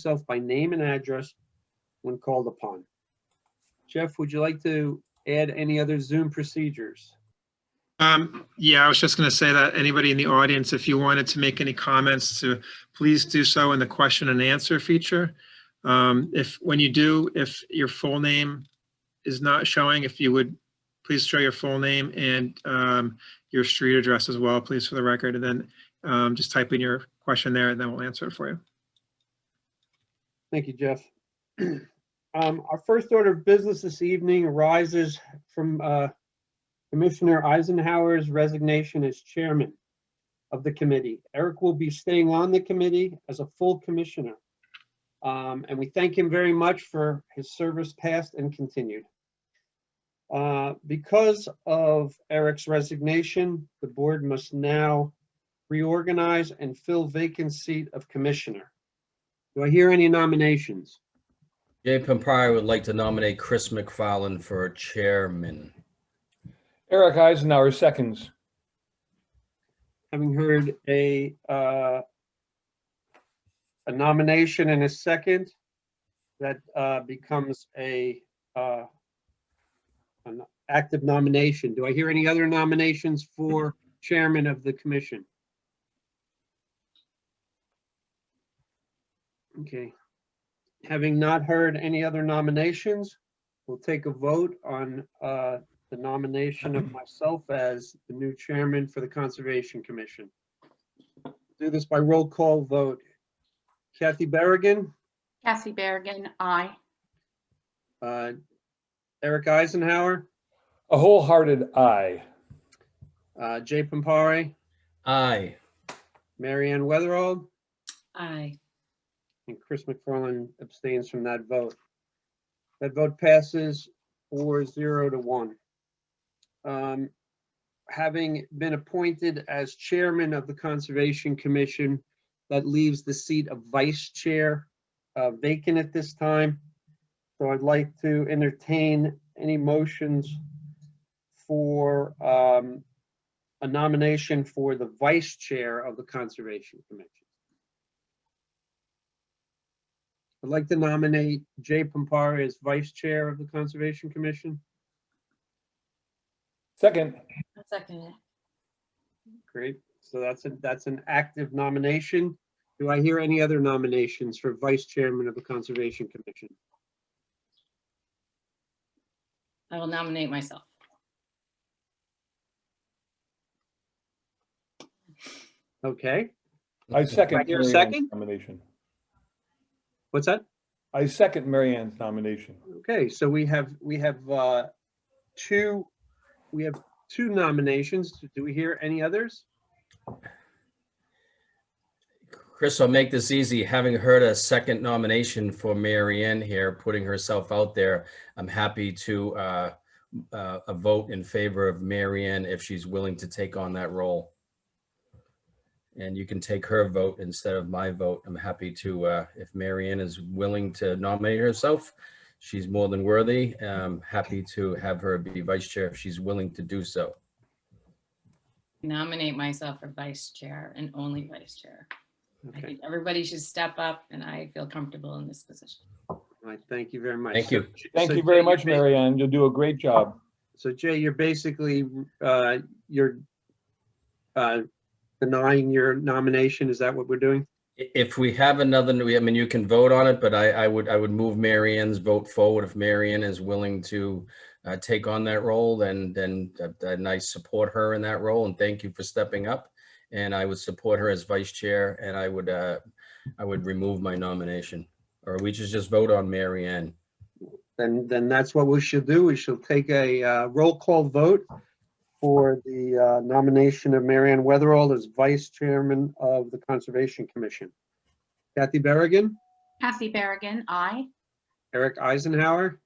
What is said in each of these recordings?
yourself by name and address when called upon. Jeff, would you like to add any other Zoom procedures? Yeah, I was just going to say that anybody in the audience, if you wanted to make any comments, to please do so in the question and answer feature. When you do, if your full name is not showing, if you would please show your full name and your street address as well, please, for the record, and then just type in your question there, and then we'll answer it for you. Thank you, Jeff. Our first order of business this evening arises from Commissioner Eisenhower's resignation as chairman of the committee. Eric will be staying on the committee as a full commissioner. And we thank him very much for his service past and continued. Because of Eric's resignation, the board must now reorganize and fill vacant seat of commissioner. Do I hear any nominations? Jay Pampari would like to nominate Chris McFarland for chairman. Eric Eisenhower seconds. Having heard a nomination and a second, that becomes an active nomination. Do I hear any other nominations for chairman of the commission? Okay. Having not heard any other nominations, we'll take a vote on the nomination of myself as the new chairman for the Conservation Commission. Do this by roll call vote. Kathy Berrigan? Kathy Berrigan, aye. Eric Eisenhower? A wholehearted aye. Jay Pampari? Aye. Marianne Weatherald? Aye. And Chris McFarland abstains from that vote. That vote passes 4-0 to 1. Having been appointed as chairman of the Conservation Commission, that leaves the seat of vice chair vacant at this time. So I'd like to entertain any motions for a nomination for the vice chair of the Conservation Commission. I'd like to nominate Jay Pampari as vice chair of the Conservation Commission. Second. I'll second it. Great. So that's an active nomination. Do I hear any other nominations for vice chairman of the Conservation Commission? I will nominate myself. Okay. I second. I hear a Mary second? Ann's nomination. What's that? I second Mary Ann's nomination. Okay, so we have two nominations. Do we hear any others? Chris, I'll make this easy. Having heard a second nomination for Mary Ann here, putting herself out there, I'm happy to a vote in favor of Mary Ann if she's willing to take on that role. And you can take her vote instead of my vote. I'm happy to, if Mary Ann is willing to nominate herself, she's more than worthy. Happy to have her be vice chair if she's willing to do so. Nominate myself for vice chair and only vice chair. I Okay, think everybody should step up and I feel comfortable in this position. all right, thank you very much. Thank you. Thank So you very Jay, much, you're Mary Ann. You'll do a great job. So Jay, you're basically, you're denying your nomination. Is that what we're doing? If we have another, I mean, you can vote on it, but I would move Mary Ann's vote forward. If Mary Ann is willing to take on that role, then I support her in that role, and thank you for stepping up. And I would support her as vice chair, and I would remove my nomination, or we should just vote on Mary Ann. Then that's what we should do. We shall take a roll call vote for the nomination of Marianne Weatherald as vice chairman of the Conservation Commission. Kathy Berrigan, Kathy Berrigan, aye. Eric Eisenhower,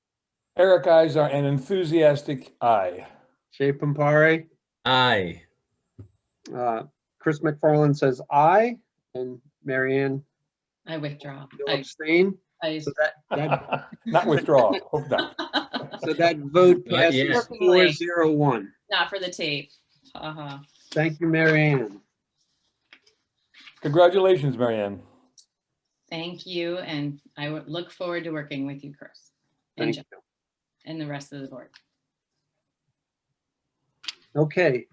Eric Eyes are an enthusiastic aye. Jay Pampari, Aye. Chris McFarland says aye, and Marianne I withdraw. will abstain. I So that Not withdraw. Hope not. so that vote Not passes yet. 4-0-1. Not for the tape. Thank you, Marianne. Congratulations, Mary Ann. Thank you, and I would look forward to working with you, Chris, and Thank Jeff, you. and the rest of the board. Okay.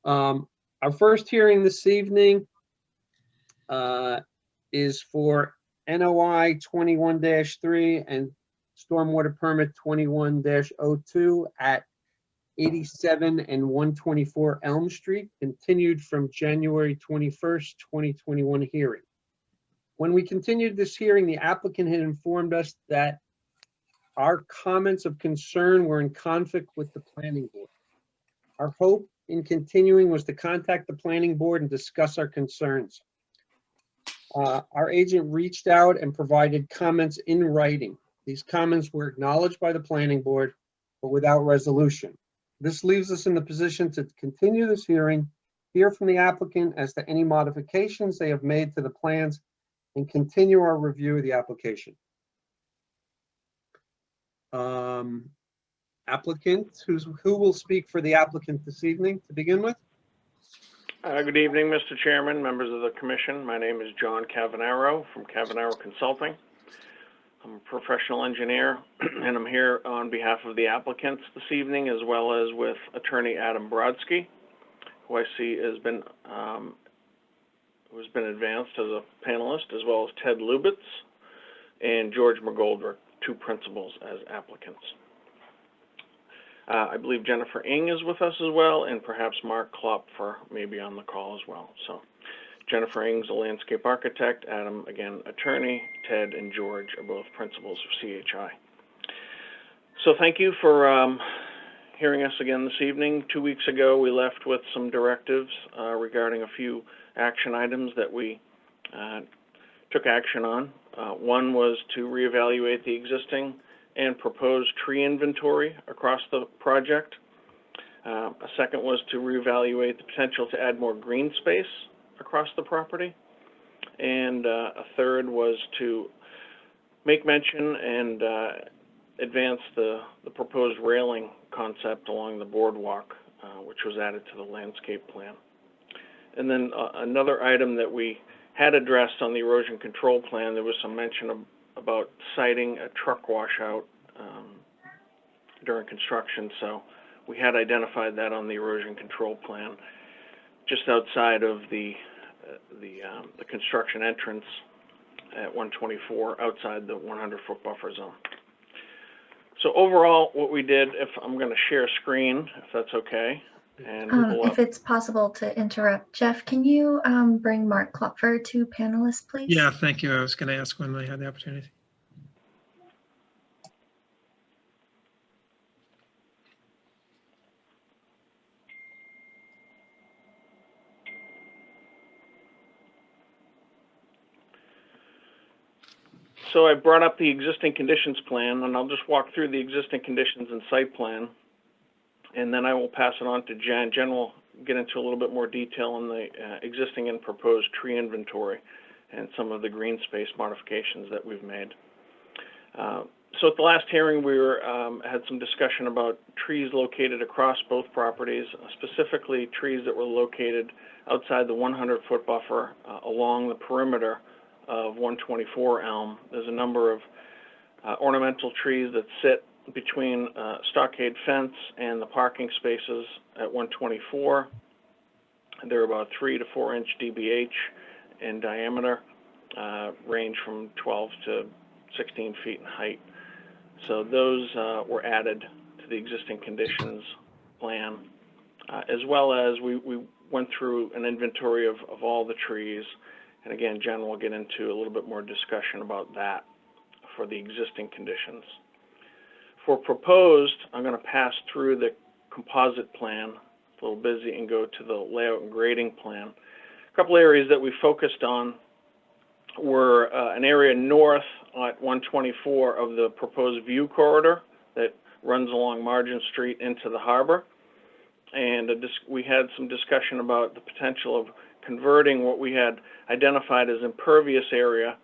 Our first hearing this evening is for NOI 21-3 and Stormwater Permit 21-02 at 87 and 124 Elm Street, continued from January 21st, 2021 hearing. When we continued this hearing, the applicant had informed us that our comments of concern were in conflict with the planning board. Our hope in continuing was to contact the planning board and discuss our concerns. Our agent reached out and provided comments in writing. These comments were acknowledged by the planning board, but without resolution. This leaves us in the position to continue this hearing, hear from the applicant as to any modifications they have made to the plans, and continue our review of the application. Applicant, who will speak for the applicant this evening to begin with? Good evening, Mr. Chairman, members of the commission. My name is John Cavanaro from Cavanaro Consulting. I'm a professional engineer, and I'm here on behalf of the applicants this evening, as well as with attorney Adam Brodsky, who I see has been advanced as a panelist, as well as Ted Lubitz and George McGoldrick, two principals as applicants. I believe Jennifer Ng is with us as well, and perhaps Mark Klopfer may be on the call as well. So Jennifer Ng's a landscape architect, Adam, again, attorney, Ted and George are both principals of CHI. So thank you for hearing us again this evening. 2 weeks ago, we left with some directives regarding a few action items that we took action on. One was to reevaluate the existing and proposed tree inventory across the project. A second was to reevaluate the potential to add more green space across the property. And a third was to make mention and advance the proposed railing concept along the boardwalk, which was added to the landscape plan. And then another item that we had addressed on the erosion control plan, there was some mention about citing a truck washout during construction. So we had identified that on the erosion control plan, just outside of the construction entrance at 124, outside the 100-foot buffer zone. So overall, what we did, if I'm going to share screen, if that's okay, and pull up. If it's possible to interrupt, Jeff, can you bring Mark Klopfer to panelist, please? Yeah, thank you. I was going to ask when I had the opportunity. So I brought up the existing conditions plan, and I'll just walk through the existing conditions and site plan, and then I will pass it on to Jen. Jen will get into a little bit more detail on the existing and proposed tree inventory and some of the green space modifications that we've made. So at the last hearing, we had some discussion about trees located across both properties, specifically trees that were located outside the 100-foot buffer along the perimeter of 124 Elm. There's a number of ornamental trees that sit between stockade fence and the parking spaces at 124. They're about 3 to 4 inch DBH in diameter, range from 12 to 16 feet in height. So those were added to the existing conditions plan, as well as we went through an inventory of all the trees. And again, Jen will get into a little bit more discussion about that for the existing conditions. For proposed, I'm going to pass through the composite plan, a little busy, and go to the layout and grading plan. A couple areas that we focused on were an area north at 124 of the proposed view corridor that runs along Margin Street into the harbor. And we had some discussion about the potential of converting what we had identified as impervious area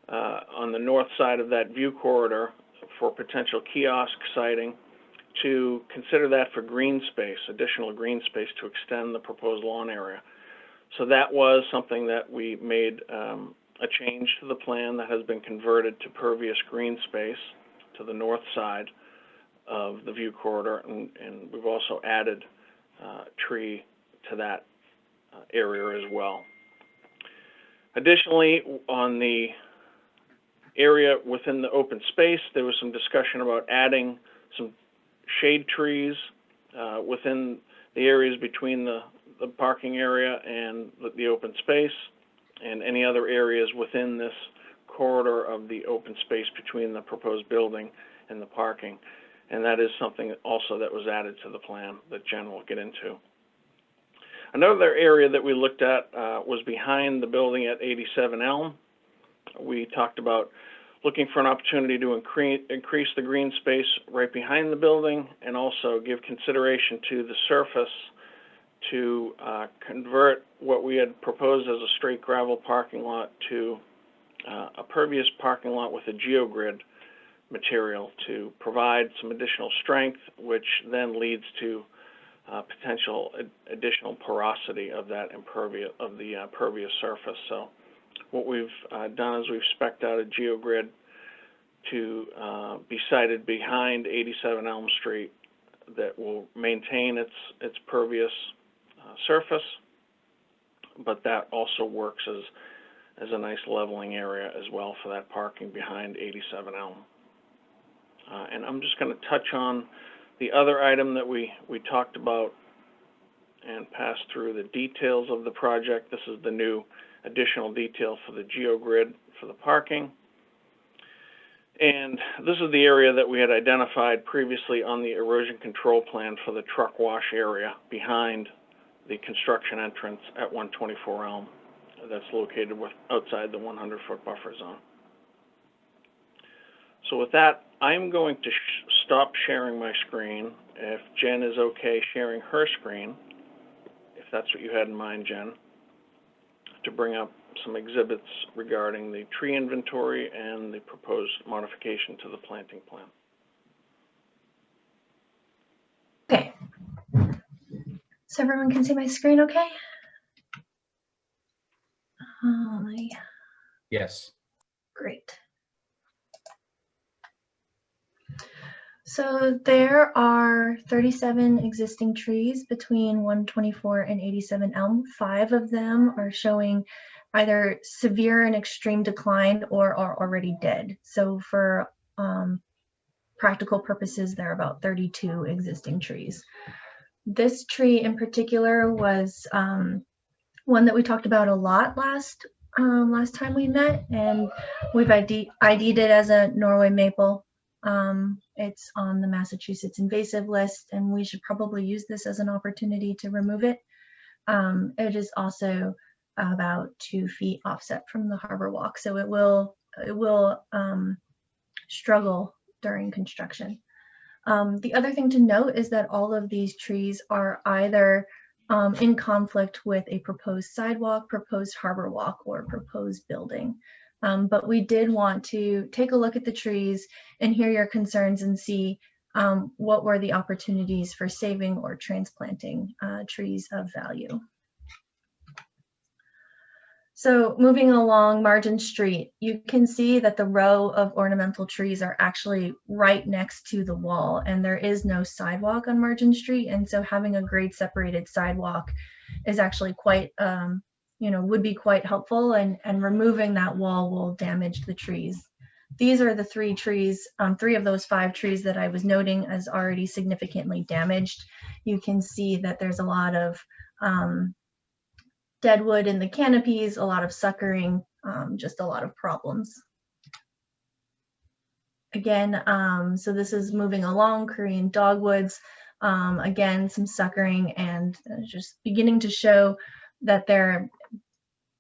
on the north side of that view corridor for potential kiosk siting, to consider that for green space, additional green space to extend the proposed lawn area. So that was something that we made a change to the plan that has been converted to pervious green space to the north side of the view corridor, and we've also added tree to that area as well. Additionally, on the area within the open space, there was some discussion about adding some shade trees within the areas between the parking area and the open space, and any other areas within this corridor of the open space between the proposed building and the parking. And that is something also that was added to the plan that Jen will get into. Another area that we looked at was behind the building at 87 Elm. We talked about looking for an opportunity to increase the green space right behind the building, and also give consideration to the surface to convert what we had proposed as a straight gravel parking lot to a pervious parking lot with a geogrid material to provide some additional strength, which then leads to potential additional porosity of that impervious surface. So what we've done is we've spec'd out a geogrid to be sited behind 87 Elm Street that will maintain its pervious surface, but that also works as a nice leveling area as well for that parking behind 87 Elm. And I'm just going to touch on the other item that we talked about and pass through the details of the project. This is the new additional detail for the geogrid for the parking. And this is the area that we had identified previously on the erosion control plan for the truck wash area behind the construction entrance at 124 Elm that's located outside the 100-foot buffer zone. So with that, I'm going to stop sharing my screen. If Jen is okay sharing her screen, if that's what you had in mind, Jen, to bring up some exhibits regarding the tree inventory and the proposed modification to the planting plan. Okay. So everyone can see my screen okay? Yes. Great. So there are 37 existing trees between 124 and 87 Elm. 5 of them are showing either severe and extreme decline or are already dead. So for practical purposes, there are about 32 existing trees. This tree in particular was one that we talked about a lot last time we met, and we've ID'd it as a Norway maple. It's on the Massachusetts invasive list, and we should probably use this as an opportunity to remove it. It is also about 2 feet offset from the harbor walk, so it will struggle during construction. The other thing to note is that all of these trees are either in conflict with a proposed sidewalk, proposed harbor walk, or proposed building. But we did want to take a look at the trees and hear your concerns and see what were the opportunities for saving or transplanting trees of value. So moving along Margin Street, you can see that the row of ornamental trees are actually right next to the wall, and there is no sidewalk on Margin Street. And so having a grade separated sidewalk is actually quite, would be quite helpful, and removing that wall will damage the trees. These are the 3 trees, 3 of those 5 trees that I was noting as already significantly damaged. You can see that there's a lot of dead wood in the canopies, a lot of suckering, just a lot of problems. Again, so this is moving along Korean dogwoods. Again, some suckering and just beginning to show that they're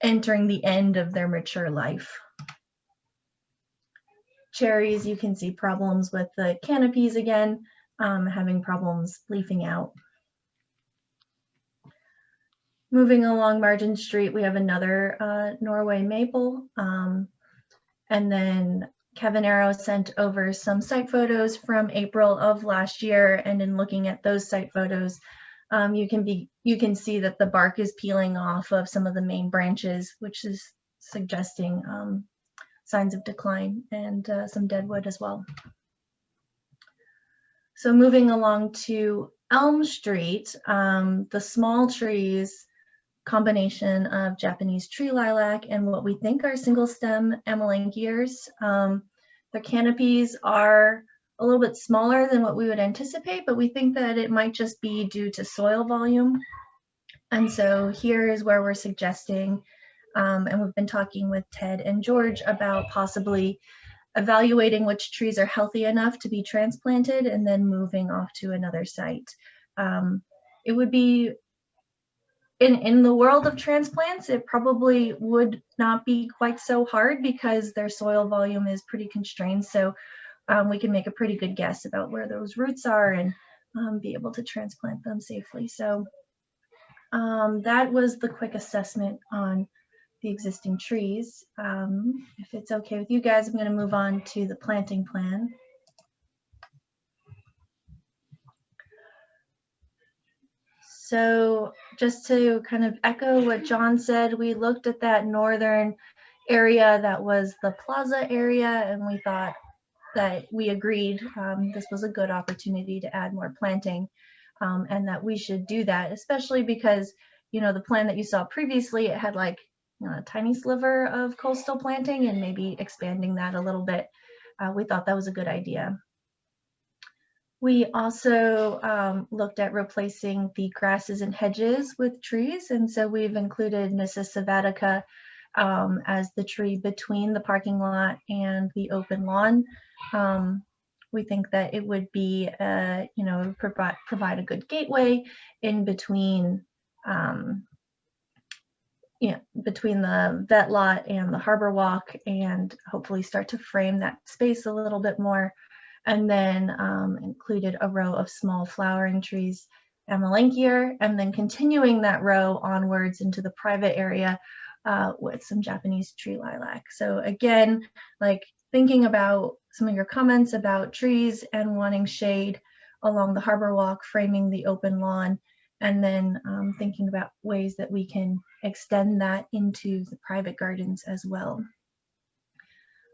entering the end of their mature life. Cherries, you can see problems with the canopies again, having problems leafing out. Moving along Margin Street, we have another Norway maple. And then Kevin Arrow sent over some site photos from April of last year. And in looking at those site photos, you can see that the bark is peeling off of some of the main branches, which is suggesting signs of decline, and some deadwood as well. So moving along to Elm Street, the small trees, combination of Japanese tree lilac and what we think are single stem amelanchiers. Their canopies are a little bit smaller than what we would anticipate, but we think that it might just be due to soil volume. And so here is where we're suggesting, and we've been talking with Ted and George about possibly evaluating which trees are healthy enough to be transplanted and then moving off to another site. It would be, in the world of transplants, it probably would not be quite so hard because their soil volume is pretty constrained. So we can make a pretty good guess about where those roots are and be able to transplant them safely. So that was the quick assessment on the existing trees. If it's okay with you guys, I'm going to move on to the planting plan. So just to kind of echo what John said, we looked at that northern area that was the plaza area, and we thought that we agreed this was a good opportunity to add more planting, and that we should do that, especially because, you know, the plan that you saw previously, it had like, you know, a tiny sliver of coastal planting, and maybe expanding that a little bit. We thought that was a good idea. We also looked at replacing the grasses and hedges with trees, and so we've included Mrs. Savatica as the tree between the parking lot and the open lawn. We think that it would be, you know, provide a good gateway in between, between the vet lot and the harbor walk, and hopefully start to frame that space a little bit more. And then included a row of small flowering trees, amelanchier, and then continuing that row onwards into the private area with some Japanese tree lilac. So again, like thinking about some of your comments about trees and wanting shade along the harbor walk, framing the open lawn, and then thinking about ways that we can extend that into the private gardens as well.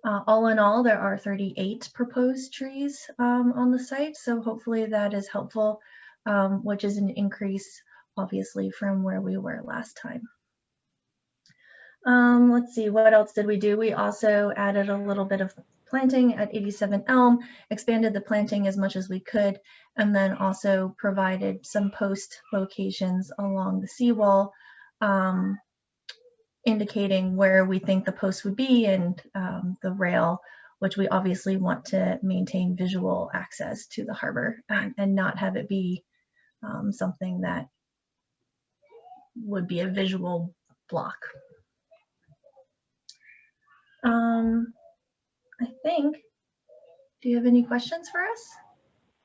All in all, there are 38 proposed trees on the site, so hopefully that is helpful, which is an increase, obviously, from where we were last time. Let's see, what else did we do? We also added a little bit of planting at 87 Elm, expanded the planting as much as we could, and then also provided some post locations along the seawall, indicating where we think the post would be, and the rail, which we obviously want to maintain visual access to the harbor and not have it be something that would be a visual block. I think, do you have any questions for us?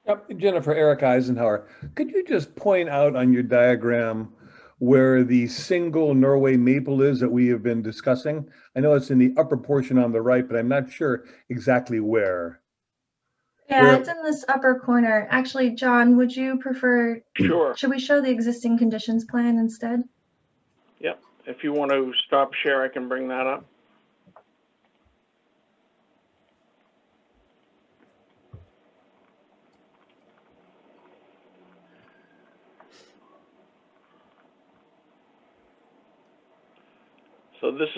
Yep, Jennifer, Eric Eisenhower, could you just point out on your diagram where the single Norway maple is that we have been discussing? I know it's in the upper portion on the right, but I'm not sure exactly where. Yeah, it's in this upper corner. Actually, John, would you prefer, Sure. should we show the existing conditions plan instead? Yep. If you want to stop share, I can bring that up. So this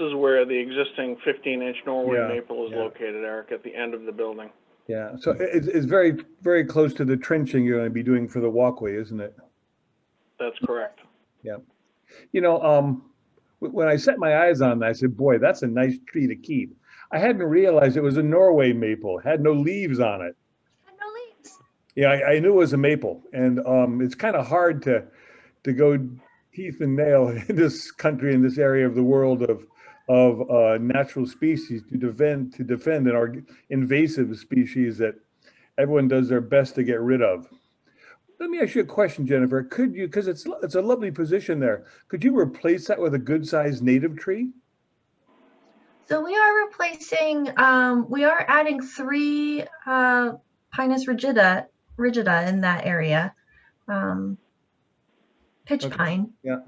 is where the existing 15-inch Norway maple is located, Eric, at the end of the building. Yeah, so it's very, very close to the trenching you're going to be doing for the walkway, isn't it? That's correct. Yeah. You know, when I set my eyes on that, I said, boy, that's a nice tree to keep. I hadn't realized it was a Norway maple, it had no leaves on it. Had no leaves. Yeah, I knew it was a maple, and it's kind of hard to go teeth and nail in this country, in this area of the world of natural species to defend our invasive species that everyone does their best to get rid of. Let me ask you a question, Jennifer. Could you, because it's a lovely position there, could you replace that with a good-sized native tree? So we are replacing, we are adding 3 Pinus rigida in that area. Pitch pine. Yeah,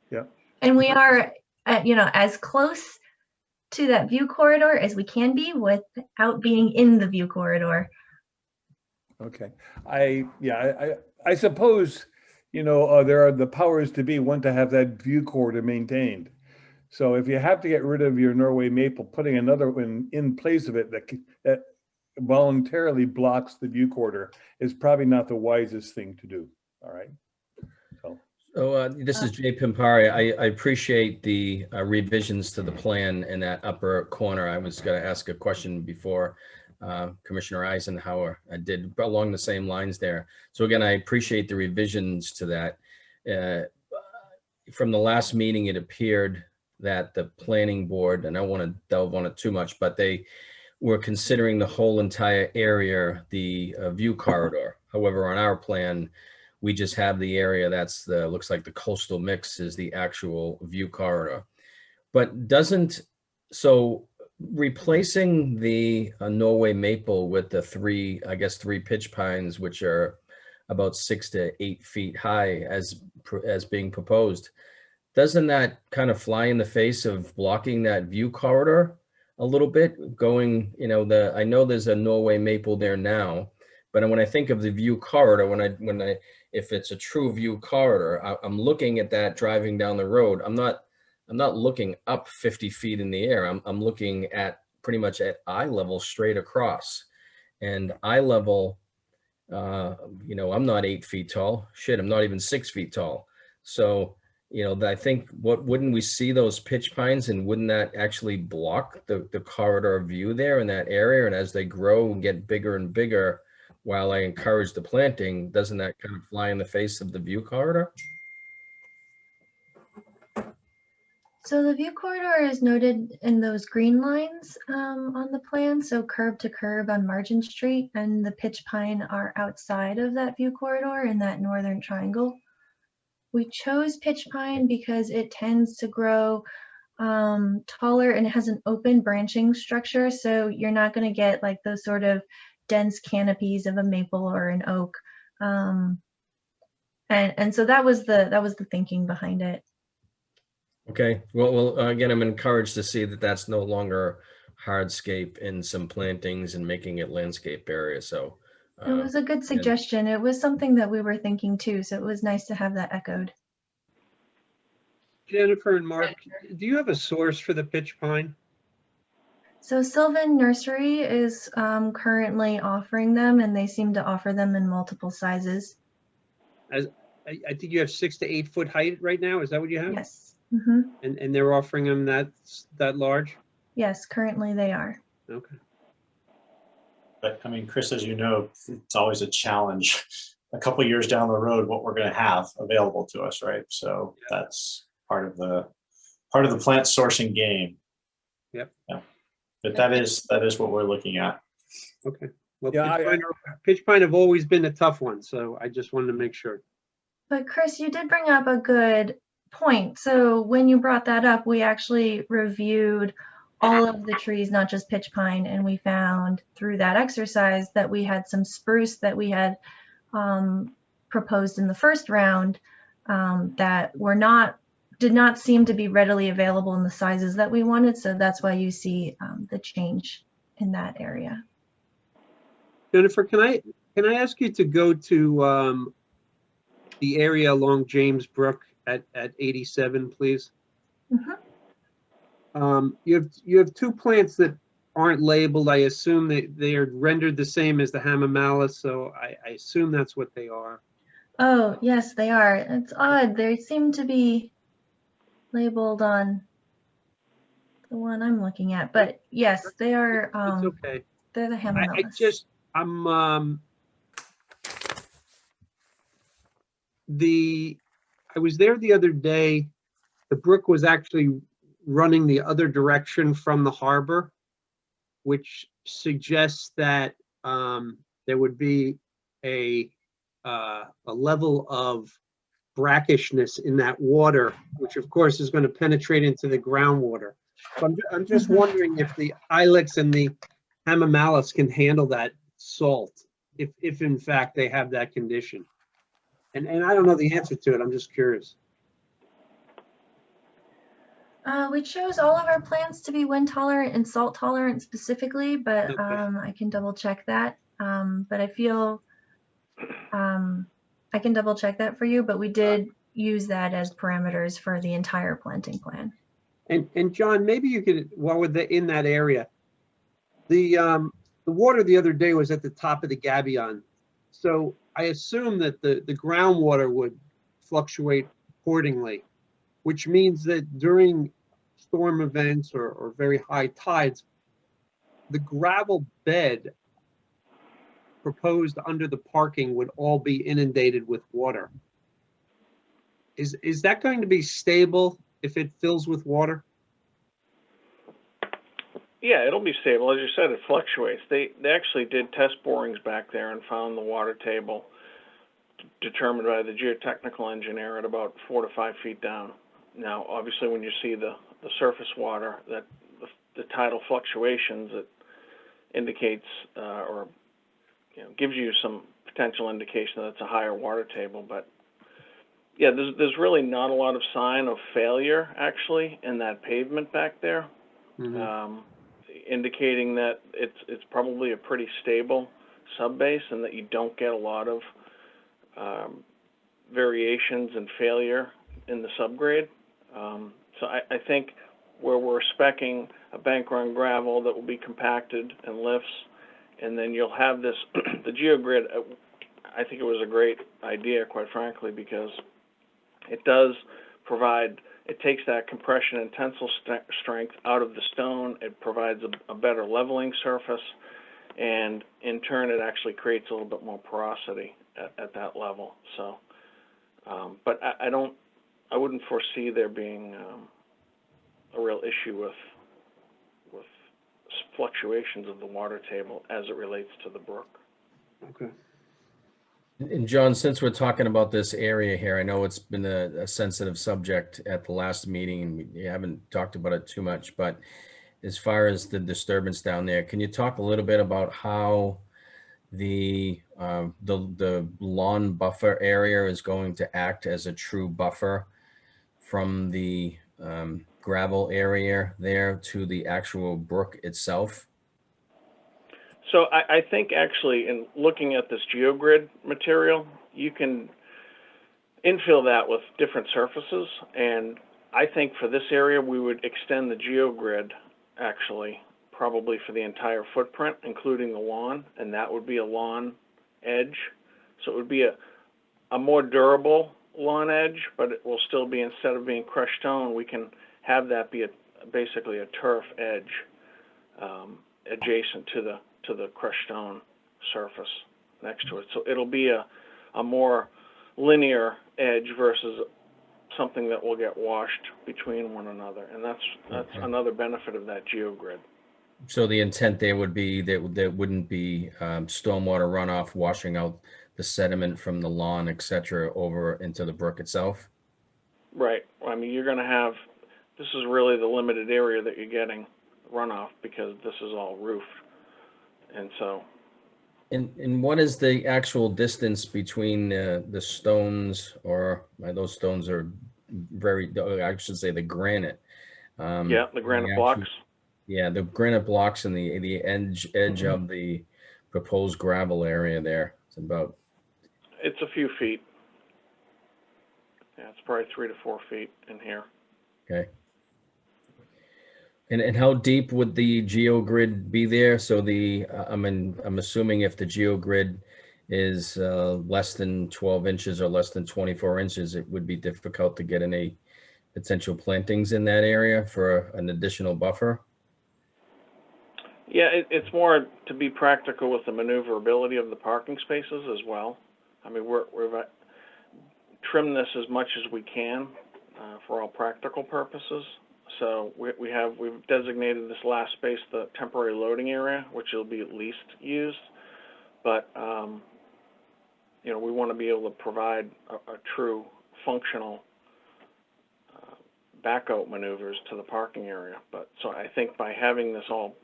yeah. And we are as close to that view corridor as we can be without being in the view corridor. Okay, I suppose, there are the powers to be want to have that view corridor maintained. So if you have to get rid of your Norway maple, putting another one in place of it that voluntarily blocks the view corridor is probably not the wisest thing to do. All right. So this is Jay Pimpari. I appreciate the revisions to the plan in that upper corner. I was going to ask a question before Commissioner Eisenhower did along the same lines there. So again, I appreciate the revisions to that. From the last meeting, it appeared that the planning board, and I don't want to delve on it too much, but they were considering the whole entire area the view corridor. However, on our plan, we just have the area that's looks like the coastal mix is the actual view corridor. But so replacing the Norway maple with the three pitch pines, which are about 6 to 8 feet high as being proposed, doesn't that kind of fly in the face of blocking that view corridor a little bit? Going, I know there's a Norway maple there now, but when I think of the view corridor, if it's a true view corridor, I'm looking at that driving down the road. I'm not looking up 50 feet in the air. I'm looking at pretty much at eye level straight across, and eye level. I'm not 8 feet tall. Shit, I'm not even 6 feet tall. So, I think wouldn't we see those pitch pines, and wouldn't that actually block the corridor view there in that area? And as they grow and get bigger and bigger, while I encourage the planting, doesn't that kind of fly in the face of the view corridor? So the view corridor is noted in those green lines on the plan, so curb to curb on Margin Street, and the pitch pine are outside of that view corridor in that northern triangle. We chose pitch pine because it tends to grow taller and it has an open branching structure, so you're not going to get like those sort of dense canopies of a maple or an oak, and so that was the thinking behind it. Okay, well, again, I'm encouraged to see that that's no longer hardscape in some plantings and making it landscape area. So It was a good suggestion. It was something that we were thinking too, so it was nice to have that echoed. Jennifer and Mark, do you have a source for the pitch pine? So Sylvan Nursery is currently offering them, and they seem to offer them in multiple sizes. I think you have 6 to 8 foot height right now. Is that what you have? Yes. Mm-hmm. And they're offering them that large? Yes, currently they are. Okay. But I mean, Chris, as you know, it's always a challenge a couple of years down the road what we're going to have available to us, right? So that's part of the plant sourcing game. Yep. Yeah. But that is what we're looking at. Okay. Well, Yeah, pitch pine have always been a tough one, so I just wanted to make sure. But Chris, you did bring up a good point. So when you brought that up, we actually reviewed all of the trees, not just pitch pine, and we found through that exercise that we had some spruce that we had proposed in the first round that did not seem to be readily available in the sizes that we wanted. So that's why you see the change in that area. Jennifer, can I ask you to go to the area along James Brook at 87, please? Mm-hmm. You have 2 plants that aren't labeled. I assume they are rendered the same as the Hamamelis, so I assume that's what they are. Oh, yes, they are. It's odd. They seem to be labeled on the one I'm looking at, but yes, they are. It's okay. They're the Hamamelis. I was there the other day. The brook was actually running the other direction from the harbor, which suggests that there would be a level of brackishness in that water, which of course is going to penetrate into the groundwater. So I'm just wondering if the Ilex and the Hamamelis can handle that salt, if in fact they have that condition. And I don't know the answer to it. I'm just curious. We chose all of our plants to be wind tolerant and salt tolerant specifically, but Okay. I can double check that. But I feel I can double check that for you, but we did use that as parameters for the entire planting plan. And John, maybe you could, while we're in that area, the water the other day was at the top of the gabion. So I assume that the groundwater would fluctuate accordingly, which means that during storm events or very high tides, the gravel bed proposed under the parking would all be inundated with water. Is that going to be stable if it fills with water? Yeah, it'll be stable. As you said, it fluctuates. They actually did test borings back there and found the water table determined by the geotechnical engineer at about 4 to 5 feet down. Now, obviously, when you see the surface water, that the tidal fluctuations, it indicates or gives you some potential indication that it's a higher water table. But yeah, there's really not a lot of sign of failure actually in that pavement back there. Mhm. Indicating that it's probably a pretty stable subbase and that you don't get a lot of variations and failure in the subgrade. So I think where we're speccing a bank run gravel that will be compacted and lifts, and then you'll have this, the geogrid, I think it was a great idea, quite frankly, because it does provide, it takes that compression and tensile strength out of the stone. It provides a better leveling surface, and in turn, it actually creates a little bit more porosity at that level. So, but I wouldn't foresee there being a real issue with fluctuations of the water table as it relates to the brook. Okay. And John, since we're talking about this area here, I know it's been a sensitive subject at the last meeting and we haven't talked about it too much, but as far as the disturbance down there, can you talk a little bit about how the lawn buffer area is going to act as a true buffer from the gravel area there to the actual brook itself? So I think actually in looking at this geogrid material, you can infill that with different surfaces. And I think for this area, we would extend the geogrid actually probably for the entire footprint, including the lawn, and that would be a lawn edge. So it would be a more durable lawn edge, but it will still be, instead of being crushed stone, we can have that be basically a turf edge adjacent to the crushed stone surface next to it. So it'll be a more linear edge versus something that will get washed between one another. And that's another benefit of that geogrid. So the intent there would be that there wouldn't be stormwater runoff washing out the sediment from the lawn, et cetera, over into the brook itself? Right. I mean, you're going to have, this is really the limited area that you're getting runoff because this is all roofed. And so. And what is the actual distance between the stones, or those stones are very, I should say the granite. Yeah, the granite actual, blocks. Yeah, the granite blocks and the edge of the proposed gravel area there. It's about. It's a few feet. Yeah, it's probably 3 to 4 feet in here. Okay. And how deep would the geogrid be there? So I'm assuming if the geogrid is less than 12 inches or less than 24 inches, it would be difficult to get any potential plantings in that area for an additional buffer. Yeah, it's more to be practical with the maneuverability of the parking spaces as well. I mean, we've trimmed this as much as we can for all practical purposes. So we've designated this last space the temporary loading area, which will be at least used. But we want to be able to provide a true functional backout maneuvers to the parking area. But so I think by having this all,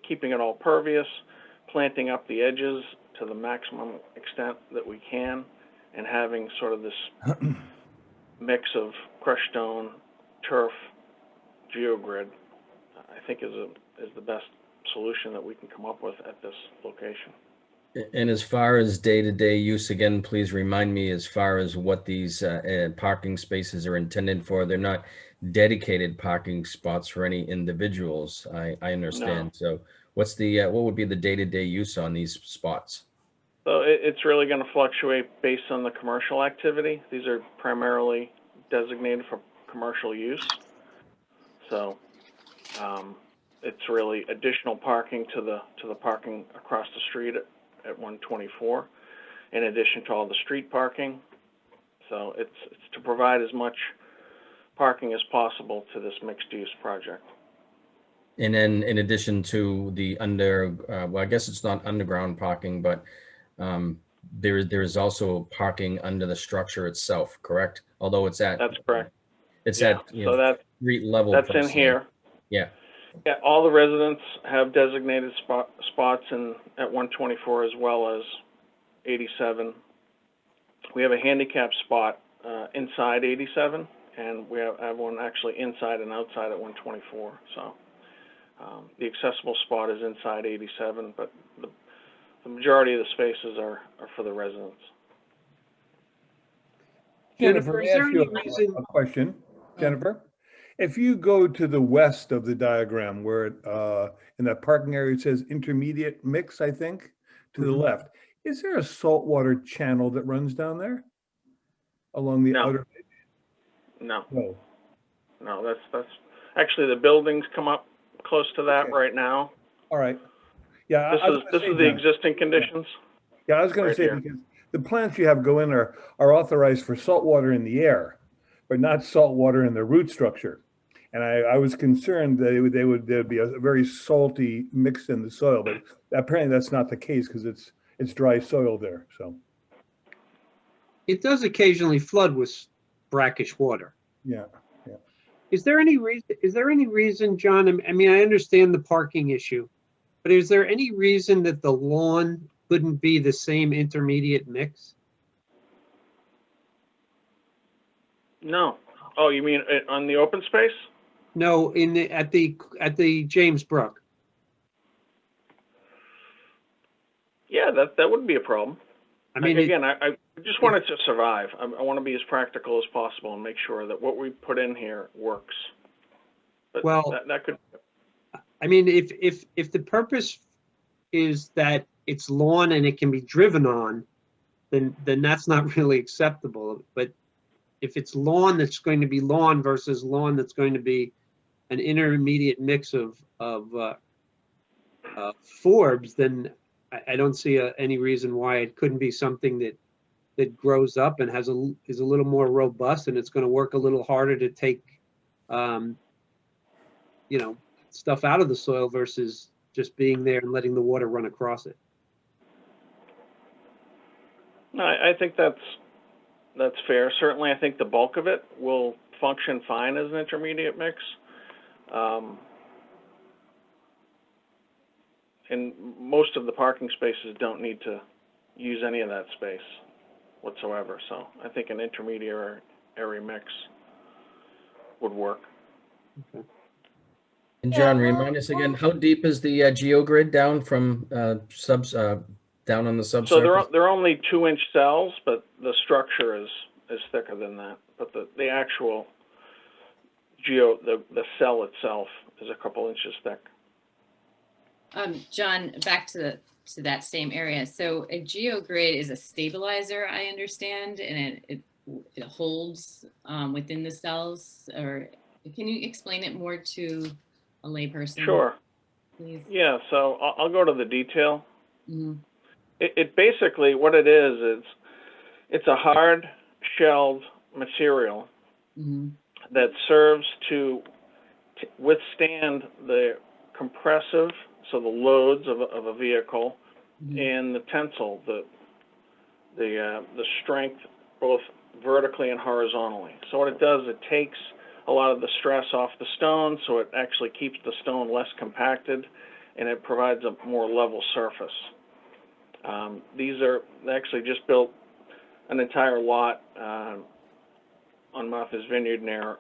keeping it all pervious, planting up the edges to the maximum extent that we can, and having sort of this mix of crushed stone, turf, GeoGrid, I think is the best solution that we can come up with at this location. And as far as day-to-day use, again, please remind me as far as what these parking spaces are intended for. They're not dedicated parking spots for any individuals. I understand. So what's the what would be the day-to-day use on these spots? So it's really going to fluctuate based on the commercial activity. These are primarily designated for commercial use. So it's really additional parking to the parking across the street at 124, in addition to all the street parking. So it's to provide as much parking as possible to this mixed-use project. And then in addition to the well, I guess it's not underground parking, but there's also parking under the structure itself, correct? Although it's at That's correct. It's Yeah, at so that's street level. that's per in se. here. Yeah. Yeah, all the residents have designated spots at 124 as well as 87. We have a handicap spot inside 87, and we have one actually inside and outside at 124. So the accessible spot is inside 87, but the majority of the spaces are for the residents. Jennifer, is may I there ask you any reason? a question? Jennifer? If you go to the west of the diagram where in that parking area, it says intermediate mix, I think, to the left, is there a saltwater channel that runs down there along the No. outer? No, No. no, that's actually the buildings come up close to that Okay. right now. All right. Yeah. This I was is gonna this say, is the Jen, existing conditions. Yeah, I was going right to say here. because the plants you have go in are authorized for saltwater in the air, but not saltwater in the root structure. And I was concerned that there'd be a very salty mix in the soil, but apparently that's not the case because it's dry soil there. So It does occasionally flood with brackish water. yeah. Is there any reason, John? I mean, I understand the parking issue, but is there any reason that the lawn couldn't be the same intermediate mix? No. Oh, you mean on the open space? No, at the James Brook. Yeah, that wouldn't be a problem. I mean, again, I just want it to survive. I want to be as practical as possible and make sure that what we put in here works. But Well- that could. I mean, if the purpose is that it's lawn and it can be driven on, then that's not really acceptable. But if it's lawn that's going to be lawn versus lawn that's going to be an intermediate mix of forbs, then I don't see any reason why it couldn't be something that grows up and is a little more robust, and it's going to work a little harder to take, stuff out of the soil versus just being there and letting the water run across it. No, I think that's fair. Certainly, I think the bulk of it will function fine as an intermediate mix. And most of the parking spaces don't need to use any of that space whatsoever. So I think an intermediate area mix would work. Okay. And John, Yeah, remind us again, how deep is the GeoGrid down from down on the subsurface? So they're only 2-inch cells, but the structure is thicker than that. But the actual the cell itself is a couple inches thick. John, back to that same area. So a GeoGrid is a stabilizer, I understand, and it holds within the cells. Or can you explain it more to a layperson? Sure. Please. Yeah. So I'll go to the detail. Mhm. It basically what it is it's a hard shelled material Mhm. that serves to withstand the compressive, so the loads of a vehicle, Mhm. and the tensile, the strength, both vertically and horizontally. So what it does, it takes a lot of the stress off the stone, so it actually keeps the stone less compacted, and it provides a more level surface. They actually just built an entire lot on Martha's Vineyard near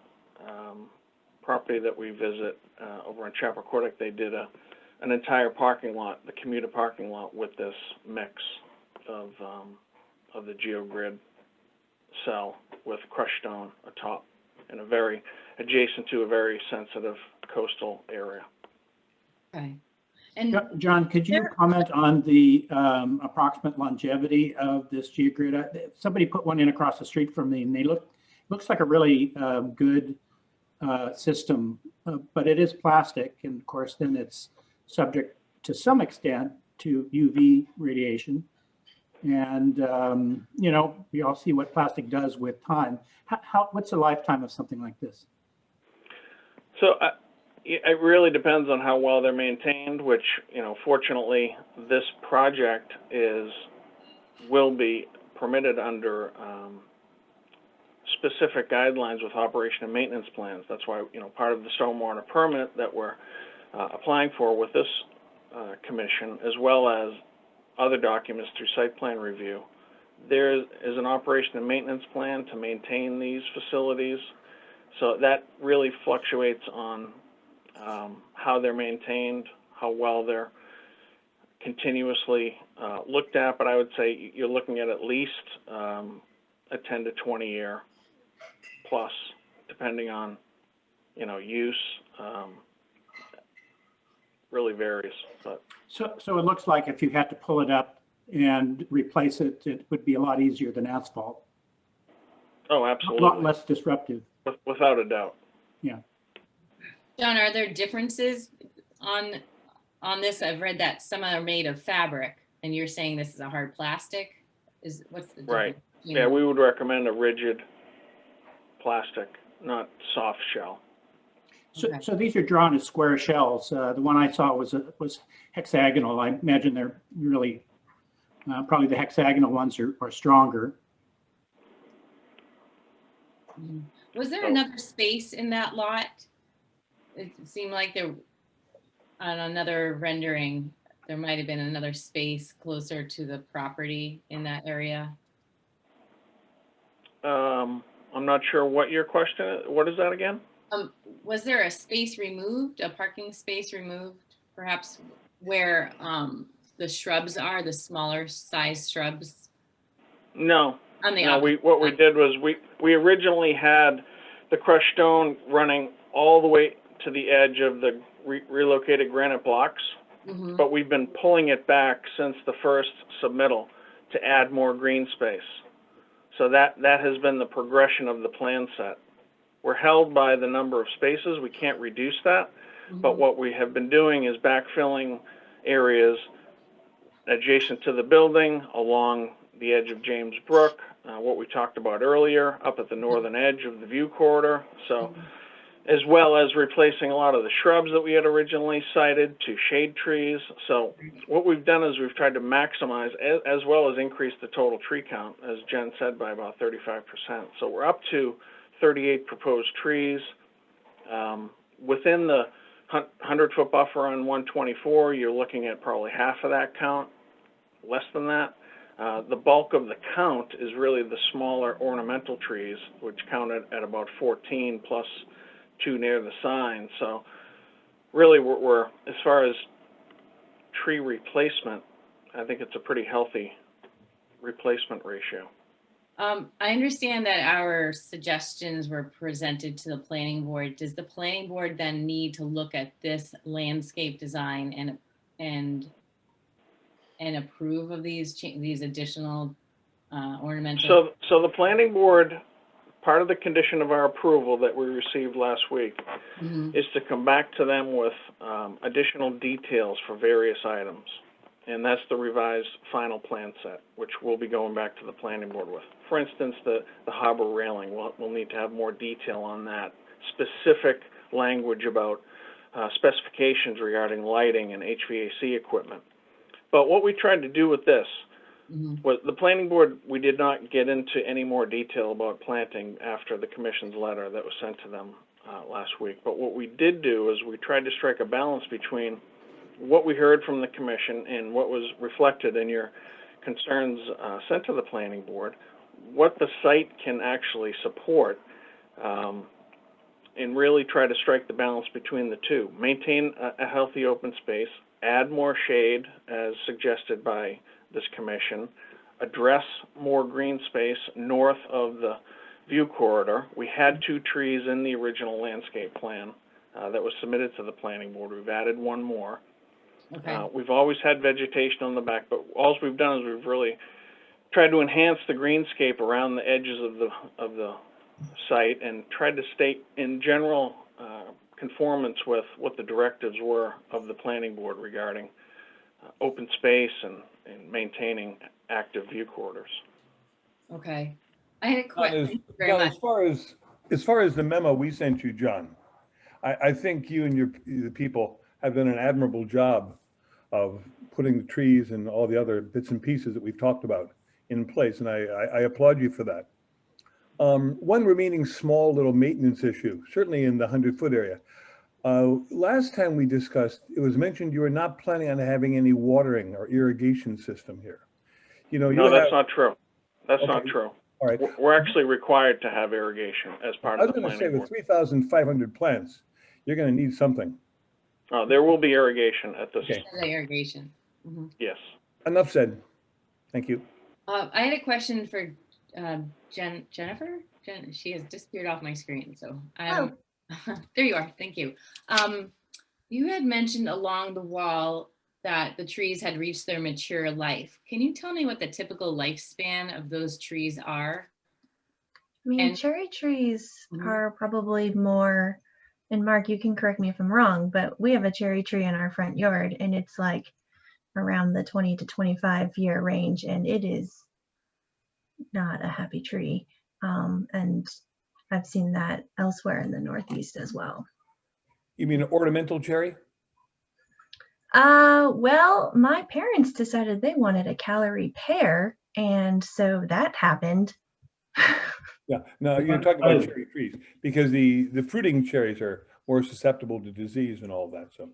property that we visit over in Chappaquiddick, they did an entire parking lot, the commuter parking lot, with this mix of the GeoGrid cell with crushed stone atop, and adjacent to a very sensitive coastal area. Okay. And John, could you comment on the approximate longevity of this GeoGrid? Somebody put one in across the street from me, and looks like a really good system, but it is plastic, and of course, then it's subject to some extent to UV radiation. And you know, we all see what plastic does with time. What's the lifetime of something like this? So it really depends on how well they're maintained, which, you know, fortunately, this project will be permitted under specific guidelines with operation and maintenance plans. That's why, you know, part of the stormwater permit that we're applying for with this commission, as well as other documents through site plan review, there is an operation and maintenance plan to maintain these facilities. So that really fluctuates on how they're maintained, how well they're continuously looked at, but I would say you're looking at least a 10 to 20 year plus, depending on, you know, use. Really varies, but. So it looks like if you had to pull it up and replace it, it would be a lot easier than asphalt. Oh, A absolutely. lot less disruptive. Without a doubt. Yeah. John, are there differences on this? I've read that some are made of fabric, and you're saying this is a hard plastic. What's the difference? Right. between- Yeah, we would recommend a rigid plastic, not soft shell. Okay. So these are drawn as square shells. The one I saw was hexagonal. I imagine they're really probably the hexagonal ones are stronger. Was there So- another space in that lot? It seemed like there, on another rendering, there might have been another space closer to the property in that area. I'm not sure what your question is. What is that again? Was there a space removed, a parking space removed, perhaps where the shrubs are, the smaller size shrubs? No. On the No, opposite what we side? did was we originally had the crushed stone running all the way to the edge of the relocated granite blocks, Mhm. but we've been pulling it back since the first submittal to add more green space. So that has been the progression of the plan set. We're held by the number of spaces. We can't reduce that, but what we have been doing is backfilling areas adjacent to the building, along the edge of James Brook, what we talked about earlier, up at the northern edge of the view corridor. So, as well as replacing a lot of the shrubs that we had originally cited to shade trees. So what we've done is we've tried to maximize as well as increase the total tree count, as Jen said, by about 35%. So we're up to 38 proposed trees. Within the 100-foot buffer on 124, you're looking at probably half of that count, less than that. The bulk of the count is really the smaller ornamental trees, which counted at about 14 plus 2 near the sign. So really we're as far as tree replacement, I think it's a pretty healthy replacement ratio. I understand that our suggestions were presented to the planning board. Does the planning board then need to look at this landscape design and approve of these additional ornamental? So the planning board, part of the condition of our approval that we received last week Mhm. is to come back to them with additional details for various items. And that's the revised final plan set, which we'll be going back to the planning board with. For instance, the harbor railing, we'll need to have more detail on that. Specific language about specifications regarding lighting and HVAC equipment. But what we tried to do with this Mhm. was the planning board, we did not get into any more detail about planting after the commission's letter that was sent to them last week. But what we did do is we tried to strike a balance between what we heard from the commission and what was reflected in your concerns sent to the planning board, what the site can actually support, and really try to strike the balance between the two. Maintain a healthy open space, add more shade as suggested by this commission, address more green space north of the view corridor. We had 2 trees in the original landscape plan that was submitted to the planning board. We've added 1 more. Okay. We've always had vegetation on the back, but all we've done is we've really tried to enhance the greenscape around the edges of the site and tried to stay in general conformance with what the directives were of the planning board regarding open space and maintaining active view corridors. Okay. I had a John, question. Thank you very John, much. as far as the memo we sent you, John, I think you and the people have done an admirable job of putting the trees and all the other bits and pieces that we've talked about in place, and I applaud you for that. One remaining small little maintenance issue, certainly in the 100-foot area. Last time we discussed, it was mentioned you were not planning on having any watering or irrigation system here. You know, No, that's not true. That's Okay. not true. all right. We're actually required to have irrigation as part I of was the going to say planning with board. 3,500 plants, you're going to need something. There will be irrigation at this, Okay. The irrigation. Mhm. yes. Enough said. Thank you. I had a question for Jennifer. She has disappeared off my screen, so there you are. Thank you. You had mentioned along the wall that the trees had reached their mature life. Can you tell me what the typical lifespan of those trees are? I mean, And- cherry trees Mhm. are probably more, and Mark, you can correct me if I'm wrong, but we have a cherry tree in our front yard and it's like around the 20 to 25-year range, and it is not a happy tree. And I've seen that elsewhere in the Northeast as well. You mean ornamental cherry? Well, my parents decided they wanted a calorie pear, and so that happened. Yeah, no, you're talking about cherry trees because the fruiting cherries are more susceptible to disease and all that. So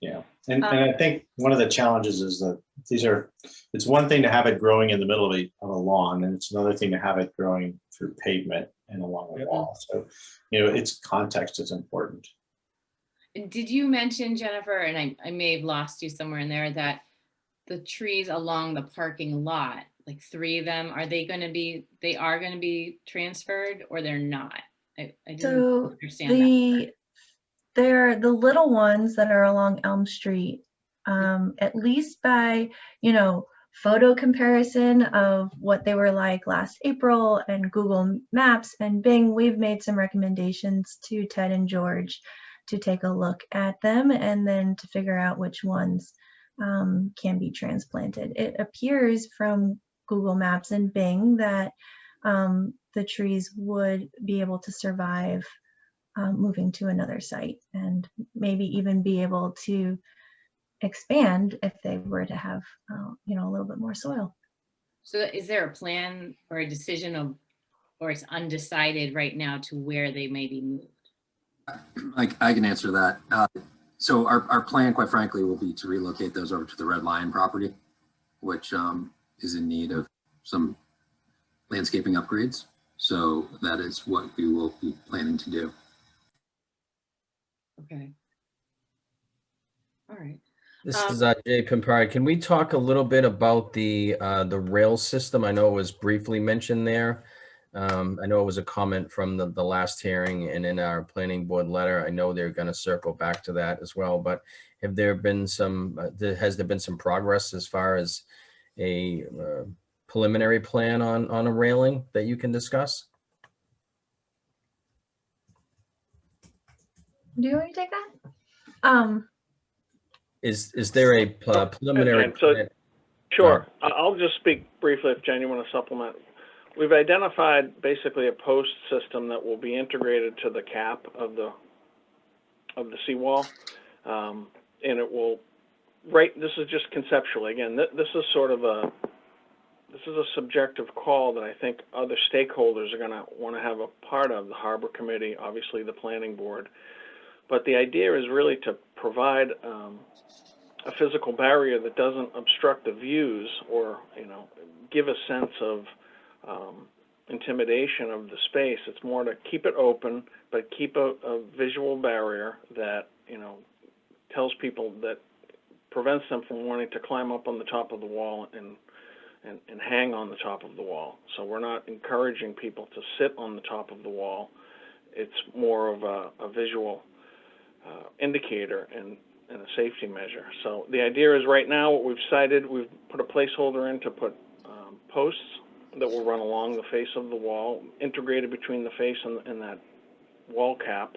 Yeah, and I think one of the challenges is that it's one thing to have it growing in the middle of a lawn, and it's another thing to have it growing through pavement and along a wall. So, its context is important. Did you mention, Jennifer, and I may have lost you somewhere in there, that the trees along the parking lot, like 3 of them, are they going to be transferred or they're not? I didn't So understand that. they're the little ones that are along Elm Street, at least by, photo comparison of what they were like last April and Google Maps and Bing, we've made some recommendations to Ted and George to take a look at them and then to figure out which ones can be transplanted. It appears from Google Maps and Bing that the trees would be able to survive moving to another site and maybe even be able to expand if they were to have, a little bit more soil. So is there a plan or a decision or it's undecided right now to where they may be moved? I can answer that. So our plan, quite frankly, will be to relocate those over to the Red Lion property, which is in need of some landscaping upgrades. So that is what we will be planning to do. Okay. All right. This is Jay Pimpari. Can we talk a little bit about the rail system? I know it was briefly mentioned there. I know it was a comment from the last hearing and in our planning board letter. I know they're going to circle back to that as well, but have there been has there been some progress as far as a preliminary plan on a railing that you can discuss? Do you want me to take that? Is there a preliminary And so- plan? Sure. I'll just speak briefly if Jen, you want to supplement. We've identified basically a post system that will be integrated to the cap of the seawall. And it will, this is just conceptually, again, this is sort of a subjective call that I think other stakeholders are going to want to have a part of, the harbor committee, obviously the planning board. But the idea is really to provide a physical barrier that doesn't obstruct the views or, give a sense of intimidation of the space. It's more to keep it open, but keep a visual barrier that, you know, tells people, that prevents them from wanting to climb up on the top of the wall and hang on the top of the wall. So we're not encouraging people to sit on the top of the wall. It's more of a visual indicator and a safety measure. So the idea is, right now, what we've cited, we've put a placeholder in to put posts that will run along the face of the wall, integrated between the face and that wall cap.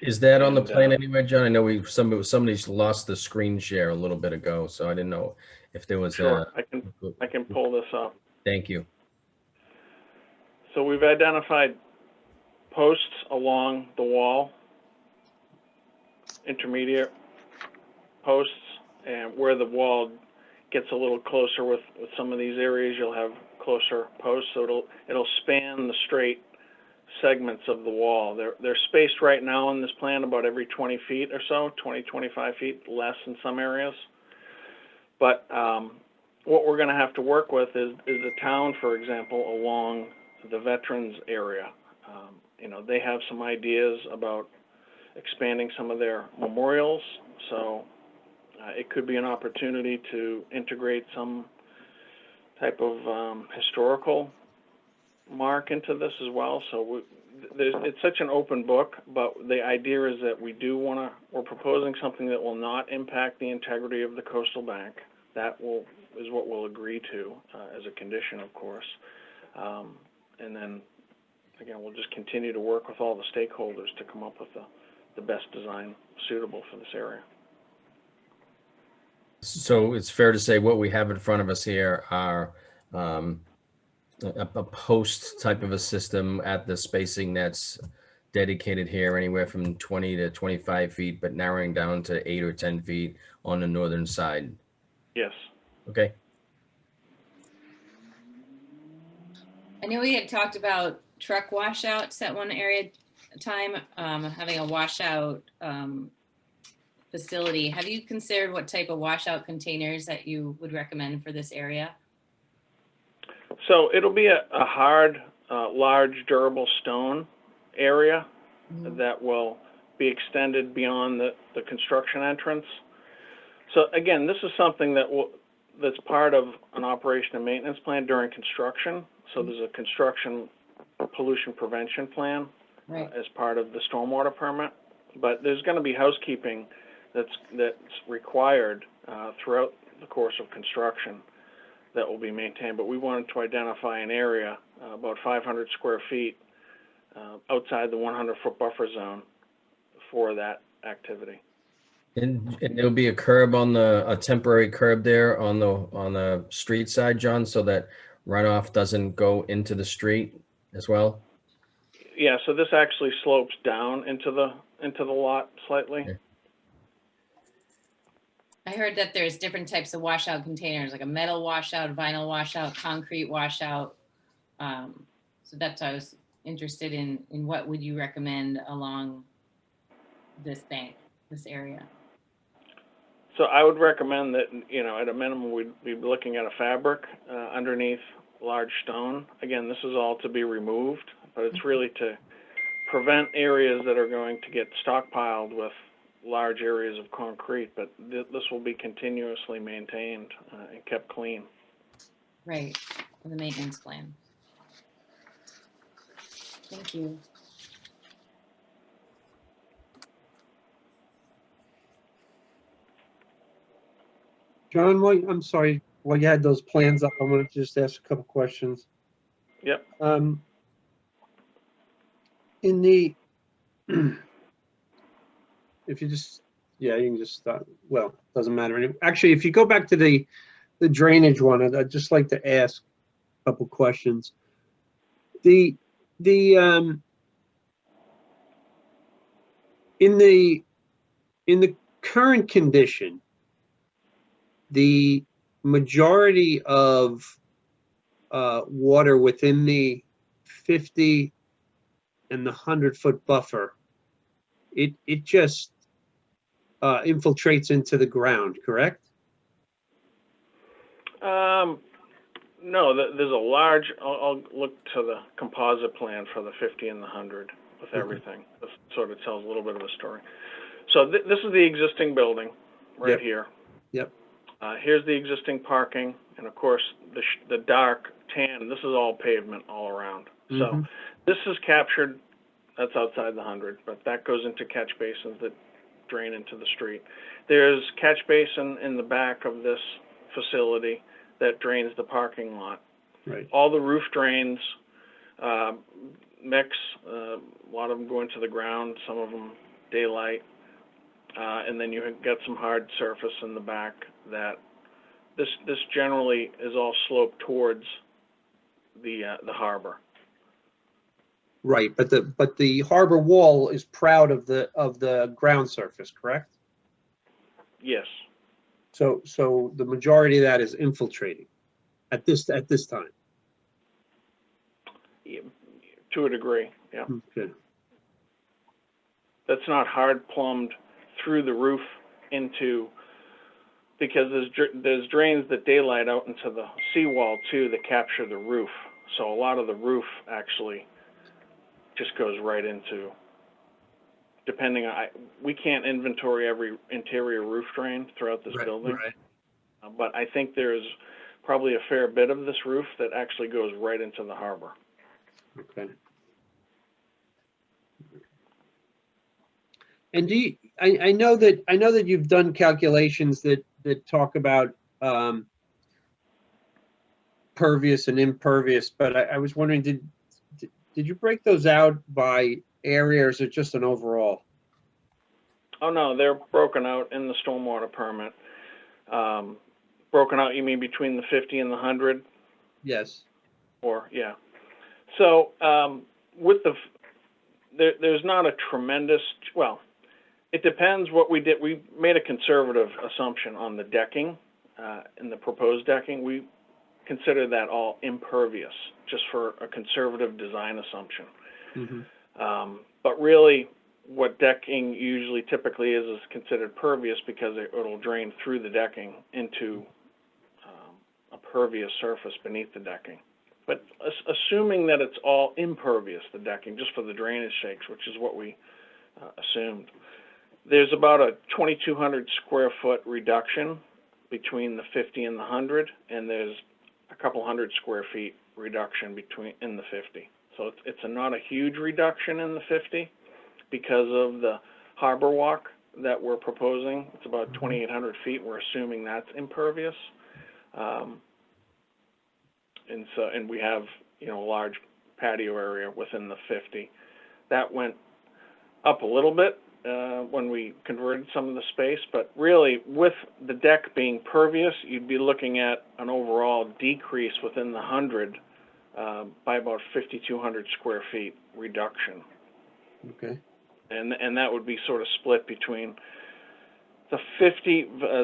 Is that on the And, plan anywhere, John? I know somebody's lost the screen share a little bit ago, so I didn't know if there was Sure, a. I can pull this up. Thank you. So we've identified posts along the wall, intermediate posts, and where the wall gets a little closer with some of these areas, you'll have closer posts, so it'll span the straight segments of the wall. They're spaced right now in this plan about every 20 feet or so, 20, 25 feet, less in some areas. But what we're going to have to work with is the town, for example, along the veterans area. You know, they have some ideas about expanding some of their memorials, so it could be an opportunity to integrate some type of historical mark into this as well. So it's such an open book, but the idea is that we're proposing something that will not impact the integrity of the coastal bank. That is what we'll agree to as a condition, of course. And then, again, we'll just continue to work with all the stakeholders to come up with the best design suitable for this area. So it's fair to say what we have in front of us here are a post type of a system at the spacing that's dedicated here, anywhere from 20 to 25 feet, but narrowing down to 8 or 10 feet on the northern side. Yes. Okay. I know we had talked about truck washouts at one area time, having a washout facility. Have you considered what type of washout containers that you would recommend for this area? So it'll be a hard, large, durable stone area that will be extended beyond the construction entrance. So again, this is something that's part of an operation and maintenance plan during construction. So there's a construction pollution prevention plan as part of the stormwater permit. But there's going to be housekeeping that's required throughout the course of construction that will be maintained. But we wanted to identify an area about 500 square feet outside the 100-foot buffer zone for that activity. And there'll be a curb a temporary curb there on the street side, John, so that runoff doesn't go into the street as well? Yeah, so this actually slopes down into the lot slightly. Okay. I heard that there's different types of washout containers, like a metal washout, vinyl washout, concrete washout. So that's why I was interested in what would you recommend along this bank, this area? So I would recommend that, you know, at a minimum, we'd be looking at a fabric underneath large stone. Again, this is all to be removed, but it's really to prevent areas that are going to get stockpiled with large areas of concrete, but this will be continuously maintained and kept clean. Right, for the maintenance plan. Thank you. John, I'm sorry, while you had those plans up, I wanted to just ask a couple questions. Yep. In the, if you just, yeah, you can just start, well, doesn't matter. Actually, if you go back to the drainage one, I'd just like to ask a couple questions. In the current condition, the majority of water within the 50 and the 100-foot buffer, it just infiltrates into the ground, correct? No, there's a large, I'll look to the composite plan for the 50 and the 100 with everything. This sort of tells a little bit of a story. So this is the existing building right Yep. here. Yep. Here's the existing parking, and of course, the dark tan, this is all pavement all around. So Mhm. this is captured, that's outside the 100, but that goes into catch basins that drain into the street. There's catch basin in the back of this facility that drains the parking lot. Right. All the roof drains mix, a lot of them go into the ground, some of them daylight. And then you get some hard surface in the back that this generally is all sloped towards the harbor. Right, but the harbor wall is proud of the ground surface, correct? Yes, So the majority of that is infiltrating at this time. yeah, to a degree, yeah. Good. That's not hard plumbed through the roof into, because there's drains that daylight out into the seawall too that capture the roof. So a lot of the roof actually just goes right into, depending on, we can't inventory every interior roof drain throughout this building. Right. But I think there's probably a fair bit of this roof that actually goes right into the harbor. Okay. And I know that you've done calculations that talk about pervious and impervious, but I was wondering, did you break those out by area, or is it just an overall? Oh, no, they're broken out in the stormwater permit. Broken out, you mean between the 50 and the 100? Yes. Or, yeah. So, with there's not a tremendous, well, it depends what we did. We made a conservative assumption on the decking, in the proposed decking. We consider that all impervious, just for a conservative design assumption. Mm-hmm. But really, what decking usually typically is considered pervious because it'll drain through the decking into a pervious surface beneath the decking. But assuming that it's all impervious, the decking, just for the drainage sakes, which is what we assumed, there's about a 2,200 square foot reduction between the 50 and the 100, and there's a couple hundred square feet reduction in the 50. So it's not a huge reduction in the 50 because of the harbor walk that we're proposing. It's about 2,800 feet. We're assuming that's impervious. And we have, a large patio area within the 50. That went up a little bit when we converted some of the space, but really with the deck being pervious, you'd be looking at an overall decrease within the 100 by about 5,200 square feet reduction. Okay. And that would be sort of split between the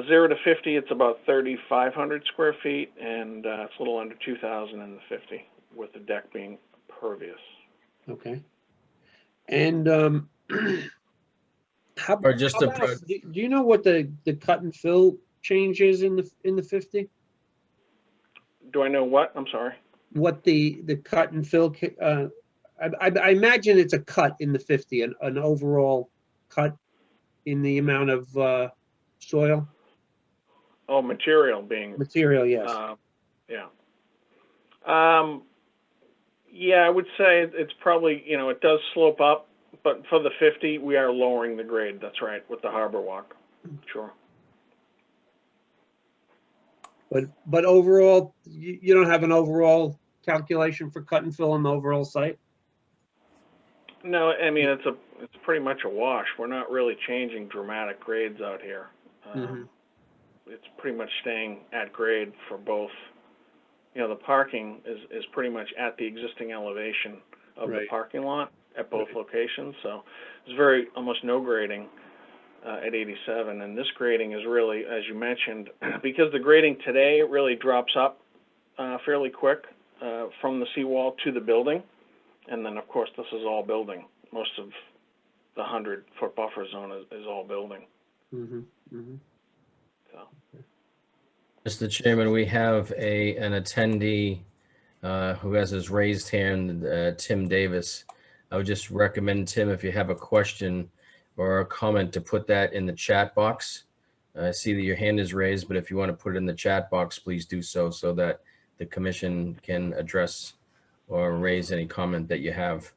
0 to 50, it's about 3,500 square feet, and it's a little under 2,000 in the 50, with the deck being pervious. Okay. And Or just to do you know what the cut and fill change is in the 50? Do I know what? I'm sorry. What the cut and fill? I imagine it's a cut in the 50, an overall cut in the amount of soil Oh, material being. material. Yes. Yeah. Yeah, I would say it's probably, it does slope up, but for the 50, we are lowering the grade. That's right, with the harbor walk. Sure. But overall, you don't have an overall calculation for cut and fill on the overall site? No, I mean, it's pretty much a wash. We're not really changing dramatic grades out here. Mhm. It's pretty much staying at grade for both. The parking is pretty much at the existing elevation of the Right. parking lot at both Right. locations. So there's almost no grading at 87. And this grading is really, as you mentioned, because the grading today really drops up fairly quick from the seawall to the building. And then, of course, this is all building. Most of the 100-foot buffer zone is all building. Mm-hmm. Mm-hmm. So. Mr. Chairman, we have an attendee who has his raised hand, Tim Davis. I would just recommend, Tim, if you have a question or a comment, to put that in the chat box. I see that your hand is raised, but if you want to put it in the chat box, please do so that the commission can address or raise any comment that you have.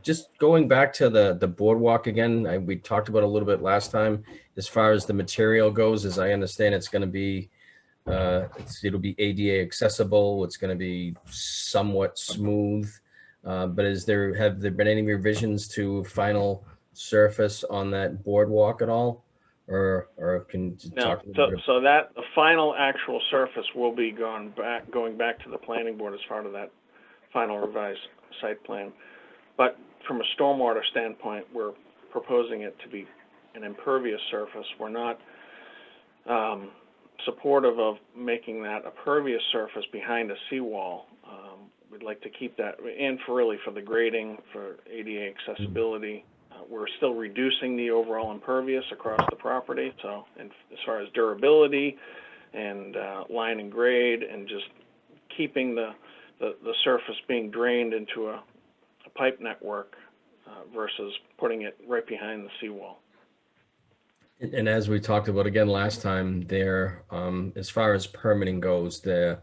Just going back to the boardwalk again, we talked about a little bit last time. As far as the material goes, as I understand, it's going to be it'll be ADA accessible. It's going to be somewhat smooth. But have there been any revisions to final surface on that boardwalk at all? Or can you No, talk a little bit? so that the final actual surface will be going back to the planning board as part of that final revised site plan. But from a stormwater standpoint, we're proposing it to be an impervious surface. We're not supportive of making that a pervious surface behind a seawall. We'd like to keep that, and for the grading, for ADA accessibility. We're still reducing the overall impervious across the property. So, and as far as durability and line and grade, and just keeping the surface being drained into a pipe network versus putting it right behind the seawall. And as we talked about again last time, there, as far as permitting goes, the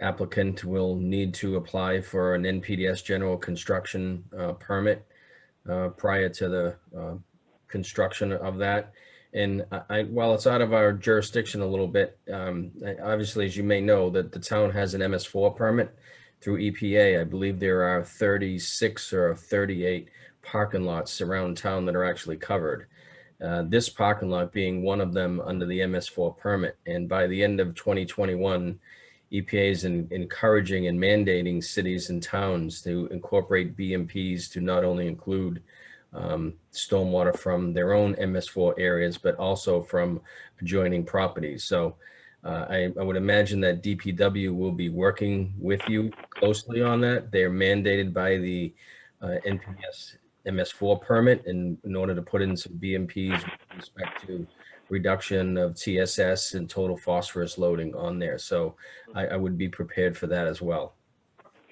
applicant will need to apply for an NPDES general construction permit prior to the construction of that. And while it's out of our jurisdiction a little bit, obviously, as you may know, that the town has an MS4 permit through EPA. I believe there are 36 or 38 parking lots around town that are actually covered. This parking lot being one of them under the MS4 permit. And by the end of 2021, EPA is encouraging and mandating cities and towns to incorporate BMPs to not only include stormwater from their own MS4 areas, but also from adjoining properties. So I would imagine that DPW will be working with you closely on that. They're mandated by the NPDES MS4 permit in order to put in some BMPs with respect to reduction of TSS and total phosphorus loading on there. So I would be prepared for that as well.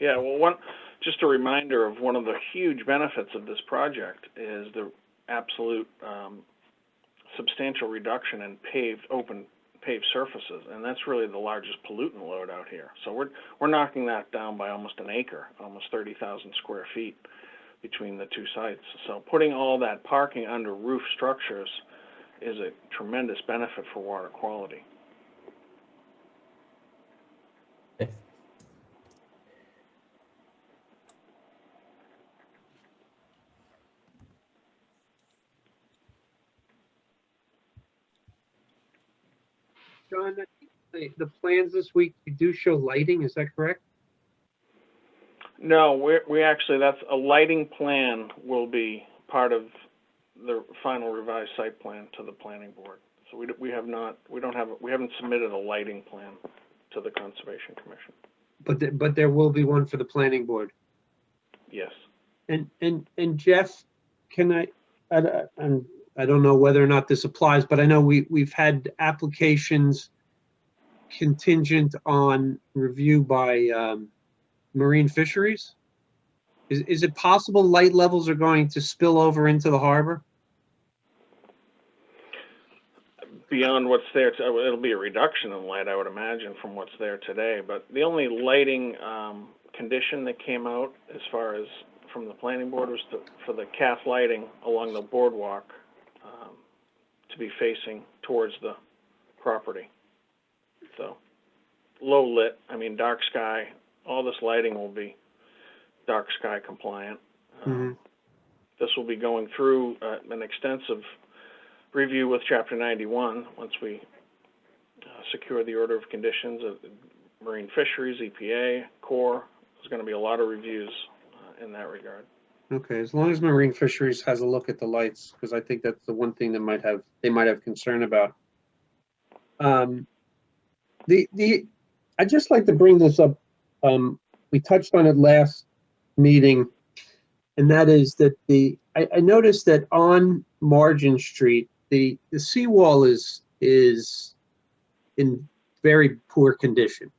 Yeah, well, just a reminder of one of the huge benefits of this project is the absolute substantial reduction in open paved surfaces, and that's really the largest pollutant load out here. So we're knocking that down by almost an acre, almost 30,000 square feet between the two sites. So putting all that parking under roof structures is a tremendous benefit for water quality. Okay. John, I think the plans this week, you do show lighting, is that correct? No, we actually, that's a lighting plan will be part of the final revised site plan to the planning board. So we haven't submitted a lighting plan to the Conservation Commission. But there will be one for the planning board. Yes. And Jeff, I don't know whether or not this applies, but I know we've had applications contingent on review by Marine Fisheries. Is it possible light levels are going to spill over into the harbor? Beyond what's there, it'll be a reduction in light, I would imagine, from what's there today. But the only lighting condition that came out as far as from the planning board was for the CAF lighting along the boardwalk to be facing towards the property. So low lit, I mean dark sky, all this lighting will be dark sky compliant. This will be going through an extensive review with Chapter 91 once we secure the order of conditions of Marine Fisheries, EPA, Corps. There's going to be a lot of reviews in that regard. Okay, as long as Marine Fisheries has a look at the lights, because I think that's the one thing that they might have concern about. I'd just like to bring this up. We touched on it last meeting, and that is that I noticed that on Margin Street, the seawall is in very poor condition.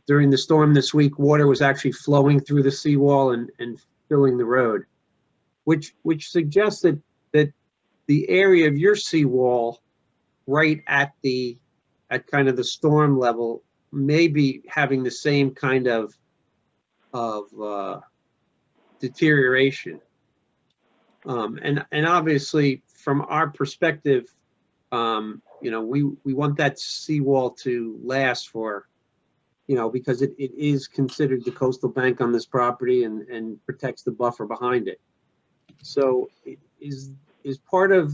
During the storm this week, water was actually flowing through the seawall and filling the road, which suggests that the area of your seawall right at kind of the storm level may be having the same kind of deterioration. And obviously from our perspective, you know, we want that seawall to last for, you know, because it is considered the coastal bank on this property and protects the buffer behind it. So is part of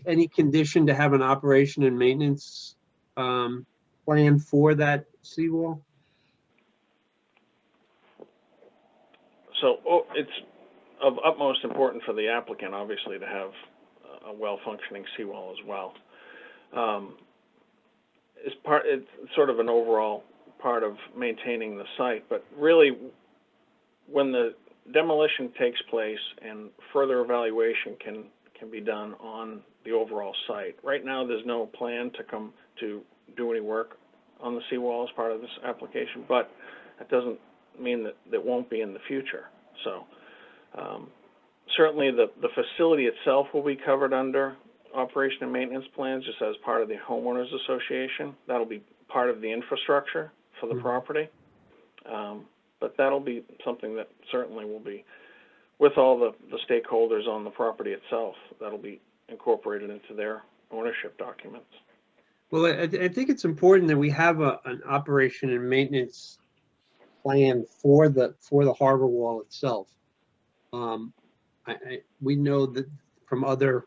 any condition to have an operation and maintenance plan for that seawall? So it's of utmost importance for the applicant, obviously, to have a well-functioning seawall as well. It's sort of an overall part of maintaining the site, but really when the demolition takes place and further evaluation can be done on the overall site. Right now, there's no plan to do any work on the seawall as part of this application, but that doesn't mean that it won't be in the future. So certainly the facility itself will be covered under operation and maintenance plans just as part of the homeowners association. That'll be part of the infrastructure for the property. But that'll be something that certainly will be, with all the stakeholders on the property itself, that'll be incorporated into their ownership documents. Well, I think it's important that we have an operation and maintenance plan for the harbor wall itself. We know that from other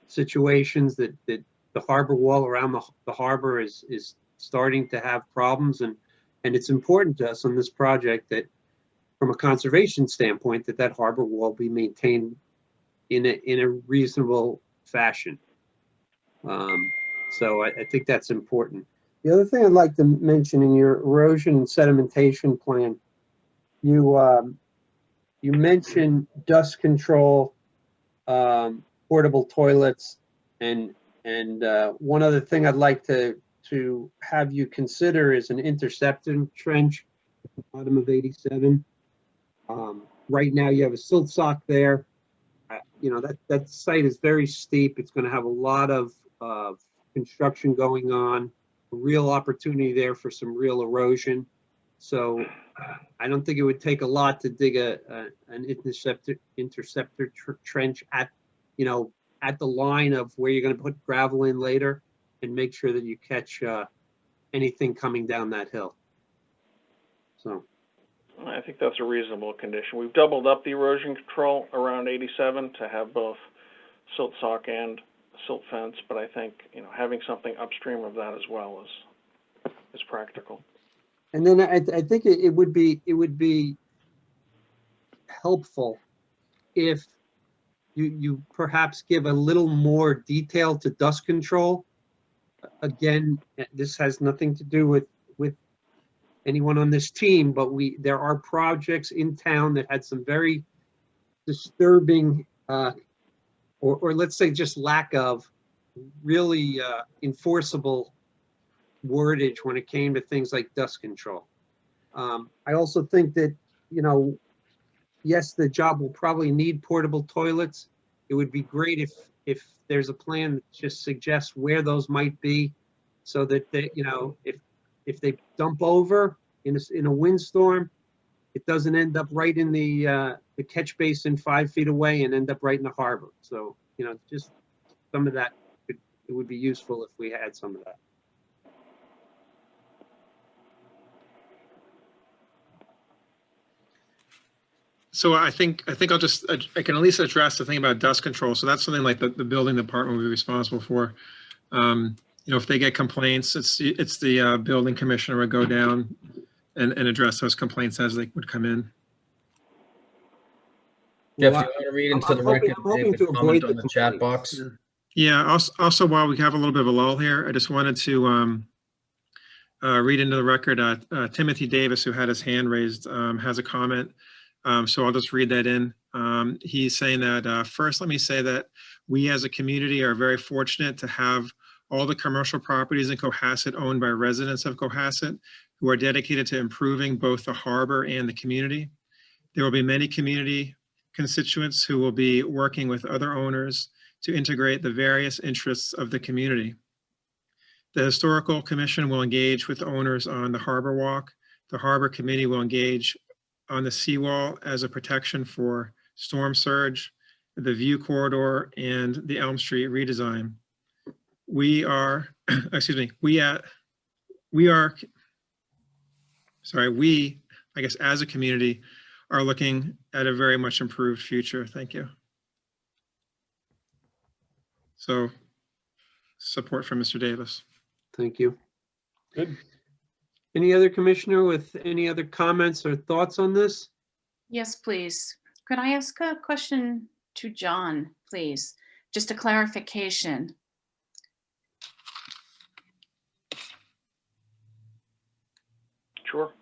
situations that the harbor wall around the harbor is starting to have problems, and it's important to us on this project that from a conservation standpoint that harbor wall be maintained in a reasonable fashion. So I think that's important. The other thing I'd like to mention in your erosion and sedimentation plan, you mentioned dust control, portable toilets, and one other thing I'd like to have you consider is an interceptor trench at the bottom of 87. Right now you have a silt sock there. You know, that site is very steep. It's going to have a lot of construction going on, a real opportunity there for some real erosion. So I don't think it would take a lot to dig an interceptor trench at, you know, at the line of where you're going to put gravel in later, and make sure that you catch anything coming down that hill. So I think that's a reasonable condition. We've doubled up the erosion control around 87 to have both silt sock and silt fence, but I think, you know, having something upstream of that as well is practical. And then I think it would be helpful if you perhaps give a little more detail to dust control. Again, this has nothing to do with anyone on this team, but there are projects in town that had some very disturbing, or let's say just lack of really enforceable wordage when it came to things like dust control. I also think that, you know, yes, the job will probably need portable toilets. It would be great if there's a plan that just suggests where those might be, so that they, you know, if they dump over in a windstorm, it doesn't end up right in the catch basin 5 feet away and end up right in the harbor. So, you know, just some of that, it would be useful if we had some of that. So I think I can at least address the thing about dust control. So that's something like the building department will be responsible for. You know, if they get complaints, it's the building commissioner would go down and address those complaints as they would come in. Jeff, Well, you want to read into I'm the hoping- record I'm hoping David's to avoid comment the on the chat complaints. box? Yeah. Also, while we have a little bit of a lull here, I just wanted to read into the record. Timothy Davis, who had his hand raised, has a comment. So I'll just read that in. He's saying that first, let me say that we as a community are very fortunate to have all the commercial properties in Cohasset owned by residents of Cohasset who are dedicated to improving both the harbor and the community. There will be many community constituents who will be working with other owners to integrate the various interests of the community. The Historical Commission will engage with owners on the Harbor Walk. The Harbor Committee will engage on the seawall as a protection for storm surge, the view corridor, and the Elm Street redesign. We are, excuse me, I guess as a community, are looking at a very much improved future. Thank you. So, support from Mr. Davis. Thank you. Good. Any other commissioner with any other comments or thoughts on this? Yes, please. Could I ask a question to John, please? Just a clarification. Sure.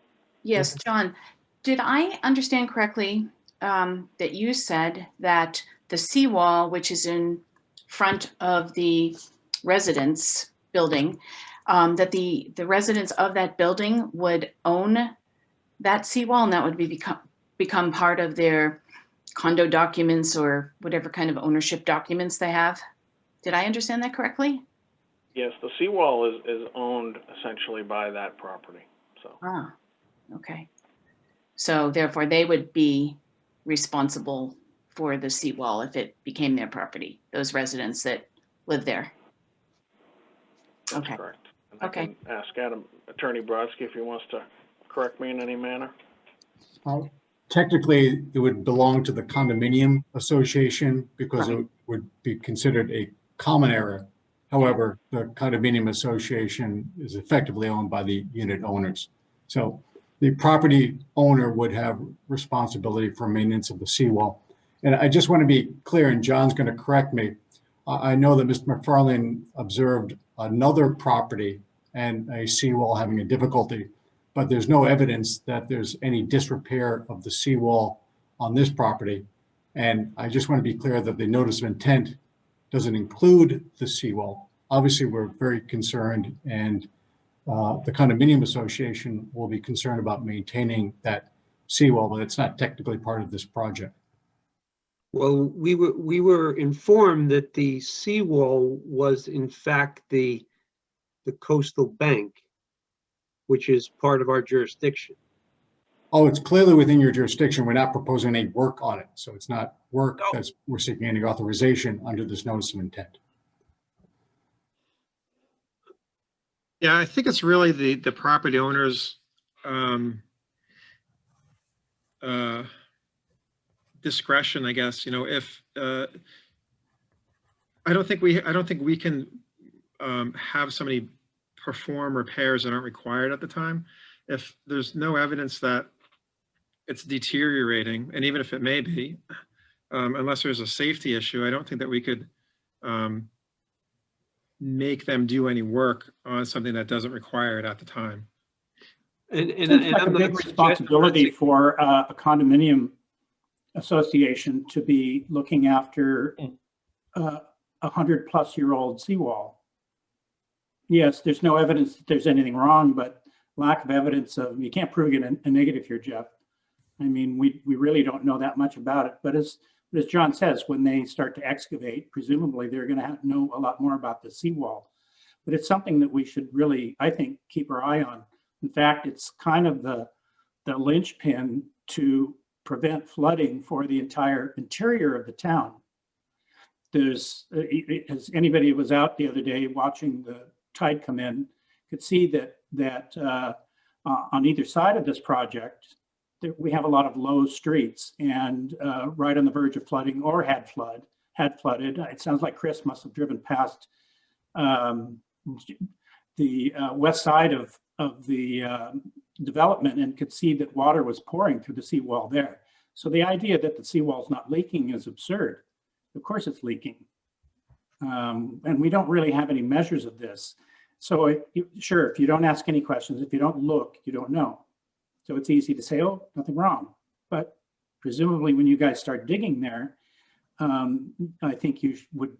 Yes, John, did I understand correctly that you said that the seawall, which is in front of the residence building, that the residents of that building would own that seawall and that would become part of their condo documents or whatever kind of ownership documents they have? Did I understand that correctly? Yes, the seawall is owned essentially by that property, so. Ah, okay. So therefore they would be responsible for the seawall if it became their property, those residents that live there. That's Okay. correct. And I Okay. can ask Attorney Brodsky if he wants to correct me in any manner. Technically, it would belong to the condominium association because it would be considered a common area. However, the condominium association is effectively owned by the unit owners. So the property owner would have responsibility for maintenance of the seawall. And I just want to be clear, and John's going to correct me. I know that Mr. McFarlane observed another property and a seawall having a difficulty, but there's no evidence that there's any disrepair of the seawall on this property. And I just want to be clear that the notice of intent doesn't include the seawall. Obviously, we're very concerned, and the condominium association will be concerned about maintaining that seawall, but it's not technically part of this project. Well, we were informed that the seawall was in fact the coastal bank, which is part of our jurisdiction. Oh, it's clearly within your jurisdiction. We're not proposing any work on it. So it's not work that's, we're seeking any authorization under this notice of intent. Yeah, I think it's really the property owner's discretion, I guess. You know, if I don't think we can have somebody perform repairs that aren't required at the time. If there's no evidence that it's deteriorating, and even if it may be, unless there's a safety issue, I don't think that we could make them do any work on something that doesn't require it at the time. It's like a big responsibility for a condominium association to be looking after a 100-plus-year-old seawall. Yes, there's no evidence that there's anything wrong, but lack of evidence of, you can't prove it a negative here, Jeff. I mean, we really don't know that much about it, but as John says, when they start to excavate, presumably they're going to know a lot more about the seawall. But it's something that we should really, I think, keep our eye on. In fact, it's kind of the linchpin to prevent flooding for the entire interior of the town. There's, as anybody who was out the other day watching the tide come in, could see that on either side of this project, we have a lot of low streets and right on the verge of flooding or had flooded. It sounds like Chris must have driven past the west side of the development and could see that water was pouring through the seawall there. So the idea that the seawall is not leaking is absurd. Of course it's leaking. And we don't really have any measures of this. So sure, if you don't ask any questions, if you don't look, you don't know. So it's easy to say, oh, nothing wrong. But presumably when you guys start digging there, I think you would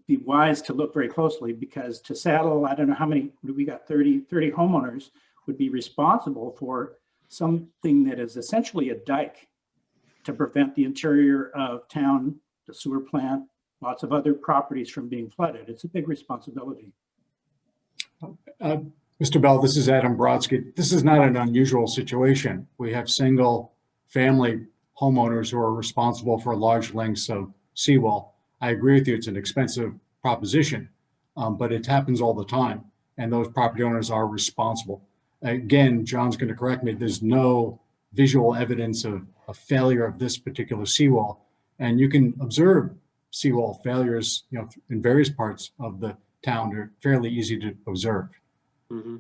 be wise to look very closely, because to saddle, I don't know how many, we got 30 homeowners would be responsible for something that is essentially a dike to prevent the interior of town, the sewer plant, lots of other properties from being flooded. It's a big responsibility. Mr. Bell, this is Adam Brodsky. This is not an unusual situation. We have single family homeowners who are responsible for large lengths of seawall. I agree with you, it's an expensive proposition, but it happens all the time, and those property owners are responsible. Again, John's going to correct me, there's no visual evidence of a failure of this particular seawall, and you can observe seawall failures, in various parts of the town. They're fairly easy to observe. Mm-hmm.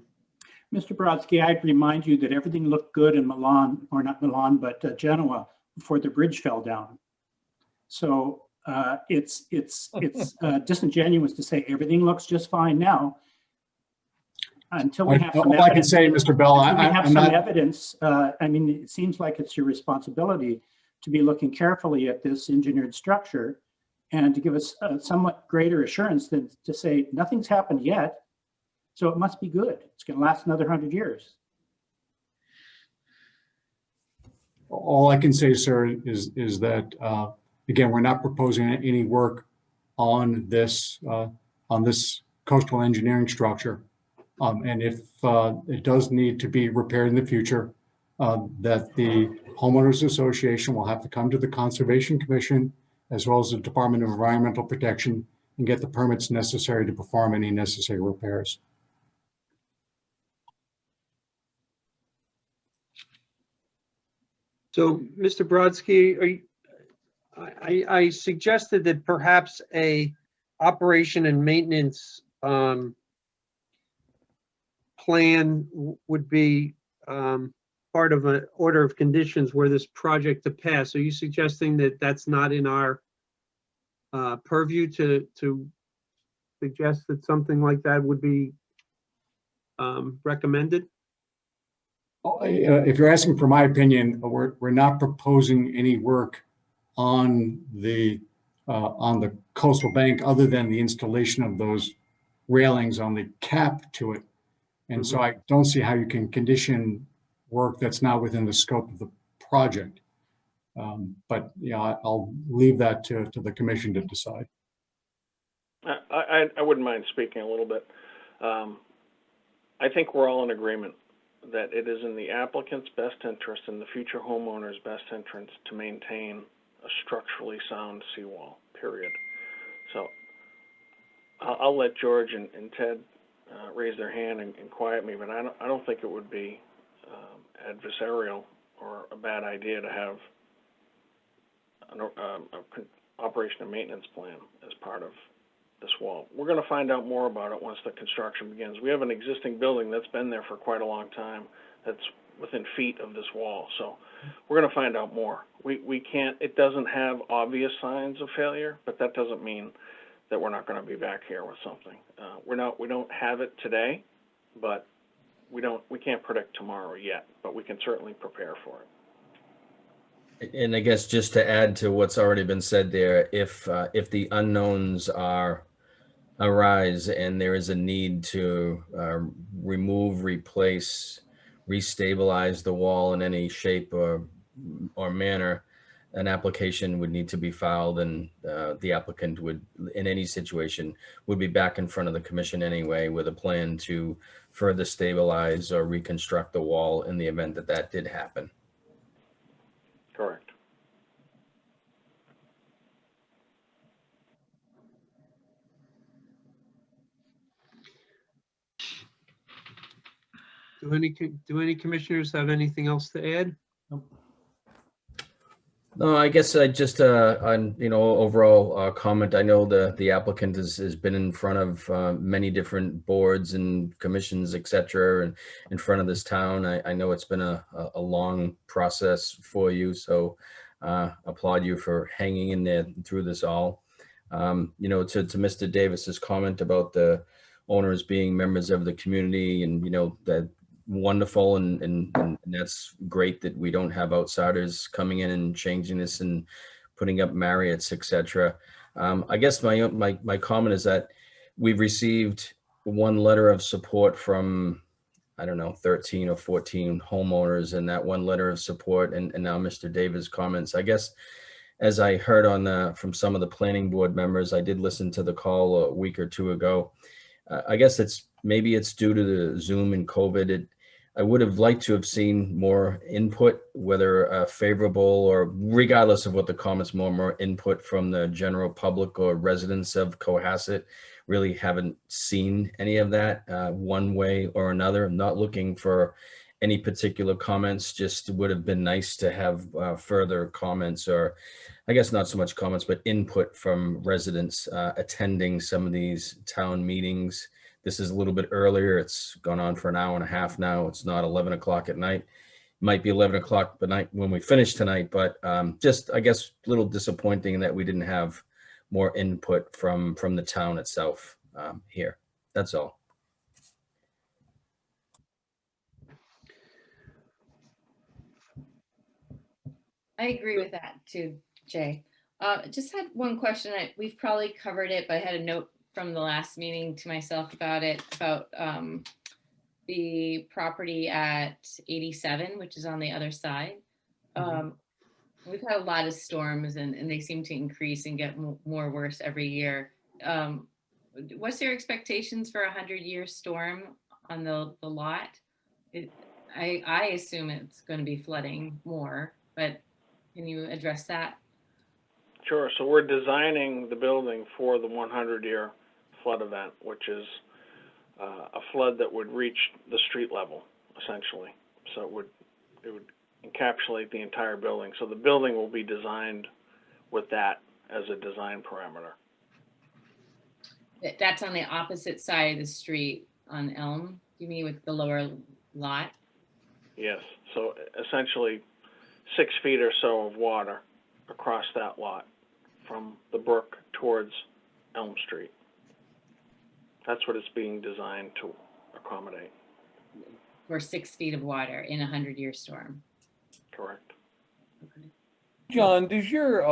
Mr. Brodsky, I'd remind you that everything looked good in Milan, or not Milan, but Genoa, before the bridge fell down. So it's disingenuous to say everything looks just fine now, until we have some All I can say, Mr. Bell, I'm not evidence. I mean, it seems like it's your responsibility to be looking carefully at this engineered structure and to give us a somewhat greater assurance than to say nothing's happened yet, so it must be good. It's going to last another 100 years. All I can say, sir, is that, again, we're not proposing any work on this coastal engineering structure. And if it does need to be repaired in the future, that the homeowners association will have to come to the Conservation Commission as well as the Department of Environmental Protection and get the permits necessary to perform any necessary repairs. So, Mr. Brodsky, I suggested that perhaps a operation and maintenance plan would be part of an order of conditions were this project to pass. Are you suggesting that that's not in our purview to suggest that something like that would be recommended? If you're asking for my opinion, we're not proposing any work on the coastal bank other than the installation of those railings on the cap to it. And so I don't see how you can condition work that's not within the scope of the project. But yeah, I'll leave that to the commission to decide. I wouldn't mind speaking a little bit. I think we're all in agreement that it is in the applicant's best interest and the future homeowner's best interest to maintain a structurally sound seawall, period. So I'll let George and Ted raise their hand and quiet me, but I don't think it would be adversarial or a bad idea to have an operation and maintenance plan as part of this wall. We're going to find out more about it once the construction begins. We have an existing building that's been there for quite a long time that's within feet of this wall, so we're going to find out more. We can't, it doesn't have obvious signs of failure, but that doesn't mean that we're not going to be back here with something. We don't have it today, but we can't predict tomorrow yet, but we can certainly prepare for it. And I guess just to add to what's already been said there, if the unknowns arise and there is a need to remove, replace, restabilize the wall in any shape or manner, an application would need to be filed, and the applicant would, in any situation, would be back in front of the commission anyway with a plan to further stabilize or reconstruct the wall in the event that that did happen. Correct. Do any commissioners have anything else to add? No, I guess I just on overall comment. I know the applicant has been in front of many different boards and commissions, etc., and in front of this town. I know it's been a long process for you, so applaud you for hanging in there through this all. To Mr. Davis's comment about the owners being members of the community, and that wonderful, and that's great that we don't have outsiders coming in and changing this and putting up Marriotts, etc. I guess my comment is that we've received one letter of support from, I don't know, 13 or 14 homeowners, and that one letter of support, and now Mr. Davis' comments. I guess, as I heard from some of the planning board members, I did listen to the call a week or two ago. I guess maybe it's due to the Zoom and COVID. I would have liked to have seen more input, whether favorable or regardless of what the comments, more input from the general public or residents of Cohasset. Really haven't seen any of that one way or another. I'm not looking for any particular comments, just would have been nice to have further comments, or I guess not so much comments, but input from residents attending some of these town meetings. This is a little bit earlier. It's gone on for an hour and a half now. It's not 11 o'clock at night. Might be 11 o'clock at night when we finish tonight, but just, I guess, a little disappointing that we didn't have more input from the town itself here. That's all. I agree with that too, Jay. Just had one question. We've probably covered it, but I had a note from the last meeting to myself about it, about the property at 87, which is on the other side. We've had a lot of storms and they seem to increase and get more worse every year. What's your expectations for a 100-year storm on the lot? I assume it's going to be flooding more, but can you address that? Sure. So we're designing the building for the 100-year flood event, which is a flood that would reach the street level, essentially. So it would encapsulate the entire building. So the building will be designed with that as a design parameter. That's on the opposite side of the street on Elm, you mean, with the lower lot? Yes. So essentially 6 feet or so of water across that lot from the brook towards Elm Street. That's what it's being designed to accommodate. For 6 feet of water in a 100-year storm. Correct. Okay. John, does your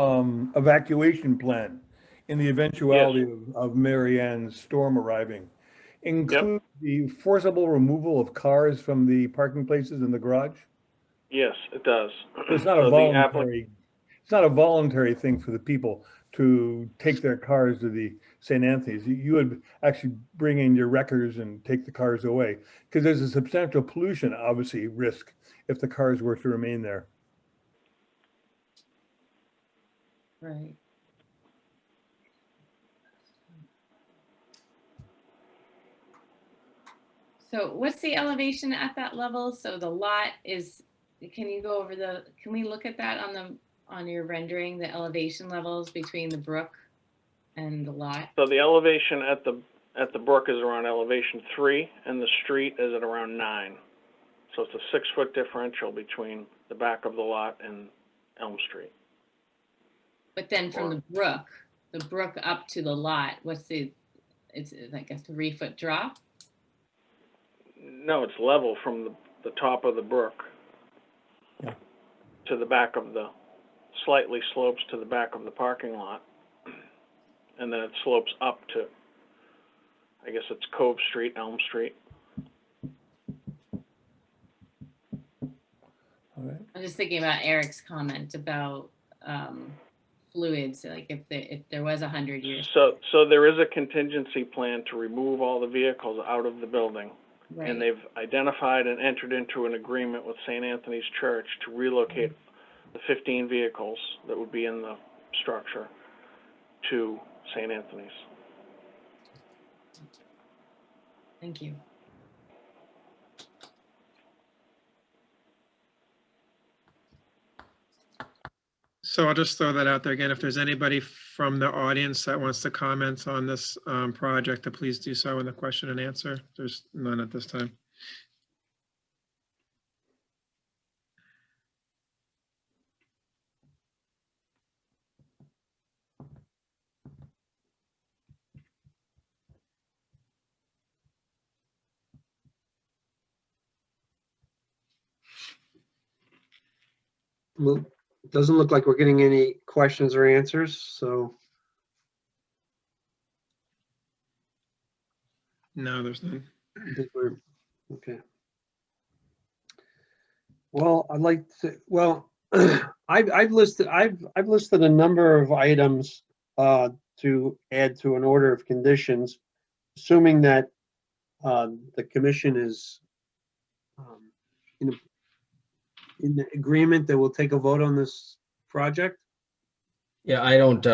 evacuation plan, in the eventuality of Mary Ann's storm arriving, include the forcible removal of cars from the parking places in the garage? Yes, it does. It's not a voluntary. It's not a voluntary thing for the people to take their cars to the St. Anthony's. You would actually bring in your wreckers and take the cars away, because there's a substantial pollution, obviously, risk if the cars were to remain there. Right. So what's the elevation at that level? So the lot is, can you go over can we look at that on your rendering, the elevation levels between the brook and the lot? So the elevation at the brook is around elevation 3, and the street is at around 9. So it's a 6-foot differential between the back of the lot and Elm Street. But then from the brook up to the lot, it's like a 3-foot drop? No, it's level from the top of the brook to the back of slightly slopes to the back of the parking lot. And then it slopes up to, I guess it's Cove Street, Elm Street. All right. I'm just thinking about Eric's comment about fluids, like if there was 100 years. So there is a contingency plan to remove all the vehicles out of the building. Right. And they've identified and entered into an agreement with St. Anthony's Church to relocate the 15 vehicles that would be in the structure to St. Anthony's. Thank you. So I'll just throw that out there again. If there's anybody from the audience that wants to comment on this project, please do so in the question and answer. There's none at this time. Well, it doesn't look like we're getting any questions or answers, so No, there's none. I think we're, okay. Well, I'd like to, well, I've listed a number of items to add to an order of conditions, assuming that the commission is in the agreement that we'll take a vote on this project. Yeah, I don't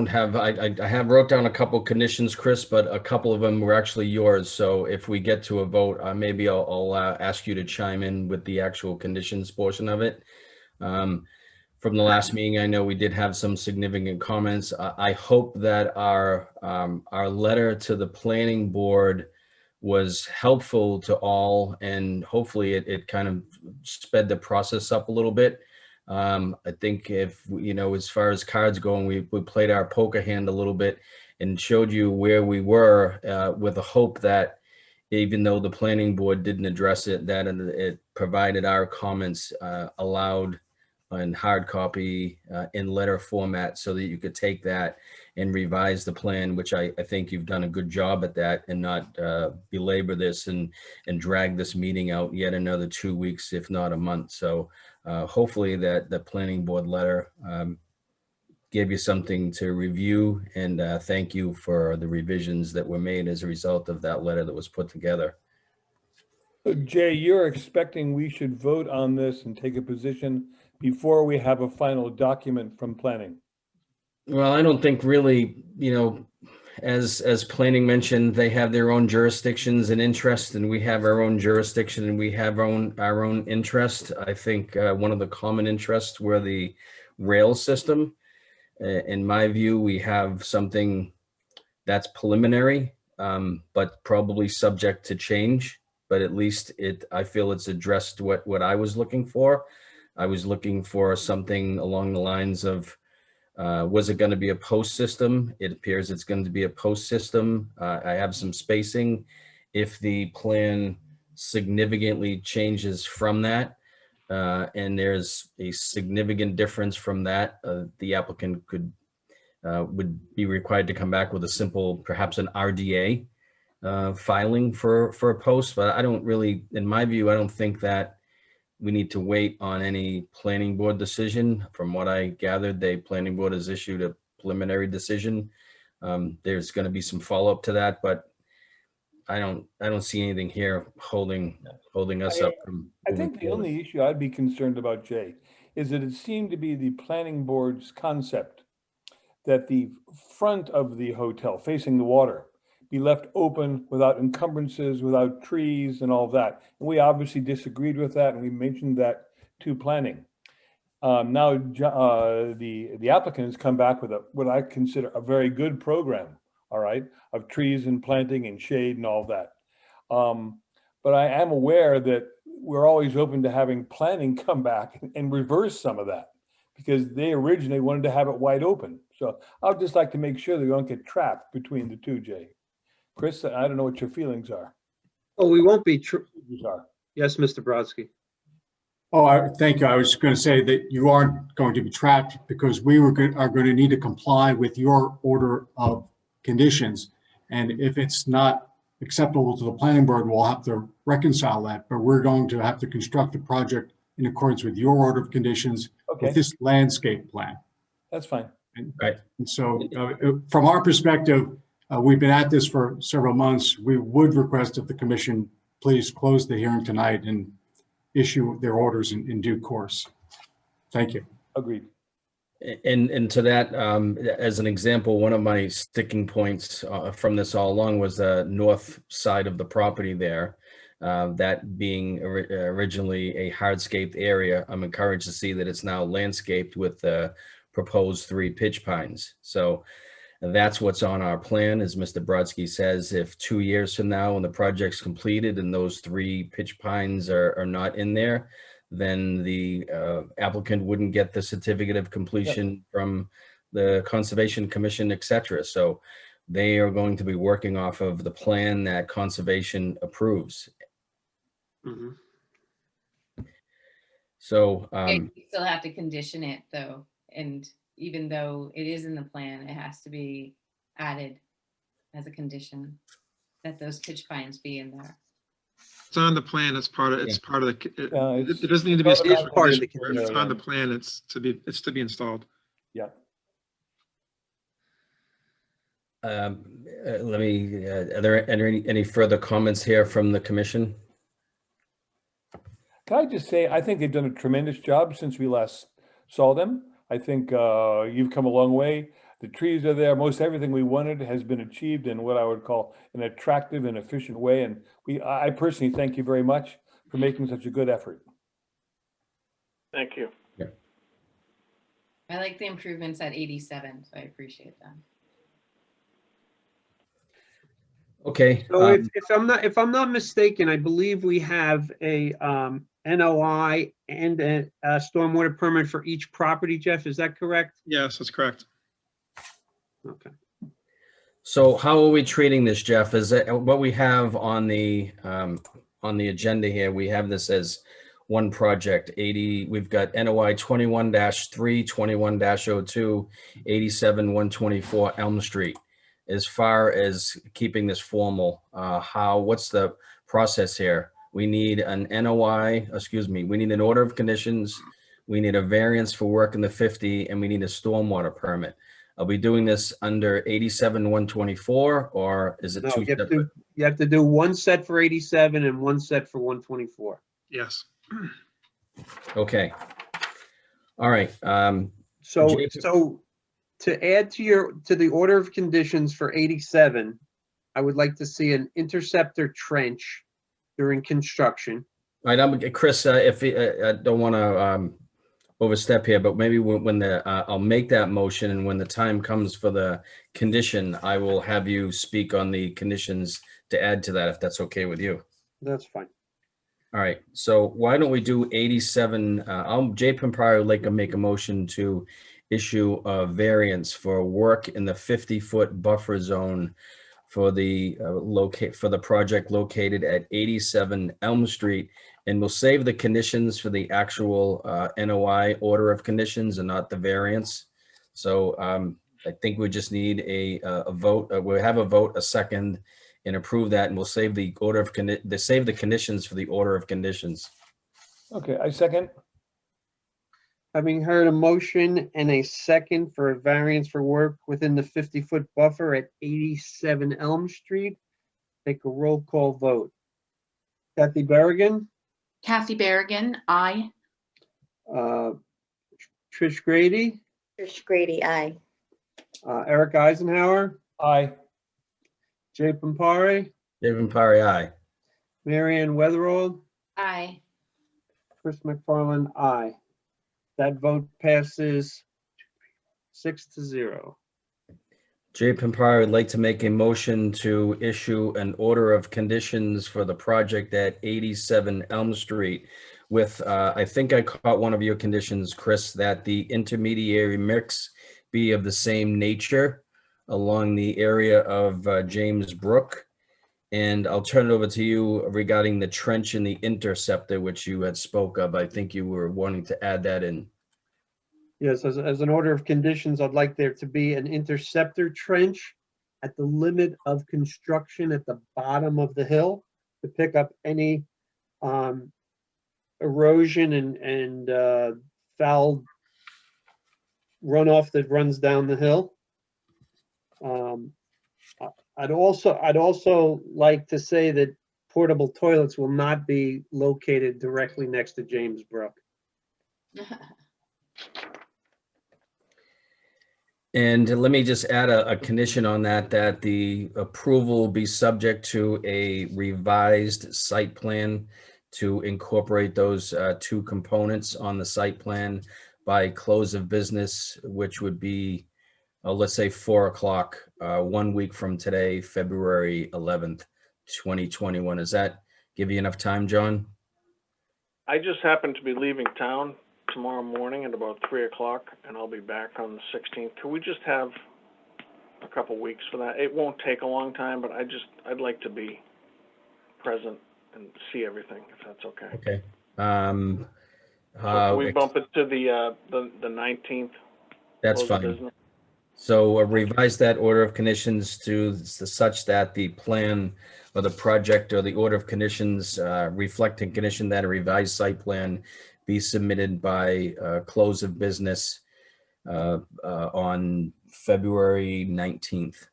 have, I have wrote down a couple conditions, Chris, but a couple of them were actually yours. So if we get to a vote, maybe I'll ask you to chime in with the actual conditions portion of it. From the last meeting, I know we did have some significant comments. I hope that our letter to the planning board was helpful to all, and hopefully it kind of sped the process up a little bit. I think if, you know, as far as cards going, we played our poker hand a little bit and showed you where we were with a hope that even though the planning board didn't address it, that it provided our comments aloud in hard copy in letter format so that you could take that and revise the plan, which I think you've done a good job at that, and not belabor this and drag this meeting out yet another 2 weeks, if not a month. So hopefully that the planning board letter gave you something to review, and thank you for the revisions that were made as a result of that letter that was put together. So Jay, you're expecting we should vote on this and take a position before we have a final document from planning? Well, I don't think really, you know, as planning mentioned, they have their own jurisdictions and interests, and we have our own jurisdiction and we have our own interest. I think one of the common interests were the rail system. In my view, we have something that's preliminary, but probably subject to change. But at least I feel it's addressed what I was looking for. I was looking for something along the lines of, was it going to be a post system? It appears it's going to be a post system. I have some spacing. If the plan significantly changes from that, and there's a significant difference from that, the applicant would be required to come back with a simple, perhaps an RDA filing for a post. But I don't really, in my view, I don't think that we need to wait on any planning board decision. From what I gathered, the planning board has issued a preliminary decision. There's going to be some follow-up to that, but I don't see anything here holding us up from I moving think the forward. only issue I'd be concerned about, Jay, is that it seemed to be the planning board's concept that the front of the hotel facing the water be left open without encumbrances, without trees and all that. And we obviously disagreed with that, and we mentioned that to planning. Now the applicant has come back with what I consider a very good program, all right, of trees and planting and shade and all that. But I am aware that we're always open to having planning come back and reverse some of that, because they originally wanted to have it wide open. So I'd just like to make sure that we don't get trapped between the two, Jay. Chris, I don't know what your feelings are. Oh, we won't be true. Are. Yes, Mr. Brodsky. Oh, thank you. I was going to say that you aren't going to be trapped, because we are going to need to comply with your order of conditions. And if it's not acceptable to the planning board, we'll have to reconcile that. But we're going to have to construct the project in accordance with your order of conditions Okay, with this landscape plan. that's fine. Right. And so from our perspective, we've been at this for several months. We would request that the commission please close the hearing tonight and issue their orders in due course. Thank you. Agreed. And to that, as an example, one of my sticking points from this all along was the north side of the property there. That being originally a hardscaped area, I'm encouraged to see that it's now landscaped with the proposed 3 pitch pines. So that's what's on our plan, as Mr. Brodsky says. If 2 years from now, when the project's completed and those 3 pitch pines are not in there, then the applicant wouldn't get the certificate of completion from the Conservation Commission, et cetera. So they are going to be working off of the plan that Conservation approves. Mhm. So You still have to condition it though, and even though it is in the plan, it has to be added as a condition. that those pitch pines be in there. It's on the plan. It's part of the, it's it doesn't need to be a part of the special part of the condition. If it's on the plan, it's to be installed. Yeah. Let me, are there any further comments here from the commission? Can I just say, I think they've done a tremendous job since we last saw them. I think you've come a long way. The trees are there. Most everything we wanted has been achieved in what I would call an attractive and efficient way. And I personally thank you very much for making such a good effort. Thank you. I like the improvements at 87, so I appreciate that. Okay. So if I'm not mistaken, I believe we have a NOI and a stormwater permit for each property, Jeff, is that correct? Yes, that's correct. Okay. So how are we treating this, Jeff? Is that what we have on the agenda here? We have this as one project, 80, we've got NOI 21-3, 21-02, 87-124 Elm Street. As far as keeping this formal, what's the process here? We need an NOI, we need an order of conditions, we need a variance for work in the 50, and we need a stormwater permit. Are we doing this under 87-124, or is it No, two separate? you have to do one set for 87 and one set for 124. Yes. Okay. All right. So, Jacob- so to add to the order of conditions for 87, I would like to see an interceptor trench during construction. All right, Chris, if I don't want to overstep here, but maybe when I'll make that motion, and when the time comes for the condition, I will have you speak on the conditions to add to that, if that's okay with you. That's fine. All right, so why don't we do 87? Jay Pimpari would like to make a motion to issue a variance for work in the 50-foot buffer zone for the project located at 87 Elm Street, and we'll save the conditions for the actual NOI order of conditions and not the variance. So I think we just need a vote. We'll have a vote, a second, and approve that, and we'll save the order of save the conditions for the order of conditions. Okay, I second. Having heard a motion and a second for a variance for work within the 50-foot buffer at 87 Elm Street, take a roll call vote. Kathy Berrigan, Kathy Berrigan, aye. Trish Grady, Trish Grady, aye. Eric Eisenhower, Aye. Jay Pimpari, Jay Pimpari, aye. Marianne Weatherald, Aye. Chris McFarland, aye. That vote passes 6-0. Jay Pimpari would like to make a motion to issue an order of conditions for the project at 87 Elm Street with, I think I caught one of your conditions, Chris, that the intermediary mix be of the same nature along the area of James Brook. And I'll turn it over to you regarding the trench and the interceptor, which you had spoke of. I think you were wanting to add that in. Yes, as an order of conditions, I'd like there to be an interceptor trench at the limit of construction at the bottom of the hill to pick up any erosion and foul runoff that runs down the hill. I'd also like to say that portable toilets will not be located directly next to James Brook. And let me just add a condition on that, that the approval will be subject to a revised site plan to incorporate those two components on the site plan by close of business, which would be, let's say 4 o'clock, 1 week from today, February 11th, 2021. Does that give you enough time, John? I just happen to be leaving town tomorrow morning at about 3 o'clock, and I'll be back on the 16th. Could we just have a couple weeks for that? It won't take a long time, but I'd like to be present and see everything, if that's okay. Okay. So can we bump it to the 19th? That's close of fine. business? So revise that order of conditions to such that the plan or the project or the order of conditions reflecting condition that a revised site plan be submitted by close of business on February 19th.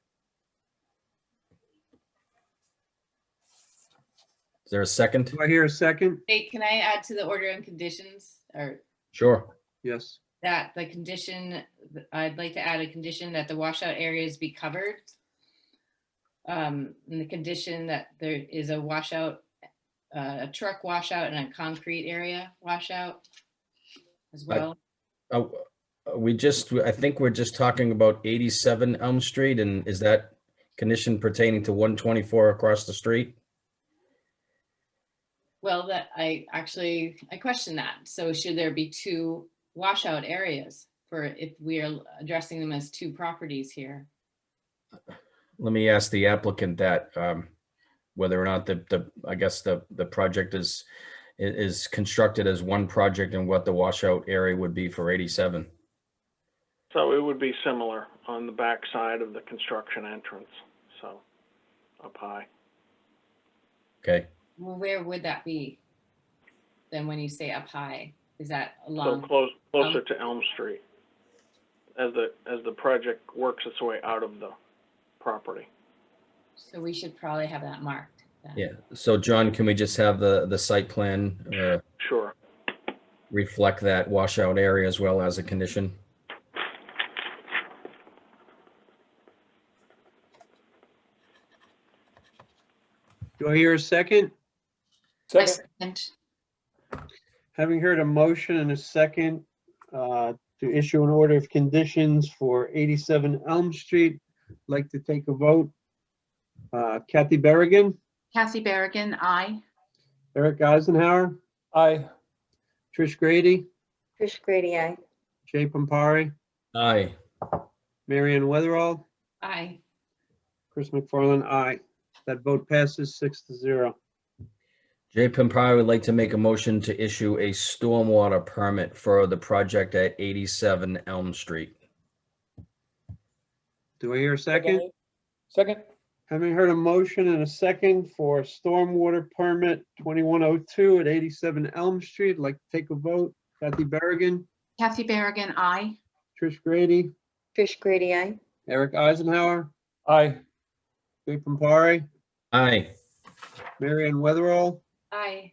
Is there a second? Do I hear a second? Hey, can I add to the order and conditions, or Sure. Yes. that the condition, I'd like to add a condition that the washout areas be covered. And the condition that there is a washout, a truck washout and a concrete area washout as well. Oh, I think we're just talking about 87 Elm Street, and is that condition pertaining to 124 across the street? Well, that I question that. So should there be two washout areas for if we are addressing them as two properties here? Let me ask the applicant that, whether or not I guess the project is constructed as one project and what the washout area would be for 87. So it would be similar on the back side of the construction entrance, so up high. Okay. Well, where would that be? Then when you say up high, is that So along? closer to Elm Street as the project works its way out of the property. So we should probably have that marked then. Yeah. So John, can we just have the site plan Sure. reflect that washout area as well as a condition? Do I hear a second? I Second. second. Having heard a motion and a second to issue an order of conditions for 87 Elm Street, I'd like to take a vote. Kathy Berrigan, Kathy Berrigan, aye. Eric Eisenhower, Aye. Trish Grady, Trish Grady, aye. Jay Pampari, Aye. Marianne Weatherall, Aye. Chris McFarland, aye. That vote passes 6-0. Jay Pampari would like to make a motion to issue a stormwater permit for the project at 87 Elm Street. Do I hear a second? Second. Having heard a motion and a second for stormwater permit 2102 at 87 Elm Street, I'd like to take a vote. Kathy Berrigan, Kathy Berrigan, aye. Trish Grady, Trish Grady, aye. Eric Eisenhower, Aye. Jay Pampari, Aye. Marianne Weatherall, Aye.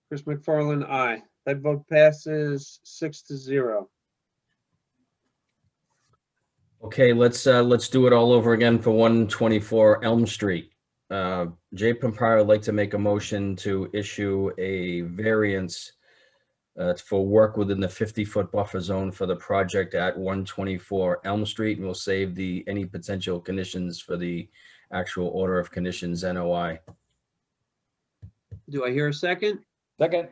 Chris McFarland, aye. That vote passes 6-0. Okay, let's do it all over again for 124 Elm Street. Jay Pampari would like to make a motion to issue a variance for work within the 50-foot buffer zone for the project at 124 Elm Street, and we'll save any potential conditions for the actual order of conditions NOI. Do I hear a second? Second.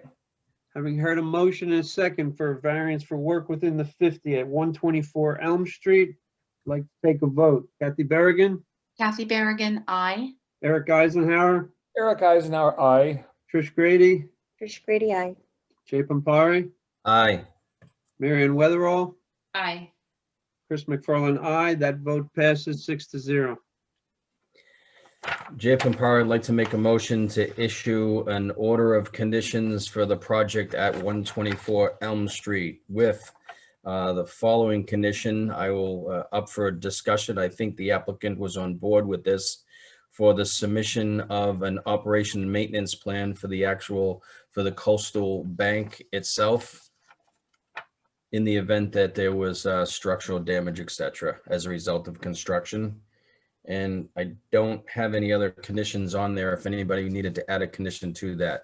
Having heard a motion and a second for a variance for work within the 50 at 124 Elm Street, I'd like to take a vote. Kathy Berrigan, Kathy Berrigan, aye. Eric Eisenhower, Eric Eisenhower, aye. Trish Grady, Trish Grady, aye. Jay Pampari, Aye. Marianne Weatherall, Aye. Chris McFarland, aye. That vote passes 6-0. Jay Pampari would like to make a motion to issue an order of conditions for the project at 124 Elm Street with the following condition. I will up for discussion. I think the applicant was on board with this for the submission of an operation and maintenance plan for the coastal bank itself in the event that there was structural damage, etc., as a result of construction. And I don't have any other conditions on there if anybody needed to add a condition to that.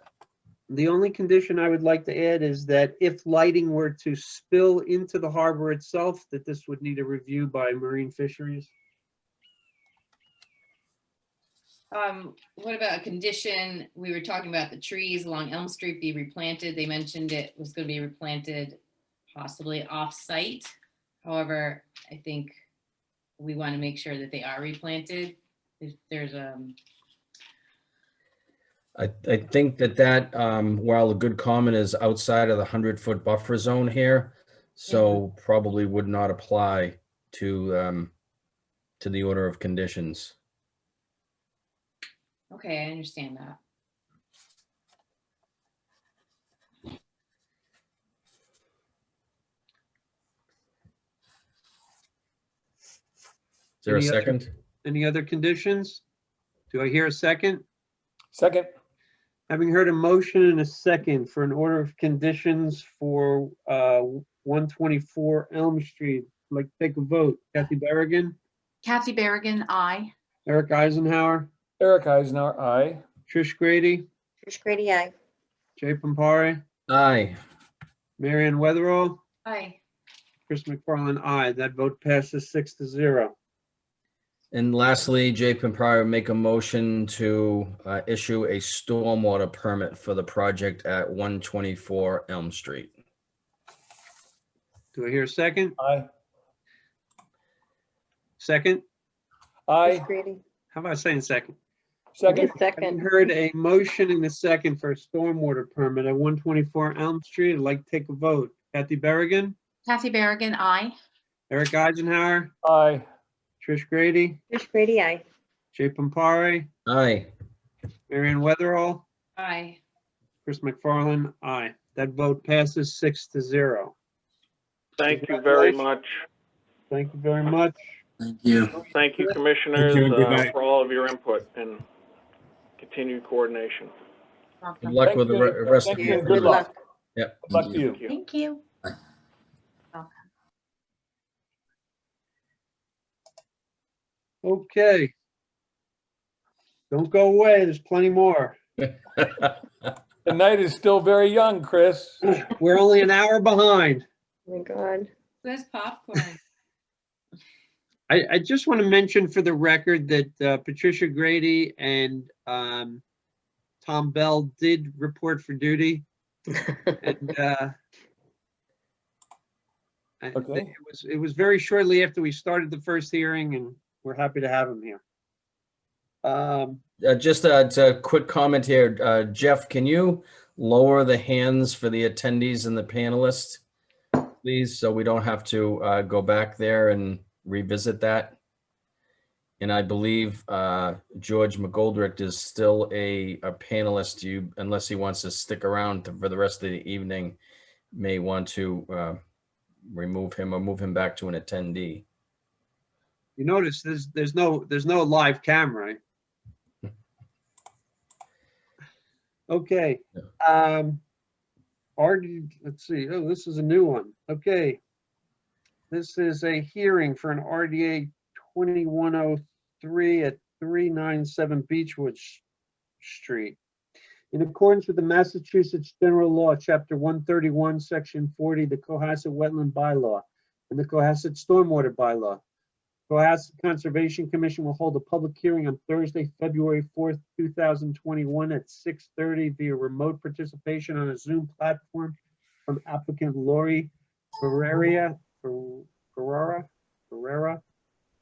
The only condition I would like to add is that if lighting were to spill into the harbor itself, that this would need a review by Marine Fisheries. What about a condition? We were talking about the trees along Elm Street be replanted. They mentioned it was going to be replanted possibly off-site. However, I think we want to make sure that they are replanted. If there's I think that while a good comment is outside of the 100-foot buffer zone here, so probably would not apply to the order of conditions. Okay, I understand that. Is there a Any other- second? Any other conditions? Do I hear a second? Second. Having heard a motion and a second for an order of conditions for 124 Elm Street, I'd like to take a vote. Kathy Berrigan, Kathy Berrigan, aye. Eric Eisenhower, Eric Eisenhower, aye. Trish Grady, Trish Grady, aye. Jay Pampari, Aye. Marianne Weatherall, Aye. Chris McFarland, aye. That vote passes 6-0. And lastly, Jay Pampari make a motion to issue a stormwater permit for the project at 124 Elm Street. Do I hear a second? Aye. Second? Aye. Trish Grady. How about saying second? Second. Having Second. heard a motion and a second for a stormwater permit at 124 Elm Street, I'd like to take a vote. Kathy Berrigan, Kathy Berrigan, aye. Eric Eisenhower, Aye. Trish Grady, Trish Grady, aye. Jay Pampari, Aye. Marianne Weatherall, Aye. Chris McFarland, aye. That vote passes 6-0. Thank you very much. Thank you very much. Thank you. Thank you, commissioners, Thank you, and good night. for all of your input and continued coordination. Good luck Thank with the you. rest of Thank the you. year. Good luck. Yep. Good luck to you. Thank you. Thank you. Okay. Don't go away, there's plenty more. The night is still very young, Chris. We're only an hour behind. Oh my God. Who has popcorn? I just want to mention for the record that Patricia Grady and Tom Bell did report for duty. And Okay. it was very shortly after we started the first hearing, and we're happy to have him here. Just a quick comment here. Jeff, can you lower the hands for the attendees and the panelists, please, so we don't have to go back there and revisit that? And I believe George McGoldrick is still a panelist. You, unless he wants to stick around for the rest of the evening, may want to remove him or move him back to an attendee. You notice there's no live camera. Right? Okay. Let's see. Oh, this is a new one. Okay. This is a hearing for an RDA 2103 at 397 Beechwood Street. In accordance with the Massachusetts General Law, Chapter 131, Section 40, the Cohasset Wetland Bylaw, and the Cohasset Stormwater Bylaw, Cohasset Conservation Commission will hold a public hearing on Thursday, February 4th, 2021 at 6:30 via remote participation on a Zoom platform from applicant Lori Ferreira for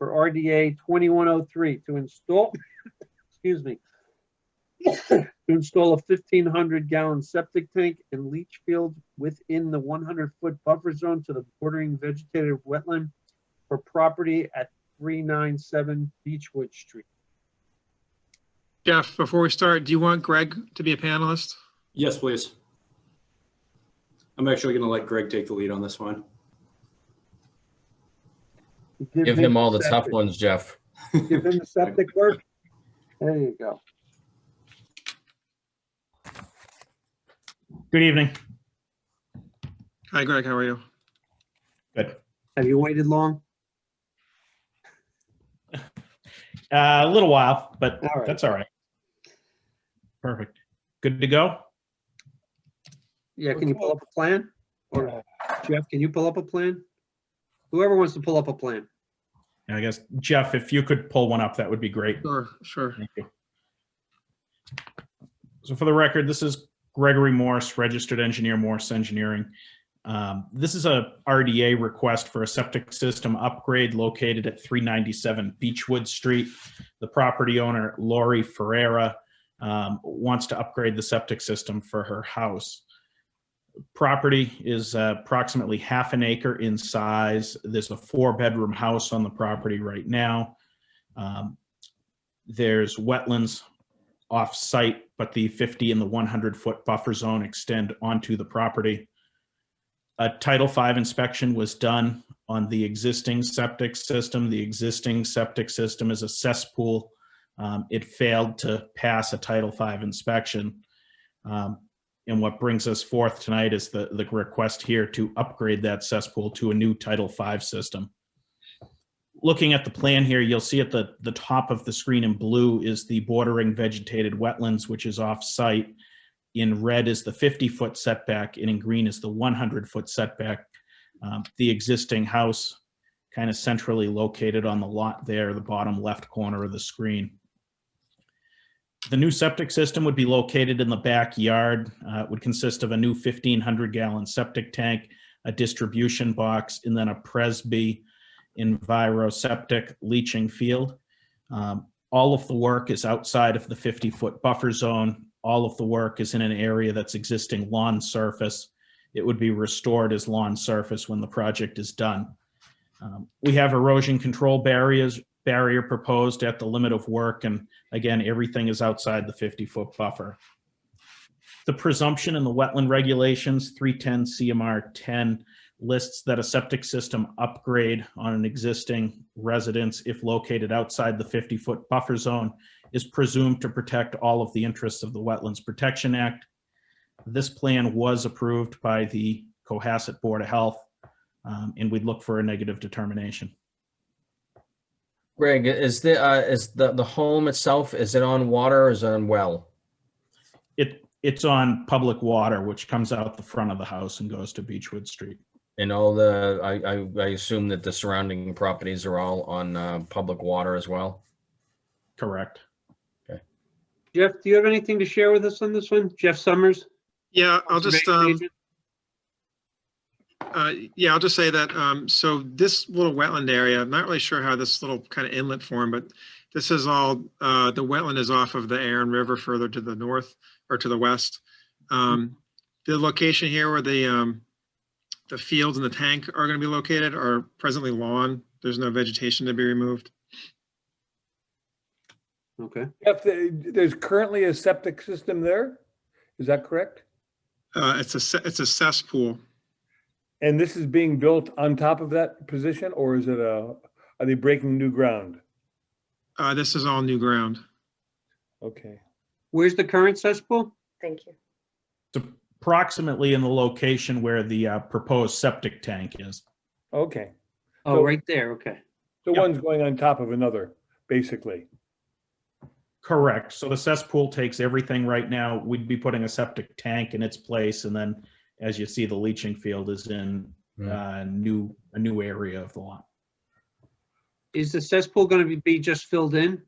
RDA 2103 to install, excuse me, to install a 1,500 gallon septic tank and leach field within the 100-foot buffer zone to the bordering vegetative wetland for property at 397 Beechwood Street. Jeff, before we start, do you want Greg to be a panelist? Yes, please. I'm actually going to let Greg take the lead on this one. Give him all the tough ones, Jeff. Give him the septic work. There you go. Good evening. Hi, Greg. How are you? Good. Have you waited long? A little while, but All right. that's all right. Perfect. Good to go? Yeah, can you pull up a plan? Or Jeff, can you pull up a plan? Whoever wants to pull up a plan. I guess, Jeff, if you could pull one up, that would be great. Sure. Thank you. So for the record, this is Gregory Morse, registered engineer, Morse Engineering. This is a RDA request for a septic system upgrade located at 397 Beechwood Street. The property owner, Lori Ferreira, wants to upgrade the septic system for her house. Property is approximately half an acre in size. There's a 4-bedroom house on the property right now. There's wetlands off-site, but the 50 and the 100-foot buffer zone extend onto the property. A Title V inspection was done on the existing septic system. The existing septic system is a cesspool. It failed to pass a Title V inspection. And what brings us forth tonight is the request here to upgrade that cesspool to a new Title V system. Looking at the plan here, you'll see at the top of the screen in blue is the bordering vegetated wetlands, which is off-site. In red is the 50-foot setback, and in green is the 100-foot setback. The existing house kind of centrally located on the lot there, the bottom left corner of the screen. The new septic system would be located in the backyard. It would consist of a new 1,500-gallon septic tank, a distribution box, and then a Presby EnviroSeptic leaching field. All of the work is outside of the 50-foot buffer zone. All of the work is in an area that's existing lawn surface. It would be restored as lawn surface when the project is done. We have erosion control barrier proposed at the limit of work, and again, everything is outside the 50-foot buffer. The presumption in the wetland regulations, 310 CMR 10, lists that a septic system upgrade on an existing residence, if located outside the 50-foot buffer zone, is presumed to protect all of the interests of the Wetlands Protection Act. This plan was approved by the Cohasset Board of Health, and we'd look for a negative determination. Greg, is the home itself, is it on water or is it on well? It's on public water, which comes out the front of the house and goes to Beechwood Street. And all I assume that the surrounding properties are all on public water as well? Correct. Okay. Jeff, do you have anything to share with us on this one? Jeff Summers? Yeah, I'll just, Conservation Agent? yeah, I'll just say that, so this little wetland area, I'm not really sure how this little kind of inlet formed, but this is all, the wetland is off of the Aaron River further to the north or to the west. The location here where the fields and the tank are going to be located are presently lawn. There's no vegetation to be removed. Okay. There's currently a septic system there? Is that correct? It's a cesspool. And this is being built on top of that position, or is it are they breaking new ground? This is all new ground. Okay. Where's the current cesspool? Thank you. It's approximately in the location where the proposed septic tank is. Okay. Oh, So- right there, okay. So Yep. one's going on top of another, basically. Correct. So the cesspool takes everything right now. We'd be putting a septic tank in its place, and then, as you see, the leaching field is in a new area of the lot. Is the cesspool going to be just filled in?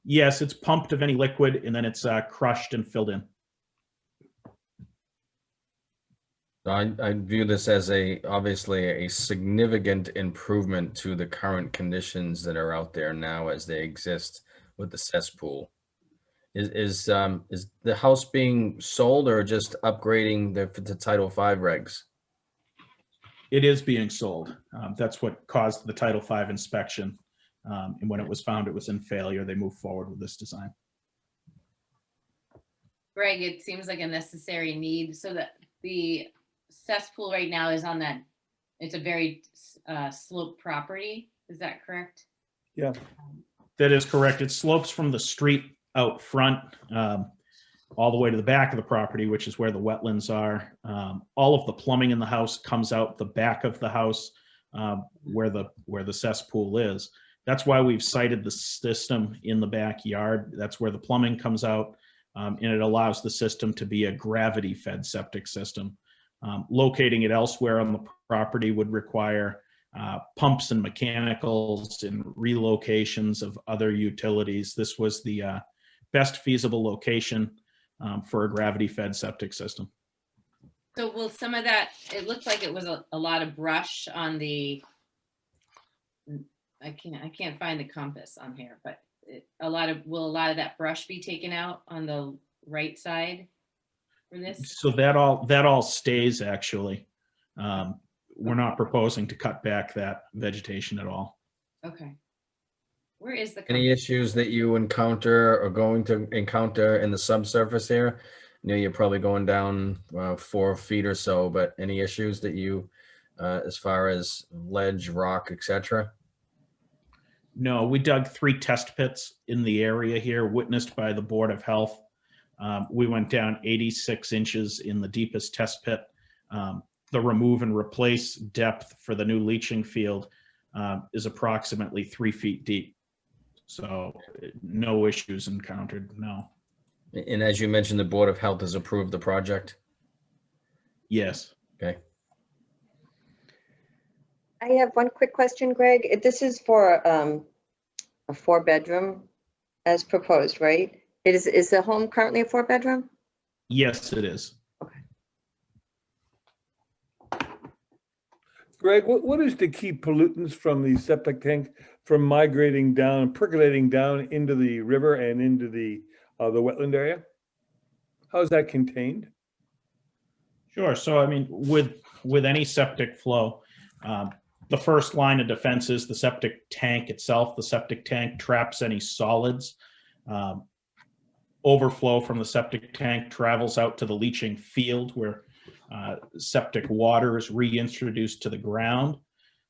Yes, it's pumped of any liquid, and then it's crushed and filled in. I view this as obviously a significant improvement to the current conditions that are out there now as they exist with the cesspool. Is the house being sold or just upgrading the Title V regs? It is being sold. That's what caused the Title V inspection. And when it was found it was in failure, they moved forward with this design. Greg, it seems like a necessary need, so that the cesspool right now is on that, it's a very sloped property. Is that correct? Yeah. That is correct. It slopes from the street out front all the way to the back of the property, which is where the wetlands are. All of the plumbing in the house comes out the back of the house where the cesspool is. That's why we've cited the system in the backyard. That's where the plumbing comes out, and it allows the system to be a gravity-fed septic system. Locating it elsewhere on the property would require pumps and mechanicals and relocations of other utilities. This was the best feasible location for a gravity-fed septic system. So will some of that, it looked like it was a lot of brush on the, I can't find the compass on here, but will a lot of that brush be taken out on the right side? for this? So that all stays actually. We're not proposing to cut back that vegetation at all. Okay. Where is the? Any issues that you encounter or going to encounter in the subsurface here? I know you're probably going down 4 feet or so, but any issues that you, as far as ledge, rock, etc.? No, we dug 3 test pits in the area here, witnessed by the Board of Health. We went down 86 inches in the deepest test pit. The remove and replace depth for the new leaching field is approximately 3 feet deep. So no issues encountered, no. And as you mentioned, the Board of Health has approved the project? Yes. Okay. I have one quick question, Greg. This is for a 4-bedroom as proposed, right? Is the home currently a 4-bedroom? Yes, it is. Greg, what is to keep pollutants from the septic tank from migrating down, percolating down into the river and into the wetland area? How is that contained? Sure. So, I mean, with any septic flow, the first line of defense is the septic tank itself. The septic tank traps any solids. Overflow from the septic tank travels out to the leaching field where septic water is reintroduced to the ground.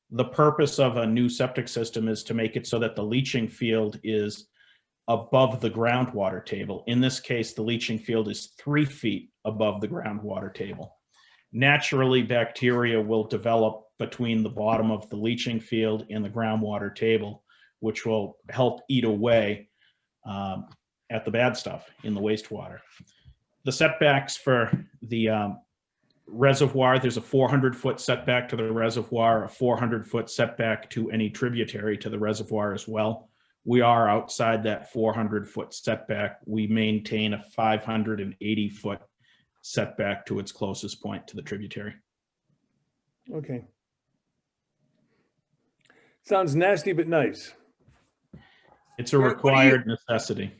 The purpose of a new septic system is to make it so that the leaching field is above the groundwater table. In this case, the leaching field is 3 feet above the groundwater table. Naturally, bacteria will develop between the bottom of the leaching field and the groundwater table, which will help eat away at the bad stuff in the wastewater. The setbacks for the reservoir, there's a 400-foot setback to the reservoir, a 400-foot setback to any tributary to the reservoir as well. We are outside that 400-foot setback. We maintain a 580-foot setback to its closest point to the tributary. Okay. Sounds nasty, but nice. It's a Greg, required necessity.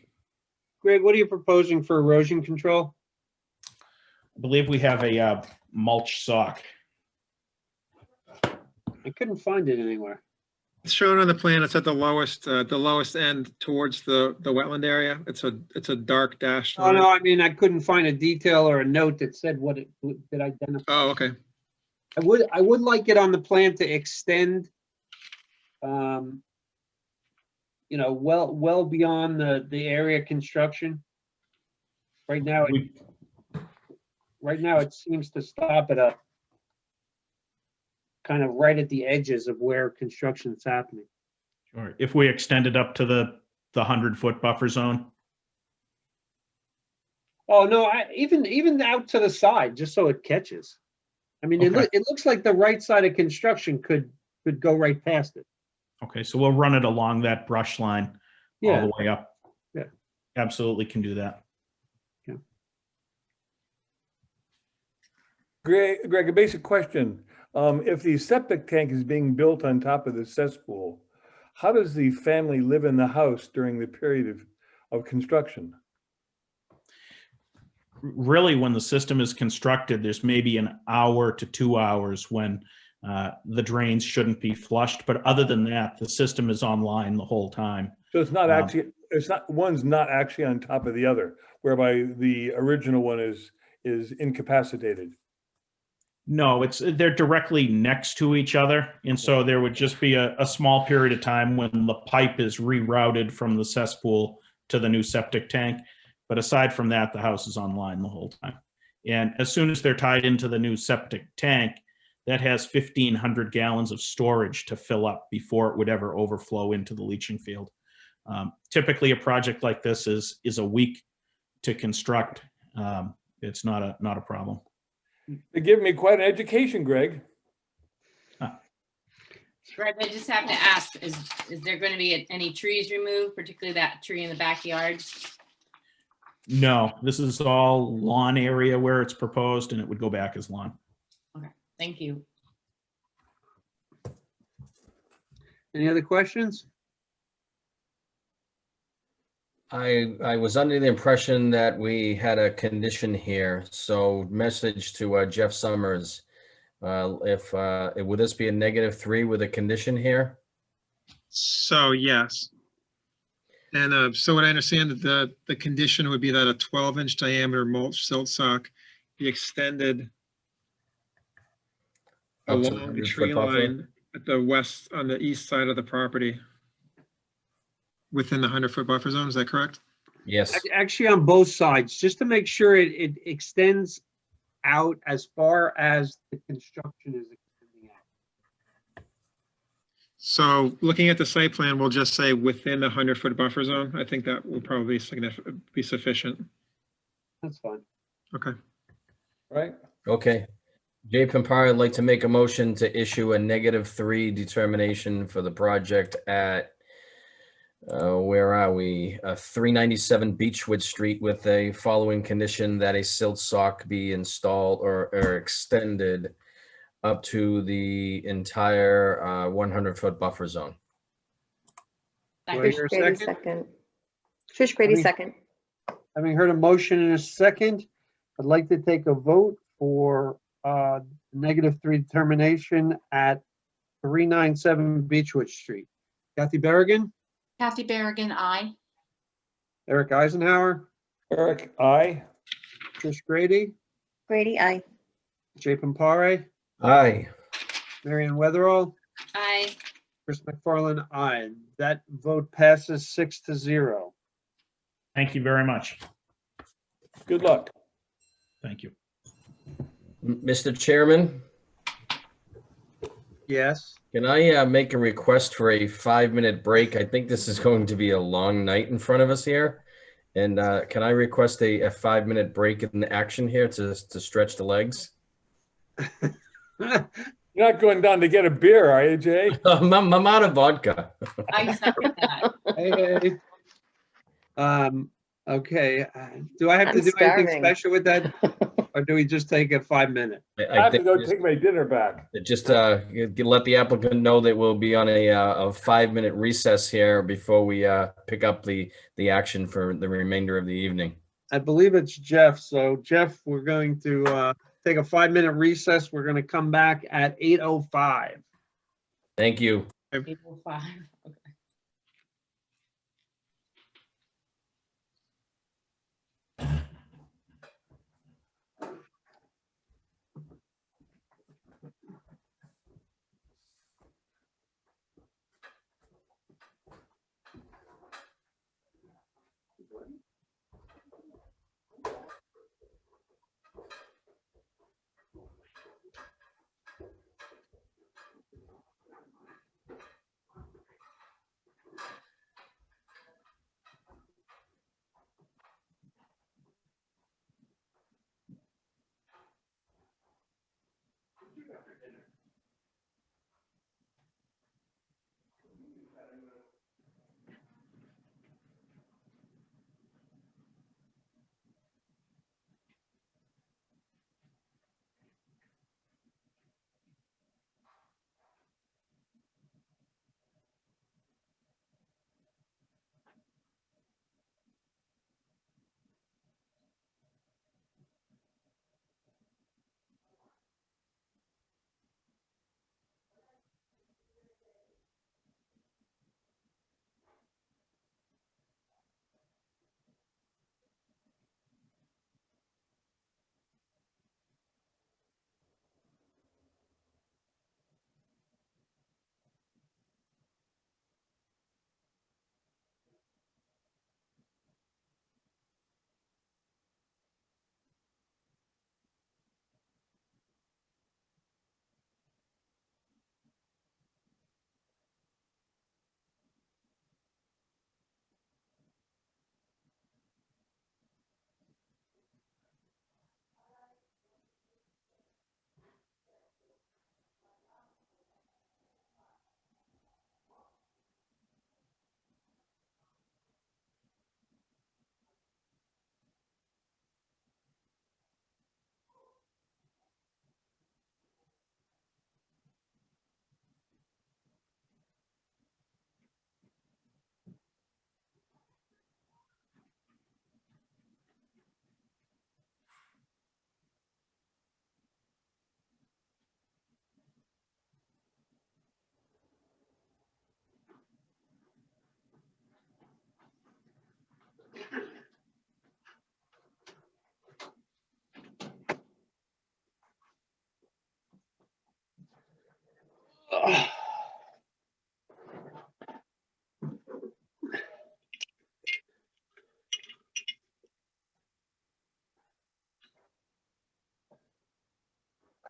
Greg, what are you proposing for erosion control? I believe we have a mulch sock. I couldn't find it anywhere. It's shown on the plan. It's at the lowest end towards the wetland area. It's a dark dashed Oh, line. no, I mean, I couldn't find a detail or a note that said what it did identify. Oh, okay. I would like it on the plan to extend, you know, well beyond the area construction. Right now, it seems to stop at a kind of right at the edges of where construction's happening. Sure. If we extend it up to the 100-foot buffer zone. Oh, no, even out to the side, just so it catches. I mean, Okay. it looks like the right side of construction could go right past it. Okay, so we'll run it along that brush line all Yeah. the way up. Yeah. Absolutely can do that. Greg, a basic question. If the septic tank is being built on top of the cesspool, how does the family live in the house during the period of construction? Really, when the system is constructed, there's maybe an hour to 2 hours when the drains shouldn't be flushed. But other than that, the system is online the whole time. So it's not actually, one's not actually on top of the other, whereby the original one is incapacitated. No, they're directly next to each other. And so there would just be a small period of time when the pipe is rerouted from the cesspool to the new septic tank. But aside from that, the house is online the whole time. And as soon as they're tied into the new septic tank, that has 1,500 gallons of storage to fill up before it would ever overflow into the leaching field. Typically, a project like this is a week to construct. It's not a problem. They give me quite an education, Greg. Greg, I just have to ask, is there going to be any trees removed, particularly that tree in the backyard? No, this is all lawn area where it's proposed, and it would go back as lawn. Okay, thank you. Any other questions? I was under the impression that we had a condition here, so message to Jeff Summers. Would this be a -3 with a condition here? So yes. And so what I understand that the condition would be that a 12-inch diameter mulch silt sock be extended Up to the along the 100-foot tree buffer? line at the west, on the east side of the property. Within the 100-foot buffer zone, is that correct? Yes. Actually, on both sides, just to make sure it extends out as far as the construction is extending out. So looking at the site plan, we'll just say within the 100-foot buffer zone. I think that will probably be sufficient. That's fine. Okay. Right? Okay. Jay Pimpari, I'd like to make a motion to issue a -3 determination for the project at, where are we? 397 Beechwood Street with a following condition that a silt sock be installed or extended up to the entire 100-foot buffer zone. Do I hear Trish a Grady, second? second. Trish Grady, Any- second. Having heard a motion in a second, I'd like to take a vote for -3 determination at 397 Beechwood Street. Kathy Berrigan, Kathy Berrigan, aye. Eric Eisenhower, Eric, I. Trish Grady, Grady, aye. Jay Pampare, Aye. Marion Weatherall, Aye. Chris McFarland, aye. That vote passes 6-0. Thank you very much. Good luck. Thank you. Mr. Chairman, Yes. can I make a request for a 5-minute break? I think this is going to be a long night in front of us here. And can I request a 5-minute break in action here to stretch the legs? You're not going down to get a beer, are you, Jay? I'm out of vodka. I second that. Hey. Okay, do I have to I'm do anything starving. special with that? Or do we just take a 5-minute? I I have to think go take my dinner back. just let the applicant know that we'll be on a 5-minute recess here before we pick up the action for the remainder of the evening. I believe it's Jeff. So Jeff, we're going to take a 5-minute recess. We're going to come back at 8:05. Thank you. 8:05. Okay.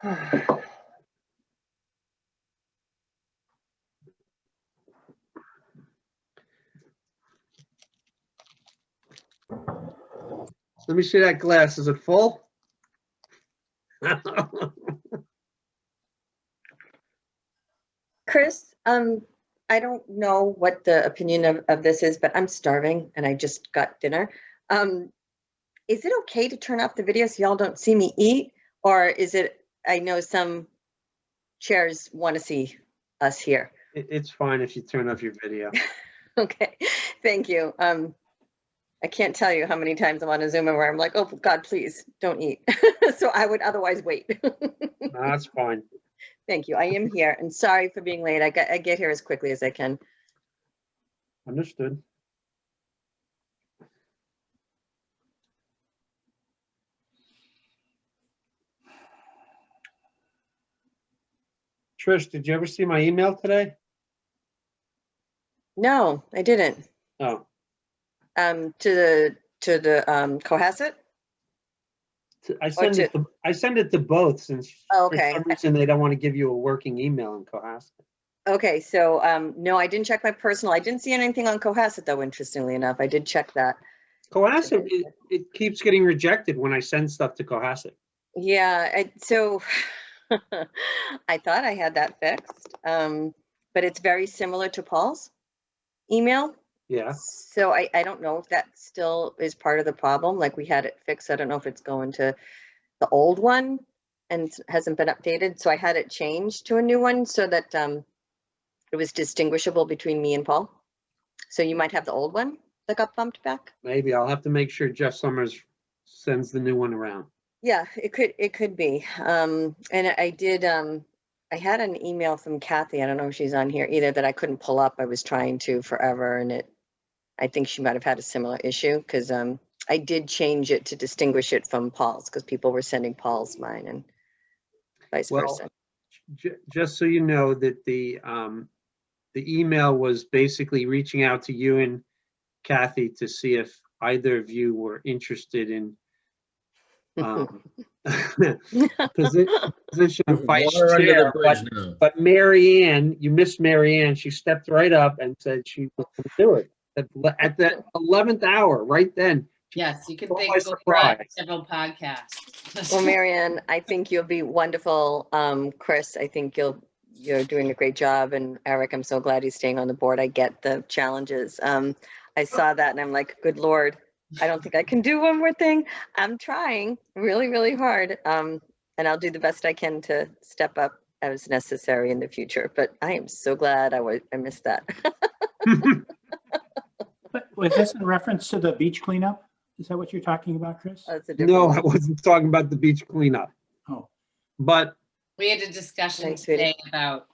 Let me see that glass. Is it full? Chris, I don't know what the opinion of this is, but I'm starving and I just got dinner. Is it okay to turn off the video so y'all don't see me eat? Or is it, I know some chairs want to see us here. It's fine if you turn off your video. Okay, thank you. I can't tell you how many times I'm on a Zoom where I'm like, oh God, please don't eat. So I would otherwise wait. No, that's fine. Thank you. I am here and sorry for being late. I get here as quickly as I can. Understood. Trish, did you ever see my email today? No, I didn't. Oh, To the Cohasset? I send it to both since Oh, for okay. some reason they don't want to give you a working email in Cohasset. Okay, so no, I didn't check my personal. I didn't see anything on Cohasset though, interestingly enough. I did check that. Cohasset, it keeps getting rejected when I send stuff to Cohasset. Yeah, so I thought I had that fixed. But it's very similar to Paul's email. Yeah. So I don't know if that still is part of the problem. Like we had it fixed. I don't know if it's going to the old one and hasn't been updated. So I had it changed to a new one so that it was distinguishable between me and Paul. So you might have the old one that got bumped back. Maybe I'll have to make sure Jeff Summers sends the new one around. Yeah, it could be. And I did, I had an email from Kathy. I don't know if she's on here either that I couldn't pull up. I was trying to forever and I think she might have had a similar issue because I did change it to distinguish it from Paul's because people were sending Paul's mine and vice versa. Just so you know that the email was basically reaching out to you and Kathy to see if either of you were interested in position of vice Water under the chair, bridge now. but Mary Ann, you missed Mary Ann. She stepped right up and said she was going to do it at the 11th hour, right then. Yes, you can Caught thank by Oprah surprise. several podcasts. Well, Marianne, I think you'll be wonderful. Chris, I think you're doing a great job. And Eric, I'm so glad he's staying on the board. I get the challenges. I saw that and I'm like, good Lord, I don't think I can do one more thing. I'm trying really, really hard. And I'll do the best I can to step up as necessary in the future. But I am so glad I missed that. But was this in reference to the beach cleanup? Is that what you're talking about, Chris? That's a different No, one. I wasn't talking about the beach cleanup. Oh. But We had a discussion Thanks, sweetie. today about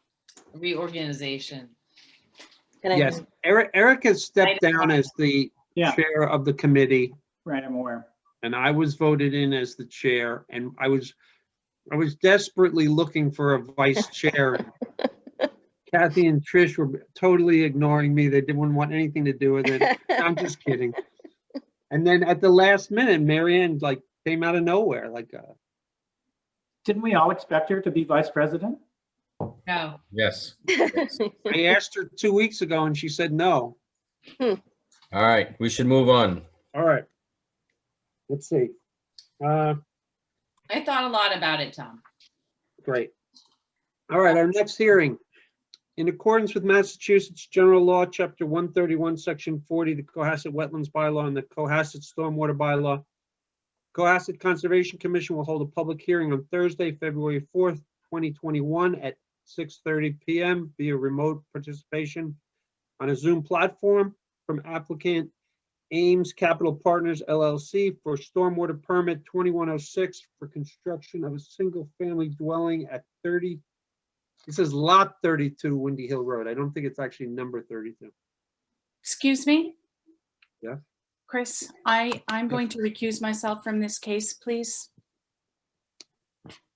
reorganization. Can I- yes, Eric has stepped down as the Yeah, chair of the committee, right, I'm aware. and I was voted in as the chair, and I was desperately looking for a vice chair. Kathy and Trish were totally ignoring me. They didn't want anything to do with it. I'm just kidding. And then at the last minute, Marianne like came out of nowhere. Like, Didn't we all expect her to be vice president? No. Yes. I asked her 2 weeks ago, and she said no. All right, we should move on. All right. Let's see. I thought a lot about it, Tom. Great. All right, our next hearing. In accordance with Massachusetts General Law, Chapter 131, Section 40, the Cohasset Wetlands Bylaw and the Cohasset Stormwater Bylaw, Cohasset Conservation Commission will hold a public hearing on Thursday, February 4th, 2021 at 6:30 p.m. via remote participation on a Zoom platform from applicant Ames Capital Partners LLC for stormwater permit 2106 for construction of a single-family dwelling at 30. It says lot 32 Windy Hill Road. I don't think it's actually number 32. Excuse me? Yeah. Chris, I'm going to recuse myself from this case, please.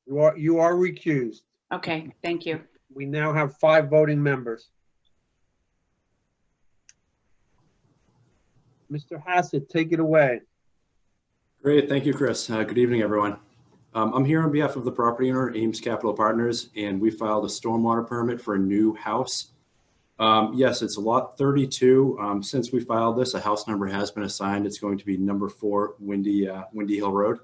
You are recused. Okay, thank you. We now have 5 voting members. Mr. Hassett, take it away. Great, thank you, Chris. Good evening, everyone. I'm here on behalf of the property owner, Ames Capital Partners, and we filed a stormwater permit for a new house. Yes, it's lot 32. Since we filed this, a house number has been assigned. It's going to be number 4 Windy Hill Road.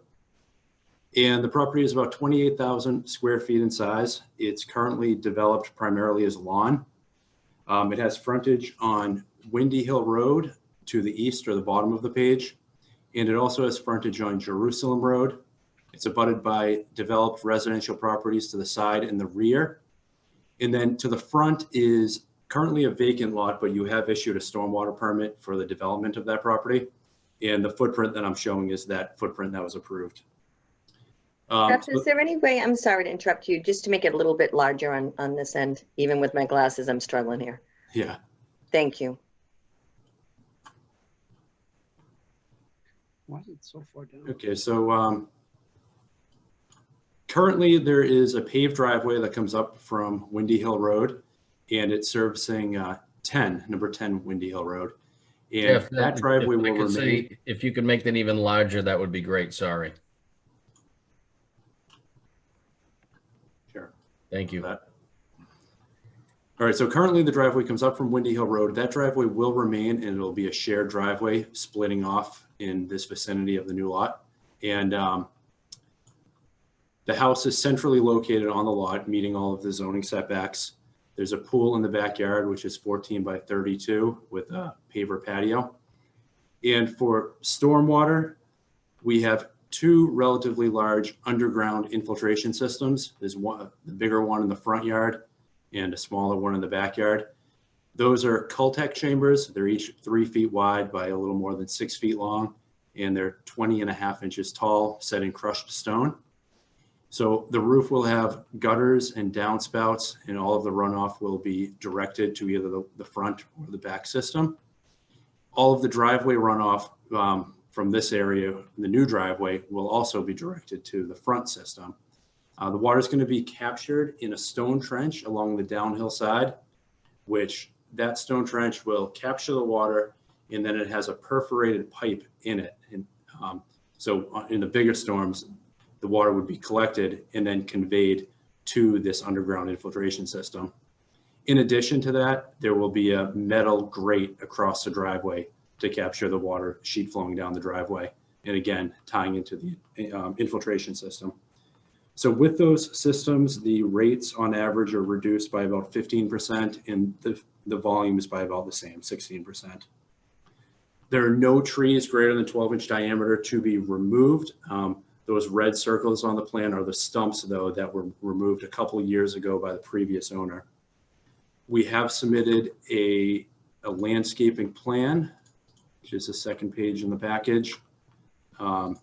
And the property is about 28,000 square feet in size. It's currently developed primarily as lawn. It has frontage on Windy Hill Road to the east or the bottom of the page. And it also has frontage on Jerusalem Road. It's abutted by developed residential properties to the side and the rear. And then to the front is currently a vacant lot, but you have issued a stormwater permit for the development of that property. And the footprint that I'm showing is that footprint that was approved. Jeff, is there any way, I'm sorry to interrupt you, just to make it a little bit larger on this end? Even with my glasses, I'm struggling here. Yeah. Thank you. Why is it so far down? Okay, so currently there is a paved driveway that comes up from Windy Hill Road, and it's servicing number 10 Windy Hill Road. And Jeff, that driveway if I will could say, remain. if you could make that even larger, that would be great. Sorry. Sure. Thank you. All right, so currently the driveway comes up from Windy Hill Road. That driveway will remain, and it'll be a shared driveway splitting off in this vicinity of the new lot. And the house is centrally located on the lot, meeting all of the zoning setbacks. There's a pool in the backyard, which is 14 by 32 with a paver patio. And for stormwater, we have 2 relatively large underground infiltration systems. There's one, the bigger one in the front yard and a smaller one in the backyard. Those are Cultec chambers. They're each 3 feet wide by a little more than 6 feet long, and they're 20.5 inches tall, set in crushed stone. So the roof will have gutters and downspouts, and all of the runoff will be directed to either the front or the back system. All of the driveway runoff from this area, the new driveway, will also be directed to the front system. The water is going to be captured in a stone trench along the downhill side, which that stone trench will capture the water, and then it has a perforated pipe in it. And so in the bigger storms, the water would be collected and then conveyed to this underground infiltration system. In addition to that, there will be a metal grate across the driveway to capture the water sheet flowing down the driveway, and again, tying into the infiltration system. So with those systems, the rates on average are reduced by about 15%, and the volume is by about the same, 16%. There are no trees greater than 12-inch diameter to be removed. Those red circles on the plan are the stumps, though, that were removed a couple years ago by the previous owner. We have submitted a landscaping plan, which is the second page in the package. And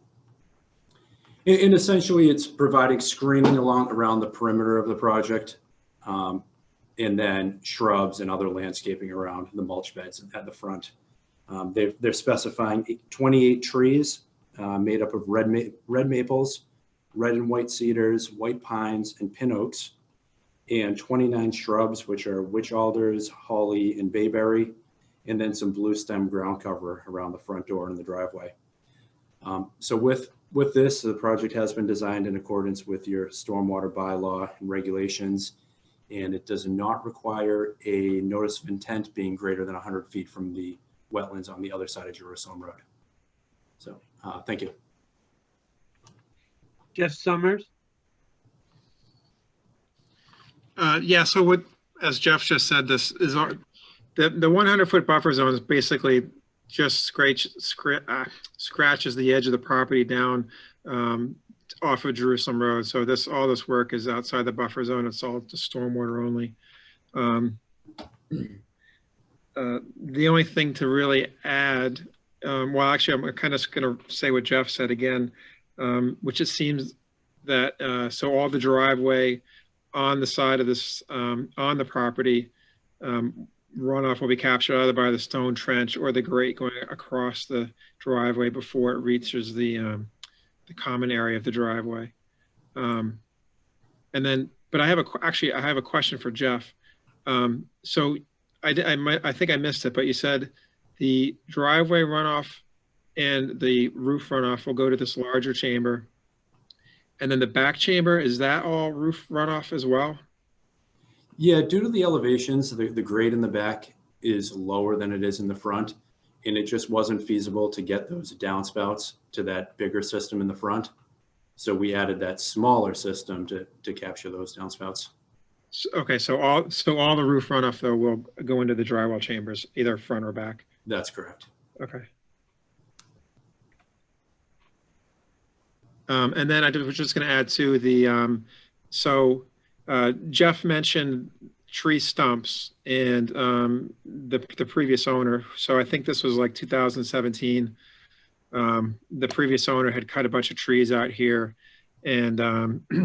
essentially, it's providing screening around the perimeter of the project, and then shrubs and other landscaping around the mulch beds at the front. They're specifying 28 trees made up of red maples, red and white cedars, white pines, and pin oaks, and 29 shrubs, which are witch alders, holly, and bayberry, and then some blue stem ground cover around the front door and the driveway. So with this, the project has been designed in accordance with your stormwater bylaw and regulations, and it does not require a notice of intent being greater than 100 feet from the wetlands on the other side of Jerusalem Road. So thank you. Jeff Summers? Yeah, so what, as Jeff just said, this is the 100-foot buffer zone is basically just scratches the edge of the property down off of Jerusalem Road. So all this work is outside the buffer zone. It's all just stormwater only. The only thing to really add, well, actually, I'm kind of going to say what Jeff said again, which it seems that so all the driveway on the side of this on the property runoff will be captured either by the stone trench or the grate going across the driveway before it reaches the common area of the driveway. And then, but I have a question for Jeff. So I think I missed it, but you said the driveway runoff and the roof runoff will go to this larger chamber, And then the back chamber, is that all roof runoff as well? Yeah, due to the elevations, the grade in the back is lower than it is in the front. And it just wasn't feasible to get those downspouts to that bigger system in the front. So we added that smaller system to capture those downspouts. Okay, so all the roof runoff though will go into the drywall chambers, either front or back. That's correct. Okay. And then I was just going to add to the, Jeff mentioned tree stumps and the previous owner. So I think this was like 2017. The previous owner had cut a bunch of trees out here, and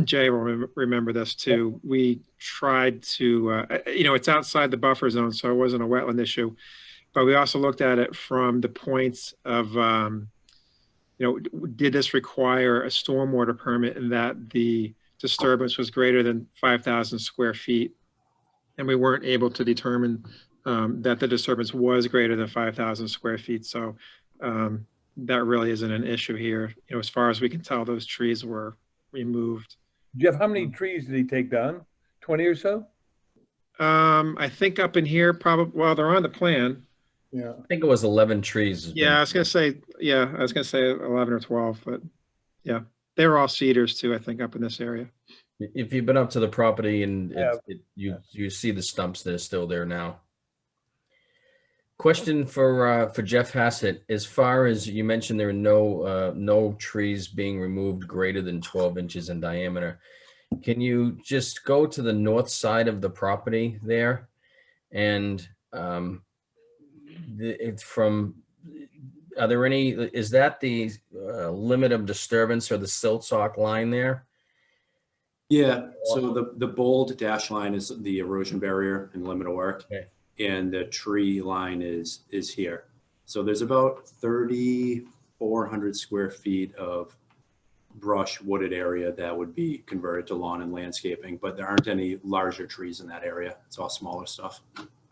Jay will remember this too. We tried to, it's outside the buffer zone, so it wasn't a wetland issue, but we also looked at it from the points of, did this require a stormwater permit, and that the disturbance was greater than 5,000 square feet. And we weren't able to determine that the disturbance was greater than 5,000 square feet. So that really isn't an issue here. As far as we can tell, those trees were removed. Jeff, how many trees did he take down? 20 or so? I think up in here, probably, well, they're on the plan. Yeah. I think it was 11 trees. Yeah, I was gonna say 11 or 12, but yeah, they were all cedars too, I think, up in this area. If you've been up to the property and you see the stumps that are still there now. Question for Jeff Hassett. As far as you mentioned, there are no trees being removed greater than 12 inches in diameter. Can you just go to the north side of the property there, and are there any? Is that the limit of disturbance or the silt sock line there? Yeah, so the bold dash line is the erosion barrier and limit of work. Okay. And the tree line is here. So there's about 3,400 square feet of brush wooded area that would be converted to lawn and landscaping, but there aren't any larger trees in that area. It's all smaller stuff.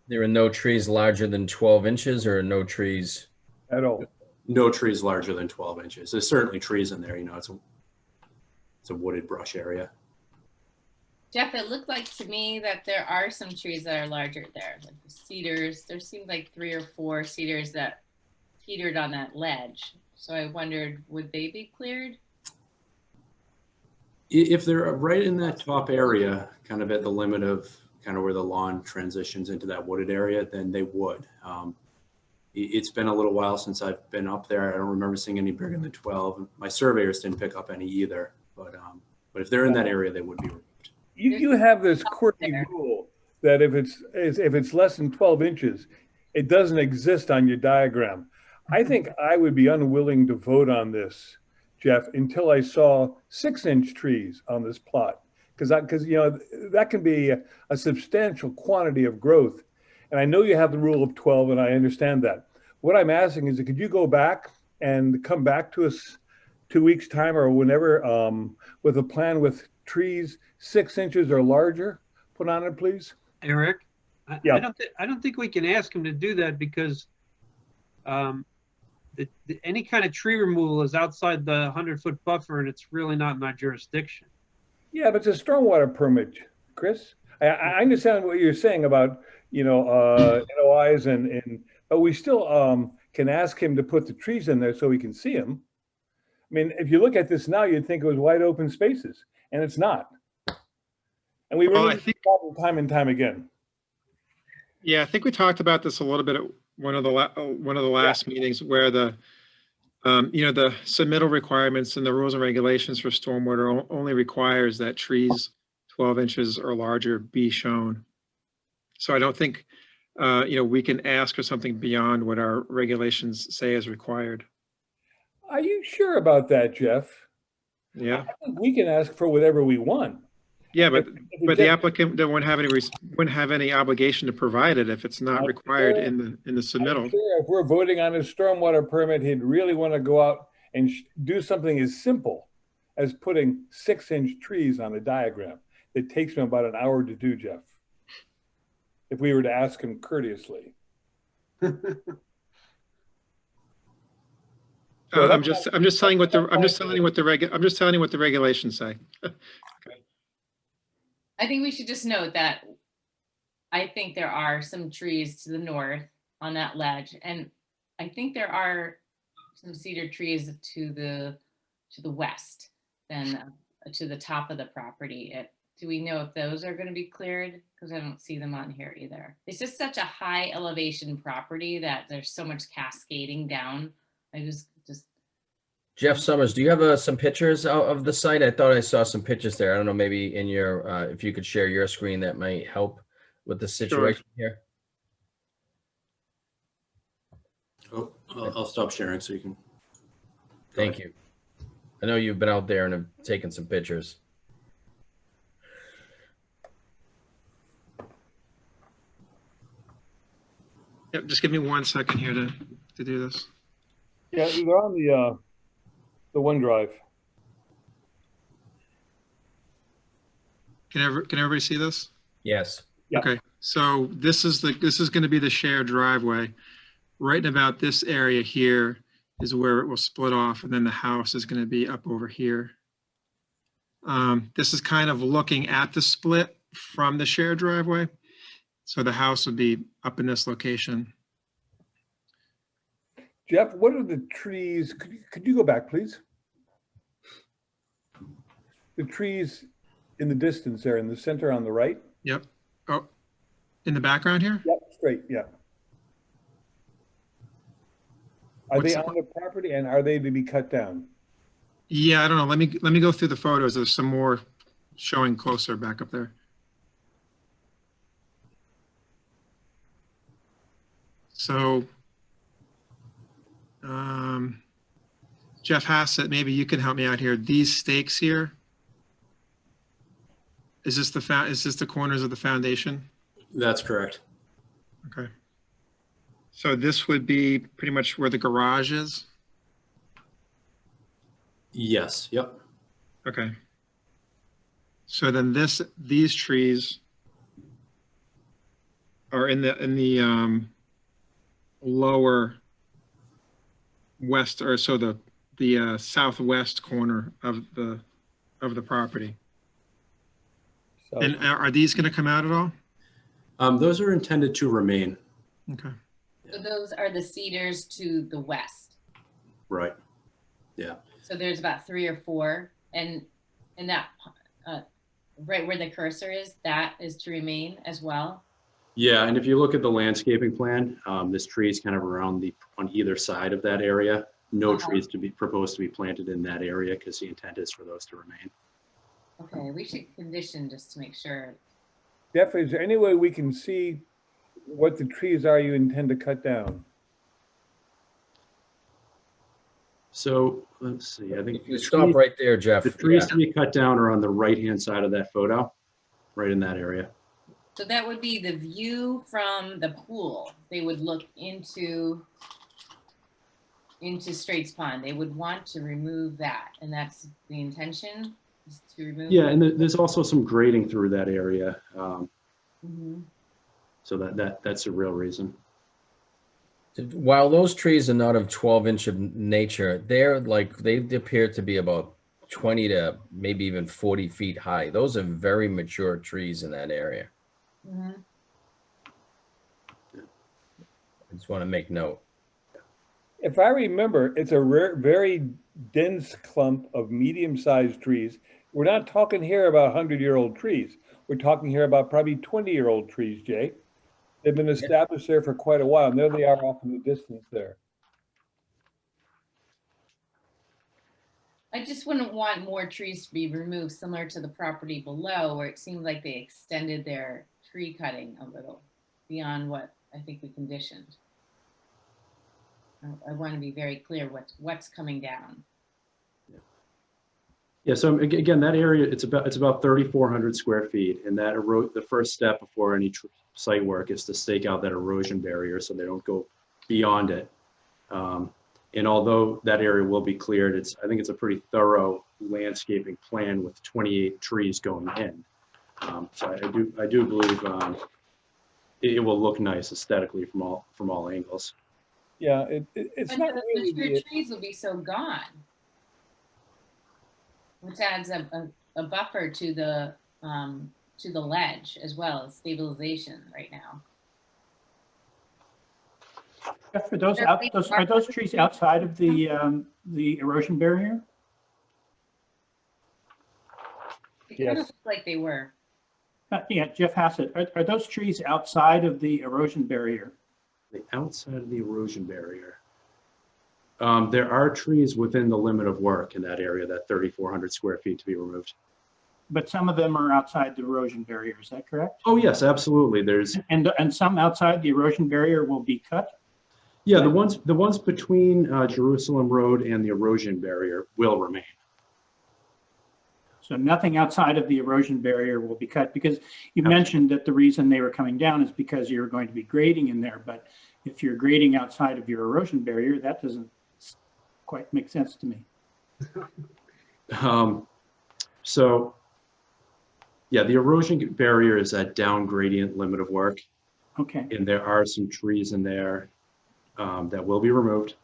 There are no trees larger than 12 inches, or no trees at all? No trees larger than 12 inches. There's certainly trees in there, it's a wooded brush area. Jeff, it looked like to me that there are some trees that are larger there, like the cedars. There seemed like 3 or 4 cedars that teetered on that ledge. So I wondered, would they be cleared? If they're right in that top area, kind of at the limit of kind of where the lawn transitions into that wooded area, then they would. It's been a little while since I've been up there. I don't remember seeing any bigger than 12. My surveyors didn't pick up any either, but if they're in that area, they would be removed. You have this quirky rule that if it's less than 12 inches, it doesn't exist on your diagram. I think I would be unwilling to vote on this, Jeff, until I saw 6-inch trees on this plot, because that can be a substantial quantity of growth. And I know you have the rule of 12, and I understand that. What I'm asking is, could you go back and come back to us 2 weeks' time or whenever with a plan with trees 6 inches or larger put on it, please? Eric, I don't think we can ask him to do that, because any kind of tree removal is outside the 100-foot buffer, and it's really not in our jurisdiction. Yeah, but it's a stormwater permit, Chris. I understand what you're saying about NOIs but we still can ask him to put the trees in there so we can see them. I mean, if you look at this now, you'd think it was wide open spaces, and it's not. And we run into this problem time and time again. Yeah, I think we talked about this a little bit at one of the last meetings, where the submittal requirements and the rules and regulations for stormwater only requires that trees 12 inches or larger be shown. So I don't think we can ask for something beyond what our regulations say is required. Are you sure about that, Jeff? Yeah. I think we can ask for whatever we want. Yeah, but the applicant wouldn't have any obligation to provide it if it's not required in the submittal. I'm sure if we're voting on a stormwater permit, he'd really want to go out and do something as simple as putting 6-inch trees on a diagram. It takes him about an hour to do, Jeff, if we were to ask him courteously. So I'm that's just telling what the, I'm just telling you what the regulations say. I think we should just note that I think there are some trees to the north on that ledge, and I think there are some cedar trees to the west, then to the top of the property. Do we know if those are going to be cleared? Because I don't see them on here either. It's just such a high elevation property that there's so much cascading down. I just Jeff Summers, do you have some pictures of the site? I thought I saw some pictures there. I don't know, maybe in your, if you could share your screen, that might help with the situation here. Oh, I'll stop sharing so you can. Thank you. I know you've been out there and have taken some pictures. Yep, just give me 1 second here to do this. Yeah, they're on the OneDrive. Can everybody see this? Yes. Yeah. Okay, so this is going to be the shared driveway. Right in about this area here is where it will split off, and then the house is going to be up over here. This is kind of looking at the split from the shared driveway. So the house would be up in this location. Jeff, what are the trees? Could you go back, please? The trees in the distance there in the center on the right? Yep. Oh, in the background here? Yep, straight, yeah. Are What's they on the property and are they to be cut down? Yeah, I don't know. Let me go through the photos. There's some more showing closer back up there. So, Jeff Hassett, maybe you can help me out here. These stakes here, is this the corners of the foundation? That's correct. Okay. So this would be pretty much where the garage is? Yes. Yep. Okay. So then these trees are in the lower west, or so the southwest corner of the property. So, And are these going to come out at all? Those are intended to remain. Okay. So those are the cedars to the west. Right. Yeah. So there's about 3 or 4, and that right where the cursor is, that is to remain as well. Yeah, and if you look at the landscaping plan, this tree is kind of around on either side of that area. No trees to be proposed to be planted in that area because the intent is for those to remain. Okay, we should condition just to make sure. Jeff, is there any way we can see what the trees are you intend to cut down? So let's see, I think If you stop right there, Jeff. the trees yeah. to be cut down are on the right-hand side of that photo, right in that area. So that would be the view from the pool. They would look into Straits Pond. They would want to remove that, and that's the intention, is to remove. Yeah, and there's also some grading through that area. Mhm. So that's a real reason. While those trees are not of 12-inch of nature, they appear to be about 20 to maybe even 40 feet high. Those are very mature trees in that area. Mhm. I just want to make note. If I remember, it's a very dense clump of medium-sized trees. We're not talking here about 100-year-old trees. We're talking here about probably 20-year-old trees, Jay. They've been established there for quite a while, and there they are off in the distance there. I just wouldn't want more trees to be removed, similar to the property below, where it seemed like they extended their tree cutting a little beyond what I think we conditioned. I want to be very clear what's coming down. Yeah, so again, that area, it's about 3,400 square feet, and that the first step before any site work is to stake out that erosion barrier so they don't go beyond it. And although that area will be cleared, I think it's a pretty thorough landscaping plan with 28 trees going in. So I do believe it will look nice aesthetically from all angles. Yeah, it's But not the really mature the, trees will be so gone. Which adds a buffer to the ledge as well as stabilization right now. Jeff, are those trees outside of the erosion barrier? It kind of yes. looked like they were. Yeah, Jeff Hassett, are those trees outside of the erosion barrier? The outside of the erosion barrier. There are trees within the limit of work in that area, that 3,400 square feet to be removed. But some of them are outside the erosion barrier, is that correct? Oh, yes, absolutely. There's, And some outside the erosion barrier will be cut? yeah, the ones between Jerusalem Road and the erosion barrier will remain. So nothing outside of the erosion barrier will be cut, because you mentioned that the reason they were coming down is because you're going to be grading in there. But if you're grading outside of your erosion barrier, that doesn't quite make sense to me. So, yeah, the erosion barrier is that down gradient limit of work. Okay. And there are some trees in there that will be removed.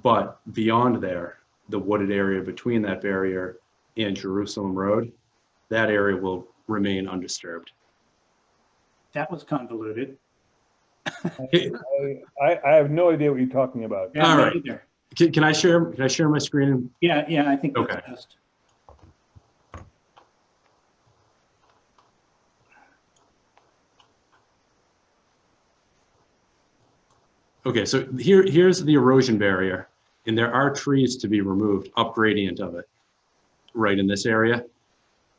But beyond there, the wooded area between that barrier and Jerusalem Road, that area will remain undisturbed. That was convoluted. I have no idea what you're talking about. Yeah, All me right. either. Can I share my screen? Yeah, I think that's Okay. best. Okay, so here's the erosion barrier, and there are trees to be removed up gradient of it, right in this area.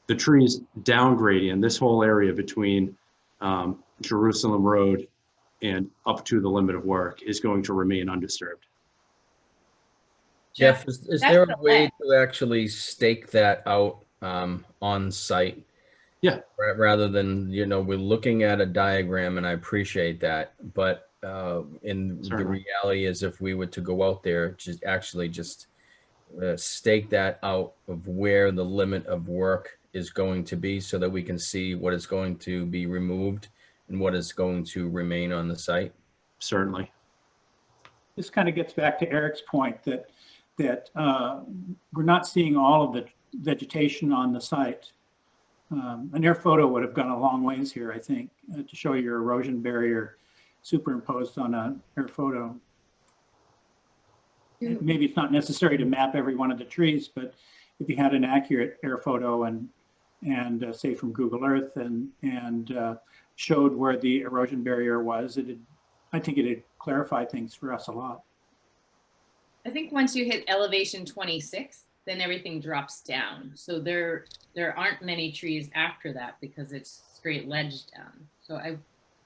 The trees down gradient, this whole area between Jerusalem Road and up to the limit of work is going to remain undisturbed. Jeff, is that's there the a way ledge. to actually stake that out on site? Yeah. Rather than, we're looking at a diagram, and I appreciate that, but in the Certainly. reality is if we were to go out there, just stake that out of where the limit of work is going to be so that we can see what is going to be removed and what is going to remain on the site. Certainly. This kind of gets back to Eric's point that we're not seeing all of the vegetation on the site. An air photo would have gone a long ways here, I think, to show your erosion barrier superimposed on an air photo. Maybe it's not necessary to map every one of the trees, but if you had an accurate air photo and say from Google Earth and showed where the erosion barrier was, I think it'd clarify things for us a lot. I think once you hit elevation 26, then everything drops down. So there aren't many trees after that because it's straight ledge down. So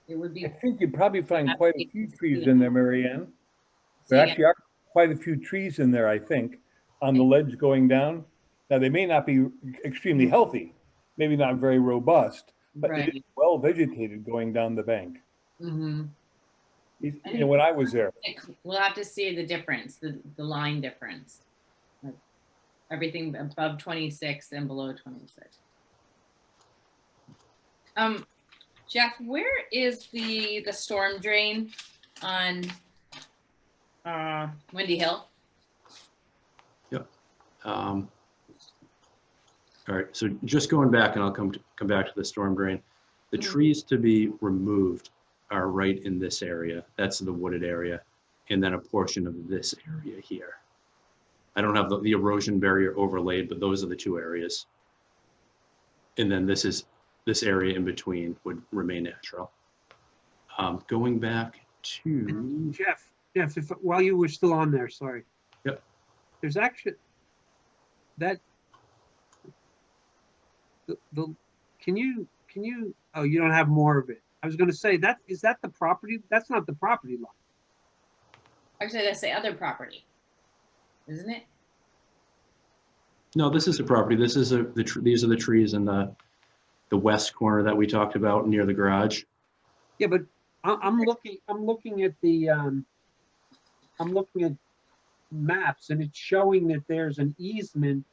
it would be. I think you'd probably find quite a few trees Yeah. in there, Marianne. There actually are quite a few trees in there, I think, on the ledge going down. Now, they may not be extremely healthy, maybe not very robust, but it is Right. well vegetated going down the bank. Mm-hmm. When I was there. We'll have to see the difference, the line difference. Like everything above 26 and below 26. Jeff, where is the storm drain on Windy Hill? Yep. All right, so just going back, and I'll come back to the storm drain. The trees to be removed are right in this area. That's the wooded area, and then a portion of this area here. I don't have the erosion barrier overlaid, but those are the two areas. And then this area in between would remain natural. Going back to Jeff, while you were still on there, sorry. Yep. There's actually can you, oh, you don't have more of it. I was going to say is that the property? That's not the property line. Actually, that's the other property, isn't it? No, this is the property. This is these are the trees in the west corner that we talked about near the garage. Yeah, but I'm looking at the I'm looking at maps, and it's showing that there's an easement,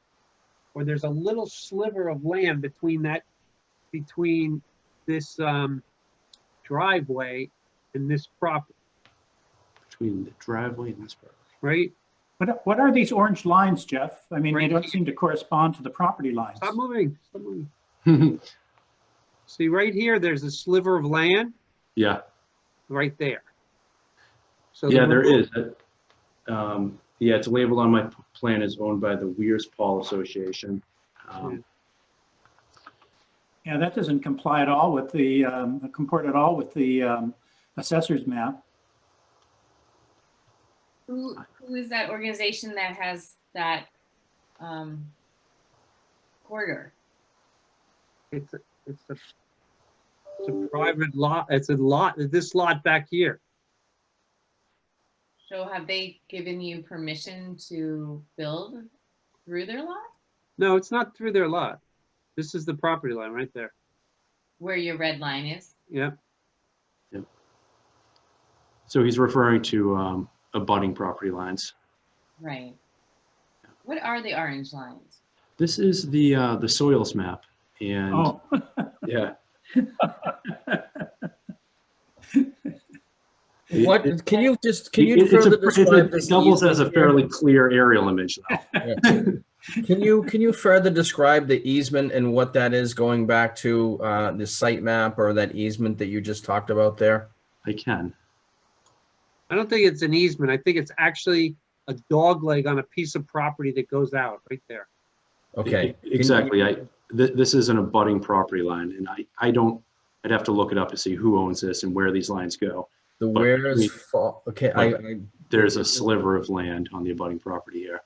or there's a little sliver of land between this driveway and this property. between the driveway and this part. right? What are these orange lines, Jeff? I mean, they Right don't here. seem to correspond to the property lines. Stop moving, stop moving. See, right here, there's a sliver of land Yeah, right there. So yeah, the there remo- is. Yeah, it's labeled on my plan as owned by the Weirs Paul Association. Yeah, that doesn't comply at all with the, comport at all with the assessor's map. Who is that organization that has that corridor? It's a private lot, it's a lot, this lot back here. So have they given you permission to build through their lot? No, it's not through their lot. This is the property line right there. Where your red line is? Yeah, So he's referring to abutting property lines. Right. What are the orange lines? This is the soils map, and Oh, yeah, What, It- can you it's further it describe this? doubles as a easement here? fairly clear aerial image, though. Can you further describe the easement and what that is, going back to the site map or that easement that you just talked about there? I can. I don't think it's an easement. I think it's actually a dog leg on a piece of property that goes out right there. Okay. Exactly. This is an abutting property line, and I'd have to look it up to see who owns this and where these lines go. The But, where's, I mean, okay, There's a sliver of land on the abutting property here.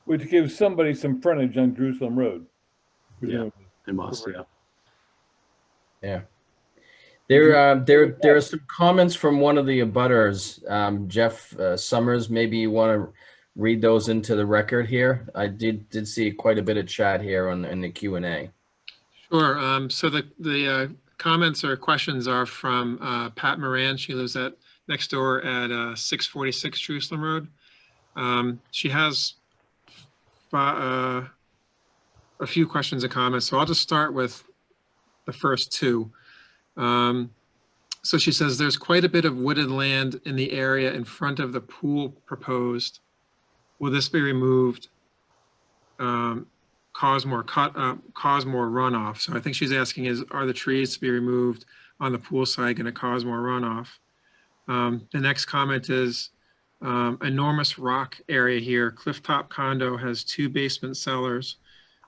Which gives somebody some frontage on Jerusalem Road. presumably. It must, yeah. yeah. There are some comments from one of the abutters, Jeff Summers. Maybe you want to read those into the record here. I did see quite a bit of chat here in the Q&A. Sure. So the comments or questions are from Pat Moran. She lives next door at 646 Jerusalem Road. She has a few questions and comments. So I'll just start with the first two. So she says there's quite a bit of wooded land in the area in front of the pool proposed. Will this be removed? Cause more runoff. So I think she's asking are the trees to be removed on the pool side going to cause more runoff? The next comment is enormous rock area here. Clifftop condo has 2 basement cellars.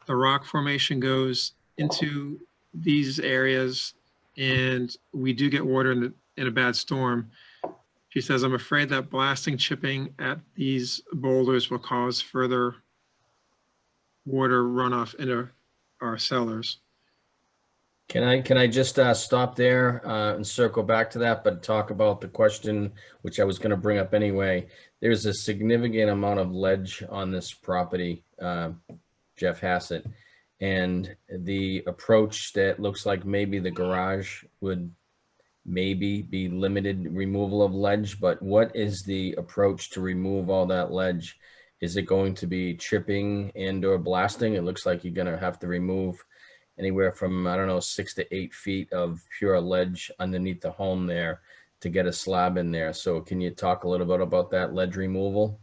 The rock formation goes into these areas, and we do get water in a bad storm. She says, I'm afraid that blasting, chipping at these boulders will cause further water runoff into our cellars. Can I just stop there and circle back to that, but talk about the question, which I was going to bring up anyway. There's a significant amount of ledge on this property, Jeff Hassett, and the approach that looks like maybe the garage would maybe be limited removal of ledge, but what is the approach to remove all that ledge? Is it going to be chipping and or blasting? It looks like you're going to have to remove anywhere from, I don't know, 6 to 8 feet of pure ledge underneath the home there to get a slab in there. So can you talk a little bit about that ledge removal?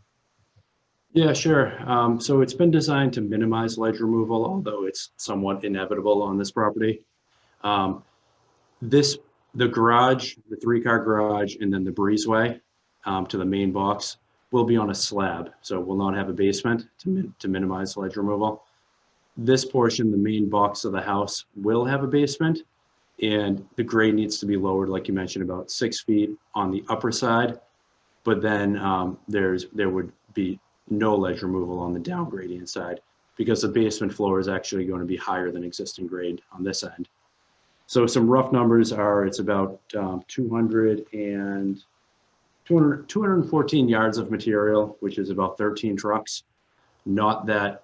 Yeah, sure. So it's been designed to minimize ledge removal, although it's somewhat inevitable on this property. The garage, the 3-car garage, and then the breezeway to the main box will be on a slab, so it will not have a basement to minimize ledge removal. This portion, the main box of the house, will have a basement, and the grade needs to be lowered, like you mentioned, about 6 feet on the upper side. But then there would be no ledge removal on the down gradient side, because the basement floor is actually going to be higher than existing grade on this end. So some rough numbers are it's about 214 yards of material, which is about 13 trucks. Not that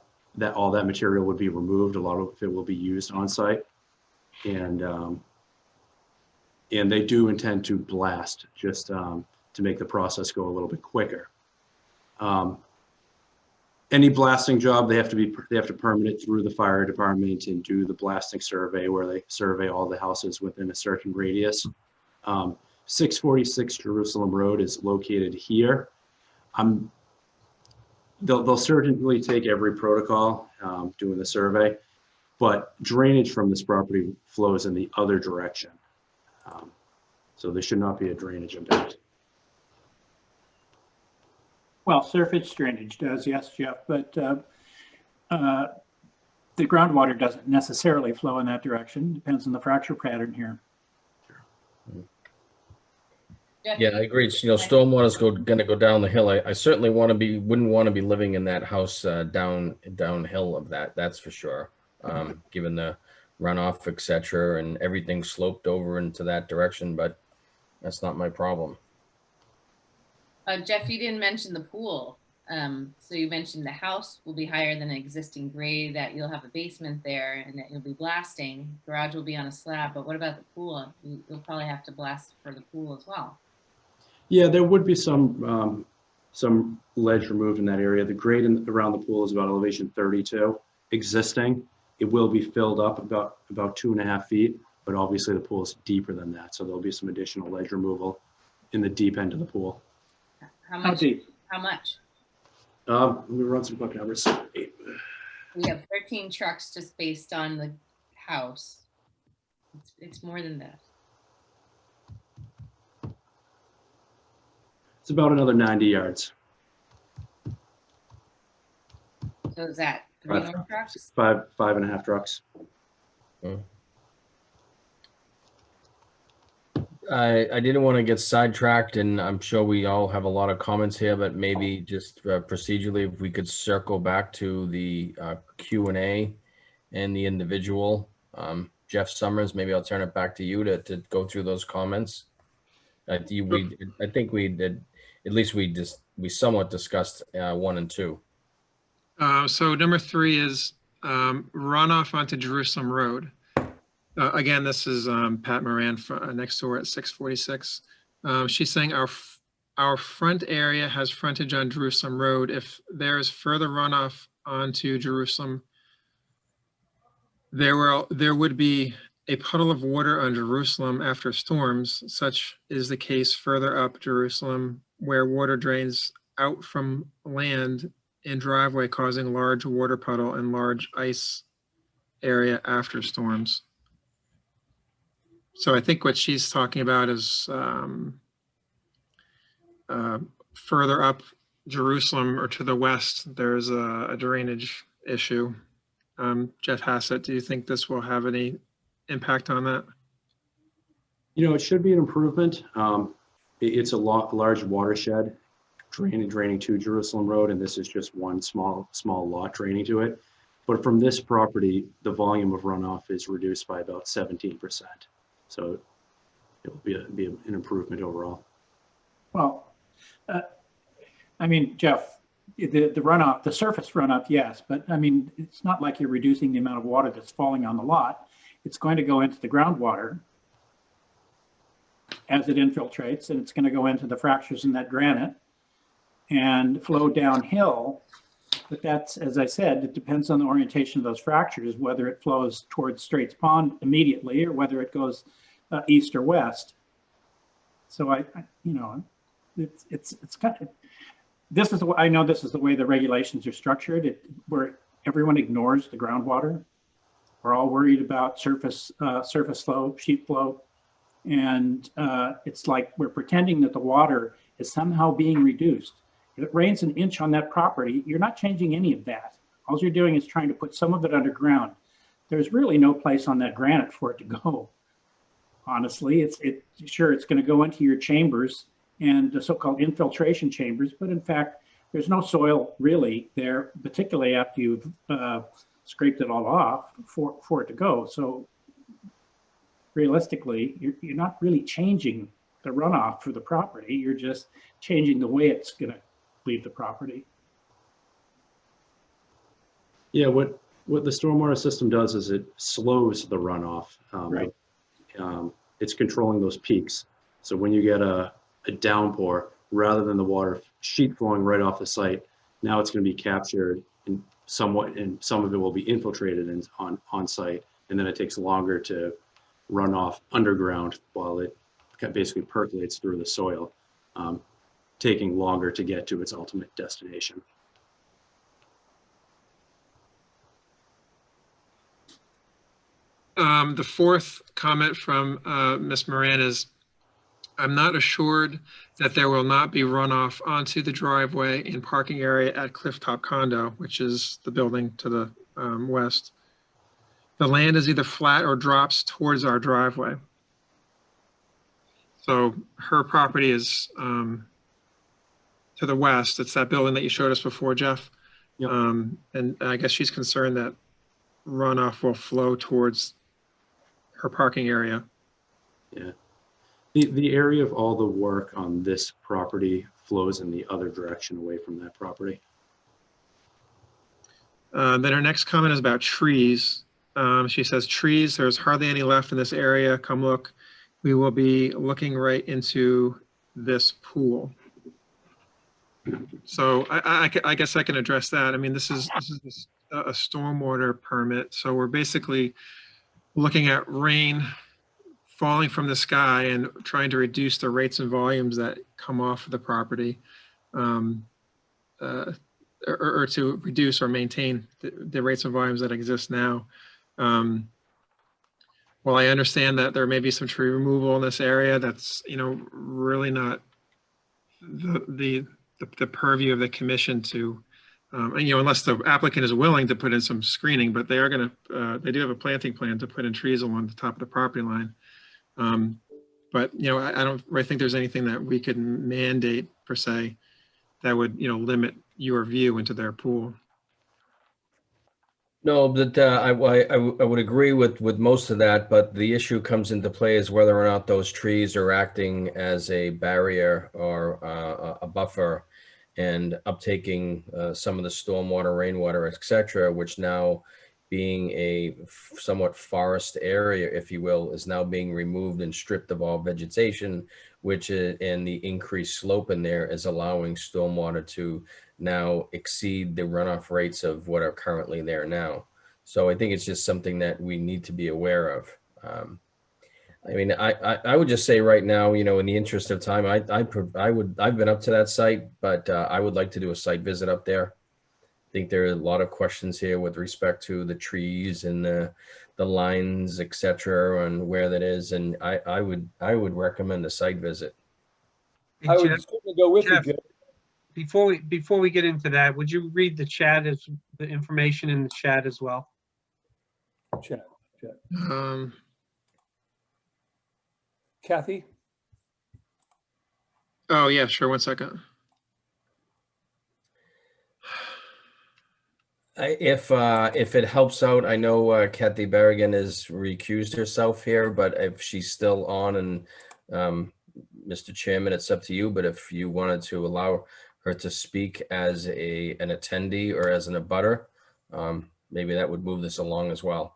all that material would be removed. A lot of it will be used on site. And they do intend to blast just to make the process go a little bit quicker. Any blasting job, they have to permit it through the fire department and do the blasting survey where they survey all the houses within a certain radius. 646 Jerusalem Road is located here. They'll certainly take every protocol doing the survey, but drainage from this property flows in the other direction. So there should not be a drainage impact. Well, surface drainage does, yes, Jeff, but the groundwater doesn't necessarily flow in that direction. Depends on the fracture pattern here. Yeah, I agree. You know, stormwater's going to go down the hill. I certainly wouldn't want to be living in that house downhill of that. That's for sure. Given the runoff, etc., and everything sloped over into that direction, but that's not my problem. Jeff, you didn't mention the pool. So you mentioned the house will be higher than an existing grade, that you'll have a basement there and that you'll be blasting. Garage will be on a slab, but what about the pool? You'll probably have to blast for the pool as well. Yeah, there would be some ledge removed in that area. The grade around the pool is about elevation 32 existing. It will be filled up about 2.5 feet, but obviously the pool is deeper than that. So there'll be some additional ledge removal in the deep end of the pool. How deep? How much? Let me run some bucket numbers. We have 13 trucks just based on the house. It's more than that. It's about another 90 yards. So is that 3 more trucks? 5.5 trucks. I didn't want to get sidetracked, and I'm sure we all have a lot of comments here, but maybe just procedurally, if we could circle back to the Q&A and the individual. Jeff Summers, maybe I'll turn it back to you to go through those comments. I think we did, at least we somewhat discussed 1 and 2. So number 3 is runoff onto Jerusalem Road. Again, this is Pat Moran next door at 646. She's saying our front area has frontage on Jerusalem Road. If there is further runoff onto Jerusalem, there would be a puddle of water on Jerusalem after storms. Such is the case further up Jerusalem, where water drains out from land and driveway, causing large water puddle and large ice area after storms. So I think what she's talking about is further up Jerusalem or to the west, there's a drainage issue. Jeff Hassett, do you think this will have any impact on that? You know, it should be an improvement. It's a large watershed draining to Jerusalem Road, and this is just one small lot draining to it. But from this property, the volume of runoff is reduced by about 17%. So it will be an improvement overall. Well, I mean, Jeff, the runoff, the surface runoff, yes, but I mean, it's not like you're reducing the amount of water that's falling on the lot. It's going to go into the groundwater as it infiltrates, and it's going to go into the fractures in that granite and flow downhill. But that's, as I said, it depends on the orientation of those fractures, whether it flows towards Straits Pond immediately or whether it goes east or west. So you know, it's kind of, this is the way, I know this is the way the regulations are structured, where everyone ignores the groundwater. We're all worried about surface flow, sheet flow. And it's like we're pretending that the water is somehow being reduced. If it rains an inch on that property, you're not changing any of that. All you're doing is trying to put some of it underground. There's really no place on that granite for it to go. Honestly, sure, it's going to go into your chambers and the so-called infiltration chambers, but in fact, there's no soil really there, particularly after you've scraped it all off for it to go. So realistically, you're not really changing the runoff for the property. You're just changing the way it's going to leave the property. Yeah, what the stormwater system does is it slows the runoff. Right. It's controlling those peaks. So when you get a downpour, rather than the water sheet flowing right off the site, now it's going to be captured and some of it will be infiltrated on site, and then it takes longer to run off underground while it basically percolates through the soil, taking longer to get to its ultimate destination. The fourth comment from Ms. Moran is, I'm not assured that there will not be runoff onto the driveway and parking area at Clifftop Condo, which is the building to the west. The land is either flat or drops towards our driveway. So her property is to the west. It's that building that you showed us before, Jeff. Yep. And I guess she's concerned that runoff will flow towards her parking area. Yeah. The area of all the work on this property flows in the other direction away from that property. Then her next comment is about trees. She says, trees, there's hardly any left in this area. Come look. We will be looking right into this pool. So I guess I can address that. I mean, this is a stormwater permit. So we're basically looking at rain falling from the sky and trying to reduce the rates and volumes that come off of the property, or to reduce or maintain the rates and volumes that exist now. Well, I understand that there may be some tree removal in this area. That's, really not the purview of the commission to, unless the applicant is willing to put in some screening, but they are going to, they do have a planting plan to put in trees along the top of the property line. But, I don't really think there's anything that we could mandate per se that would, limit your view into their pool. No, but I would agree with most of that, but the issue comes into play is whether or not those trees are acting as a barrier or a buffer and uptaking some of the stormwater, rainwater, etc., which now, being a somewhat forest area, if you will, is now being removed and stripped of all vegetation, which and the increased slope in there is allowing stormwater to now exceed the runoff rates of what are currently there now. So I think it's just something that we need to be aware of. I mean, I would just say right now, in the interest of time, I've been up to that site, but I would like to do a site visit up there. I think there are a lot of questions here with respect to the trees and the lines, etc., and where that is. And I would recommend a site visit. Hey, I would Jeff, certainly go with you, Jeff, Jim. before we get into that, would you read the chat, as the information in the chat as well? Chat. Kathy? Oh yeah, sure. 1 second. If it helps out, I know Kathy Berrigan has recused herself here, but if she's still on, and Mr. Chairman, it's up to you. But if you wanted to allow her to speak as an attendee or as an abutter, maybe that would move this along as well.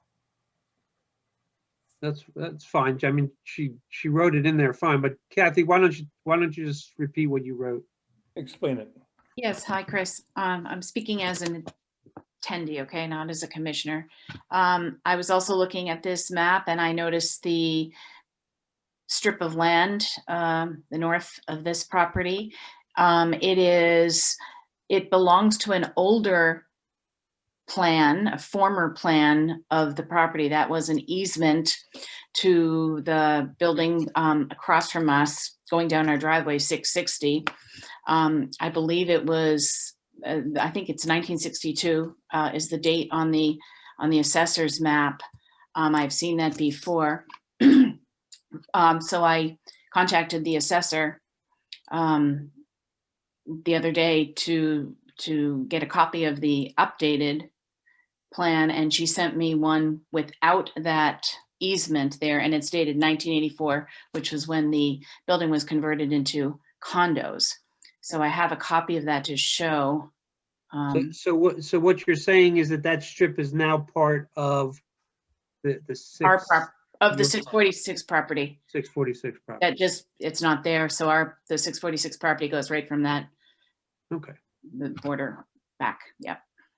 That's fine. I mean, she wrote it in there fine, but Kathy, why don't you just repeat what you wrote? Explain it. Yes, hi, Chris. I'm speaking as an attendee, okay, not as a commissioner. I was also looking at this map and I noticed the strip of land, the north of this property. It belongs to an older plan, a former plan of the property that was an easement to the building across from us, going down our driveway, 660. I believe it was, I think it's 1962 is the date on the assessor's map. I've seen that before. So I contacted the assessor the other day to get a copy of the updated plan, and she sent me one without that easement there, and it's dated 1984, which was when the building was converted into condos. So I have a copy of that to show. So what you're saying is that strip is now part of the Of the 646 property. 646 property. That it's not there. So the 646 property goes right from that. Okay. The border back. Yeah.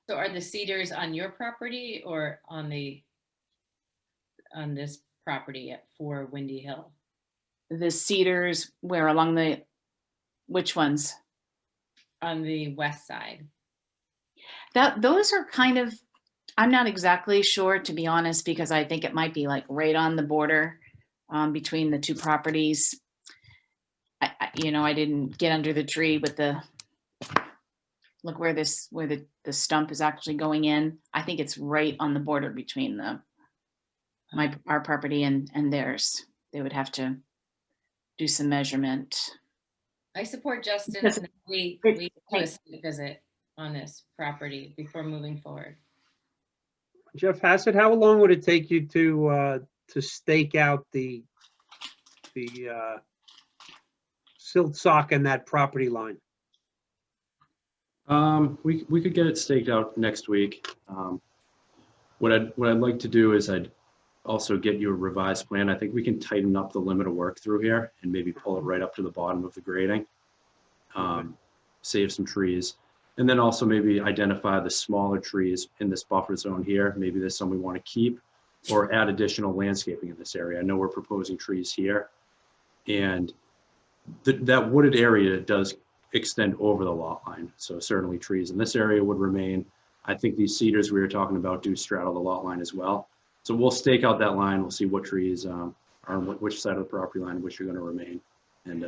So are the cedars on your property or on this property for Windy Hill? the cedars where along the, which ones? On the west side. Those are kind of, I'm not exactly sure, to be honest, because I think it might be like right on the border between the two properties. I didn't get under the tree with the, look where the stump is actually going in. I think it's right on the border between our property and theirs. They would have to do some measurement. I support Justin. Yes. And we do a site visit on this property before moving forward. Jeff Hassett, how long would it take you to stake out the silt sock in that property line? We could get it staked out next week. What I'd like to do is I'd also get you a revised plan. I think we can tighten up the limit of work through here and maybe pull it right up to the bottom of the grading. Save some trees. And then also maybe identify the smaller trees in this buffer zone here. Maybe there's some we want to keep or add additional landscaping in this area. I know we're proposing trees here. And that wooded area does extend over the lot line. So certainly trees in this area would remain. I think these cedars we were talking about do straddle the lot line as well. So we'll stake out that line. We'll see what trees are on which side of the property line which are going to remain. And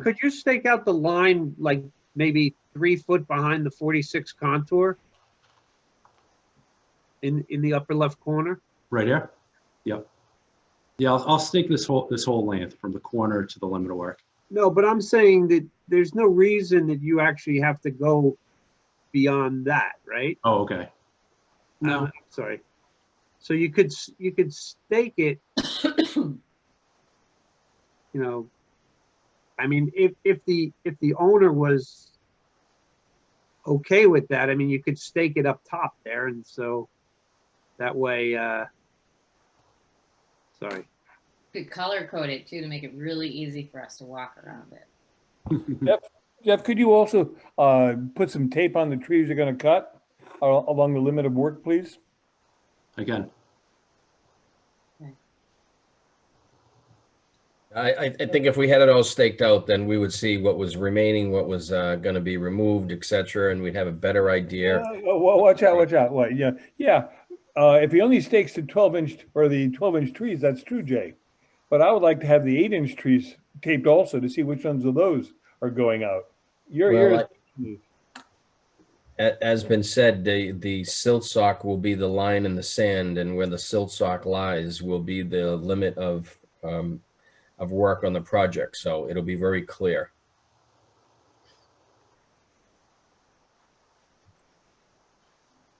could you stake out the line like maybe 3 foot behind the 46 contour in the upper left corner? Right here? Yep. Yeah, I'll stake this whole length from the corner to the limit of work. No, but I'm saying that there's no reason that you actually have to go beyond that, right? Oh, okay. No, sorry. So you could stake it, I mean, if the owner was okay with that, I mean, you could stake it up top there, and so that way, sorry. Could color code it too to make it really easy for us to walk around it. Jeff, could you also put some tape on the trees you're going to cut along the limit of work, please? Again. I think if we had it all staked out, then we would see what was remaining, what was going to be removed, et cetera, and we'd have a better idea. Watch out. What? Yeah. If he only stakes the 12-inch or the 12-inch trees, that's true, Jay. But I would like to have the 8-inch trees taped also to see which ones of those are going out. As been said, the silt sock will be the line in the sand, and where the silt sock lies will be the limit of work on the project. So it'll be very clear.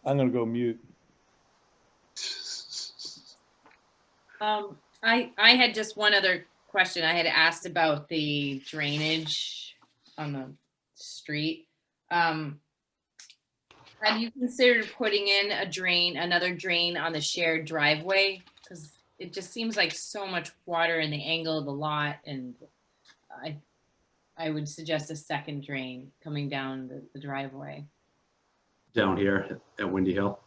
I'm going to go mute. I had just one other question. I had asked about the drainage on the street. Have you considered putting in another drain on the shared driveway? Because it just seems like so much water in the angle of the lot, and I would suggest a second drain coming down the driveway. Down here at Windy Hill.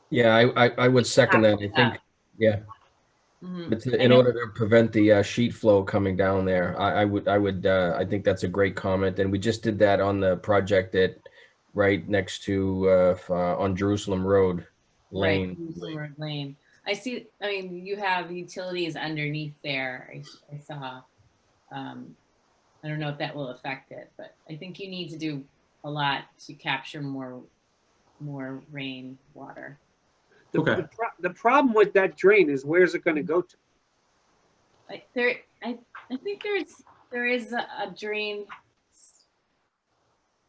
Yeah, I would second that. I think, yeah. Mm-hmm. But in order to prevent the sheet flow coming down there, I think that's a great comment. And we just did that on the project right next to on Jerusalem Road Lane. Right, Jerusalem Road Lane. I see. I mean, you have utilities underneath there. I saw. I don't know if that will affect it, but I think you need to do a lot to capture more rain water. The problem with that drain is where's it going to go to? I think there is a drain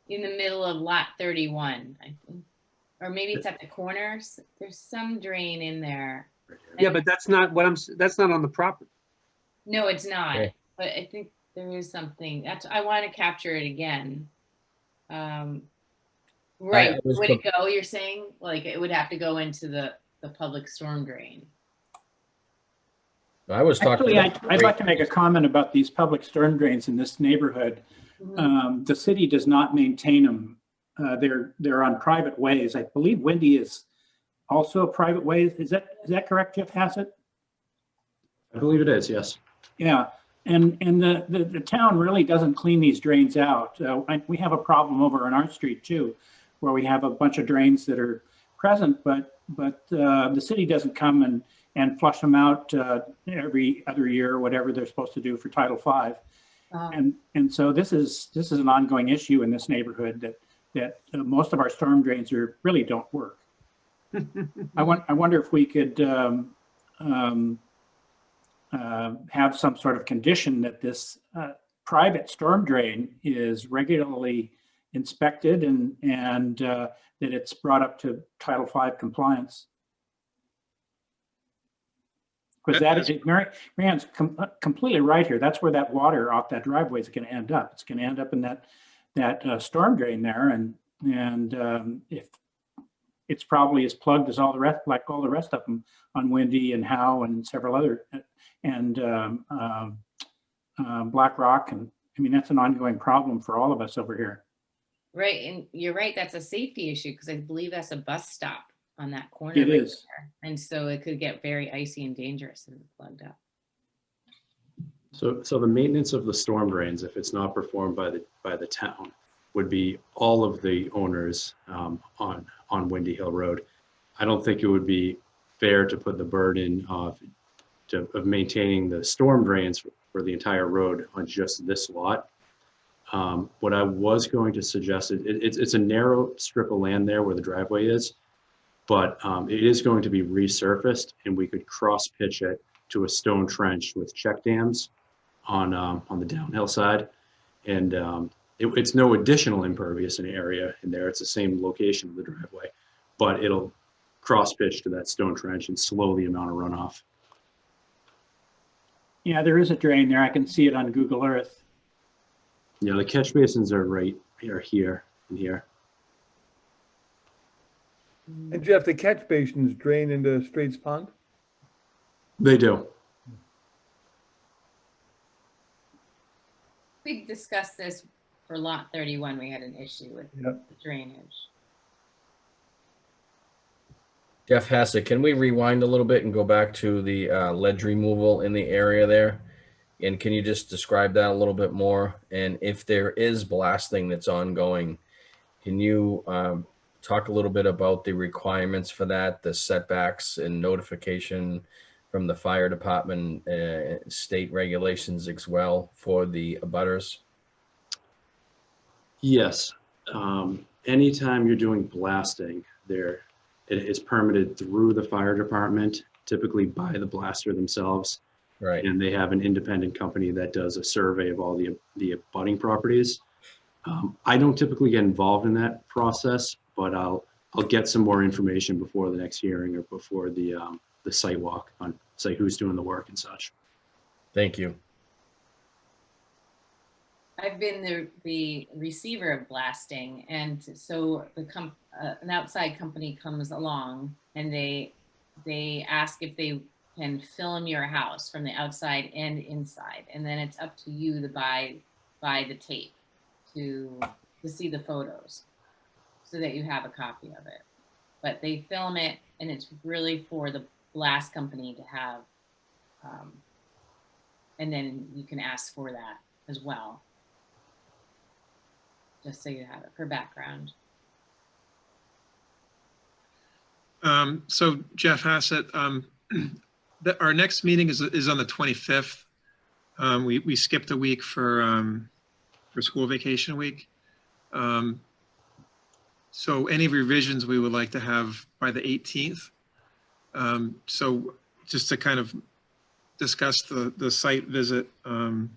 in the middle of lot 31, I think, or maybe it's at the corners. There's some drain in there. Yeah, but that's not that's not on the property. No, it's not. Okay. But I think there is something. I want to capture it again. Right. Would it go? You're saying like it would have to go into the public storm drain. I was talking. Actually, I'd like to make a comment about these public storm drains in this neighborhood. Mm-hmm. The city does not maintain them. They're on private ways. I believe Windy is also a private way. Is that correct, Jeff Hassett? I believe it is, yes. Yeah, And the town really doesn't clean these drains out. We have a problem over on our street too, where we have a bunch of drains that are present, but the city doesn't come and flush them out every other year or whatever they're supposed to do for Title V. And so this is an ongoing issue in this neighborhood that most of our storm drains really don't work. I wonder if we could have some sort of condition that this private storm drain is regularly inspected and that it's brought up to Title V compliance. Because that is, Marianne's completely right here. That's where that water off that driveway is going to end up. It's going to end up in that storm drain there, and if it's probably as plugged as all the rest, like all the rest of them on Windy and Howe and several other, and Black Rock, and I mean that's an ongoing problem for all of us over here. Right, and you're right. That's a safety issue because I believe that's a bus stop on that corner. It right is. there. And so it could get very icy and dangerous and plugged up. So the maintenance of the storm drains, if it's not performed by the town, would be all of the owners on Windy Hill Road. I don't think it would be fair to put the burden of maintaining the storm drains for the entire road on just this lot. What I was going to suggest, it's a narrow strip of land there where the driveway is, but it is going to be resurfaced, and we could cross pitch it to a stone trench with check dams on the downhill side. And it's no additional impervious in the area in there. It's the same location of the driveway, but it'll cross pitch to that stone trench and slow the amount of runoff. Yeah, there is a drain there. I can see it on Google Earth. Yeah, the catch basins are right here and here. And Jeff, the catch basins drain into Straits Pond? They do. We discussed this for lot 31. We had an issue with the drainage. Jeff Hassett, can we rewind a little bit and go back to the ledge removal in the area there? And can you just describe that a little bit more? And if there is blasting that's ongoing, can you talk a little bit about the requirements for that, the setbacks and notification from the fire department, state regulations as well for the abutters? Yes. Anytime you're doing blasting, it is permitted through the fire department, typically by the blaster themselves. Right. And they have an independent company that does a survey of all the abutting properties. I don't typically get involved in that process, but I'll get some more information before the next hearing or before the site walk on, say, who's doing the work and such. Thank you. I've been the receiver of blasting, and so an outside company comes along and they ask if they can film your house from the outside and inside, and then it's up to you to buy the tape to see the photos so that you have a copy of it. But they film it, and it's really for the blast company to have, and then you can ask for that as well, just so you have it for background. So Jeff Hassett, our next meeting is on the 25th. We skipped a week for school vacation week. So any revisions we would like to have by the 18th. So just to kind of discuss the site visit, when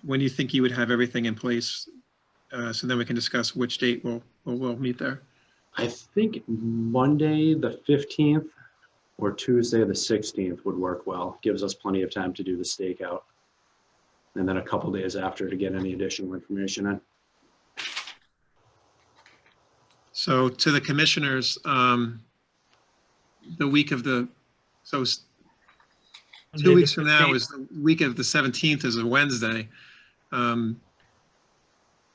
do you think you would have everything in place? So then we can discuss which date we'll meet there. I think Monday the 15th or Tuesday the 16th would work well. Gives us plenty of time to do the stakeout. And then a couple days after to get any additional information in. So to the commissioners, the week of the, so 2 weeks from now is the week of the 17th is a Wednesday. Would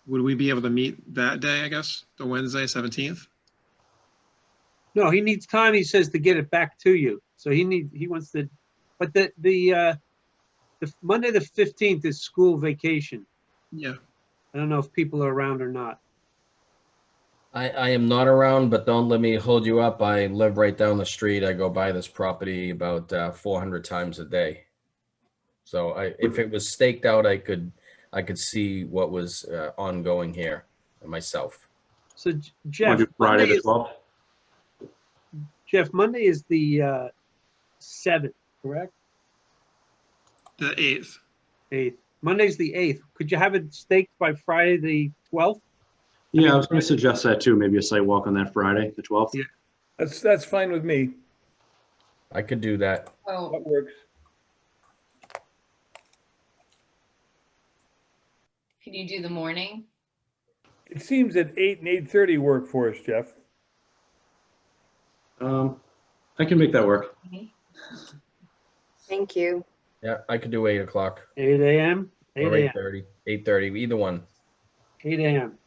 we be able to meet that day, I guess, the Wednesday, 17th? No, he needs time, he says, to get it back to you. So he wants to, but the Monday, the 15th is school vacation. Yeah. I don't know if people are around or not. I am not around, but don't let me hold you up. I live right down the street. I go by this property about 400 times a day. So if it was staked out, I could see what was ongoing here myself. So Want Jeff, to do Friday Monday the is, 12th? Jeff, Monday is the 7th, correct? The 8th. 8th. Monday's the 8th. Could you have it staked by Friday, the 12th? Yeah, I was going to suggest that too. Maybe a site walk on that Friday, the 12th. Yeah. That's fine with me. I could do that. Oh, That works. can you do the morning? It seems that 8 and 8:30 work for us, Jeff. I can make that work. Thank you. Yeah, I could do 8 o'clock 8 a.m.? 8 or a.m. 8:30. 8:30, either one. 8 a.m.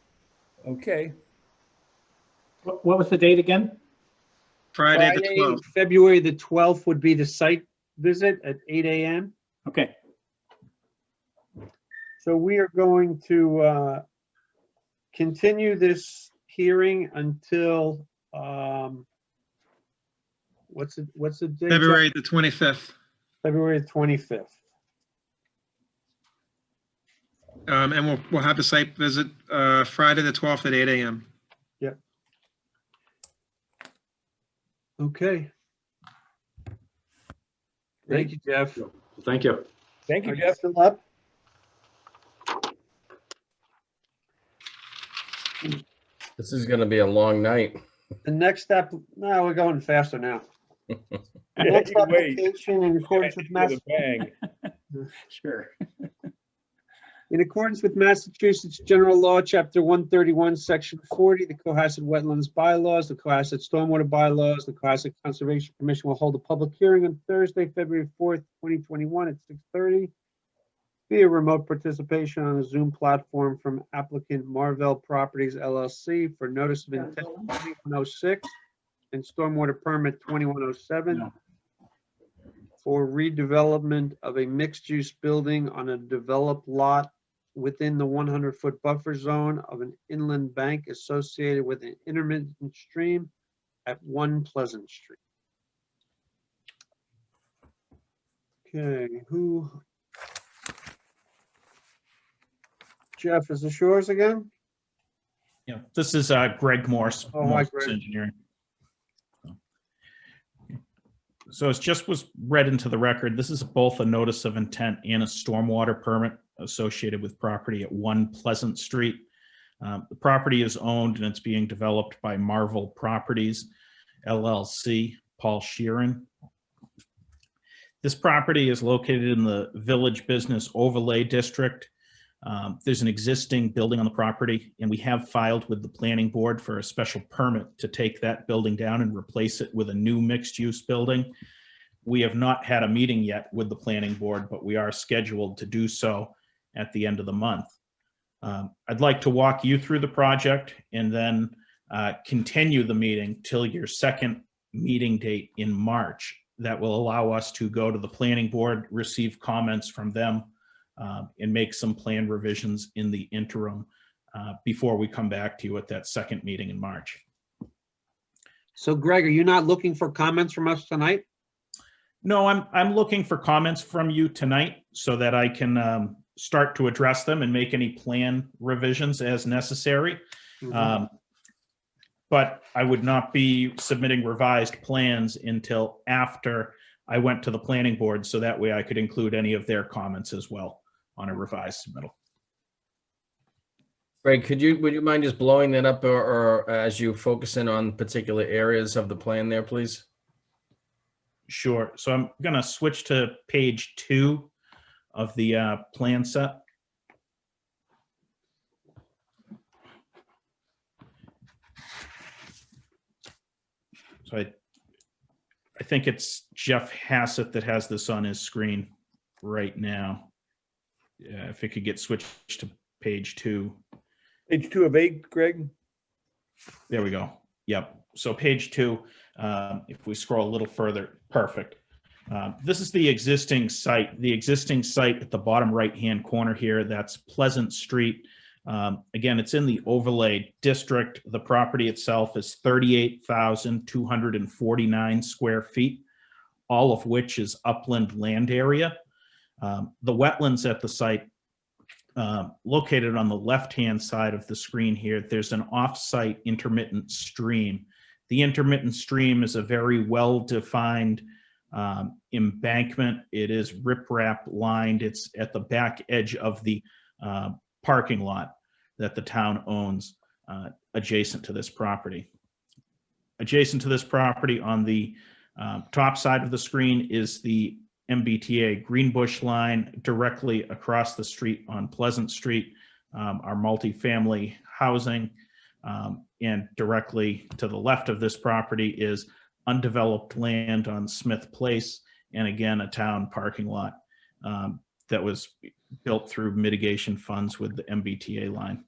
Okay. What was the date again? Friday, the Friday, 12th. February the 12th would be the site visit at 8 a.m. Okay. So we are going to continue this hearing until, what's the date? February the 25th. February 25th. And we'll have the site visit Friday the 12th at 8 a.m. Yep. Okay. Thank you, Jeff. Thank you. Thank you, Are you Jeff. still up? This is going to be a long night. The next step, no, we're going faster now. Yeah, Next you wait. application in accordance with With a bang. Sure. In accordance with Massachusetts General Law, Chapter 131, Section 40, the Cohasset Wetlands Bylaws, the Cohasset Stormwater Bylaws, the Cohasset Conservation Commission will hold a public hearing on Thursday, February 4th, 2021 at 6:30 via remote participation on a Zoom platform from applicant Marvell Properties LLC for notice of intent 2106 and stormwater permit 2107 No. for redevelopment of a mixed-use building on a developed lot within the 100-foot buffer zone of an inland bank associated with an intermittent stream at 1 Pleasant Street. Okay, who? Jeff, is this yours again? Yeah, this is Greg Morse, Oh, hi, Morse Greg. Engineering. So as just was read into the record, this is both a notice of intent and a stormwater permit associated with property at 1 Pleasant Street. The property is owned and it's being developed by Marvel Properties LLC, Paul Sheeran. This property is located in the Village Business Overlay District. There's an existing building on the property, and we have filed with the planning board for a special permit to take that building down and replace it with a new mixed-use building. We have not had a meeting yet with the planning board, but we are scheduled to do so at the end of the month. I'd like to walk you through the project and then continue the meeting till your second meeting date in March. That will allow us to go to the planning board, receive comments from them, and make some plan revisions in the interim before we come back to you at that second meeting in March. So Greg, are you not looking for comments from us tonight? No, I'm looking for comments from you tonight so that I can start to address them and make any plan revisions as necessary. But I would not be submitting revised plans until after I went to the planning board, so that way I could include any of their comments as well on a revised submittal. Greg, would you mind just blowing that up or as you focus in on particular areas of the plan there, please? Sure. So I'm going to switch to page 2 of the plan set. So I think it's Jeff Hassett that has this on his screen right now. Yeah, if it could get switched to page 2. Page 2 of 8, Greg? There we go. Yep. So page 2, if we scroll a little further, perfect. This is the existing site. The existing site at the bottom right-hand corner here, that's Pleasant Street. Again, it's in the overlay district. The property itself is 38,249 square feet, all of which is upland land area. The wetlands at the site, located on the left-hand side of the screen here, there's an off-site intermittent stream. The intermittent stream is a very well-defined embankment. It is riprap lined. It's at the back edge of the parking lot that the town owns adjacent to this property. Adjacent to this property on the top side of the screen is the MBTA Greenbush line. Directly across the street on Pleasant Street, our multifamily housing, and directly to the left of this property is undeveloped land on Smith Place, and again, a town parking lot that was built through mitigation funds with the MBTA line.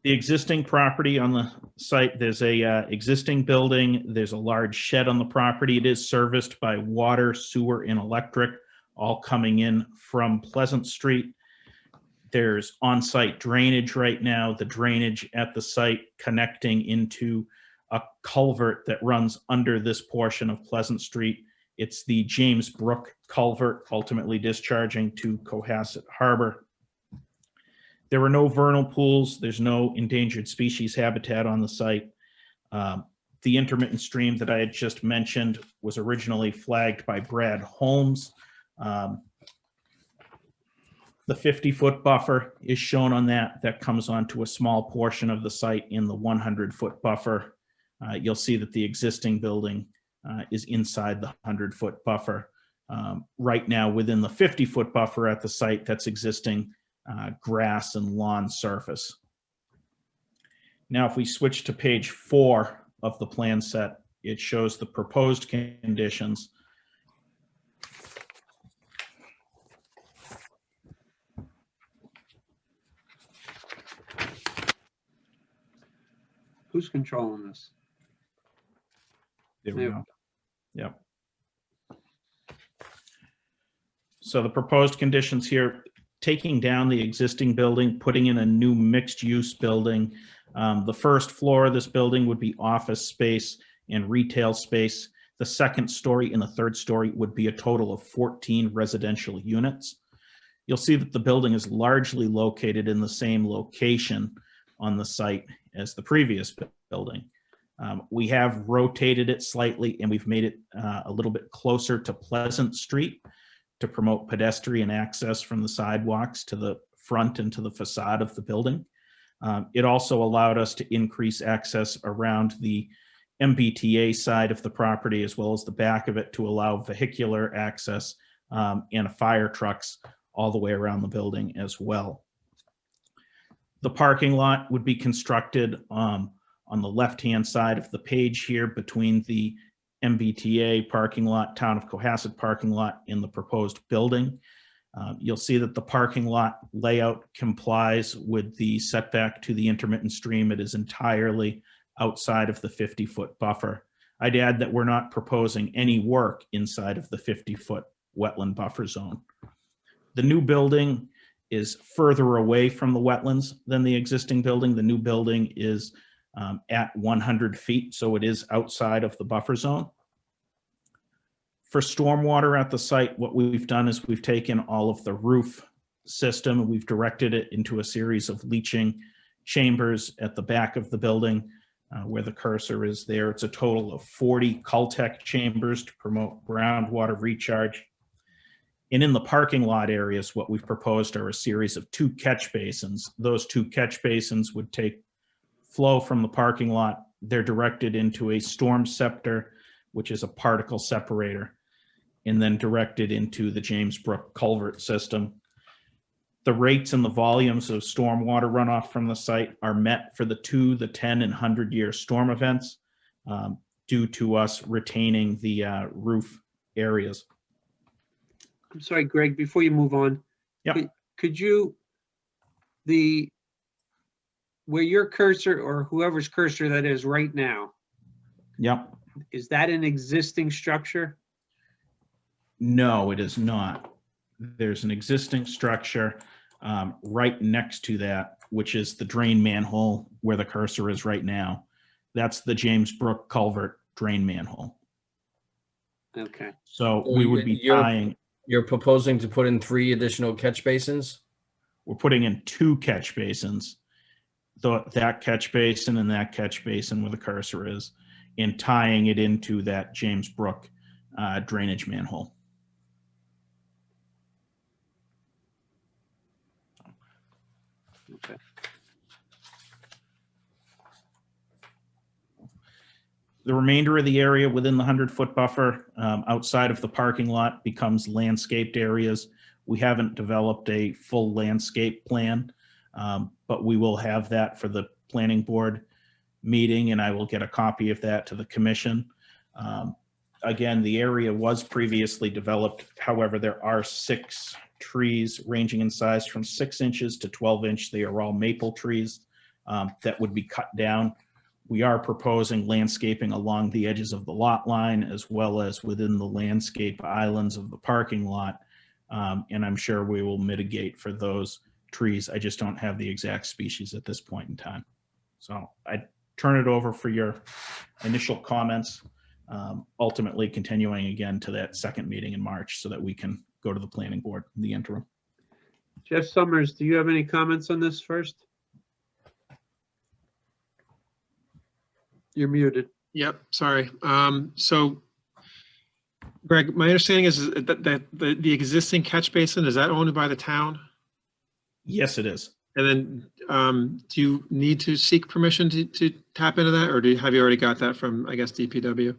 The existing property on the site, there's a existing building, there's a large shed on the property. It is serviced by water, sewer, and electric, all coming in from Pleasant Street. There's on-site drainage right now, the drainage at the site connecting into a culvert that runs under this portion of Pleasant Street. It's the James Brook culvert, ultimately discharging to Cohasset Harbor. There are no vernal pools. There's no endangered species habitat on the site. The intermittent stream that I had just mentioned was originally flagged by Brad Holmes. The 50-foot buffer is shown on that comes onto a small portion of the site in the 100-foot buffer. You'll see that the existing building is inside the 100-foot buffer. Right now, within the 50-foot buffer at the site, that's existing grass and lawn surface. Now, if we switch to page 4 of the plan set, it shows the proposed conditions. Who's controlling this? There we go. Yep. So the proposed conditions here, taking down the existing building, putting in a new mixed-use building. The first floor of this building would be office space and retail space. The second story and the third story would be a total of 14 residential units. You'll see that the building is largely located in the same location on the site as the previous building. We have rotated it slightly and we've made it a little bit closer to Pleasant Street to promote pedestrian access from the sidewalks to the front and to the facade of the building. It also allowed us to increase access around the MBTA side of the property as well as the back of it to allow vehicular access and fire trucks all the way around the building as well. The parking lot would be constructed on the left-hand side of the page here between the MBTA parking lot, Town of Cohasset parking lot in the proposed building. You'll see that the parking lot layout complies with the setback to the intermittent stream. It is entirely outside of the 50-foot buffer. I'd add that we're not proposing any work inside of the 50-foot wetland buffer zone. The new building is further away from the wetlands than the existing building. The new building is at 100 feet, so it is outside of the buffer zone. For stormwater at the site, what we've done is we've taken all of the roof system and we've directed it into a series of leaching chambers at the back of the building where the cursor is there. It's a total of 40 Cultec chambers to promote groundwater recharge. And in the parking lot areas, what we've proposed are a series of 2 catch basins. Those 2 catch basins would take flow from the parking lot. They're directed into a storm scepter, which is a particle separator, and then directed into the James Brook culvert system. The rates and the volumes of stormwater runoff from the site are met for the 2, the 10, and 100-year storm events due to us retaining the roof areas. I'm sorry, Greg, before you move on. Yep. Could you, where your cursor or whoever's cursor that is right now, Yep. is that an existing structure? No, it is not. There's an existing structure right next to that, which is the drain manhole where the cursor is right now. That's the James Brook culvert drain manhole. Okay. So So we would be tying, You're proposing to put in 3 additional catch basins? we're putting in 2 catch basins. That catch basin and that catch basin where the cursor is, and tying it into that James Brook drainage manhole. Okay. The remainder of the area within the 100-foot buffer outside of the parking lot becomes landscaped areas. We haven't developed a full landscape plan, but we will have that for the planning board meeting, and I will get a copy of that to the commission. Again, the area was previously developed. However, there are 6 trees ranging in size from 6 inches to 12 inch. They are all maple trees that would be cut down. We are proposing landscaping along the edges of the lot line as well as within the landscape islands of the parking lot. And I'm sure we will mitigate for those trees. I just don't have the exact species at this point in time. So I turn it over for your initial comments, ultimately continuing again to that second meeting in March so that we can go to the planning board in the interim. Jeff Summers, do you have any comments on this first? You're muted. Yep, sorry. So Greg, my understanding is that the existing catch basin, is that owned by the town? Yes, it is. And then do you need to seek permission to tap into that, or have you already got that from, I guess, DPW?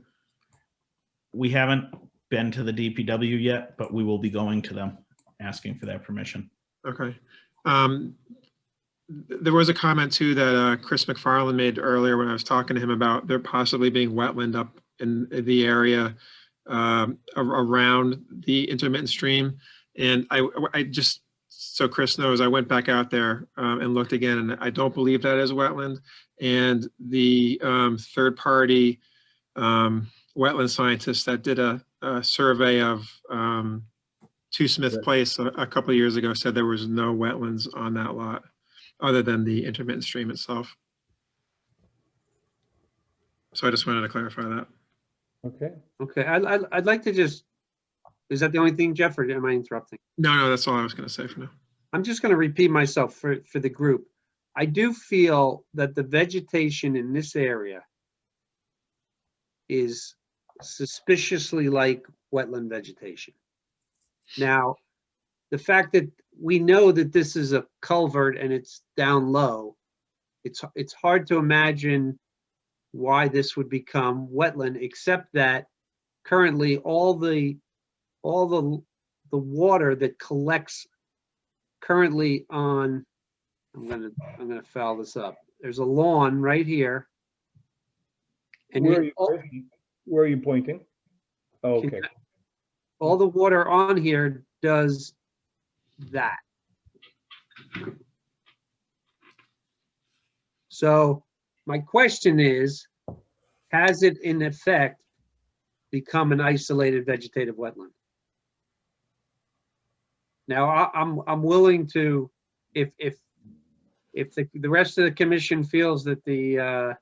We haven't been to the DPW yet, but we will be going to them asking for that permission. Okay. There was a comment too that Chris McFarland made earlier when I was talking to him about there possibly being wetland up in the area around the intermittent stream. And I just, so Chris knows, I went back out there and looked again, and I don't believe that is wetland. And the third party wetland scientist that did a survey of Two Smith Place a couple of years ago said there was no wetlands on that lot other than the intermittent stream itself. So I just wanted to clarify that. Okay. Okay, I'd like to just, is that the only thing, Jeff, or am I interrupting? No, that's all I was going to say for now. I'm just going to repeat myself for the group. I do feel that the vegetation in this area is suspiciously like wetland vegetation. Now, the fact that we know that this is a culvert and it's down low, it's hard to imagine why this would become wetland, except that currently all the water that collects currently on, I'm gonna foul this up. There's a lawn right here. And where are you pointing? Oh, okay. All the water on here does that. So my question is, has it in effect become an isolated vegetative wetland? Now, I'm willing to, if the rest of the commission feels that the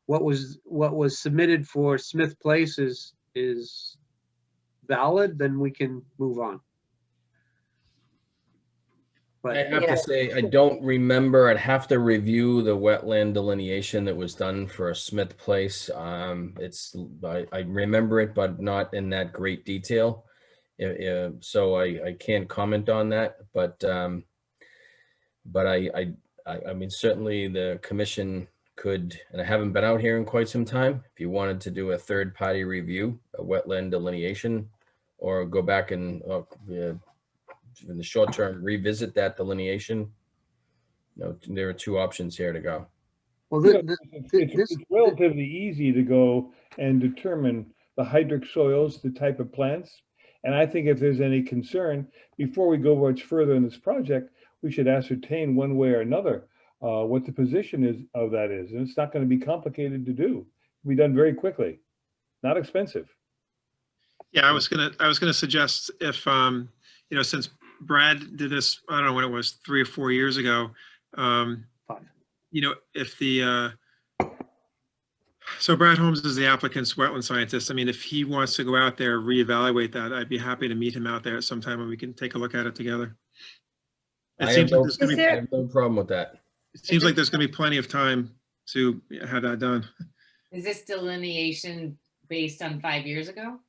what was submitted for Smith Place is valid, then we can move on. But I have to say, I don't remember. I'd have to review the wetland delineation that was done for Smith Place. I remember it, but not in that great detail. So I can't comment on that. But I mean, certainly the commission could, and I haven't been out here in quite some time, if you wanted to do a third-party review, a wetland delineation, or go back and in the short term revisit that delineation. There are 2 options here to go. Well, it's relatively easy to go and determine the hydric soils, the type of plants. And I think if there's any concern, before we go much further in this project, we should ascertain one way or another what the position is of that is. And it's not going to be complicated to do. It can be done very quickly, not expensive. Yeah, I was gonna suggest if, since Brad did this, I don't know when it was, 3 or 4 years ago. 5. If so Brad Holmes is the applicant's wetland scientist. I mean, if he wants to go out there, reevaluate that, I'd be happy to meet him out there at some time and we can take a look at it together. It I have seems like no, there's gonna Is be, I there, have no problem with that. it seems like there's gonna be plenty of time to have that done. Is this delineation based on 5 years ago?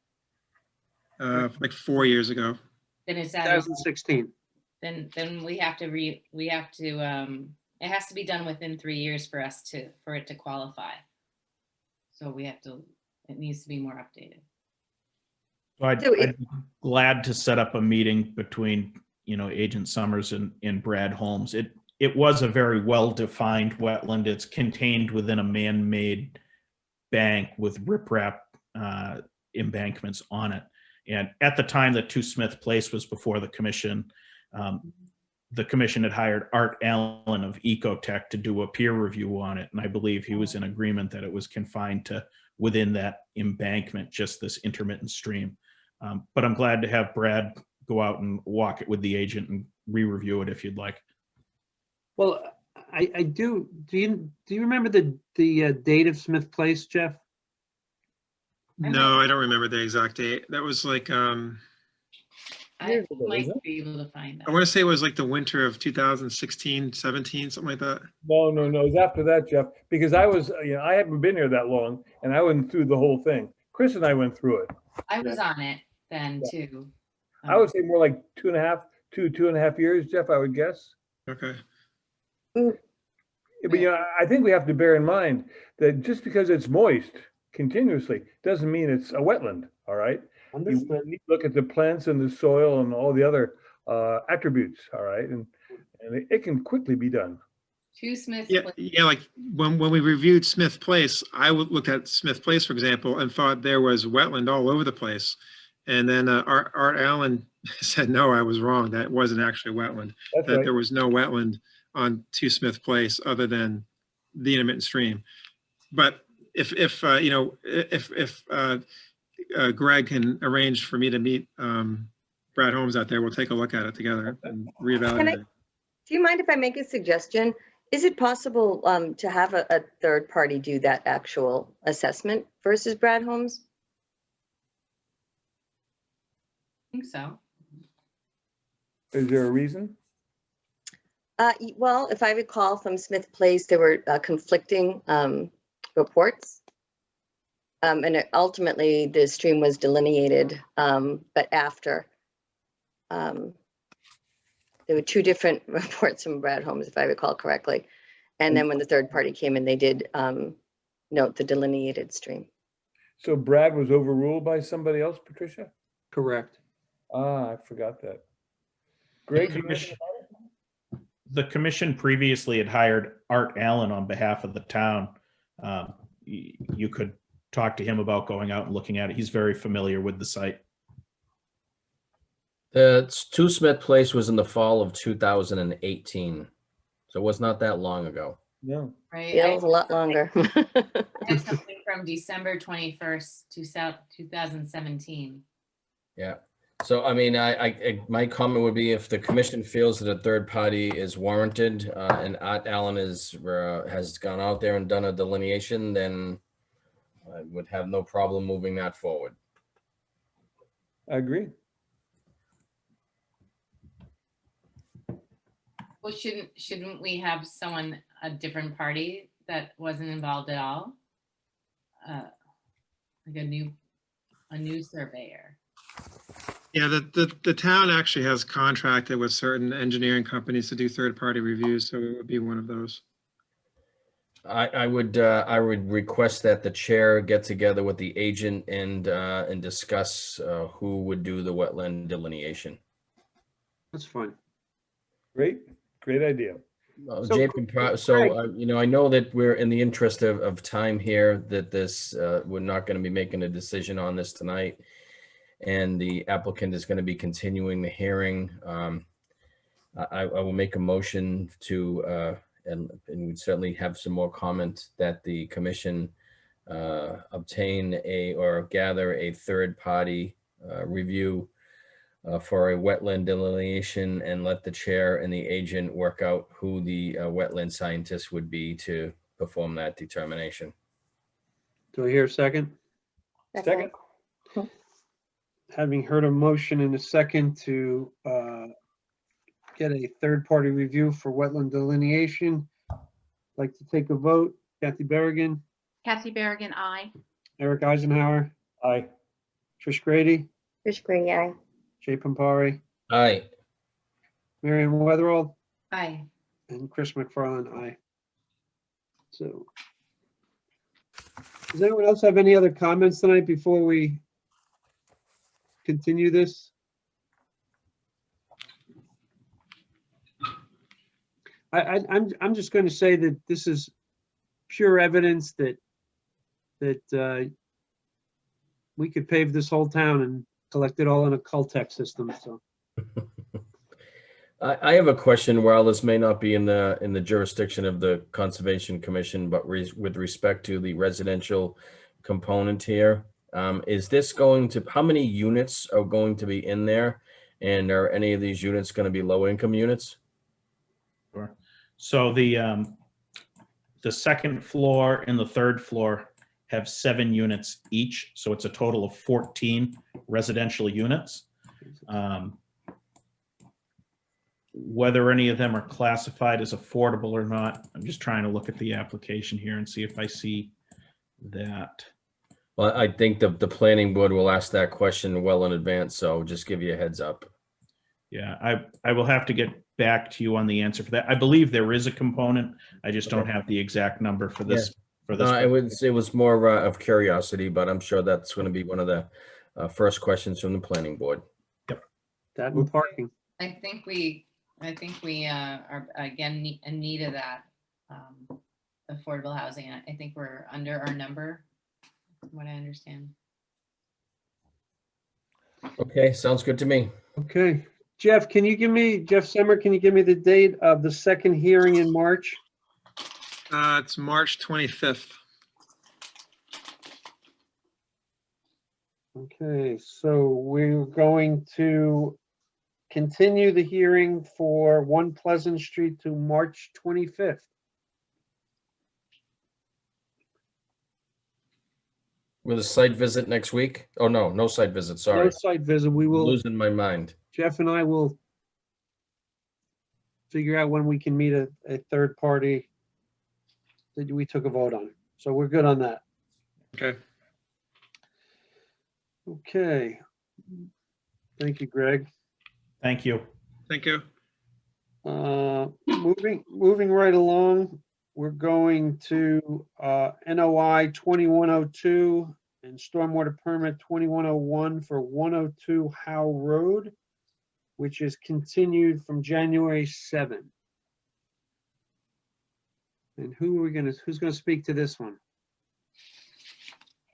Like 4 years ago. Then is that, 2016. then we have to it has to be done within 3 years for it to qualify. So it needs to be more updated. So I'd So it- be glad to set up a meeting between, Agent Summers and Brad Holmes. It was a very well-defined wetland. It's contained within a man-made bank with riprap embankments on it. And at the time that Two Smith Place was before the commission had hired Art Allen of Ecotech to do a peer review on it. And I believe he was in agreement that it was confined to within that embankment, just this intermittent stream. But I'm glad to have Brad go out and walk it with the agent and re-review it if you'd like. Well, I do. Do you remember the date of Smith Place, Jeff? No, I don't remember the exact date. That was like, I might be able to find I that. want to say it was like the winter of 2016, 17, something like that. No, it was after that, Jeff, because I was, I haven't been here that long and I went through the whole thing. Chris and I went through it. I was on it then too. I would say more like 2.5 years, Jeff, I would guess. Okay. Yeah, but I think we have to bear in mind that just because it's moist continuously doesn't mean it's a wetland, all right? You Understood. need to look at the plants and the soil and all the other attributes, all right? And it can quickly be done. Two Smith. Yeah, yeah. Like when we reviewed Smith Place, I looked at Smith Place, for example, and thought there was wetland all over the place. And then Art Allen said, no, I was wrong. That wasn't actually wetland. That's That right. there was no wetland on Two Smith Place other than the intermittent stream. But if Greg can arrange for me to meet Brad Holmes out there, we'll take a look at it together and reevaluate it. do you mind if I make a suggestion? Is it possible to have a third party do that actual assessment versus Brad Holmes? I think so. Is there a reason? Well, if I recall from Smith Place, there were conflicting reports. And ultimately, the stream was delineated, but after. There were 2 different reports from Brad Holmes, if I recall correctly. And then when the third party came in, they did note the delineated stream. So Brad was overruled by somebody else, Patricia? Correct. Ah, I forgot that. Greg, do you know? The commission previously had hired Art Allen on behalf of the town. You could talk to him about going out and looking at it. He's very familiar with the site. The Two Smith Place was in the fall of 2018. So it was not that long ago. No. Right. Yeah, it was a lot longer. I have something from December 21st, 2017. Yeah. So, I mean, my comment would be if the commission feels that a third party is warranted and Art Allen has gone out there and done a delineation, then I would have no problem moving that forward. I agree. Well, shouldn't we have a different party that wasn't involved at all? Like a new surveyor. Yeah, the town actually has contracted with certain engineering companies to do third-party reviews, so it would be one of those. I would request that the chair get together with the agent and discuss who would do the wetland delineation. That's fine. Great idea. So- I know that we're in the interest of time here, that we're not going to be making a decision on this tonight. And the applicant is going to be continuing the hearing. I will make a motion to, and we'd certainly have some more comment, that the commission obtain or gather a third party review for a wetland delineation and let the chair and the agent work out who the wetland scientist would be to perform that determination. Do I hear a second? Second. Having heard a motion in a second to get a third-party review for wetland delineation, I'd like to take a vote. Kathy Berrigan, Kathy Berrigan, aye. Eric Eisenhower, Aye. Trish Grady, Trish Grady, aye. Jay Pampari, Aye. Marion Weatherall, Aye. and Chris McFarland, aye. So, does anyone else have any other comments tonight before we continue this? I'm just going to say that this is pure evidence that we could pave this whole town and collect it all in a Cultec system. So I have a question. While this may not be in the jurisdiction of the Conservation Commission, but with respect to the residential component here, is this going to, how many units are going to be in there? And are any of these units going to be low income units? Sure. So the second floor and the third floor have 7 units each, so it's a total of 14 residential units. Whether any of them are classified as affordable or not, I'm just trying to look at the application here and see if I see that. Well, I think the planning board will ask that question well in advance, so just give you a heads up. Yeah, I will have to get back to you on the answer for that. I believe there is a component. I just don't have the exact number for this. For this. It was more of curiosity, but I'm sure that's going to be one of the first questions from the planning board. Yep. that and parking. I think we are again in need of that affordable housing. I think we're under our number, from what I understand. Okay, sounds good to me. Okay, Jeff, Jeff Semmer, can you give me the date of the second hearing in March? It's March 25th. Okay, so we're going to continue the hearing for 1 Pleasant Street to March 25th. With a site visit next week? Oh, no site visit, No sorry. site visit. We I'm will, losing my mind. Jeff and I will figure out when we can meet a third party that we took a vote on. So we're good on that. Okay. Okay. Thank you, Greg. Thank you. Thank you. Moving right along, we're going to NOI 2102 and stormwater permit 2101 for 102 Howe Road, which is continued from January 7. And who's gonna speak to this one?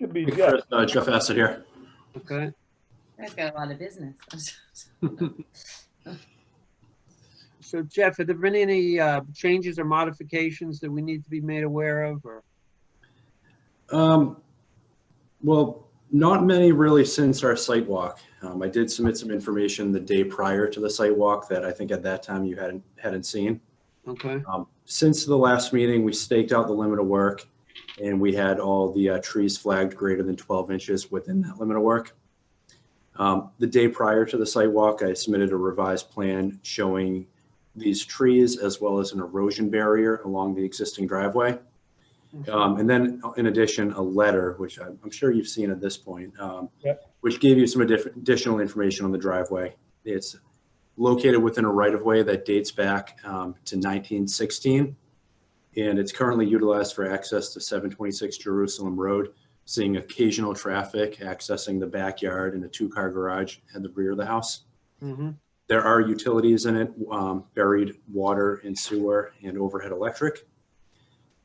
Should be Hey, Jeff. Chris, Jeff Assett here. Okay. That's got a lot of business. So Jeff, have there been any changes or modifications that we need to be made aware of, or? Well, not many really since our site walk. I did submit some information the day prior to the site walk that I think at that time you hadn't seen. Okay. Since the last meeting, we staked out the limit of work and we had all the trees flagged greater than 12 inches within that limit of work. The day prior to the site walk, I submitted a revised plan showing these trees as well as an erosion barrier along the existing driveway. And then in addition, a letter, which I'm sure you've seen at this point, which gave you some additional information on the driveway. It's located within a right-of-way that dates back to 1916. And it's currently utilized for access to 726 Jerusalem Road, seeing occasional traffic accessing the backyard and a 2-car garage at the rear of the house. Mm-hmm. There are utilities in it, buried water and sewer and overhead electric.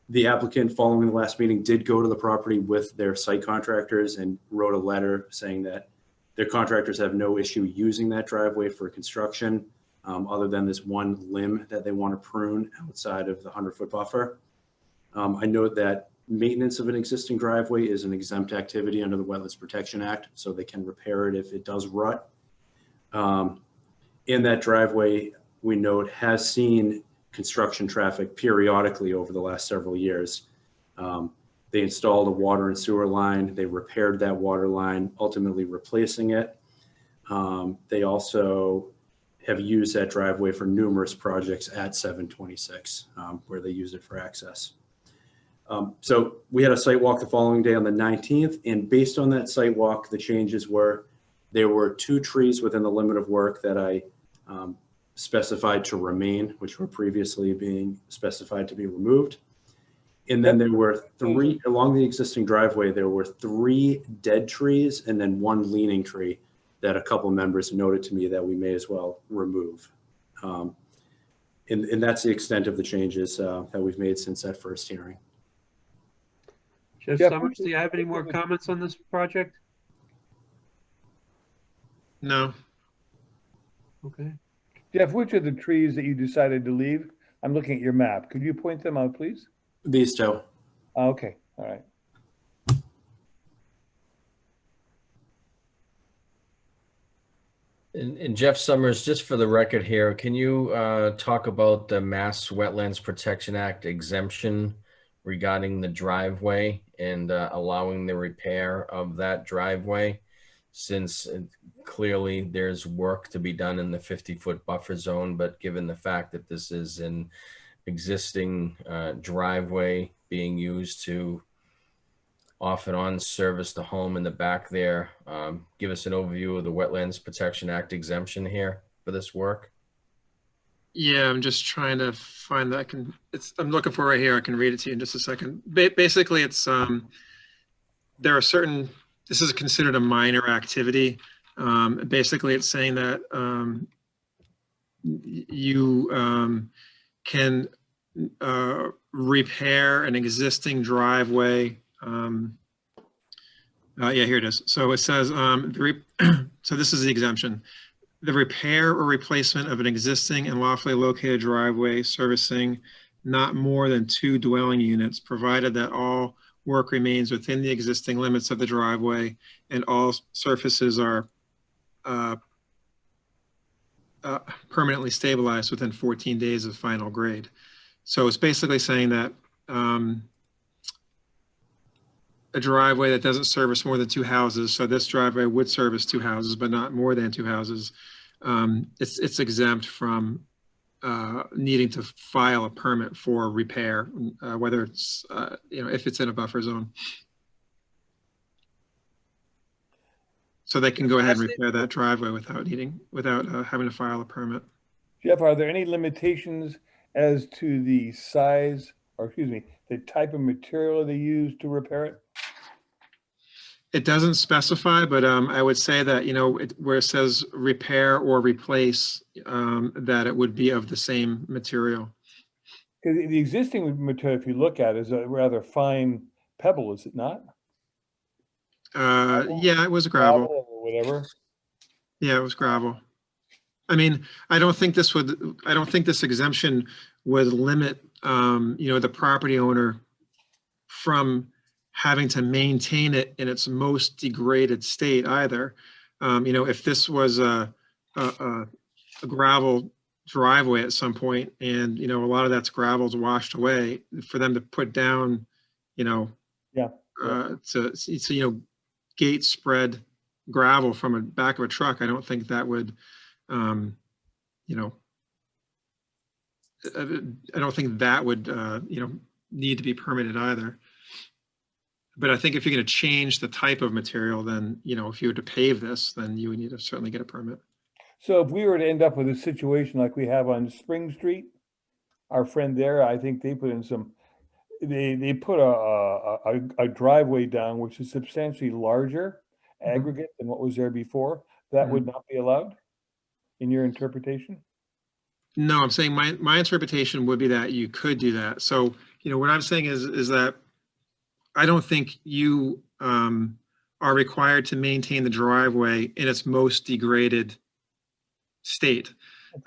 The applicant, following the last meeting, did go to the property with their site contractors and wrote a letter saying that their contractors have no issue using that driveway for construction, other than this one limb that they want to prune outside of the 100-foot buffer. I note that Maintenance of an existing driveway is an exempt activity under the Wetlands Protection Act, so they can repair it if it does rut. In that driveway, we note, has seen construction traffic periodically over the last several years. They installed a water and sewer line. They repaired that water line, ultimately replacing it. They also have used that driveway for numerous projects at 726, where they use it for access. So we had a site walk the following day on the 19th, and based on that site walk, the changes were, there were 2 trees within the limit of work that I specified to remain, which were previously being specified to be removed. And then there were 3, along the existing driveway, there were 3 dead trees and then 1 leaning tree that a couple members noted to me that we may as well remove. And that's the extent of the changes that we've made since that first hearing. Jeff Jeff, Summers, do you have any more comments on this project? No. Okay. Jeff, which are the trees that you decided to leave? I'm looking at your map. Could you point them out, please? These 2. Okay, all right. And Jeff Summers, just for the record here, can you talk about the Mass Wetlands Protection Act exemption regarding the driveway and allowing the repair of that driveway, since clearly there's work to be done in the 50-foot buffer zone, but given the fact that this is an existing driveway being used to off and on service the home in the back there, give us an overview of the Wetlands Protection Act exemption here for this work. Yeah, I'm just trying to find that. I'm looking for it right here. I can read it to you in just a second. Basically, it's there are certain. This is considered a minor activity. Basically, it's saying that you can repair an existing driveway. Yeah, here it is. So it says, so this is the exemption. The repair or replacement of an existing and lawfully located driveway servicing not more than 2 dwelling units, provided that all work remains within the existing limits of the driveway and all surfaces are permanently stabilized within 14 days of final grade. So it's basically saying that a driveway that doesn't service more than 2 houses, so this driveway would service 2 houses, but not more than 2 houses, it's exempt from needing to file a permit for repair, whether it's, if it's in a buffer zone. So they can go ahead and repair that driveway without having to file a permit. Jeff, are there any limitations as to the size, or excuse me, the type of material they use to repair it? It doesn't specify, but I would say that, where it says repair or replace, that it would be of the same material. Because the existing material, if you look at it, is a rather fine pebble, is it not? Yeah, it was gravel. Or whatever. Yeah, it was gravel. I mean, I don't think this exemption would limit, the property owner from having to maintain it in its most degraded state either. If this was a gravel driveway at some point and, a lot of that's gravel's washed away, for them to put down, gate spread gravel from the back of a truck, I don't think that would, I don't think that would, need to be permitted either. But I think if you're going to change the type of material, then, if you were to pave this, then you would need to certainly get a permit. So if we were to end up with a situation like we have on Spring Street, our friend there, I think they put in they put a driveway down, which is substantially larger aggregate than what was there before. That would not be allowed in your interpretation? No, I'm saying my interpretation would be that you could do that. So, what I'm saying is that I don't think you are required to maintain the driveway in its most degraded state.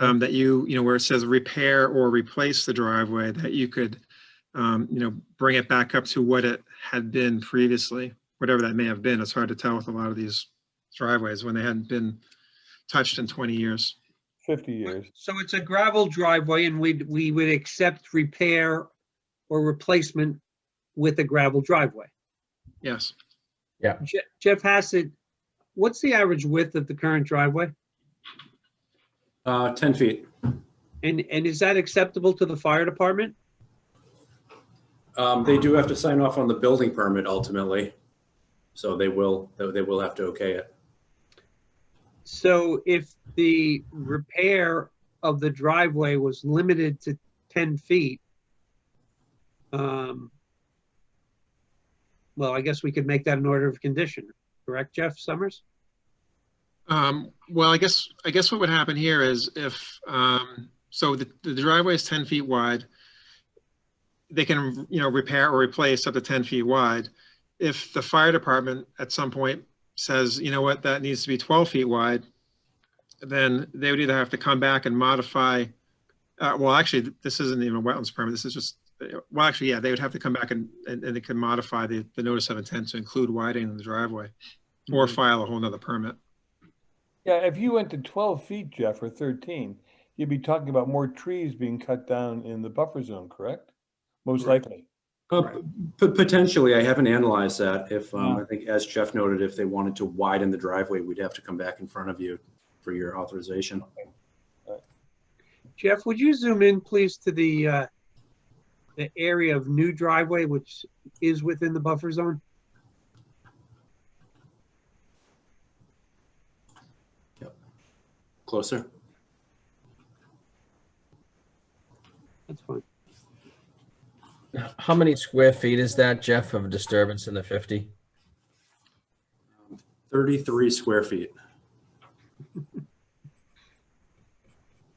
Okay. That where it says repair or replace the driveway, that you could bring it back up to what it had been previously, whatever that may have been. It's hard to tell with a lot of these driveways when they hadn't been touched in 20 years. 50 years. So it's a gravel driveway and we would accept repair or replacement with a gravel driveway. Yes. Jeff Hassett, what's the average width of the current driveway? 10 feet. And is that acceptable to the fire department? They do have to sign off on the building permit ultimately. So they will have to okay it. So if the repair of the driveway was limited to 10 feet, well, I guess we could make that an order of condition, correct, Jeff Summers? Well, I guess what would happen here is if, so the driveway is 10 feet wide, they can, repair or replace up to 10 feet wide. If the fire department at some point says, you know what, that needs to be 12 feet wide, then they would either have to come back and modify, well, actually, this isn't even a wetlands permit. This is just, well, actually, yeah, they would have to come back and they can modify the notice of intent to include widening the driveway or file a whole nother permit. Yeah, if you went to 12 feet, Jeff, or 13, you'd be talking about more trees being cut down in the buffer zone, correct? Most likely. Potentially, I haven't analyzed that. If I think, as Jeff noted, if they wanted to widen the driveway, we'd have to come back in front of you for your authorization. Jeff, would you zoom in, please, to the area of new driveway, which is within the buffer zone? Yep. Closer. That's fine. How many square feet is that, Jeff, of disturbance in the 50? 33 square feet.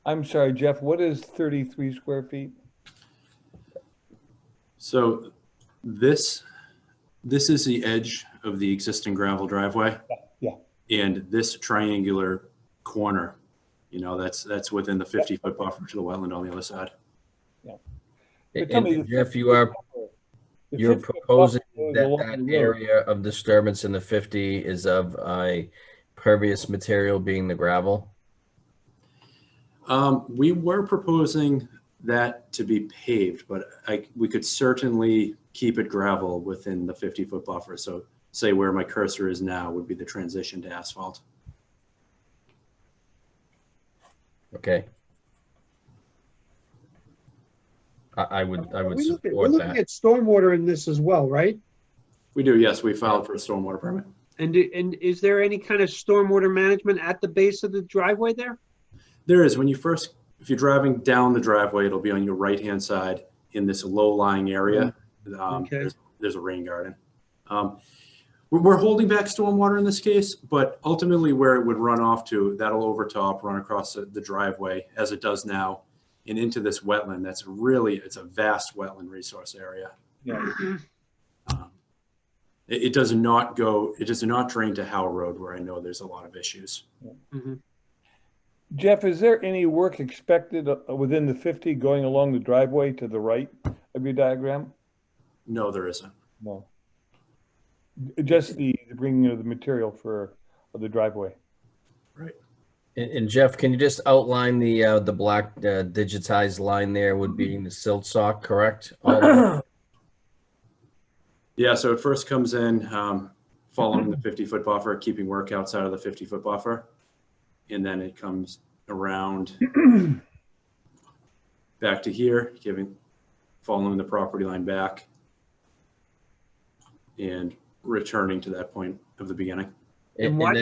I'm sorry, Jeff, what is 33 square feet? So this is the edge of the existing gravel driveway. Yeah. And this triangular corner, that's within the 50-foot buffer to the wetland on the other side. Yeah. And Jeff, you're proposing that area of disturbance in the 50 is of a pervious material being the gravel? We were proposing that to be paved, but we could certainly keep it gravel within the 50-foot buffer. So say where my cursor is now would be the transition to asphalt. Okay. I would We're support looking that. at stormwater in this as well, right? We do, yes. We filed for a stormwater permit. And is there any kind of stormwater management at the base of the driveway there? There is. If you're driving down the driveway, it'll be on your right-hand side in this low-lying area. Okay. There's a rain garden. We're holding back stormwater in this case, but ultimately where it would run off to, that'll overtop, run across the driveway as it does now, and into this wetland. It's a vast wetland resource area. Yeah. It does not drain to Howe Road, where I know there's a lot of issues. Mm-hmm. Jeff, is there any work expected within the 50 going along the driveway to the right of your diagram? No, there isn't. No. Just the bringing of the material for the driveway. Right. And Jeff, can you just outline the black digitized line there would be the silt sock, correct? Yeah, so it first comes in following the 50-foot buffer, keeping work outside of the 50-foot buffer. And then it comes around back to here, following the property line back and returning to that point of the beginning. And why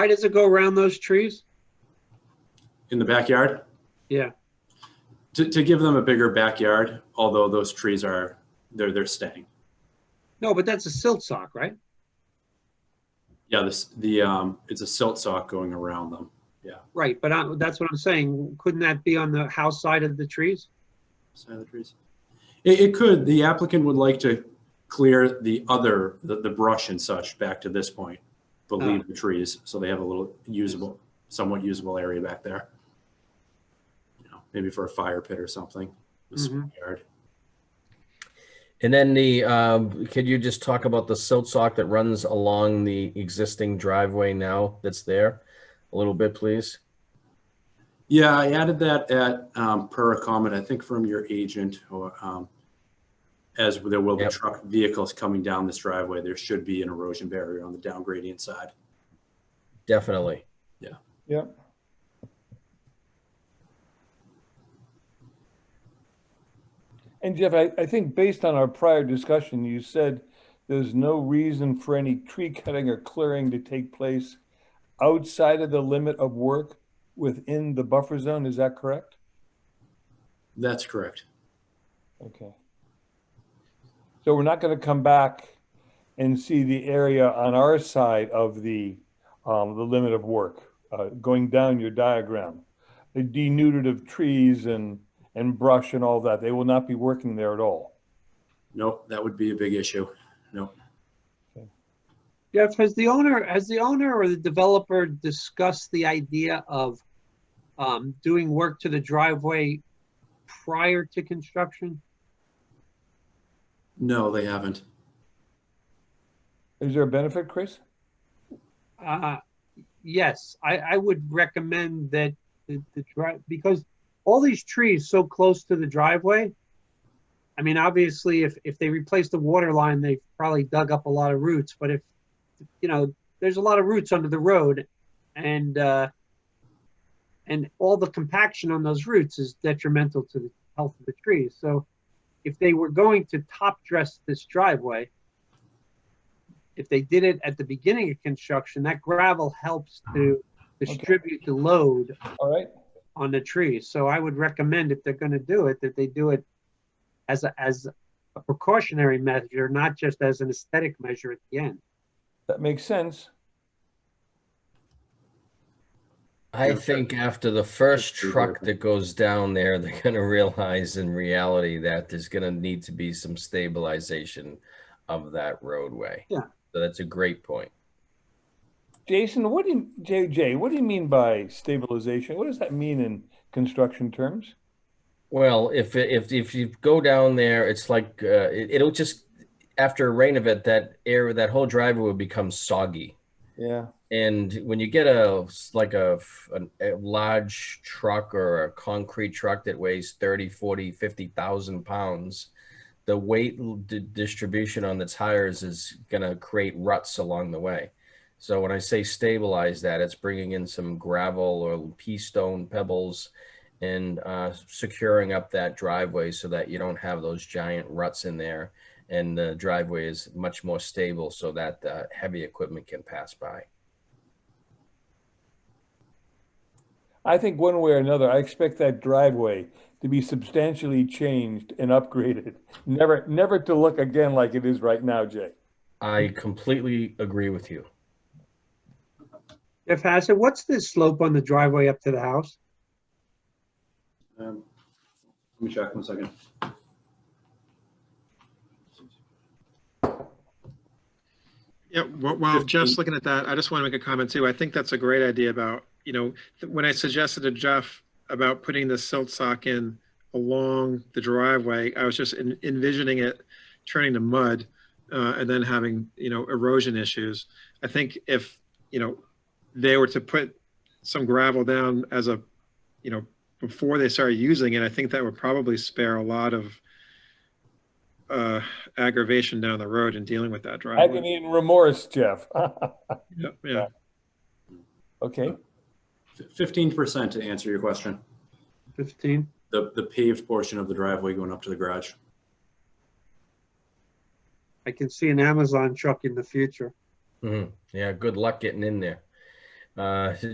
does it go around those trees? In the backyard? Yeah. To give them a bigger backyard, although those trees they're staying. No, but that's a silt sock, right? Yeah, it's a silt sock going around them. Yeah. Right, but that's what I'm saying. Couldn't that be on the house side of the trees? Side of the trees. It could. The applicant would like to clear the brush and such back to this point, but leave the trees so they have a little somewhat usable area back there. Maybe for a fire pit or something. A small yard. And then could you just talk about the silt sock that runs along the existing driveway now that's there a little bit, please? Yeah, I added that at, per a comment, I think from your agent, or as there will be Yep. truck vehicles coming down this driveway, there should be an erosion barrier on the down gradient side. Definitely. Yep. And Jeff, I think based on our prior discussion, you said there's no reason for any tree cutting or clearing to take place outside of the limit of work within the buffer zone. Is that correct? That's correct. Okay. So we're not going to come back and see the area on our side of the limit of work, going down your diagram, the denuded of trees and brush and all that. They will not be working there at all. Nope, that would be a big issue. Nope. Jeff, has the owner or the developer discussed the idea of doing work to the driveway prior to construction? No, they haven't. Is there a benefit, Chris? Yes, I would recommend that the drive, because all these trees so close to the driveway. I mean, obviously, if they replace the water line, they've probably dug up a lot of roots. But if, you know, there's a lot of roots under the road, and all the compaction on those roots is detrimental to the health of the trees. So if they were going to top dress this driveway, if they did it at the beginning of construction, that gravel helps to distribute the load on the trees. So I would recommend, if they're going to do it, that they do it as a precautionary measure, not just as an aesthetic measure at the end. That makes sense. I think after the first truck that goes down there, they're going to realize in reality that there's going to need to be some stabilization of that roadway. Yeah. So that's a great point. Jason, what do you mean by stabilization? What does that mean in construction terms? Well, if you go down there, it's like it'll just, after a rain event, that area, that whole driveway will become soggy. Yeah. And when you get a large truck or a concrete truck that weighs 30, 40, 50,000 pounds, the weight distribution on the tires is going to create ruts along the way. So when I say stabilize that, it's bringing in some gravel or pea stone pebbles and securing up that driveway so that you don't have those giant ruts in there, and the driveway is much more stable so that heavy equipment can pass by. I think one way or another, I expect that driveway to be substantially changed and upgraded. Never to look again like it is right now, Jay. I completely agree with you. Jeff Hassett, what's the slope on the driveway up to the house? Let me check 1 second. Yeah, while Jeff's looking at that, I just want to make a comment too. I think that's a great idea about, you know, when I suggested to Jeff about putting the silt sock in along the driveway, I was just envisioning it turning to mud and then having, you know, erosion issues. I think if, you know, they were to put some gravel down as a, you know, before they started using it, I think that would probably spare a lot of aggravation down the road in dealing with that driveway. Agony and remorse, Jeff. Yeah. Okay. 15% to answer your question. 15. The paved portion of the driveway going up to the garage. I can see an Amazon truck in the future. Mm-hmm. Yeah, good luck getting in there.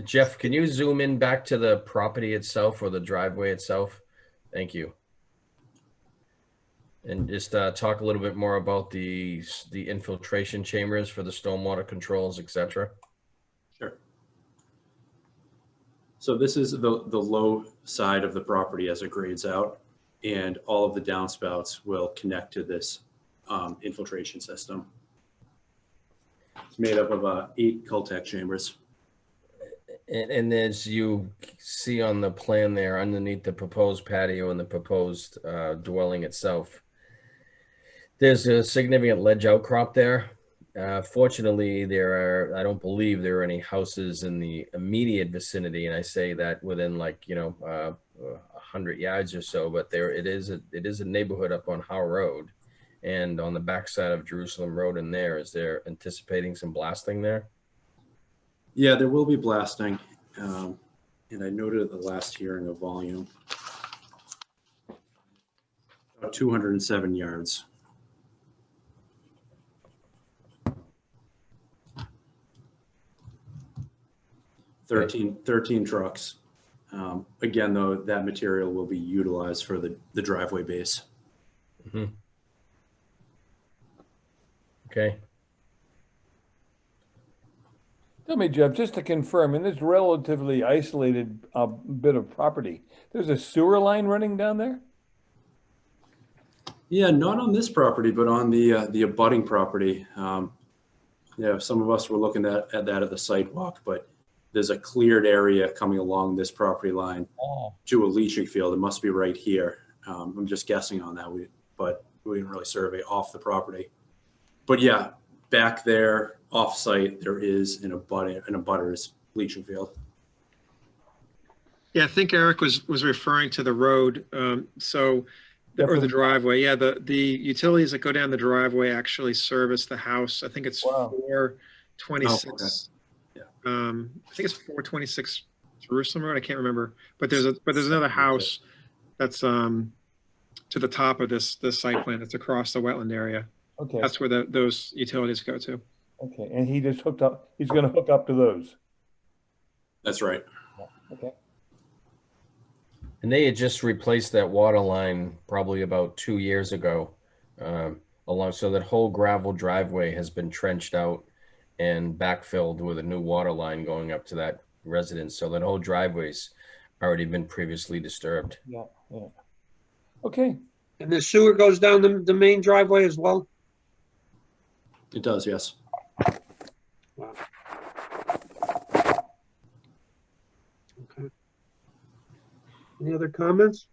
Jeff, can you zoom in back to the property itself or the driveway itself? Thank you. And just talk a little bit more about the infiltration chambers for the stormwater controls, etc. Sure. So this is the low side of the property as it grades out, and all of the downspouts will connect to this infiltration system. It's made up of 8 Cultec chambers. And as you see on the plan there, underneath the proposed patio and the proposed dwelling itself, There's a significant ledge outcrop there. Fortunately, I don't believe there are any houses in the immediate vicinity, and I say that within 100 yards or so, but it is a neighborhood up on Howe Road and on the backside of Jerusalem Road in there. Is there anticipating some blasting there? Yeah, there will be blasting. And I noted at the last hearing a volume. About 207 yards. Okay. 13 trucks. Again, though, that material will be utilized for the driveway base. Mhm. Okay. Tell me, Jeff, just to confirm, in this relatively isolated bit of property, there's a sewer line running down there? Yeah, not on this property, but on the abutting property. Yeah, some of us were looking at that at the sidewalk, but there's a cleared area coming along this property line to a leaching field. It must be right here. I'm just guessing on that, but we didn't really survey off the property. But yeah, back there off-site, there is an abutter's leaching field. Yeah, I think Eric was referring to the road, or the driveway. Yeah, the utilities that go down the driveway actually service the house. I think it's 426. I think it's 426 Jerusalem Road. I can't remember, but there's another house that's to the top of this site plan. It's across the wetland area. Okay. That's where those utilities go to. Okay, and he just hooked up, he's gonna hook up to those. That's right. Okay. And they had just replaced that water line probably about 2 years ago, so that whole gravel driveway has been trenched out and backfilled with a new water line going up to that residence. So that whole driveway's already been previously disturbed. Yeah. Okay. And the sewer goes down the main driveway as well? It does, yes. Wow. Okay. Any other comments?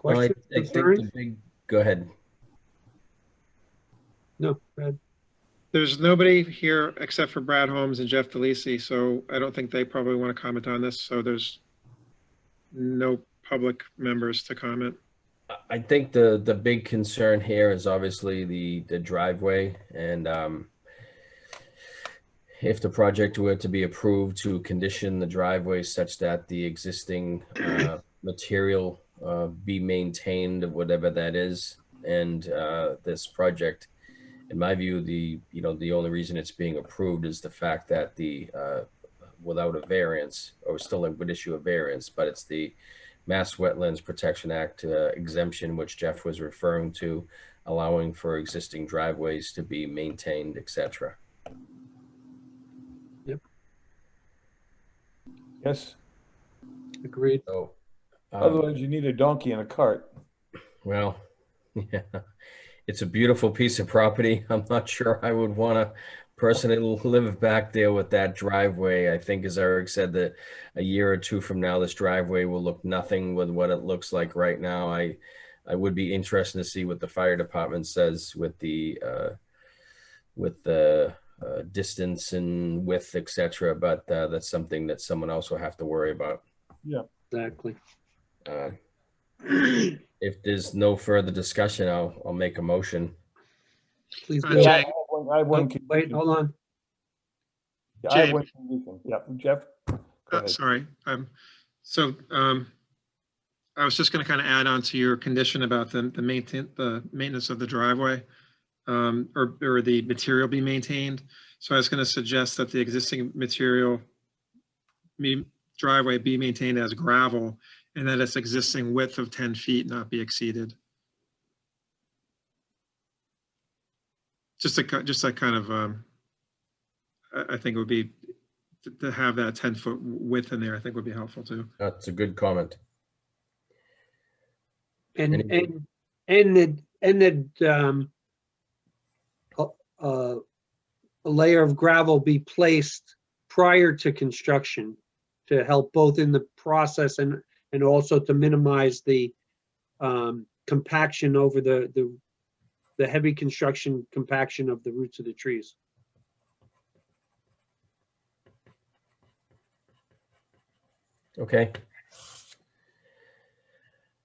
Well, I Questions, think concerns? go ahead. No, go ahead. There's nobody here except for Brad Holmes and Jeff DeLisi, so I don't think they probably want to comment on this. So there's no public members to comment. I think the big concern here is obviously the driveway, and if the project were to be approved, to condition the driveway such that the existing material be maintained, whatever that is, and this project, in my view, the only reason it's being approved is the fact that without a variance, or still would issue a variance, but it's the Mass Wetlands Protection Act exemption, which Jeff was referring to, allowing for existing driveways to be maintained, etc. Yep. Yes. Agreed. So, Otherwise, you need a donkey and a cart. well, yeah, it's a beautiful piece of property. I'm not sure I would want to personally live back there with that driveway. I think, as Eric said, that a year or two from now, this driveway will look nothing with what it looks like right now. I would be interested to see what the fire department says with the distance and width, etc. But that's something that someone else will have to worry about. Yeah, exactly. If there's no further discussion, I'll make a motion. Please Uh, go. Jay. I have one. Oh, wait, hold on. Yeah, I have Jay. one condition. Yeah, Jeff? Go ahead. Sorry. I was just going to kind of add on to your condition about the maintenance of the driveway, or the material be maintained. So I was going to suggest that the existing material driveway be maintained as gravel, and that its existing width of 10 feet not be exceeded. Just a kind of, I think it would be, to have that 10-foot width in there, I think would be helpful too. That's a good comment. And a layer of gravel be placed prior to construction to help both in the process and also to minimize the compaction over the heavy construction compaction of the roots of the trees. Okay.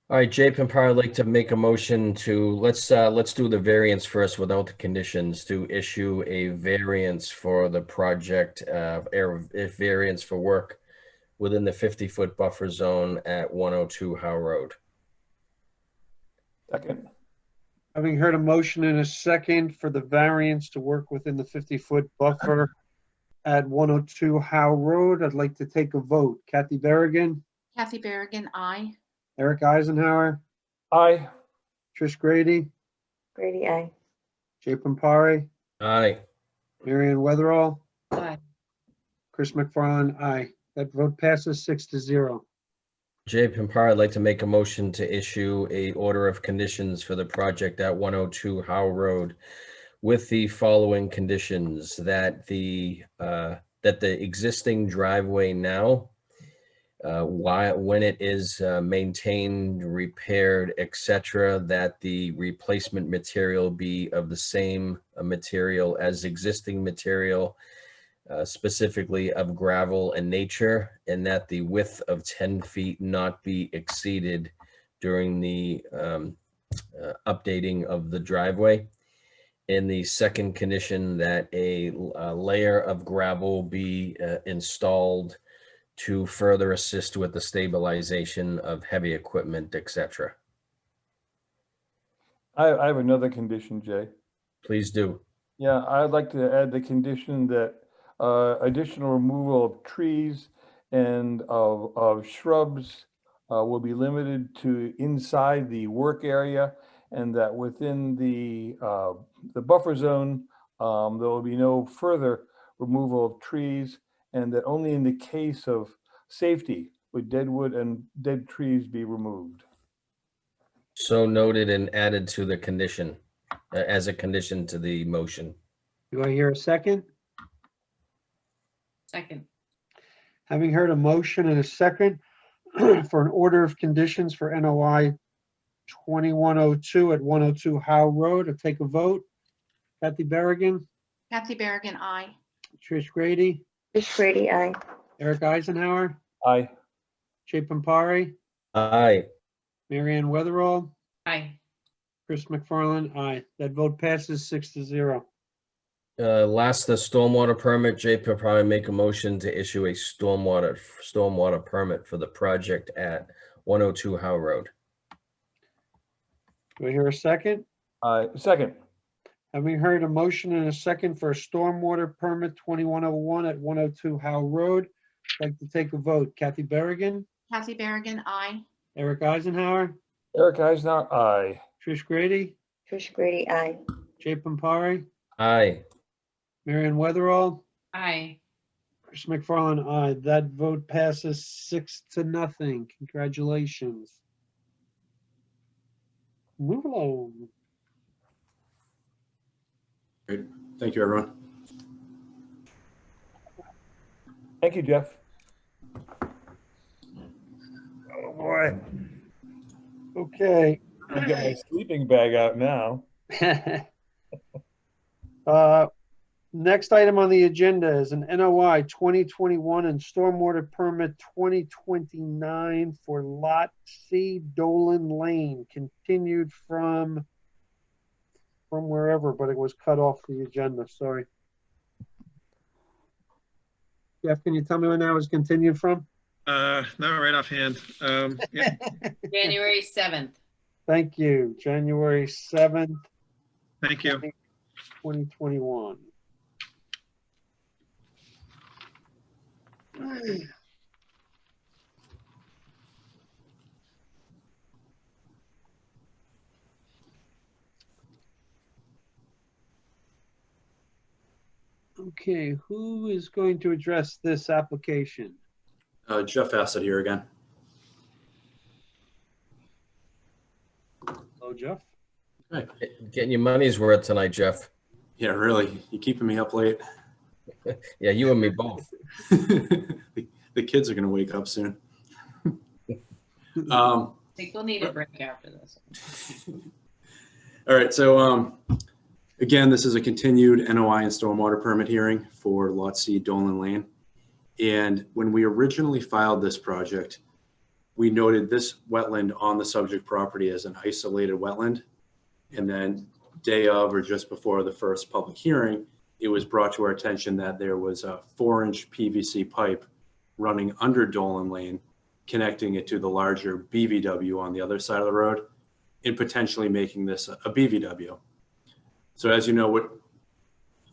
All right, Jay Pimpar, I'd like to make a motion to, let's do the variance first without the conditions, to issue a variance for the project, variance for work within the 50-foot buffer zone at 102 Howe Road. Second. Having heard a motion and a second for the variance to work within the 50-foot buffer at 102 Howe Road, I'd like to take a vote. Kathy Berrigan, Kathy Berrigan, aye. Eric Eisenhower, Aye. Trish Grady, Grady, aye. Jay Pampari, Aye. Marianne Weatherall, Aye. Chris McFarland, aye. That vote passes 6-0. Jay Pimpar, I'd like to make a motion to issue a order of conditions for the project at 102 Howe Road with the following conditions: that the existing driveway now, when it is maintained, repaired, etc., that the replacement material be of the same material as existing material, specifically of gravel and nature, and that the width of 10 feet not be exceeded during the updating of the driveway. In the second condition, that a layer of gravel be installed to further assist with the stabilization of heavy equipment, etc. I have another condition, Jay. Please do. Yeah, I'd like to add the condition that additional removal of trees and of shrubs will be limited to inside the work area, and that within the buffer zone, there will be no further removal of trees, and that only in the case of safety would dead wood and dead trees be removed. So noted and added to the condition, as a condition to the motion. Do I hear a second? Second. Having heard a motion and a second for an order of conditions for NOI 2102 at 102 Howe Road, I'll take a vote. Kathy Berrigan, Kathy Berrigan, aye. Trish Grady, Trish Grady, aye. Eric Eisenhower, Aye. Jay Pampari, Aye. Marianne Weatherall, Aye. Chris McFarland, aye. That vote passes 6-0. Last, the stormwater permit. Jay will probably make a motion to issue a stormwater permit for the project at 102 Howe Road. Do I hear a second? Second. Having heard a motion and a second for a stormwater permit 2101 at 102 Howe Road, I'd like to take a vote. Kathy Berrigan, Kathy Berrigan, aye. Eric Eisenhower, Eric Eisenhower, aye. Trish Grady, Trish Grady, aye. Jay Pampari, Aye. Marianne Weatherall, Aye. Chris McFarland, aye. That vote passes 6-0. Congratulations. Move along. Great. Thank you, everyone. Thank you, Jeff. Oh, boy. Okay. I've got my sleeping bag out now. Next item on the agenda is an NOI 2021 and stormwater permit 2029 for Lot C Dolan Lane, continued from wherever, but it was cut off the agenda, sorry. Jeff, can you tell me when that was continued from? Not right offhand. Yeah. January 7th. Thank you. January 7th, Thank you. 2021. Okay, who is going to address this application? Jeff Assett here again. Hello, Jeff. Hey. Getting your money's worth tonight, Jeff. Yeah, really. You keeping me up late? Yeah, you and me both. The kids are going to wake up soon. think we'll need a break after this. All right, so again, this is a continued NOI and stormwater permit hearing for Lot C Dolan Lane. And when we originally filed this project, we noted this wetland on the subject property as an isolated wetland. And then day of or just before the first public hearing, it was brought to our attention that there was a 4-inch PVC pipe running under Dolan Lane, connecting it to the larger BVW on the other side of the road, and potentially making this a BVW. So as you know,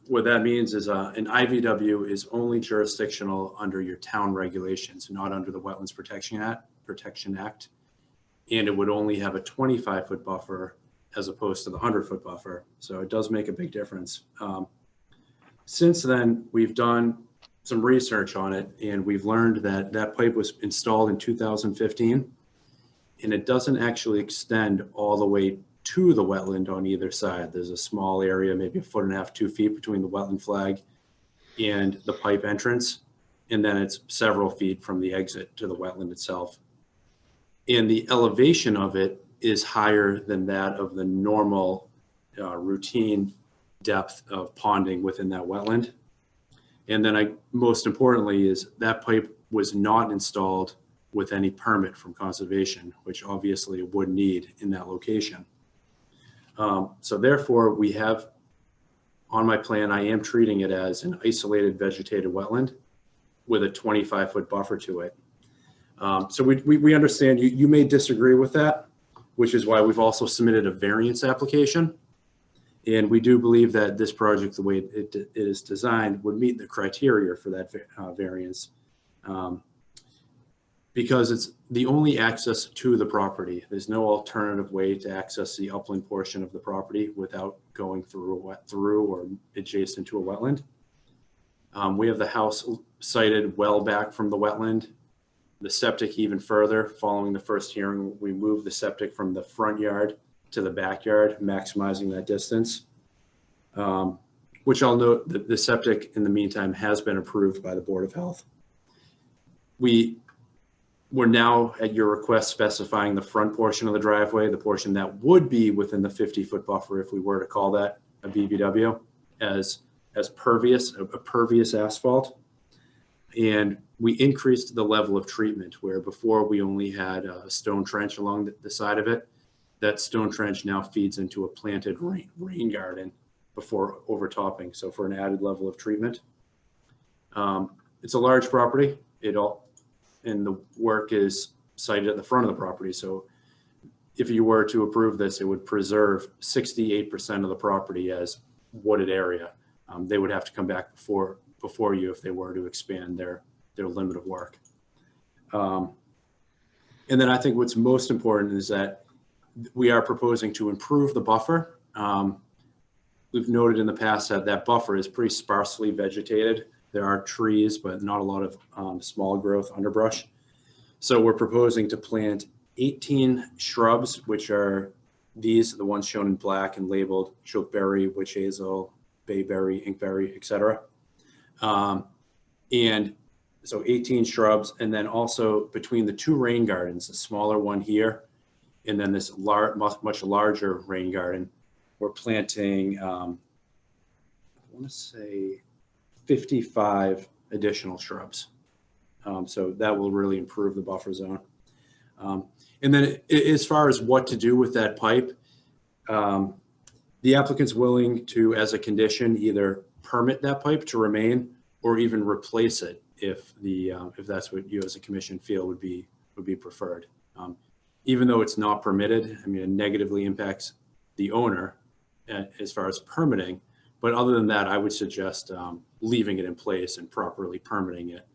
what that means is an IVW is only jurisdictional under your town regulations, not under the Wetlands Protection Act. And it would only have a 25-foot buffer as opposed to the 100-foot buffer. So it does make a big difference. Since then, we've done some research on it, and we've learned that that pipe was installed in 2015, and it doesn't actually extend all the way to the wetland on either side. There's a small area, maybe 1.5 feet, 2 feet between the wetland flag and the pipe entrance. And then it's several feet from the exit to the wetland itself. And the elevation of it is higher than that of the normal routine depth of ponding within that wetland. And then most importantly is that pipe was not installed with any permit from conservation, which obviously it would need in that location. So therefore we have on my plan, I am treating it as an isolated vegetated wetland with a 25-foot buffer to it. So we understand you may disagree with that, which is why we've also submitted a variance application. And we do believe that this project, the way it is designed, would meet the criteria for that variance. Because it's the only access to the property. There's no alternative way to access the upland portion of the property without going through or adjacent to a wetland. We have the house sited well back from the wetland. The septic even further. Following the first hearing, we moved the septic from the front yard to the backyard, maximizing that distance. Which I'll note that the septic in the meantime has been approved by the Board of Health. We're now at your request specifying the front portion of the driveway, the portion that would be within the 50-foot buffer if we were to call that a BVW, as pervious, a pervious asphalt. And we increased the level of treatment where before we only had a stone trench along the side of it. That stone trench now feeds into a planted rain garden before overtopping. So for an added level of treatment. It's a large property. And the work is sited at the front of the property. So if you were to approve this, it would preserve 68% of the property as wooded area. They would have to come back before you if they were to expand their limit of work. And then I think what's most important is that we are proposing to improve the buffer. We've noted in the past that that buffer is pretty sparsely vegetated. There are trees, but not a lot of small growth underbrush. So we're proposing to plant 18 shrubs, which are the ones shown in black and labeled chokeberry, witch hazel, bayberry, inkberry, etc. And so 18 shrubs, and then also between the two rain gardens, the smaller one here, and then this much larger rain garden, we're planting, I want to say 55 additional shrubs. So that will really improve the buffer zone. And then as far as what to do with that pipe, the applicant's willing to, as a condition, either permit that pipe to remain or even replace it if that's what you as a commission feel would be preferred. Even though it's not permitted, I mean, it negatively impacts the owner as far as permitting. But other than that, I would suggest leaving it in place and properly permitting it,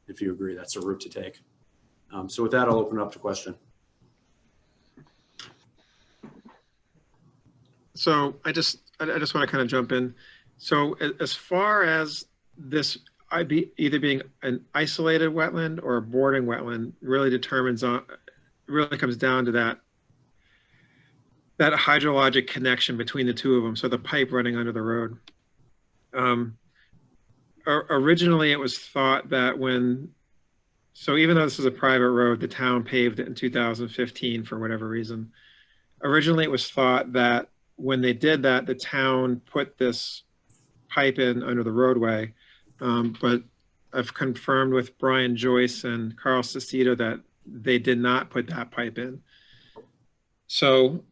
if you agree that's a route to take. So with that, I'll open up to question. So I just want to kind of jump in. So as far as this either being an isolated wetland or a bordering wetland really comes down to that hydrologic connection between the two of them. So the pipe running under the road. Originally, it was thought that when So even though this is a private road, the town paved it in 2015 for whatever reason. Originally, it was thought that when they did that, the town put this pipe in under the roadway. But I've confirmed with Brian Joyce and Carl Cicito that they did not put that pipe in. So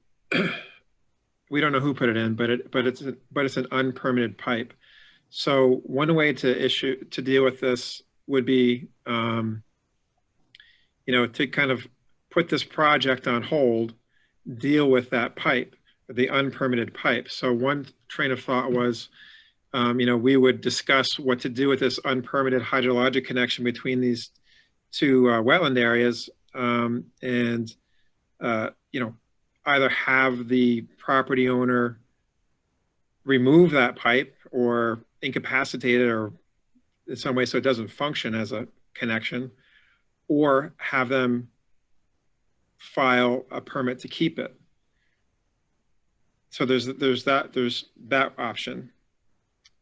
we don't know who put it in, but it's an unpermitted pipe. So one way to deal with this would be, to kind of put this project on hold, deal with that pipe, the unpermitted pipe. So one train of thought was, we would discuss what to do with this unpermitted hydrologic connection between these two wetland areas, and either have the property owner remove that pipe or incapacitate it or in some way so it doesn't function as a connection, or have them file a permit to keep it. So there's that option.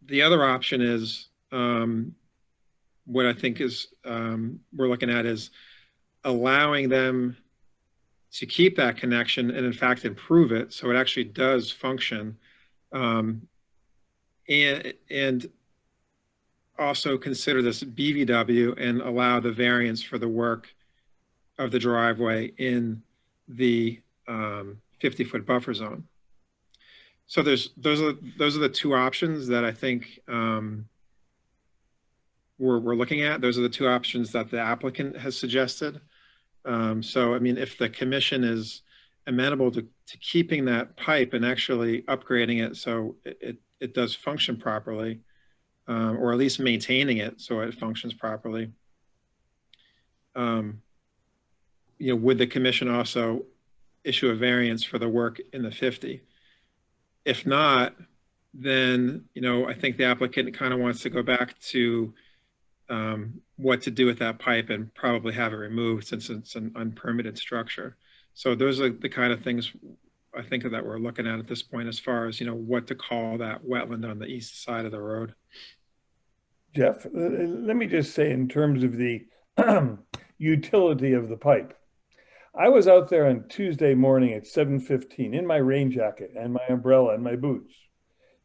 The other option is what I think is we're looking at is allowing them to keep that connection and in fact improve it so it actually does function, and also consider this BVW and allow the variance for the work of the driveway in the 50-foot buffer zone. So those are the two options that I think we're looking at. Those are the two options that the applicant has suggested. So, I mean, if the commission is amenable to keeping that pipe and actually upgrading it so it does function properly, or at least maintaining it so it functions properly, would the commission also issue a variance for the work in the 50? If not, then, I think the applicant kind of wants to go back to what to do with that pipe and probably have it removed since it's an unpermitted structure. So those are the kind of things I think that we're looking at this point as far as, what to call that wetland on the east side of the road. Jeff, let me just say in terms of the utility of the pipe. I was out there on Tuesday morning at 7:15 in my rain jacket and my umbrella and my boots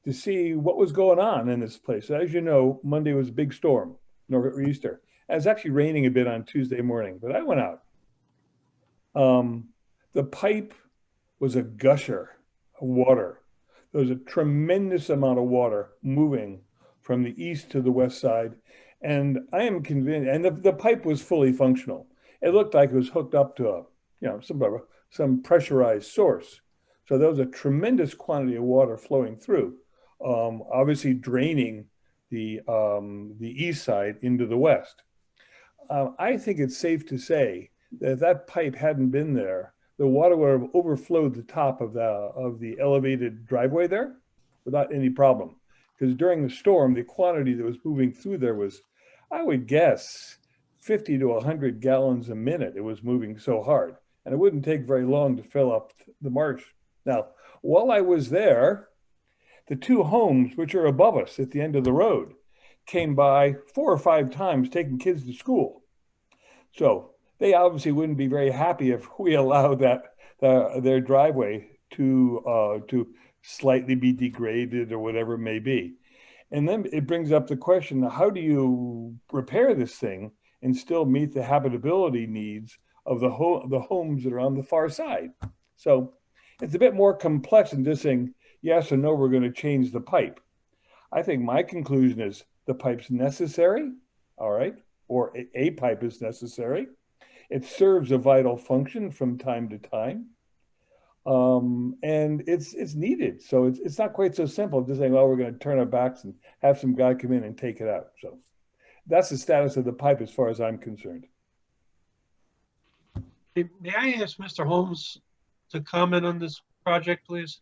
to see what was going on in this place. As you know, Monday was a big storm, nor'easter. It was actually raining a bit on Tuesday morning, but I went out. The pipe was a gusher of water. There was a tremendous amount of water moving from the east to the west side. And I am convinced, and the pipe was fully functional. It looked like it was hooked up to some pressurized source. So there was a tremendous quantity of water flowing through, obviously draining the east side into the west. I think it's safe to say that if that pipe hadn't been there, the water would have overflowed the top of the elevated driveway there without any problem. Because during the storm, the quantity that was moving through there was, I would guess, 50 to 100 gallons a minute. It was moving so hard. And it wouldn't take very long to fill up the marsh. Now, while I was there, the two homes, which are above us at the end of the road, came by 4 or 5 times taking kids to school. So they obviously wouldn't be very happy if we allowed their driveway to slightly be degraded or whatever it may be. And then it brings up the question, how do you repair this thing and still meet the habitability needs of the homes that are on the far side? So it's a bit more complex than just saying, yes or no, we're going to change the pipe. I think my conclusion is the pipe's necessary, all right, or a pipe is necessary. It serves a vital function from time to time. And it's needed. So it's not quite so simple just saying, well, we're going to turn our backs and have some guy come in and take it out. So that's the status of the pipe as far as I'm concerned. May I ask Mr. Holmes to comment on this project, please?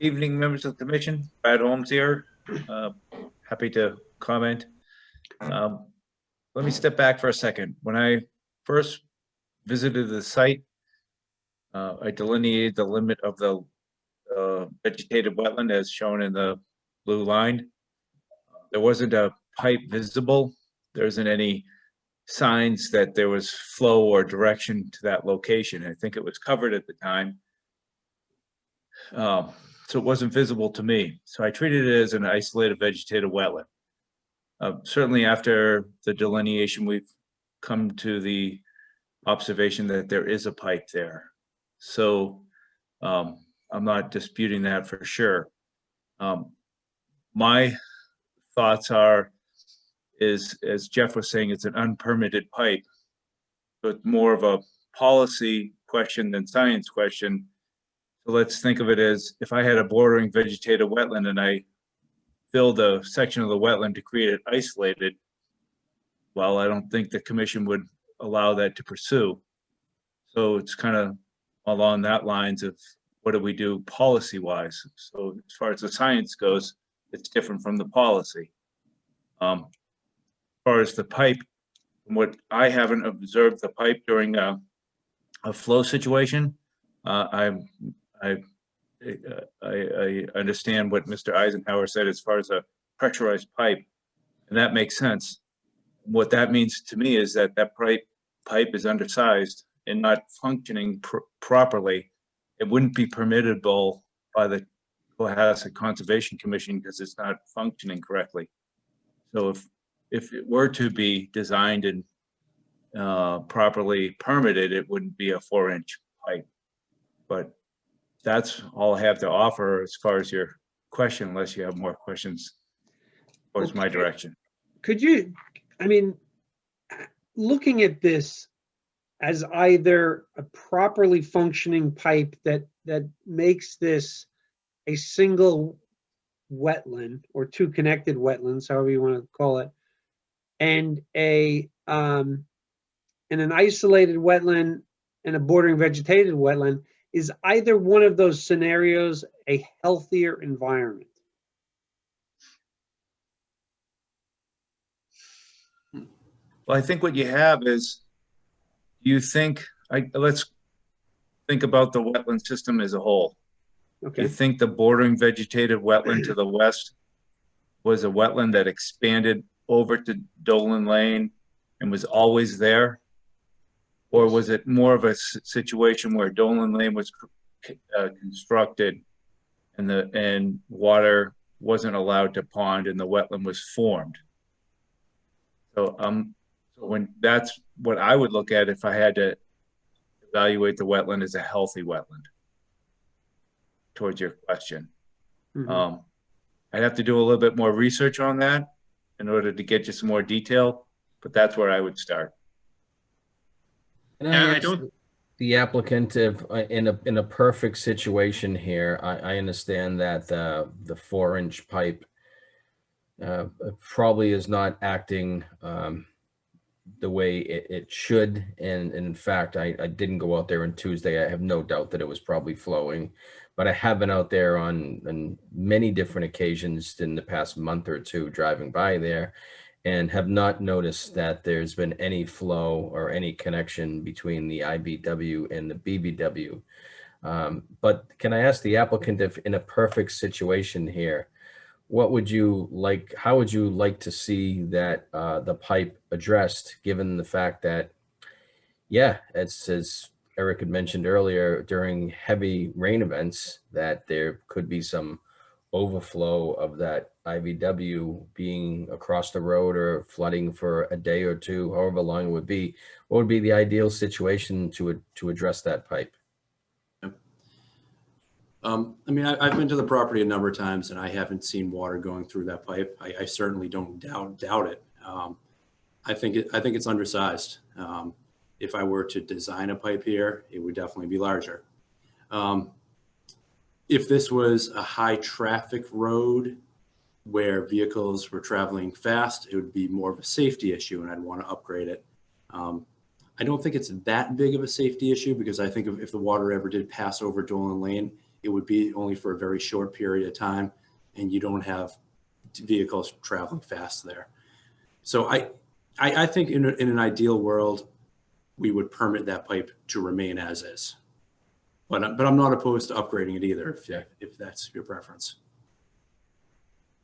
Evening, members of the commission. Brad Holmes here. Happy to comment. Let me step back for a second. When I first visited the site, I delineated the limit of the vegetated wetland as shown in the blue line. there wasn't a pipe visible. There isn't any signs that there was flow or direction to that location. I think it was covered at the time. So it wasn't visible to me. So I treated it as an isolated vegetative wetland. Certainly after the delineation, we've come to the observation that there is a pipe there. So I'm not disputing that for sure. My thoughts are, as Jeff was saying, it's an unpermitted pipe. So it's more of a policy question than science question. So let's think of it as if I had a bordering vegetative wetland and I filled a section of the wetland to create it isolated, well, I don't think the commission would allow that to pursue. So it's kind of along that lines of what do we do policy wise? So as far as the science goes, it's different from the policy. As far as the pipe, what I haven't observed the pipe during a flow situation, I understand what Mr. Eisenhower said as far as a pressurized pipe, and that makes sense. What that means to me is that that pipe is undersized and not functioning properly. It wouldn't be permittable by the Cohasset Conservation Commission because it's not functioning correctly. So if it were to be designed and properly permitted, it wouldn't be a 4-inch pipe. But that's all I have to offer as far as your question, unless you have more questions towards my direction. Could you, I mean, looking at this as either a properly functioning pipe that makes this a single wetland or two connected wetlands, however you want to call it, and an isolated wetland and a bordering vegetated wetland, is either one of those scenarios a healthier environment? Well, I think what you have is, let's think about the wetland system as a whole. Okay. You think the bordering vegetative wetland to the west was a wetland that expanded over to Dolan Lane and was always there? Or was it more of a situation where Dolan Lane was constructed and water wasn't allowed to pond and the wetland was formed? So that's what I would look at if I had to evaluate the wetland as a healthy wetland, towards your question. Mm-hmm. I'd have to do a little bit more research on that in order to get you some more detail, but that's where I would start. And I don't. The applicant, if in a perfect situation here, I understand that the 4-inch pipe probably is not acting the way it should. And in fact, I didn't go out there on Tuesday. I have no doubt that it was probably flowing, but I have been out there on many different occasions in the past month or two driving by there, and have not noticed that there's been any flow or any connection between the IBW and the BBW. But can I ask the applicant, if in a perfect situation here, what would you like, how would you like to see that the pipe addressed, given the fact that, yeah, as Eric had mentioned earlier, during heavy rain events, that there could be some overflow of that IVW being across the road or flooding for a day or two, however long it would be. What would be the ideal situation to address that pipe? I mean, I've been to the property a number of times and I haven't seen water going through that pipe. I certainly don't doubt it. I think it's undersized. If I were to design a pipe here, it would definitely be larger. If this was a high traffic road where vehicles were traveling fast, it would be more of a safety issue and I'd want to upgrade it. I don't think it's that big of a safety issue, because I think if the water ever did pass over Dolan Lane, it would be only for a very short period of time and you don't have vehicles traveling fast there. So I think in an ideal world, we would permit that pipe to remain as is. But I'm not opposed to upgrading it either, if that's your preference.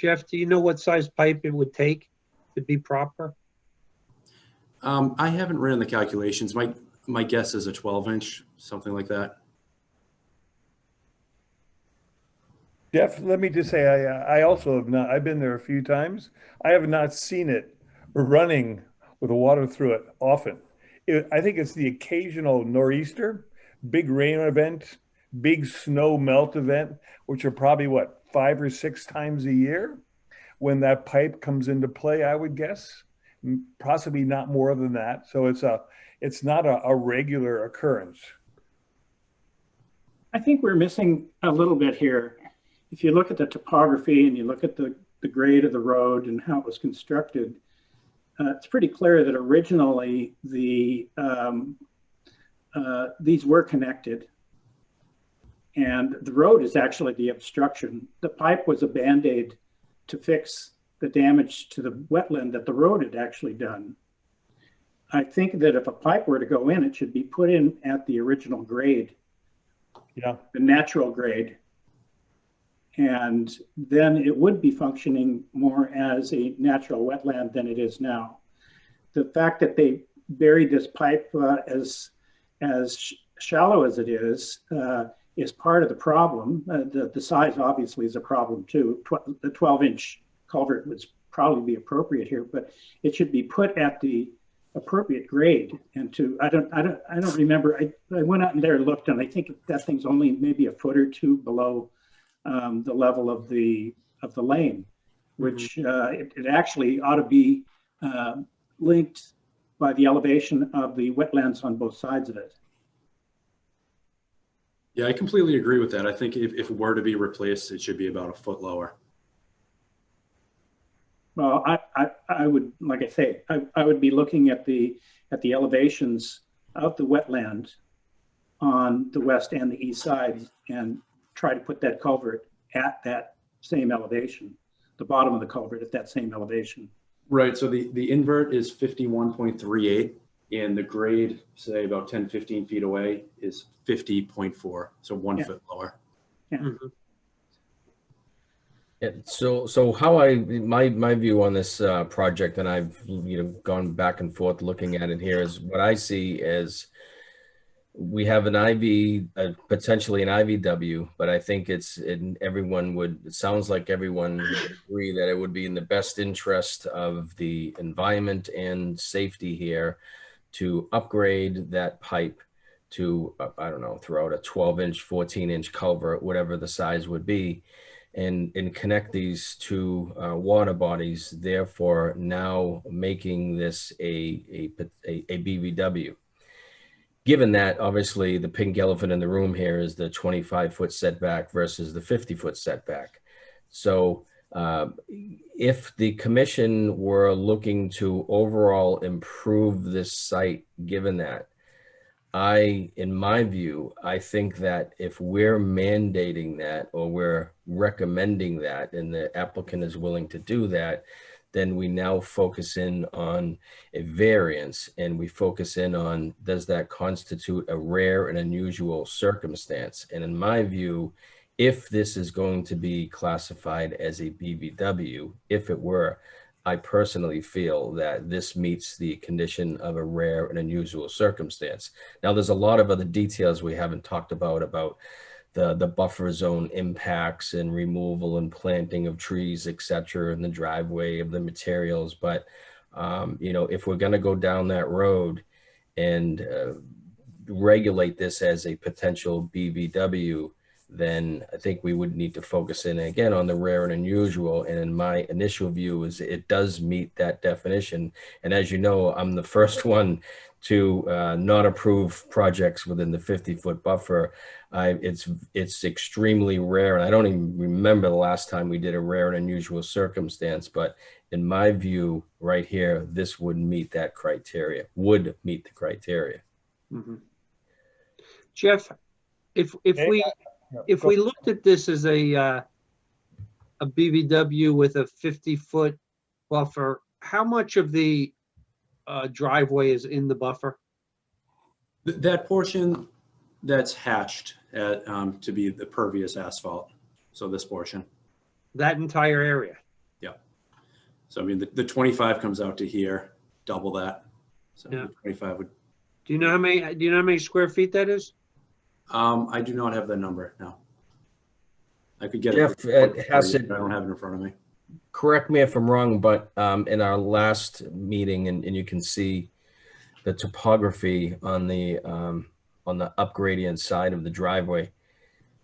Jeff, do you know what size pipe it would take to be proper? I haven't ran the calculations. My guess is a 12-inch, something like that. Jeff, let me just say, I also have not, I've been there a few times. I have not seen it running with the water through it often. I think it's the occasional nor'easter, big rain event, big snow melt event, which are probably what, 5 or 6 times a year when that pipe comes into play, I would guess. Possibly not more than that. So it's not a regular occurrence. I think we're missing a little bit here. If you look at the topography and you look at the grade of the road and how it was constructed, it's pretty clear that originally these were connected. And the road is actually the obstruction. The pipe was a Band-Aid to fix the damage to the wetland that the road had actually done. I think that if a pipe were to go in, it should be put in at the original grade, the natural grade. And then it would be functioning more as a natural wetland than it is now. The fact that they buried this pipe as shallow as it is part of the problem. The size obviously is a problem too. The 12-inch culvert would probably be appropriate here, but it should be put at the appropriate grade. And I don't remember. I went out in there and looked, and I think that thing's only maybe a foot or two below the level of the lane, which it actually ought to be linked by the elevation of the wetlands on both sides of it. Yeah, I completely agree with that. I think if it were to be replaced, it should be about a foot lower. Well, I would, like I say, I would be looking at the elevations of the wetland on the west and the east side and try to put that culvert at that same elevation, the bottom of the culvert at that same elevation. Right. So the invert is 51.38 and the grade, say about 10, 15 feet away, is 50.4. So 1 foot lower. Yeah. Yeah, so how my view on this project, and I've gone back and forth looking at it here, is what I see is we have an IV, potentially an IVW, but I think it sounds like everyone would agree that it would be in the best interest of the environment and safety here to upgrade that pipe to, I don't know, throw out a 12-inch, 14-inch culvert, whatever the size would be, and connect these two water bodies, therefore now making this a BVW. Given that, obviously, the pink elephant in the room here is the 25-foot setback versus the 50-foot setback. So if the commission were looking to overall improve this site, given that, in my view, I think that if we're mandating that or we're recommending that and the applicant is willing to do that, then we now focus in on a variance and we focus in on, does that constitute a rare and unusual circumstance? And in my view, if this is going to be classified as a BVW, if it were, I personally feel that this meets the condition of a rare and unusual circumstance. Now, there's a lot of other details we haven't talked about the buffer zone impacts and removal and planting of trees, et cetera, in the driveway of the materials. But, if we're going to go down that road and regulate this as a potential BVW, then I think we would need to focus in again on the rare and unusual. And in my initial view is it does meet that definition. And as you know, I'm the first one to not approve projects within the 50-foot buffer. It's extremely rare. And I don't even remember the last time we did a rare and unusual circumstance, but in my view right here, this would meet that criteria, would meet the criteria. Mm-hmm. Jeff, if we looked at this as a BVW with a 50-foot buffer, how much of the driveway is in the buffer? That portion that's hatched to be the pervious asphalt. So this portion. That entire area? So I mean, the 25 comes out to here, double that. So Yeah. the 25 would, Do you know how many square feet that is? I do not have that number, no. I could get Jeff, it. Hassett, I don't have it in front of me. correct me if I'm wrong, but in our last meeting, and you can see the topography on the up gradient side of the driveway.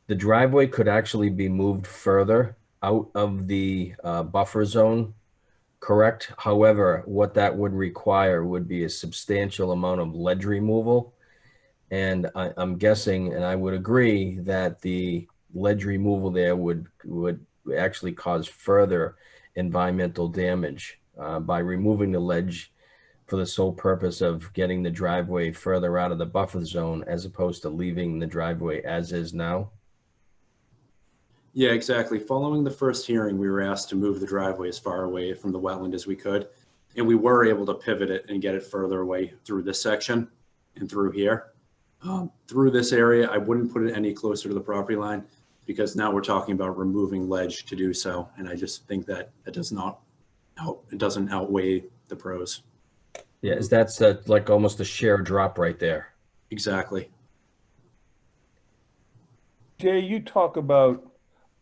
The driveway could actually be moved further out of the buffer zone, correct? However, what that would require would be a substantial amount of ledge removal. And I'm guessing, and I would agree, that the ledge removal there would actually cause further environmental damage by removing the ledge for the sole purpose of getting the driveway further out of the buffer zone as opposed to leaving the driveway as is now. Yeah, exactly. Following the first hearing, we were asked to move the driveway as far away from the wetland as we could. And we were able to pivot it and get it further away through this section and through here. Through this area, I wouldn't put it any closer to the property line because now we're talking about removing ledge to do so. And I just think that it doesn't outweigh the pros. Yeah, that's like almost a sheer drop right there. Exactly. Jay, you talk about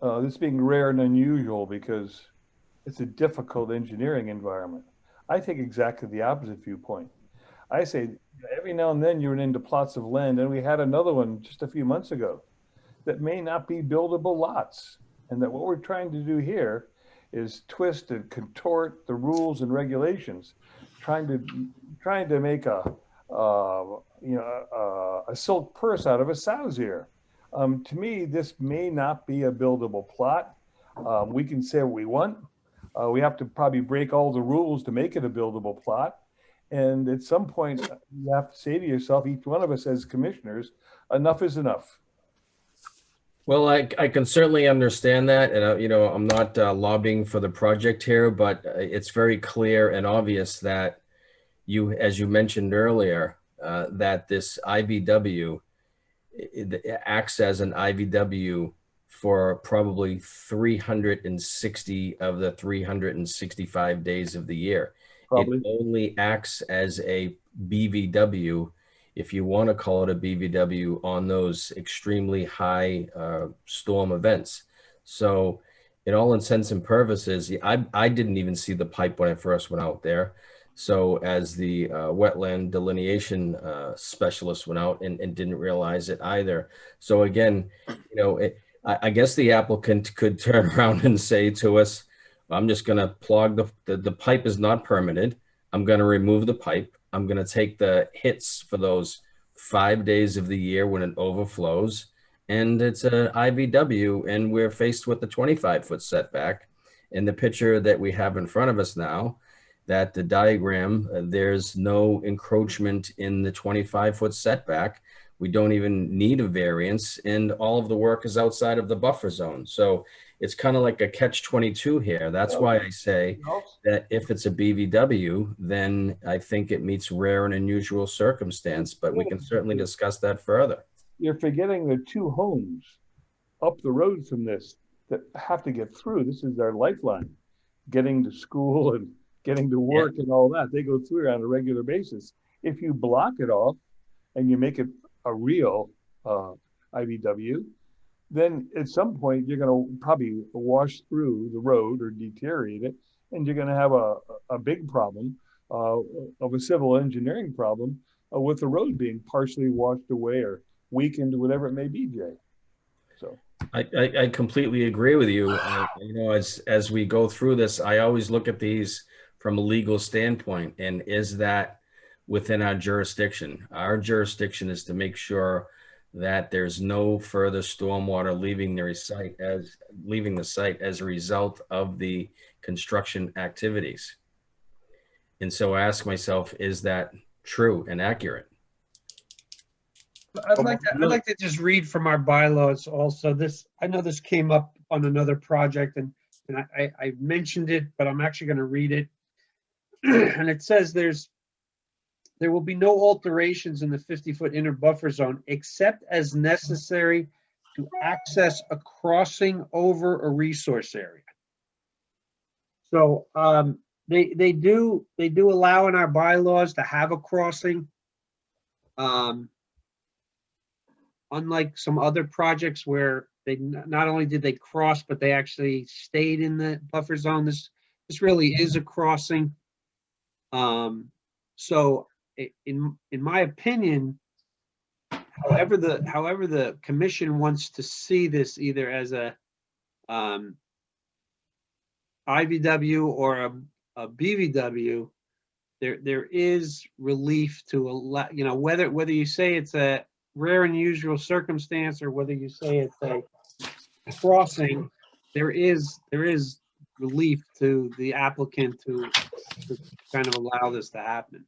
this being rare and unusual because it's a difficult engineering environment. I take exactly the opposite viewpoint. I say every now and then you run into plots of land, and we had another one just a few months ago that may not be buildable lots. And that what we're trying to do here is twist and contort the rules and regulations, trying to make a silk purse out of a sow's ear. To me, this may not be a buildable plot. We can say what we want. We have to probably break all the rules to make it a buildable plot. And at some point, you have to say to yourself, each one of us as commissioners, enough is enough. Well, I can certainly understand that. And, I'm not lobbying for the project here, but it's very clear and obvious that as you mentioned earlier, that this IVW acts as an IVW for probably 360 of the 365 days of the year. Probably. It only acts as a BVW, if you want to call it a BVW, on those extremely high storm events. So in all intents and purposes, I didn't even see the pipe when I first went out there. So as the wetland delineation specialist went out and didn't realize it either. So again, I guess the applicant could turn around and say to us, I'm just going to plug the pipe is not permitted. I'm going to remove the pipe. I'm going to take the hits for those 5 days of the year when it overflows. And it's a IVW, and we're faced with the 25-foot setback. In the picture that we have in front of us now, that the diagram, there's no encroachment in the 25-foot setback. We don't even need a variance, and all of the work is outside of the buffer zone. So it's kind of like a catch-22 here. That's why I say that if it's a BVW, then I think it meets rare and unusual circumstance, but we can certainly discuss that further. You're forgetting the two homes up the road from this that have to get through. This is their lifeline, getting to school and getting to work and all that. They go through it on a regular basis. If you block it off and you make it a real IVW, then at some point you're going to probably wash through the road or deteriorate it, and you're going to have a big problem of a civil engineering problem with the road being partially washed away or weakened, whatever it may be, Jay. So I completely agree with you. As we go through this, I always look at these from a legal standpoint, and is that within our jurisdiction? Our jurisdiction is to make sure that there's no further stormwater leaving the site as a result of the construction activities. And so I ask myself, is that true and accurate? I'd like to just read from our bylaws also. I know this came up on another project, and I mentioned it, but I'm actually going to read it. And it says there will be no alterations in the 50-foot inner buffer zone except as necessary to access a crossing over a resource area. So They do allow in our bylaws to have a crossing. Unlike some other projects where they not only did they cross, but they actually stayed in the buffer zone. This really is a crossing. So in my opinion, however the commission wants to see this, either as a IVW or a BVW, there is relief to allow, whether you say it's a rare and unusual circumstance or whether you say it's a crossing, there is relief to the applicant to kind of allow this to happen.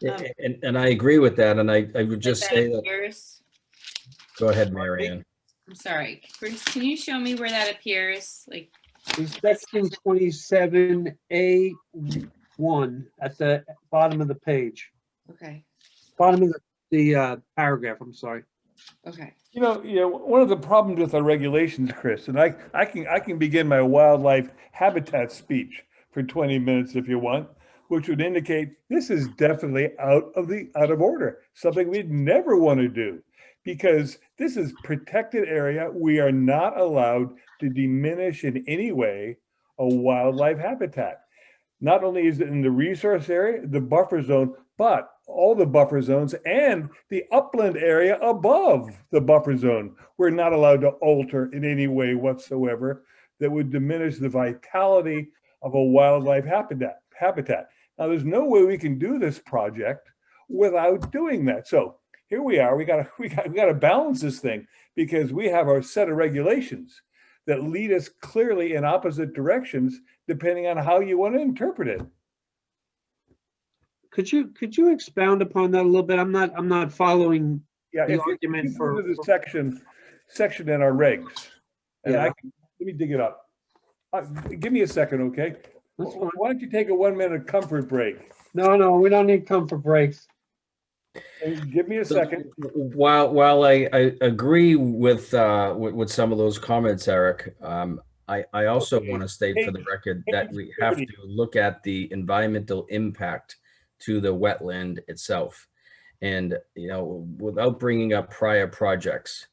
And I agree with that, and I would just That say that, appears- go ahead, Mary Ann. I'm sorry, Bruce, can you show me where that appears? Like, In section 27A1 at the bottom of the page, okay, bottom of the paragraph, I'm sorry. okay. One of the problems with our regulations, Chris, and I can begin my wildlife habitat speech for 20 minutes if you want, which would indicate this is definitely out of order, something we'd never want to do, because this is protected area. We are not allowed to diminish in any way a wildlife habitat. Not only is it in the resource area, the buffer zone, but all the buffer zones and the upland area above the buffer zone, we're not allowed to alter in any way whatsoever that would diminish the vitality of a wildlife habitat. Now, there's no way we can do this project without doing that. So here we are. We got to balance this thing, because we have our set of regulations that lead us clearly in opposite directions depending on how you want to interpret it. Could you expound upon that a little bit? I'm not following Yeah, the if you argument go for. to the section in our regs, and Yeah. let me dig it up. Give me a second, okay? That's fine. Why don't you take a 1-minute comfort break? No, we don't need comfort breaks. And give me a second. While I agree with some of those comments, Eric, I also want to state for the record that we have to look at the environmental impact to the wetland itself. And, without bringing up prior projects,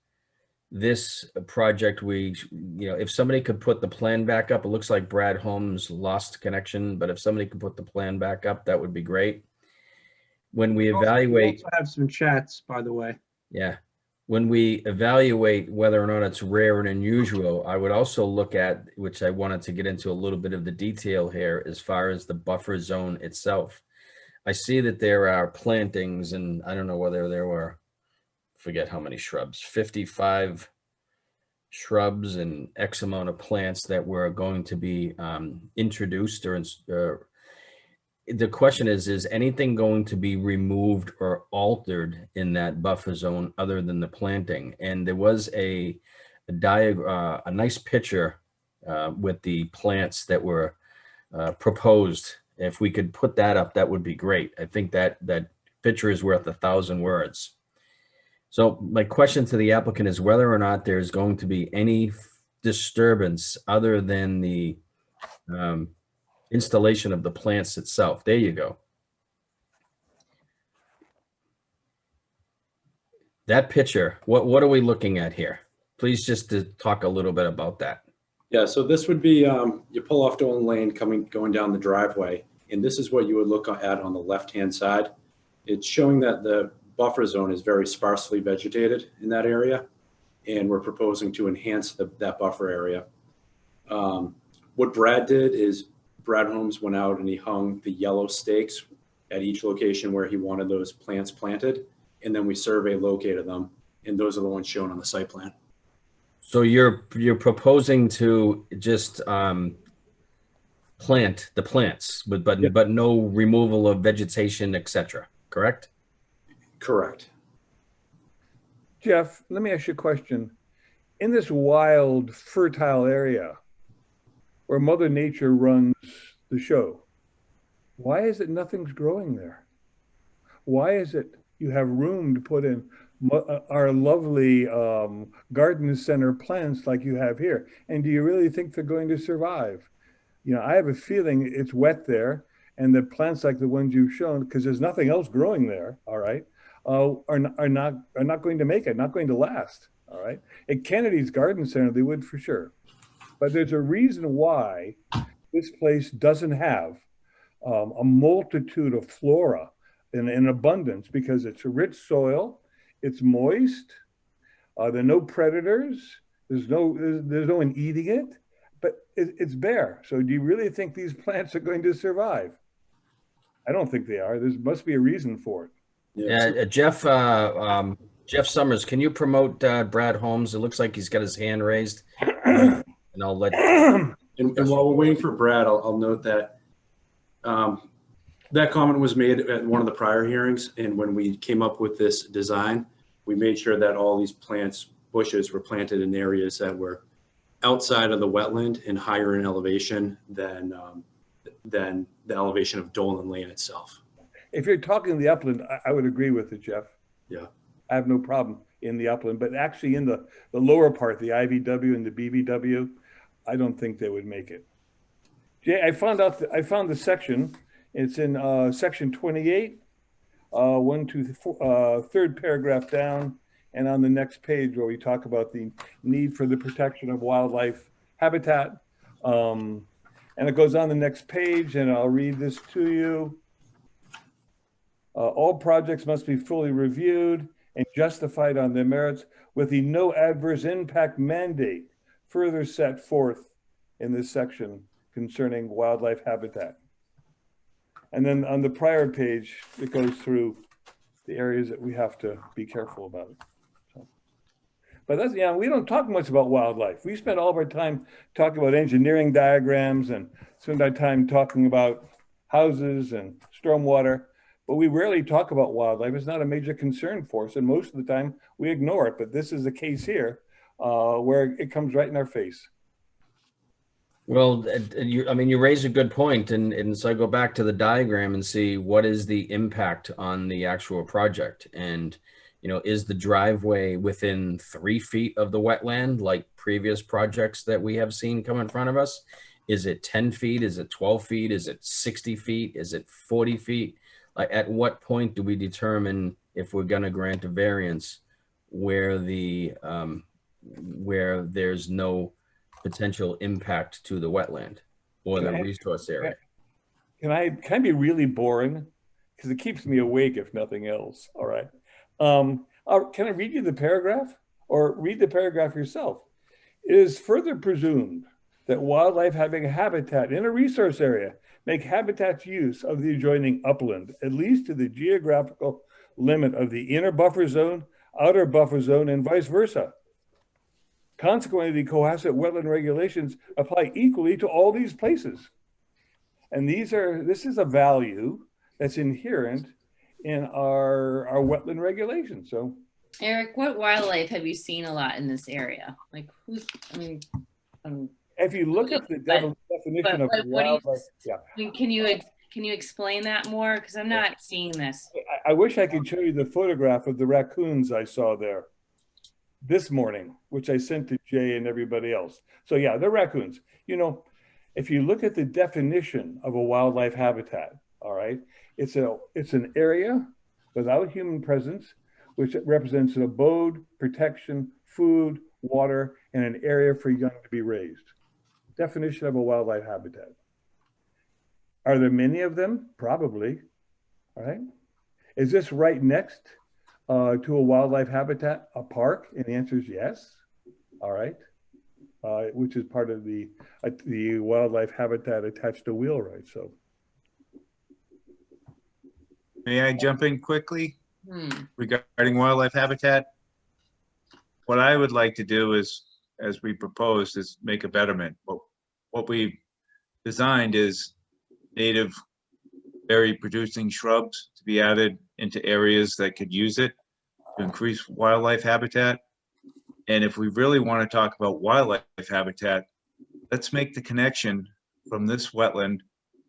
this project, if somebody could put the plan back up, it looks like Brad Holmes lost connection, but if somebody could put the plan back up, that would be great. When we evaluate. We also have some chats, by the way. Yeah. When we evaluate whether or not it's rare and unusual, I would also look at, which I wanted to get into a little bit of the detail here, as far as the buffer zone itself. I see that there are plantings, and I don't know whether there were, forget how many shrubs, 55 shrubs and X amount of plants that were going to be introduced or the question is anything going to be removed or altered in that buffer zone other than the planting? And there was a nice picture with the plants that were proposed. If we could put that up, that would be great. I think that picture is worth 1,000 words. So my question to the applicant is whether or not there's going to be any disturbance other than the installation of the plants itself. There you go. That picture, what are we looking at here? Please just to talk a little bit about that. Yeah, so this would be, you pull off Dolan Lane going down the driveway, and this is what you would look at on the left-hand side. It's showing that the buffer zone is very sparsely vegetated in that area, and we're proposing to enhance that buffer area. What Brad did is Brad Holmes went out and he hung the yellow stakes at each location where he wanted those plants planted, and then we survey located them, and those are the ones shown on the site plan. So you're proposing to just plant the plants, but no removal of vegetation, etc. Correct? Correct. Jeff, let me ask you a question. In this wild, fertile area where Mother Nature runs the show, why is it nothing's growing there? Why is it you have room to put in our lovely garden center plants like you have here? And do you really think they're going to survive? You know, I have a feeling it's wet there, and the plants like the ones you've shown, because there's nothing else growing there, all right, are not going to make it, not going to last, all right. At Kennedy's Garden Center, they would for sure. But there's a reason why this place doesn't have a multitude of flora in abundance, because it's a rich soil, it's moist, there are no predators, there's no one eating it, but it's bare. So do you really think these plants are going to survive? I don't think they are. There must be a reason for it. Yeah, Jeff Summers, can you promote Brad Holmes? It looks like he's got his hand raised. And I'll let. And while we're waiting for Brad, I'll note that that comment was made at one of the prior hearings. And when we came up with this design, we made sure that all these bushes were planted in areas that were outside of the wetland and higher in elevation than the elevation of Dolan Lane itself. If you're talking the upland, I would agree with it, Jeff. Yeah. I have no problem in the upland, but actually in the lower part, the IVW and the BVW, I don't think they would make it. Jay, I found the section. It's in section 28, 1 to 4, third paragraph down, and on the next page where we talk about the need for the protection of wildlife habitat. And it goes on the next page, and I'll read this to you. All projects must be fully reviewed and justified on their merits with the no adverse impact mandate further set forth in this section concerning wildlife habitat. And then on the prior page, it goes through the areas that we have to be careful about. So, but that's, yeah, we don't talk much about wildlife. We spend all of our time talking about engineering diagrams and spend our time talking about houses and stormwater, but we rarely talk about wildlife. It's not a major concern for us, and most of the time we ignore it. But this is the case here where it comes right in our face. Well, you raise a good point, and so I go back to the diagram and see what is the impact on the actual project, and is the driveway within 3 feet of the wetland like previous projects that we have seen come in front of us? Is it 10 feet? Is it 12 feet? Is it 60 feet? Is it 40 feet? Like, at what point do we determine if we're going to grant a variance where where there's no potential impact to the wetland or the resource area? Can I be really boring? Because it keeps me awake, if nothing else. All right. Can I read you the paragraph, or read the paragraph yourself? It is further presumed that wildlife having a habitat in a resource area make habitat's use of the adjoining upland, at least to the geographical limit of the inner buffer zone, outer buffer zone, and vice versa. Consequently, the Cohasset wetland regulations apply equally to all these places. And this is a value that's inherent in our wetland regulations. So, Eric, what wildlife have you seen a lot in this area? Like, if you look at the definition of wildlife, yeah. Can you explain that more? Because I'm not seeing this. I wish I could show you the photograph of the raccoons I saw there this morning, which I sent to Jay and everybody else. So yeah, they're raccoons. If you look at the definition of a wildlife habitat, all right, it's an area without human presence, which represents an abode, protection, food, water, and an area for young to be raised. Definition of a wildlife habitat. Are there many of them? Probably. All right. Is this right next to a wildlife habitat, a park? And the answer is yes. All right. Which is part of the wildlife habitat attached to Wheelwright. So, may I jump in quickly regarding wildlife habitat? What I would like to do is, as we proposed, is make a betterment. What we designed is native berry producing shrubs to be added into areas that could use it to increase wildlife habitat. And if we really want to talk about wildlife habitat, let's make the connection from this wetland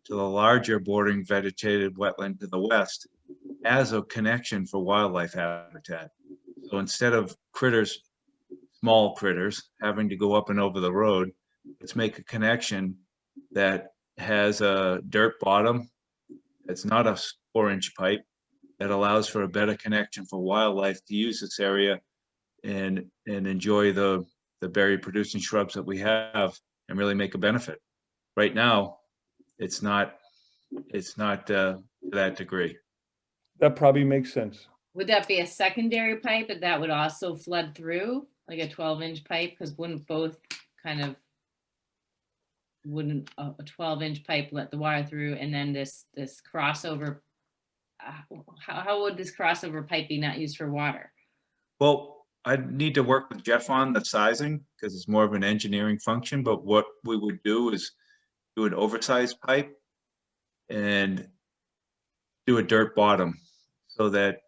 to the larger bordering vegetated wetland to the west as a connection for wildlife habitat. So instead of small critters having to go up and over the road, let's make a connection that has a dirt bottom. It's not a 4-inch pipe that allows for a better connection for wildlife to use this area and enjoy the berry producing shrubs that we have and really make a benefit. Right now, it's not to that degree. That probably makes sense. Would that be a secondary pipe, but that would also flood through, like a 12-inch pipe? Because wouldn't both kind of, wouldn't a 12-inch pipe let the water through, and then this crossover, how would this crossover pipe be not used for water? Well, I'd need to work with Jeff on the sizing because it's more of an engineering function, but what we would do is do an oversized pipe and do a dirt bottom so that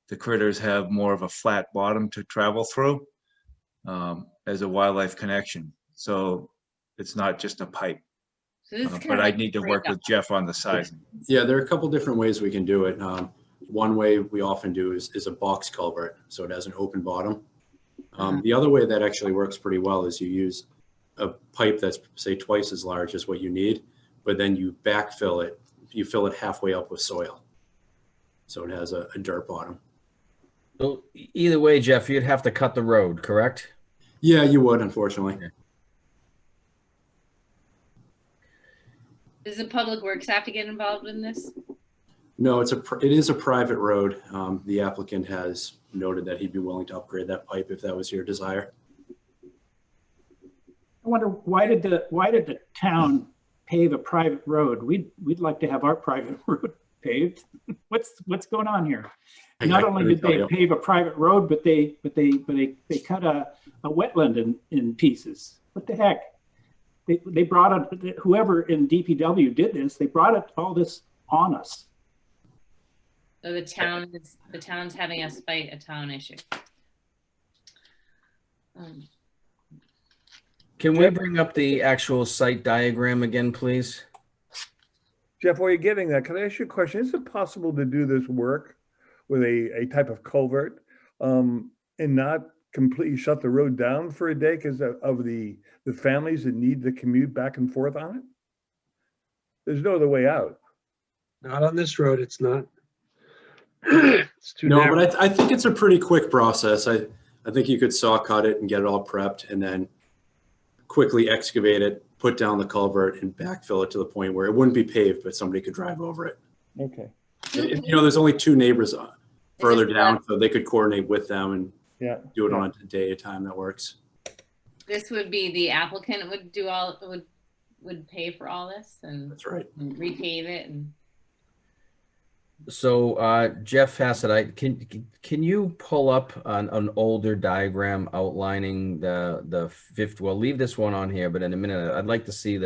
the critters have more of a flat bottom to travel through as a wildlife connection. So it's not just a pipe. So this is kind But of I like need to work with Jeff on the sizing. Yeah, there are a couple different ways we can do it. One way we often do is a box culvert, so it has an open bottom. The other way that actually works pretty well is you use a pipe that's, say, twice as large as what you need, but then you backfill it. You fill it halfway up with soil, so it has a dirt bottom. So either way, Jeff, you'd have to cut the road, correct? Yeah, you would, unfortunately. Does the Public Works have to get involved in this? No, it is a private road. The applicant has noted that he'd be willing to upgrade that pipe if that was your desire. I wonder, why did the town pave a private road? We'd like to have our private road paved. What's going on here? Not only did they pave a private road, but they cut a wetland in pieces. What the heck? They brought it, whoever in DPW did this, they brought all this on us. So the town's having us fight a town issue. Can we bring up the actual site diagram again, please? Jeff, while you're getting that, can I ask you a question? Is it possible to do this work with a type of culvert and not completely shut the road down for a day because of the families that need to commute back and forth on it? There's no other way out. Not on this road, it's not. It's too narrow. But I think it's a pretty quick process. I think you could saw cut it and get it all prepped and then quickly excavate it, put down the culvert and backfill it to the point where it wouldn't be paved, but somebody could drive over it. Okay. There's only 2 neighbors further down, so they could coordinate with them and do it on a day at a time that works. This would be the applicant would pay for all this and that's right. And repave it and. So Jeff Hassett, can you pull up an older diagram outlining the 50? Well, leave this one on here, but in a minute, I'd like to see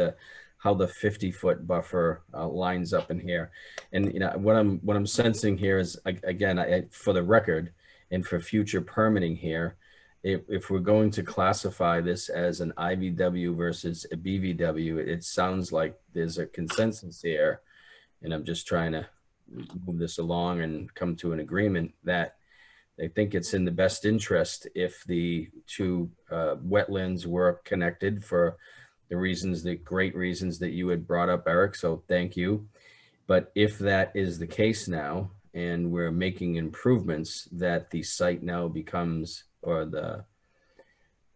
how the 50-foot buffer lines up in here. And what I'm sensing here is, again, for the record and for future permitting here, if we're going to classify this as an IVW versus a BVW, it sounds like there's a consensus here, and I'm just trying to move this along and come to an agreement that they think it's in the best interest if the 2 wetlands were connected for the great reasons that you had brought up, Eric. So thank you. But if that is the case now, and we're making improvements, that the site now becomes, or the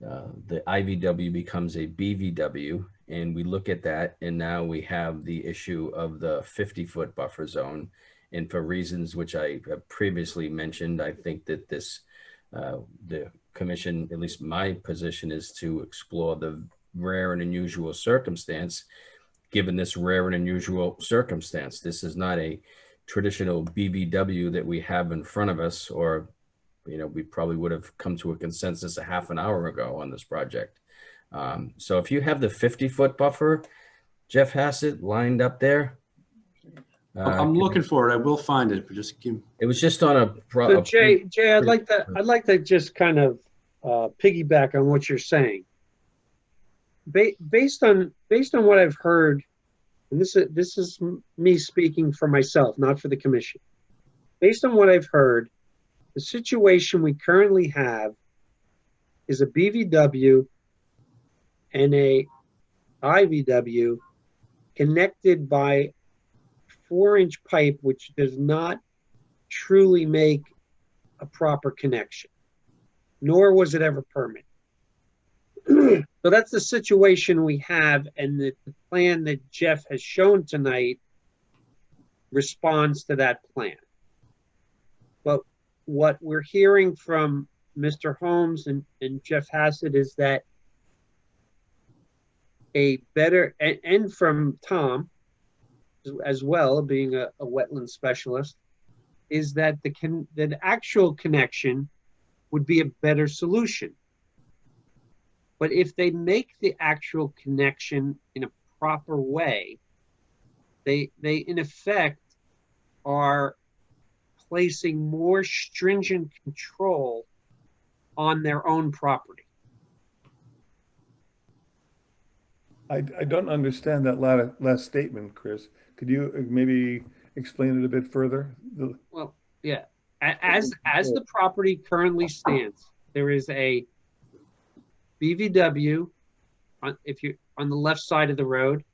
IVW becomes a BVW, and we look at that, and now we have the issue of the 50-foot buffer zone. And for reasons which I have previously mentioned, I think that the commission, at least my position, is to explore the rare and unusual circumstance. Given this rare and unusual circumstance, this is not a traditional BVW that we have in front of us, or we probably would have come to a consensus a half an hour ago on this project. So if you have the 50-foot buffer, Jeff Hassett, lined up there. I'm looking for it. I will find it, but just give. It was just on a. So Jay, I'd like to just kind of piggyback on what you're saying. Based on what I've heard, and this is me speaking for myself, not for the commission. Based on what I've heard, the situation we currently have is a BVW and a IVW connected by 4-inch pipe, which does not truly make a proper connection, nor was it ever permitted. So that's the situation we have, and the plan that Jeff has shown tonight responds to that plan. But what we're hearing from Mr. Holmes and Jeff Hassett is that a better, and from Tom as well, being a wetland specialist, is that the actual connection would be a better solution. But if they make the actual connection in a proper way, they in effect are placing more stringent control on their own property. I don't understand that last statement, Chris. Could you maybe explain it a bit further? Well, yeah, as the property currently stands, there is a BVW on the left side of the road,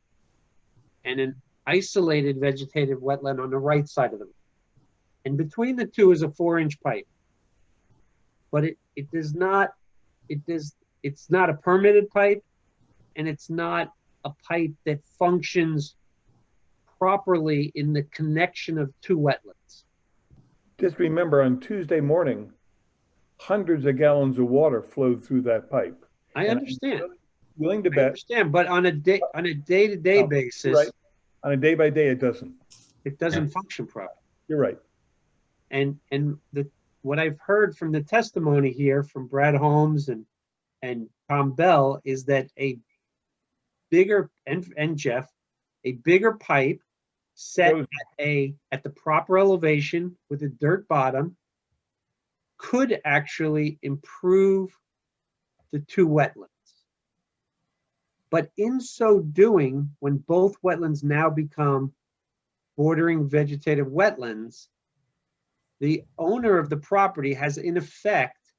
and an isolated vegetative wetland on the right side of the road. And between the two is a 4-inch pipe. But it's not a permitted pipe, and it's not a pipe that functions properly in the connection of two wetlands. Just remember, on Tuesday morning, hundreds of gallons of water flowed through that pipe. I understand. Willing to bet. I understand, but on a day-to-day basis, right. On a day-by-day, it doesn't. It doesn't function properly. You're right. And what I've heard from the testimony here from Brad Holmes and Tom Bell is that a bigger, and Jeff, a bigger pipe set at the proper elevation with a dirt bottom could actually improve the two wetlands. But in so doing, when both wetlands now become bordering vegetative wetlands, the owner of the property has in effect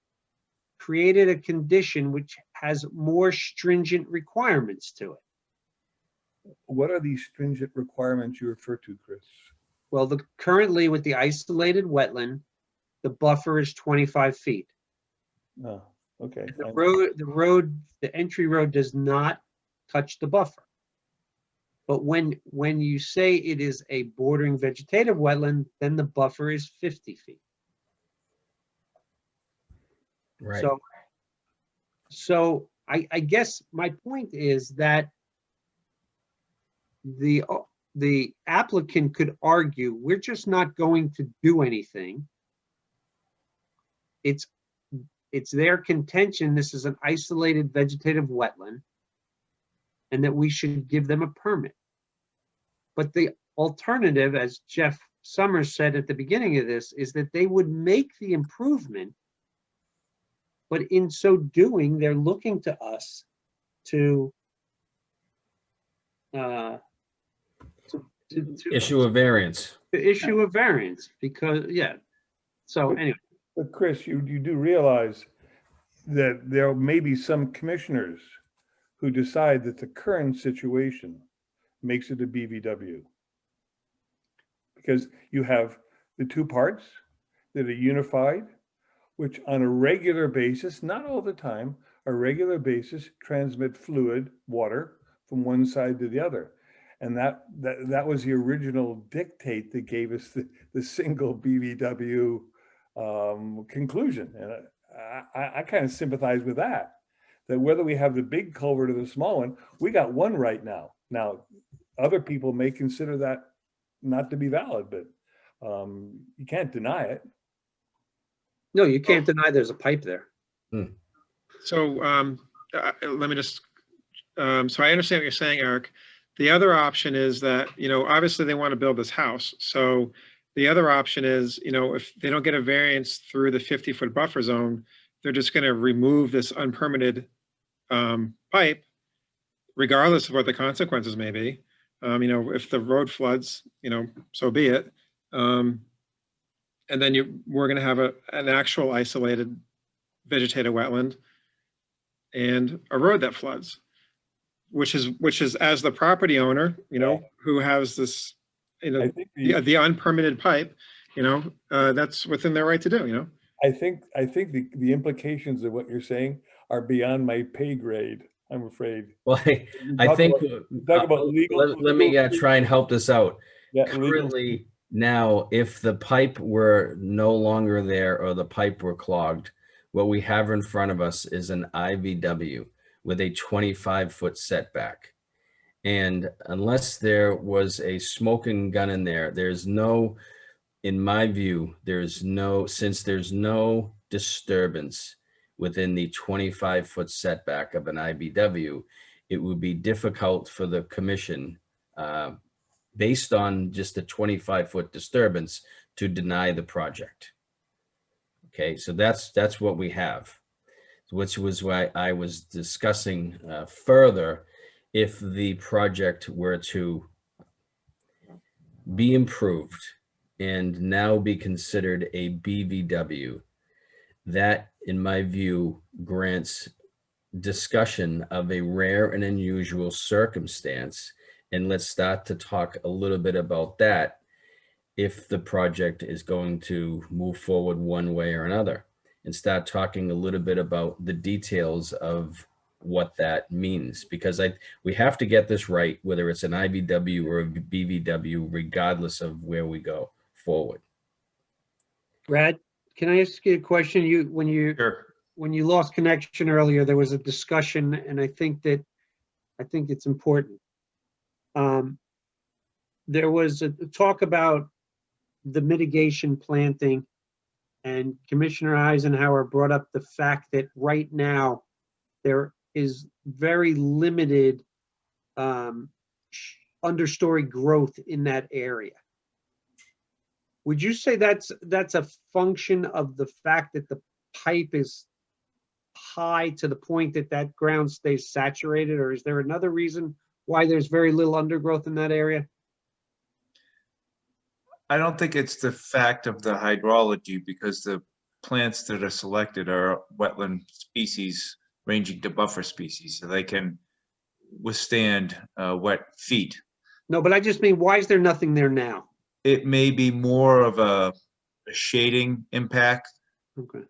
created a condition which has more stringent requirements to it. What are these stringent requirements you refer to, Chris? Well, currently with the isolated wetland, the buffer is 25 feet. Oh, okay. The entry road does not touch the buffer. But when you say it is a bordering vegetative wetland, then the buffer is 50 feet. Right. So I guess my point is that the applicant could argue, we're just not going to do anything. It's their contention this is an isolated vegetative wetland and that we should give them a permit. But the alternative, as Jeff Summers said at the beginning of this, is that they would make the improvement, but in so doing, they're looking to us to issue a variance. To issue a variance, because, yeah. So anyway. But Chris, you do realize that there may be some commissioners who decide that the current situation makes it a BVW. Because you have the two parts that are unified, which on a regular basis, not all the time, a regular basis transmit fluid, water, from one side to the other. And that was the original dictate that gave us the single BVW conclusion. And I kind of sympathize with that whether we have the big culvert or the small one, we got one right now. Now, other people may consider that not to be valid, but you can't deny it. No, you can't deny there's a pipe there. So let me just, so I understand what you're saying, Eric. The other option is that, obviously they want to build this house. So the other option is, if they don't get a variance through the 50-foot buffer zone, they're just going to remove this unpermitted pipe, regardless of what the consequences may be. If the road floods, so be it. And then we're going to have an actual isolated vegetative wetland and a road that floods. which is as the property owner, who has this, I think the unpermitted pipe, that's within their right to do, I think the implications of what you're saying are beyond my pay grade, I'm afraid. Well, You I talk think, talk about legal. let me try and help this out. Yeah, legal. Currently, now, if the pipe were no longer there or the pipe were clogged, what we have in front of us is an IVW with a 25-foot setback. And unless there was a smoking gun in there, there's no, in my view, since there's no disturbance within the 25-foot setback of an IBW, it would be difficult for the commission, based on just the 25-foot disturbance, to deny the project. Okay, so that's what we have, which was why I was discussing further, if the project were to be improved and now be considered a BVW, that, in my view, grants discussion of a rare and unusual circumstance. And let's start to talk a little bit about that if the project is going to move forward one way or another, and start talking a little bit about the details of what that means, because we have to get this right, whether it's an IVW or a BVW, regardless of where we go forward. Brad, can I ask you a question? When you lost connection earlier, there was a discussion, and I think it's important. There was a talk about the mitigation planting, and Commissioner Eisenhower brought up the fact that right now there is very limited understory growth in that area. Would you say that's a function of the fact that the pipe is high to the point that ground stays saturated, or is there another reason why there's very little undergrowth in that area? I don't think it's the fact of the hydrology, because the plants that are selected are wetland species ranging to buffer species, so they can withstand wet feet. No, but I just mean, why is there nothing there now? It may be more of a shading impact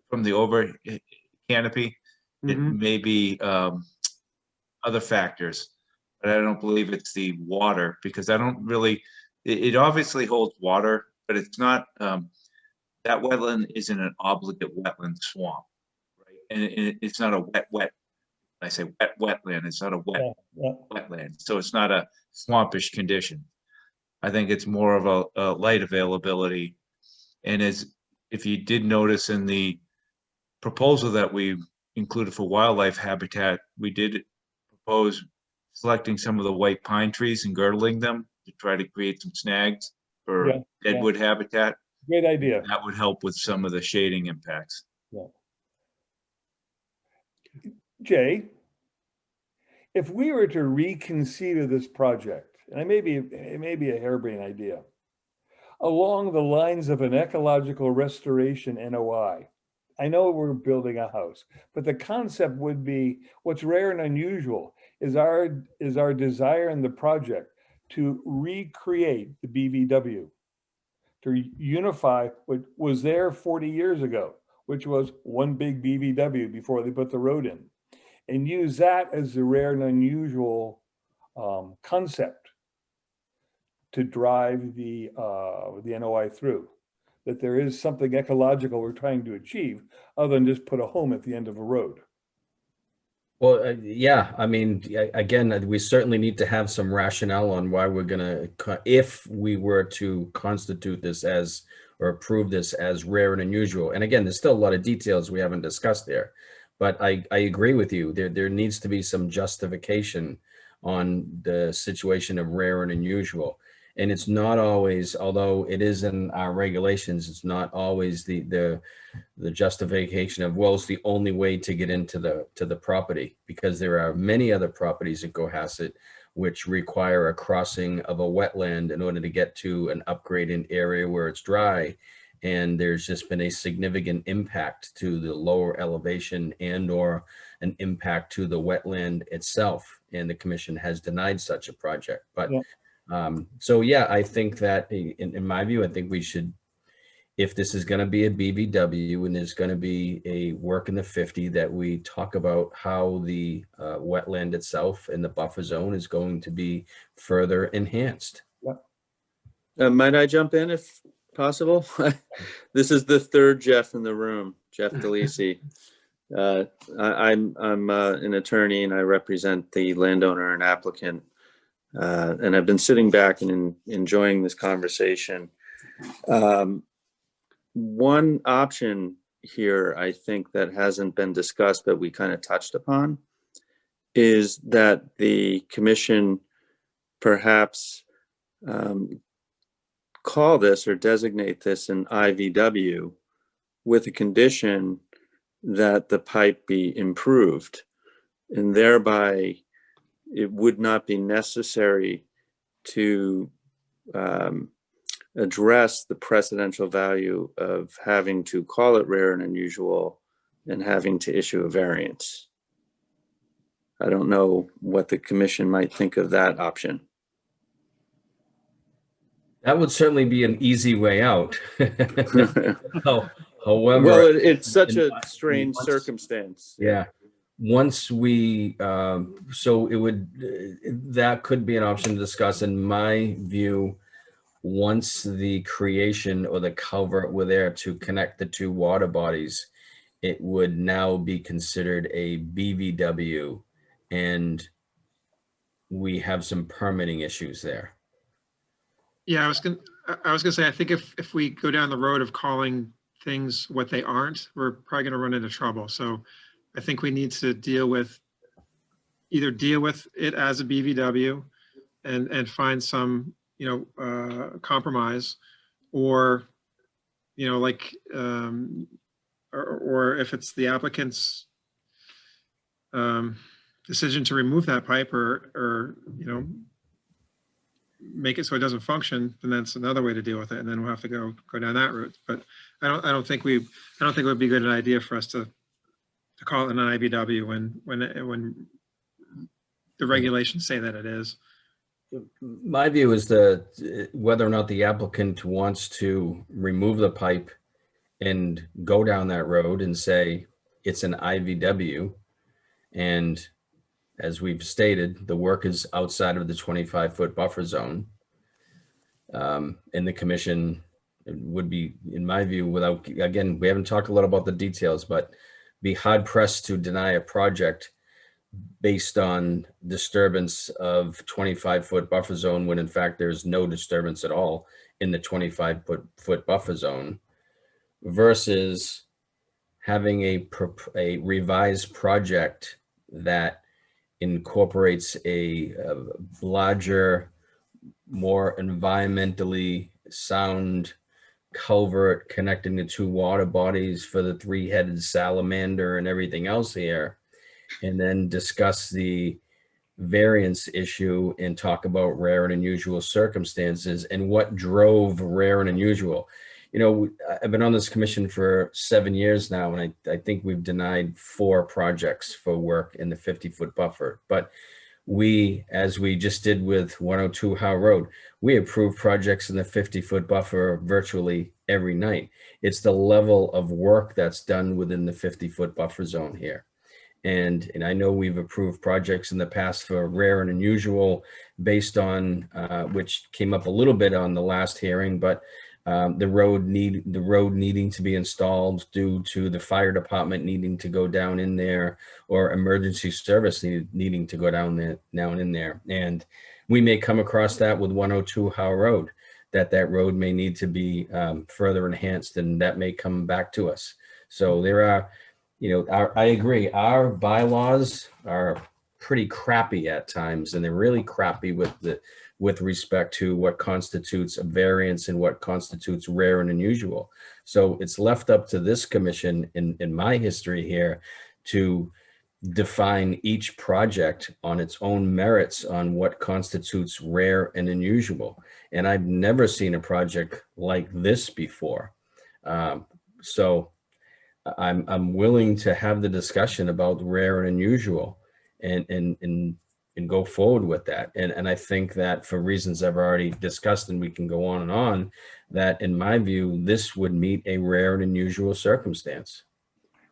from the over canopy. It may be other factors, but I don't believe it's the water, because I don't really, it obviously holds water, but it's not, that wetland isn't an obligate wetland swamp, right? And it's not a wet, I say wetland, it's not a wetland. So it's not a swampish condition. I think it's more of a light availability. And if you did notice in the proposal that we included for wildlife habitat, we did propose selecting some of the white pine trees and girdling them to try to create some snags for deadwood habitat. Great idea. That would help with some of the shading impacts. Yeah. Jay, if we were to reconsider this project, and it may be a harebrained idea, along the lines of an ecological restoration NOI, I know we're building a house, but the concept would be, what's rare and unusual is our desire in the project to recreate the BVW, to unify what was there 40 years ago, which was one big BVW before they put the road in, and use that as the rare and unusual concept to drive the NOI through. That there is something ecological we're trying to achieve, other than just put a home at the end of a road. Well, yeah, I mean, again, we certainly need to have some rationale on why we're gonna, if we were to constitute this as, or approve this as rare and unusual. And again, there's still a lot of details we haven't discussed there, but I agree with you. There needs to be some justification on the situation of rare and unusual. And it's not always, although it is in our regulations, it's not always the justification of, well, it's the only way to get into the property, because there are many other properties in Cohasset which require a crossing of a wetland in order to get to an upgraded area where it's dry. and there's just been a significant impact to the lower elevation and or an impact to the wetland itself, and the commission has denied such a project. But so yeah, I think that in my view, I think we should, if this is going to be a BVW and there's going to be a work in the 50, that we talk about how the wetland itself and the buffer zone is going to be further enhanced. Might I jump in if possible? This is the third Jeff in the room, Jeff DeLisi. I'm an attorney and I represent the landowner and applicant. And I've been sitting back and enjoying this conversation. One option here, I think, that hasn't been discussed, but we kind of touched upon, is that the commission perhaps call this or designate this an IVW with a condition that the pipe be improved, and thereby it would not be necessary to address the precedential value of having to call it rare and unusual and having to issue a variance. I don't know what the commission might think of that option. That would certainly be an easy way out. However, well, it's such a strange circumstance. Yeah. Once we, so it would, that could be an option to discuss. In my view, once the creation or the culvert were there to connect the two water bodies, it would now be considered a BVW, and we have some permitting issues there. Yeah, I was gonna say, I think if we go down the road of calling things what they aren't, we're probably gonna run into trouble. So I think we need to either deal with it as a BVW and find some, compromise, or, like, or if it's the applicant's decision to remove that pipe or make it so it doesn't function, then that's another way to deal with it, and then we'll have to go down that route. But I don't think it would be a good idea for us to call it an IVW when the regulations say that it is. My view is whether or not the applicant wants to remove the pipe and go down that road and say it's an IVW, and as we've stated, the work is outside of the 25-foot buffer zone, and the commission would be, in my view, again, we haven't talked a lot about the details, but be hard pressed to deny a project based on disturbance of 25-foot buffer zone when in fact there's no disturbance at all in the 25-foot buffer zone, versus having a revised project that incorporates a larger, more environmentally sound culvert connecting the two water bodies for the three-headed salamander and everything else here, and then discuss the variance issue and talk about rare and unusual circumstances and what drove rare and unusual. I've been on this commission for 7 years now, and I think we've denied 4 projects for work in the 50-foot buffer. But we, as we just did with 102 Howe Road, we approve projects in the 50-foot buffer virtually every night. It's the level of work that's done within the 50-foot buffer zone here. And I know we've approved projects in the past for rare and unusual based on, which came up a little bit on the last hearing, but the road needing to be installed due to the fire department needing to go down in there, or emergency service needing to go down in there. And we may come across that with 102 Howe Road, that road may need to be further enhanced, and that may come back to us. So there are, I agree, our bylaws are pretty crappy at times, and they're really crappy with respect to what constitutes a variance and what constitutes rare and unusual. So it's left up to this commission in my history here to define each project on its own merits on what constitutes rare and unusual. And I've never seen a project like this before. So I'm willing to have the discussion about rare and unusual and go forward with that. And I think that for reasons I've already discussed, and we can go on and on, that in my view, this would meet a rare and unusual circumstance.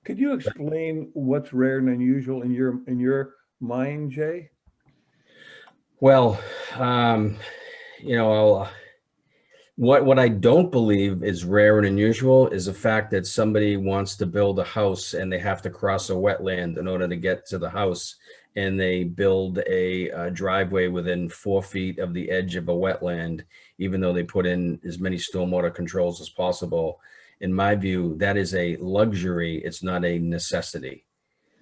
Could you explain what's rare and unusual in your mind, Jay? Well, what I don't believe is rare and unusual is the fact that somebody wants to build a house and they have to cross a wetland in order to get to the house, and they build a driveway within 4 feet of the edge of a wetland, even though they put in as many stormwater controls as possible. In my view, that is a luxury. It's not a necessity.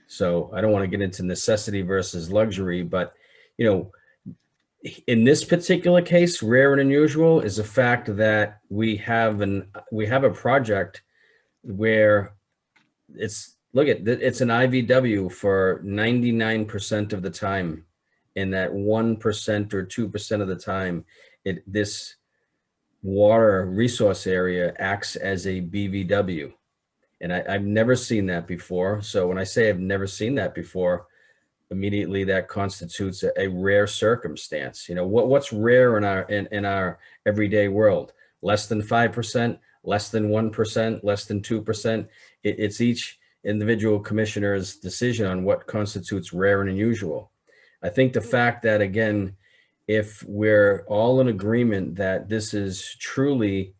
So I don't want to get into necessity versus luxury, but in this particular case, rare and unusual is the fact that we have a project where it's an IVW for 99% of the time, and that 1% or 2% of the time, this water resource area acts as a BVW. And I've never seen that before. So when I say I've never seen that before, immediately that constitutes a rare circumstance. What's rare in our everyday world? Less than 5%, less than 1%, less than 2%. It's each individual commissioner's decision on what constitutes rare and unusual. I think the fact that, again, if we're all in agreement that this is truly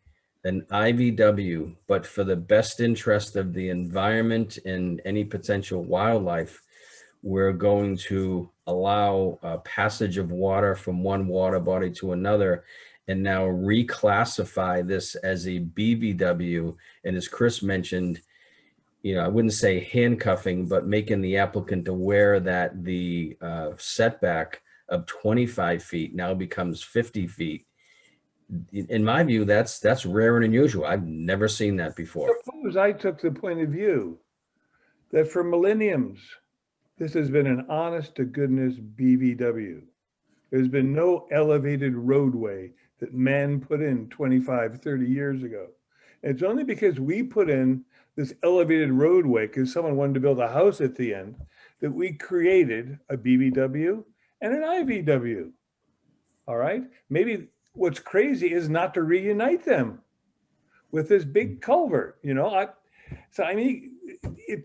an IVW, but for the best interest of the environment and any potential wildlife, we're going to allow a passage of water from one water body to another, and now reclassify this as a BVW. And as Chris mentioned, I wouldn't say handcuffing, but making the applicant aware that the setback of 25 feet now becomes 50 feet. In my view, that's rare and unusual. I've never seen that before. Suppose I took the point of view that for millenniums, this has been an honest to goodness BVW. There's been no elevated roadway that man put in 25, 30 years ago. It's only because we put in this elevated roadway because someone wanted to build a house at the end that we created a BVW and an IVW. All right. Maybe what's crazy is not to reunite them with this big culvert, to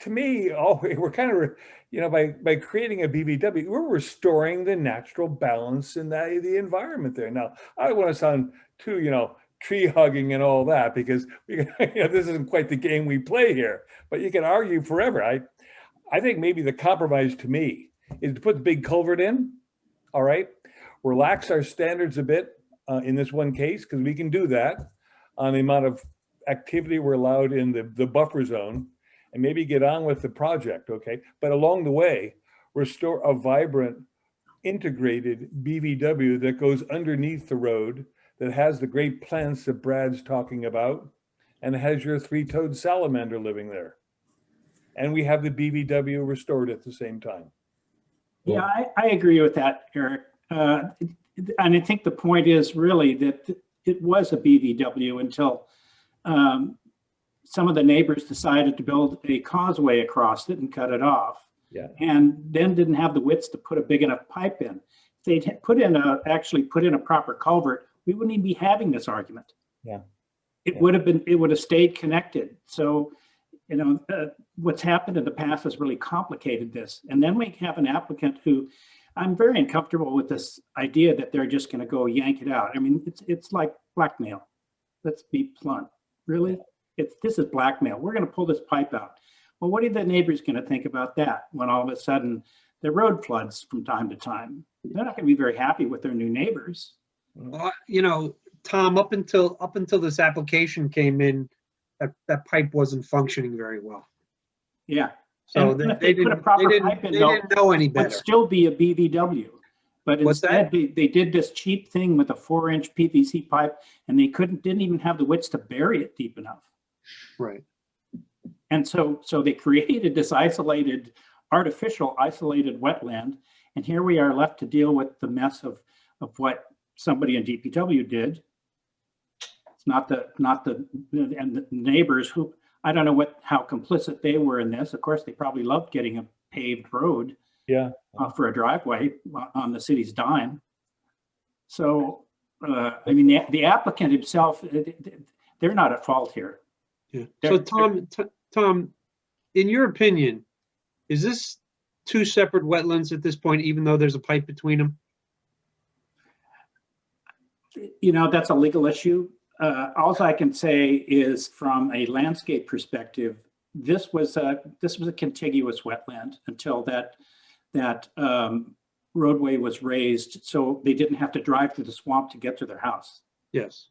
me, we're kind of, by creating a BVW, we're restoring the natural balance in the environment there. Now, I don't want to sound too, tree hugging and all that, because this isn't quite the game we play here, but you can argue forever. I think maybe the compromise to me is to put the big culvert in, all right, relax our standards a bit in this one case, because we can do that on the amount of activity we're allowed in the buffer zone, and maybe get on with the project, okay? But along the way, restore a vibrant, integrated BVW that goes underneath the road, that has the great plants that Brad's talking about, and has your three-toed salamander living there. And we have the BVW restored at the same time. Yeah, I agree with that, Eric. And I think the point is really that it was a BVW until some of the neighbors decided to build a causeway across it and cut it off. Yeah. And then didn't have the widths to put a big enough pipe in. If they'd actually put in a proper culvert, we wouldn't even be having this argument. Yeah. It would have stayed connected. So, what's happened in the past has really complicated this. And then we have an applicant who, I'm very uncomfortable with this idea that they're just going to go yank it out. I mean, it's like blackmail. Let's be blunt. Really? This is blackmail. We're going to pull this pipe out. Well, what are the neighbors going to think about that when all of a sudden the road floods from time to time? They're not going to be very happy with their new neighbors. Tom, up until this application came in, that pipe wasn't functioning very well. Yeah. So and if they put a proper pipe in, they didn't know any it would better. still be a BVW. But What's instead, they did this cheap thing with a 4-inch PVC pipe, and they didn't even have the widths to bury it deep enough. Right. And so they created this artificial isolated wetland, and here we are left to deal with the mess of what somebody in DPW did. It's not and the neighbors who, I don't know how complicit they were in this. Of course, they probably loved getting a paved road Yeah. for a driveway on the city's dime. So, I mean, the applicant himself, they're not at fault here. Yeah. So Tom, in your opinion, is this two separate wetlands at this point, even though there's a pipe between them? You know, that's a legal issue. All I can say is from a landscape perspective, this was a contiguous wetland until that roadway was raised, so they didn't have to drive through the swamp to get to their house. Yes,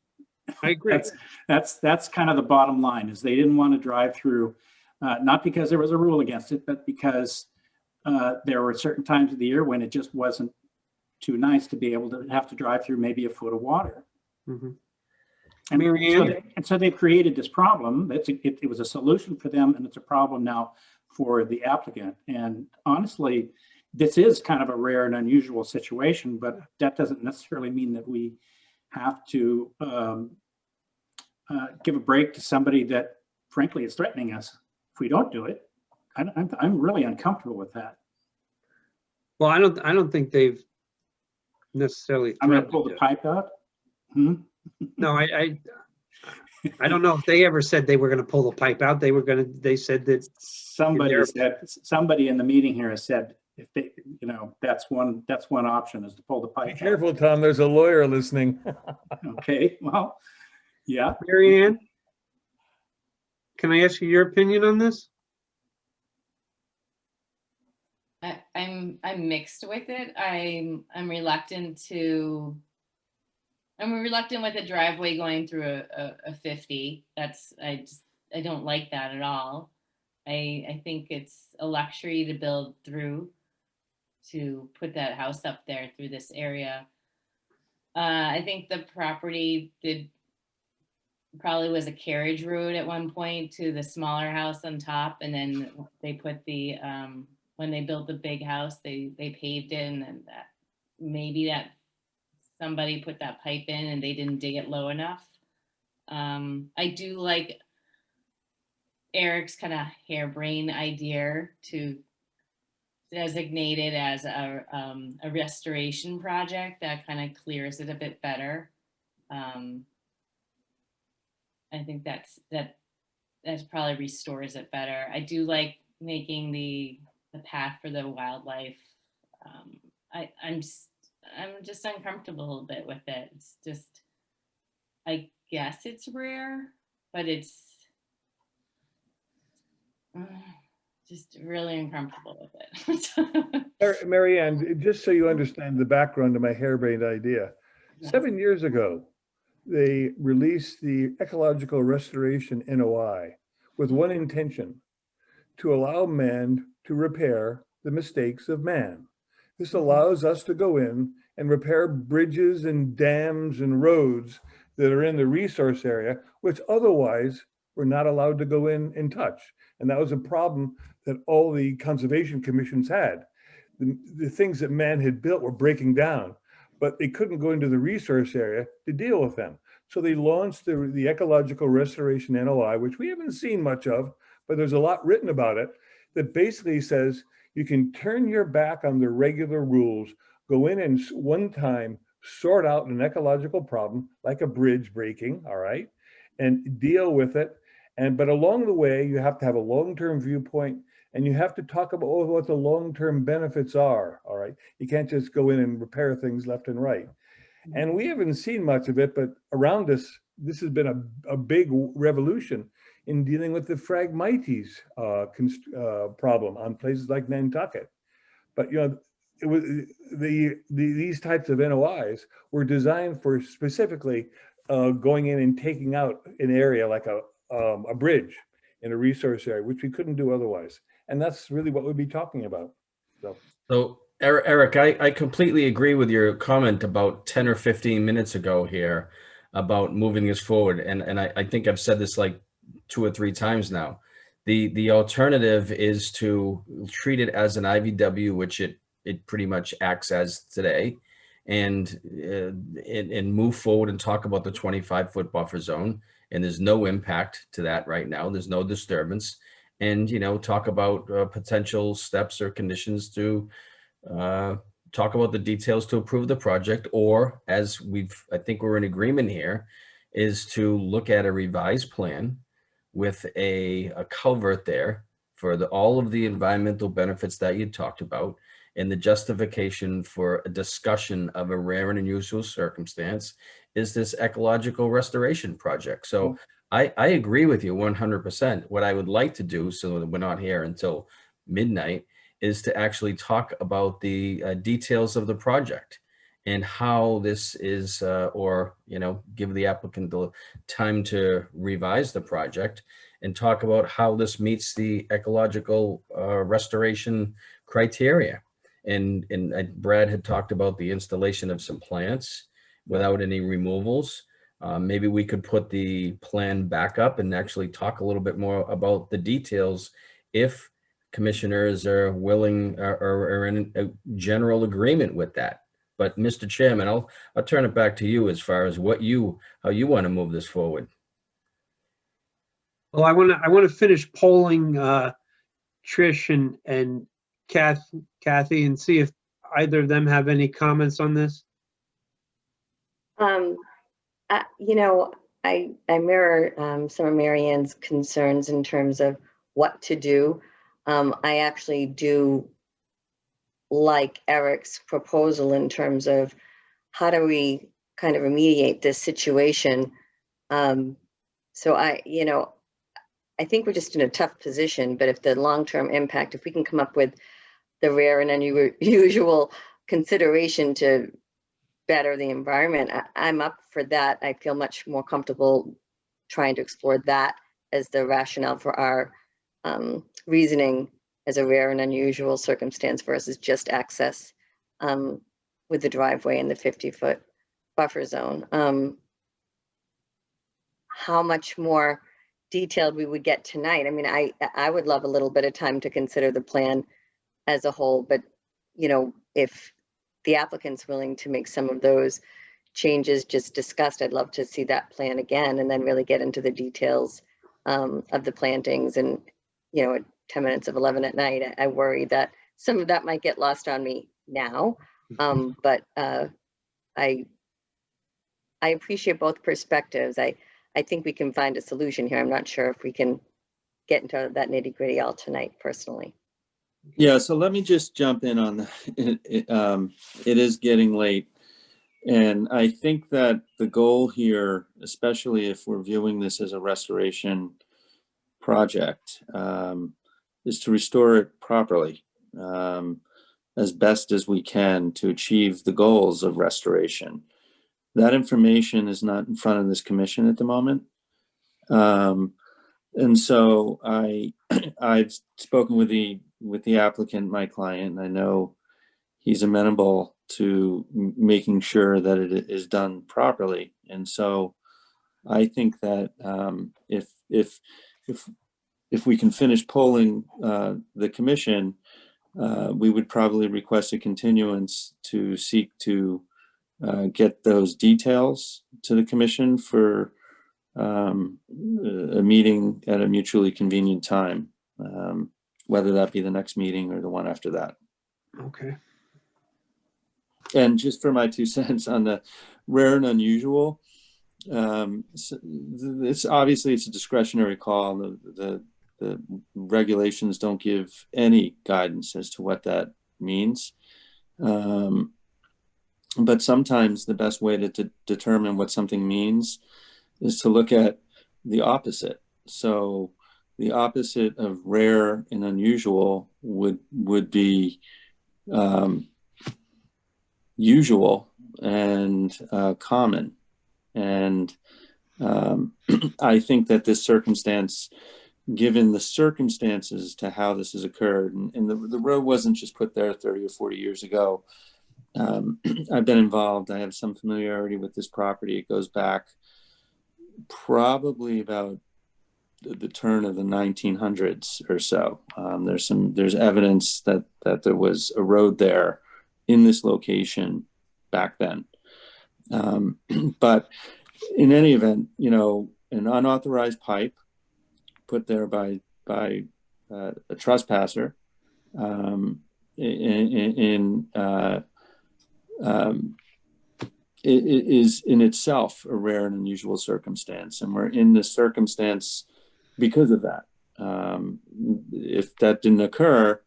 I agree. That's kind of the bottom line, is they didn't want to drive through, not because there was a rule against it, but because there were certain times of the year when it just wasn't too nice to be able to have to drive through maybe a foot of water. Mm-hmm. And so they've created this problem. It was a solution for them, and it's a problem now for the applicant. And honestly, this is kind of a rare and unusual situation, but that doesn't necessarily mean that we have to give a break to somebody that frankly is threatening us if we don't do it. I'm really uncomfortable with that. Well, I don't think they've necessarily. I'm going to pull the pipe out. No, I don't know if they ever said they were going to pull the pipe out. They said that somebody in the meeting here has said, if they, you know, that's one option, is to pull the pipe. Be careful, Tom, there's a lawyer listening. Okay, well, yeah. Mary Ann, can I ask you your opinion on this? I'm mixed with it. I'm reluctant with a driveway going through a 50. I don't like that at all. I think it's a luxury to build through, to put that house up there through this area. I think the property probably was a carriage road at one point to the smaller house on top, and then they put the when they built the big house, they paved it, and then maybe somebody put that pipe in and they didn't dig it low enough. I do like Eric's kind of harebrained idea to designate it as a restoration project. That kind of clears it a bit better. I think that probably restores it better. I do like making the path for the wildlife. I'm just uncomfortable a little bit with it. It's just, I guess it's rare, but it's just really uncomfortable with it. Mary Ann, just so you understand the background of my harebrained idea, Yes. 7 years ago, they released the Ecological Restoration NOI with one intention: to allow man to repair the mistakes of man. This allows us to go in and repair bridges and dams and roads that are in the resource area, which otherwise we're not allowed to go in and touch. And that was a problem that all the conservation commissions had. The things that man had built were breaking down, but they couldn't go into the resource area to deal with them. So they launched the Ecological Restoration NOI, which we haven't seen much of, but there's a lot written about it, that basically says you can turn your back on the regular rules, go in and one time sort out an ecological problem like a bridge breaking, all right, and deal with it. But along the way, you have to have a long-term viewpoint, and you have to talk about what the long-term benefits are, all right? You can't just go in and repair things left and right. And we haven't seen much of it, but around us, this has been a big revolution in dealing with the Phragmites problem on places like Nantucket. But, you know, it was these types of NOIs were designed for specifically going in and taking out an area like a bridge in a resource area, which we couldn't do otherwise. And that's really what we'd be talking about. So Eric, I completely agree with your comment about 10 or 15 minutes ago here about moving this forward. And I think I've said this like 2 or 3 times now. The alternative is to treat it as an IVW, which it pretty much acts as today, and move forward and talk about the 25-foot buffer zone. And there's no impact to that right now. There's no disturbance. And, talk about potential steps or conditions to talk about the details to approve the project, or as I think we're in agreement here, is to look at a revised plan with a culvert there for all of the environmental benefits that you talked about, and the justification for a discussion of a rare and unusual circumstance is this ecological restoration project. So I agree with you 100%. What I would like to do, so that we're not here until midnight, is to actually talk about the details of the project and how this is, give the applicant the time to revise the project and talk about how this meets the ecological restoration criteria. And Brad had talked about the installation of some plants without any removals. Maybe we could put the plan back up and actually talk a little bit more about the details if commissioners are willing or are in a general agreement with that. But Mr. Chairman, I'll turn it back to you as far as how you want to move this forward. Well, I want to finish polling Trish and Kathy and see if either of them have any comments on this. I mirror some of Marianne's concerns in terms of what to do. I actually do like Eric's proposal in terms of how do we kind of remediate this situation. So I think we're just in a tough position, but if the long-term impact, if we can come up with the rare and unusual consideration to better the environment, I'm up for that. I feel much more comfortable trying to explore that as the rationale for our reasoning as a rare and unusual circumstance versus just access with the driveway and the 50-foot buffer zone. How much more detailed we would get tonight? I mean, I would love a little bit of time to consider the plan as a whole, but if the applicant's willing to make some of those changes just discussed, I'd love to see that plan again and then really get into the details of the plantings. And at 10 minutes of 11 at night, I worry that some of that might get lost on me now. But I appreciate both perspectives. I think we can find a solution here. I'm not sure if we can get into that nitty-gritty all tonight personally. Yeah, so let me just jump in on that. It is getting late. And I think that the goal here, especially if we're viewing this as a restoration project, is to restore it properly, as best as we can to achieve the goals of restoration. That information is not in front of this commission at the moment. And so I've spoken with the applicant, my client, and I know he's amenable to making sure that it is done properly. And so I think that if we can finish polling the commission, we would probably request a continuance to seek to get those details to the commission for a meeting at a mutually convenient time, whether that be the next meeting or the one after that. Okay. And just for my 2 cents on the rare and unusual, it's obviously it's a discretionary call. The regulations don't give any guidance as to what that means. But sometimes the best way to determine what something means is to look at the opposite. So the opposite of rare and unusual would be usual and common. And I think that this circumstance, given the circumstances to how this has occurred, and the road wasn't just put there 30 or 40 years ago. I've been involved. I have some familiarity with this property. It goes back probably about the turn of the 1900s or so. There's evidence that there was a road there in this location back then. But in any event, you know, an unauthorized pipe put there by a trespasser is in itself a rare and unusual circumstance, and we're in this circumstance because of that. If that didn't occur,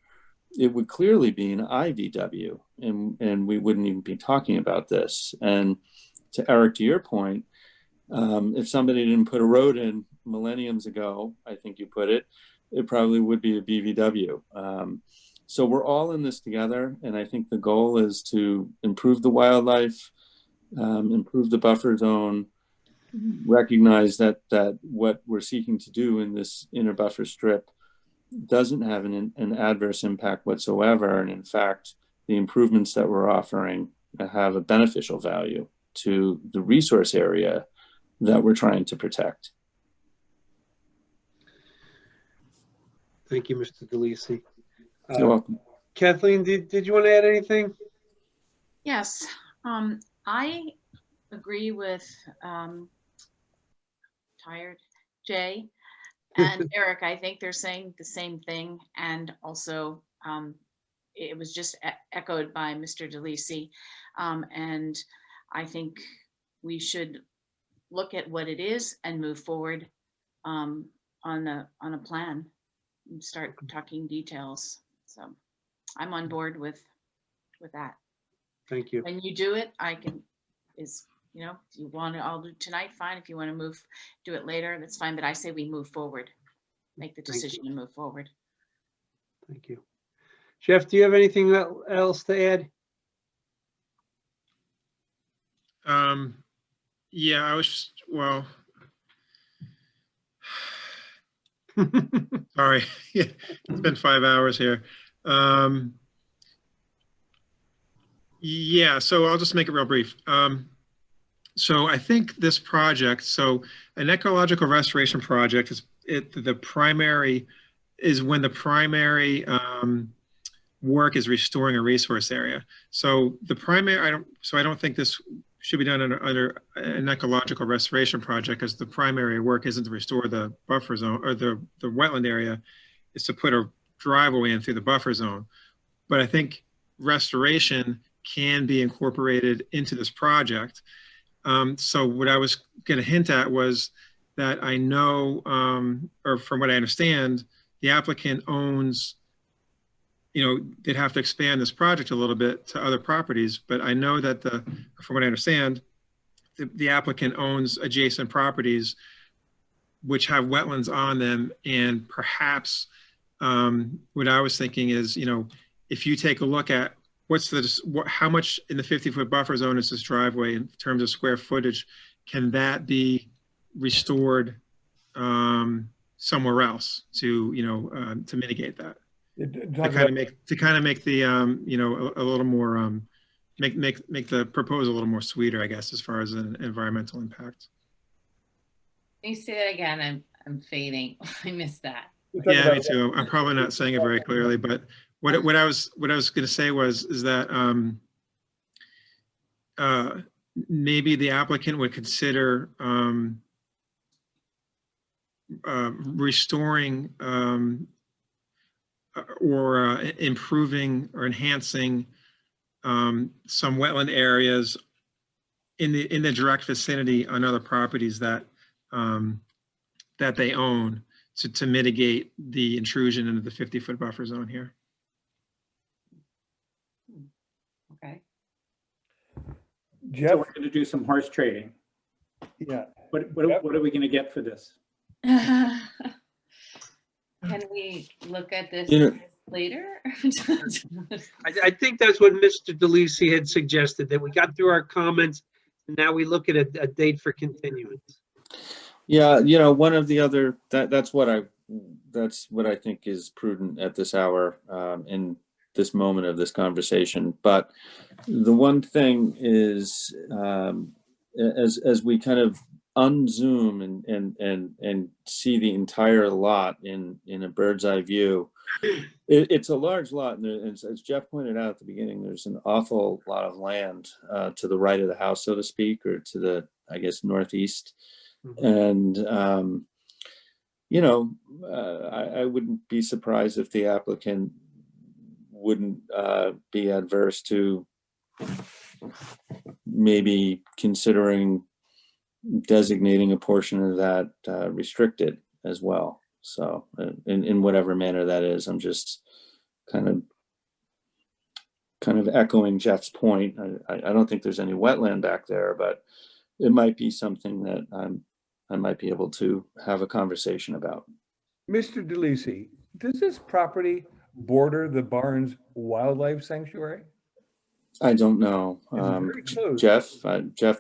it would clearly be an IVW, and we wouldn't even be talking about this. And to Eric, to your point, if somebody didn't put a road in millenniums ago, I think you put it, it probably would be a BVW. So we're all in this together, and I think the goal is to improve the wildlife, improve the buffer zone, recognize that what we're seeking to do in this inner buffer strip doesn't have an adverse impact whatsoever. And in fact, the improvements that we're offering have a beneficial value to the resource area that we're trying to protect. Thank you, Mr. DeLisi. You're welcome. Kathleen, did you want to add anything? Yes, I agree with Jay and Eric. I think they're saying the same thing, and also it was just echoed by Mr. DeLisi, and I think we should look at what it is and move forward on a plan and start talking details. So I'm on board with that. Thank you. When you do it, you know, if you want to, I'll do tonight, fine. If you want to do it later, that's fine. But I say we move forward, make the decision and move forward. Thank you. Jeff, do you have anything else to add? Yeah, I was just, well, sorry, yeah, it's been 5 hours here. Yeah, so I'll just make it real brief. So I think this project, so an ecological restoration project is the primary work is restoring a resource area. So I don't think this should be done under an ecological restoration project, because the primary work isn't to restore the buffer zone or the wetland area, is to put a driveway in through the buffer zone. But I think restoration can be incorporated into this project. So what I was going to hint at was that I know, or from what I understand, the applicant owns, you know, they'd have to expand this project a little bit to other properties, but I know that from what I understand, the applicant owns adjacent properties which have wetlands on them. And perhaps what I was thinking is, you know, if you take a look at how much in the 50-foot buffer zone is this driveway in terms of square footage, can that be restored somewhere else to, you know, to mitigate that? To kind of make the you know, a little more make the proposal a little more sweeter, I guess, as far as an environmental impact. Can you say that again? I'm fading. I missed that. Yeah, me too. I'm probably not saying it very clearly, but what I was going to say is that maybe the applicant would consider restoring or improving or enhancing some wetland areas in the direct vicinity on other properties that that they own to mitigate the intrusion into the 50-foot buffer zone here. Okay. Jeff, So we're going to do some horse trading. yeah. What are we going to get for this? Can we look at this later? I think that's what Mr. DeLisi had suggested, that we got through our comments and now we look at a date for continuance. Yeah, you know, one of the other, that's what I think is prudent at this hour, in this moment of this conversation. But the one thing is, as we kind of unzoom and see the entire lot in a bird's eye view, it's a large lot, and as Jeff pointed out at the beginning, there's an awful lot of land to the right of the house, so to speak, or to the, I guess, northeast. And I wouldn't be surprised if the applicant wouldn't be adverse to maybe considering designating a portion of that restricted as well. So in whatever manner that is, I'm just kind of echoing Jeff's point. I don't think there's any wetland back there, but it might be something that I might be able to have a conversation about. Mr. DeLisi, does this property border the Barnes Wildlife Sanctuary? I don't know. Very close. Jeff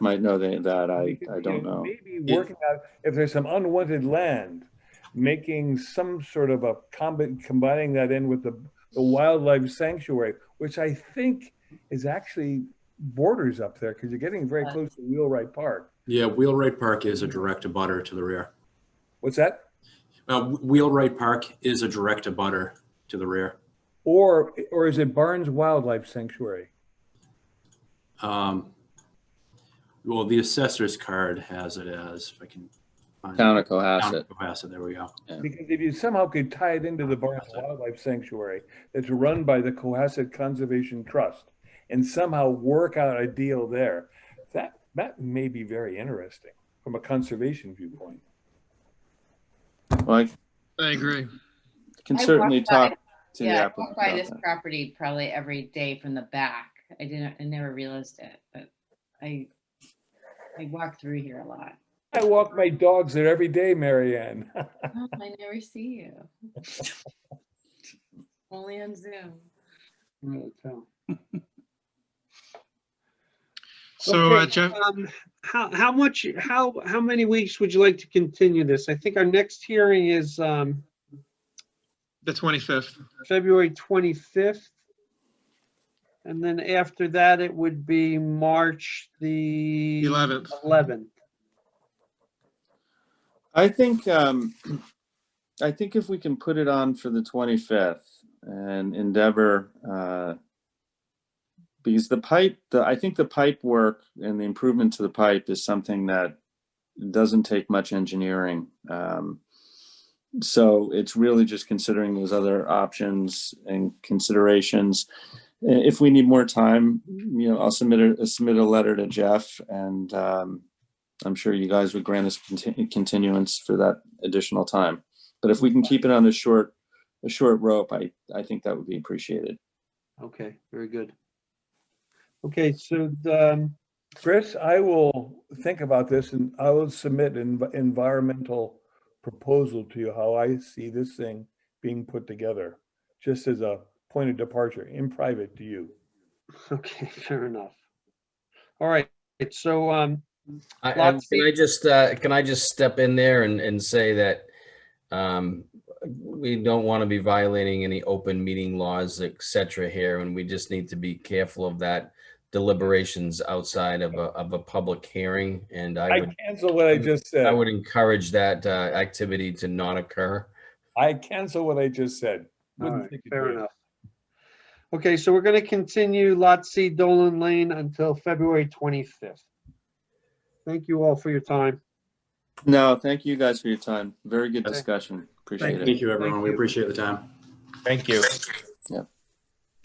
might know that. I don't know. Maybe working out if there's some unwanted land, making some sort of a combining that in with the wildlife sanctuary, which I think is actually borders up there because you're getting very close to Wheelwright Park. Yeah, Wheelwright Park is a direct abutter to the rear. What's that? Wheelwright Park is a direct abutter to the rear. Or is it Barnes Wildlife Sanctuary? Well, the assessor's card has it as, if I can find Town of it. Town Cohasset. of Cohasset, there we go. Because if you somehow could tie it into the Barnes Wildlife Sanctuary that's run by the Cohasset Conservation Trust and somehow work out a deal there, that may be very interesting from a conservation viewpoint. Well, I agree. can I certainly walk by- talk to the Yeah, I applicant walk by about this that. property probably every day from the back. I never realized it, but I walk through here a lot. I walk my dogs there every day, Marianne. Oh, I never see you. Only on Zoom. So, Okay, Jeff, how many weeks would you like to continue this? I think our next hearing is the 25th. February 25th. And then after that, it would be March the 11th. I think if we can put it on for the 25th and endeavor, because I think the pipe work and the improvement to the pipe is something that doesn't take much engineering. So it's really just considering those other options and considerations. If we need more time, I'll submit a letter to Jeff, and I'm sure you guys would grant us continuance for that additional time. But if we can keep it on a short rope, I think that would be appreciated. Okay, very good. Okay, so Chris, I will think about this and I will submit an environmental proposal to you how I see this thing being put together, just as a point of departure in private to you. okay, fair enough. All right, so Can I just step in there and say that we don't want to be violating any open meeting laws, et cetera here, and we just need to be careful of that deliberations outside of a public hearing. And I would cancel what I just said. I would encourage that activity to not occur. I cancel what I just said. all Wouldn't right, think you'd fair do it. enough. Okay, so we're going to continue Lot C Dolan Lane until February 25th. Thank you all for your time. No, thank you guys for your time. Very good discussion. Appreciate it. Thank you, everyone. Thank We you. appreciate the time. Thank you.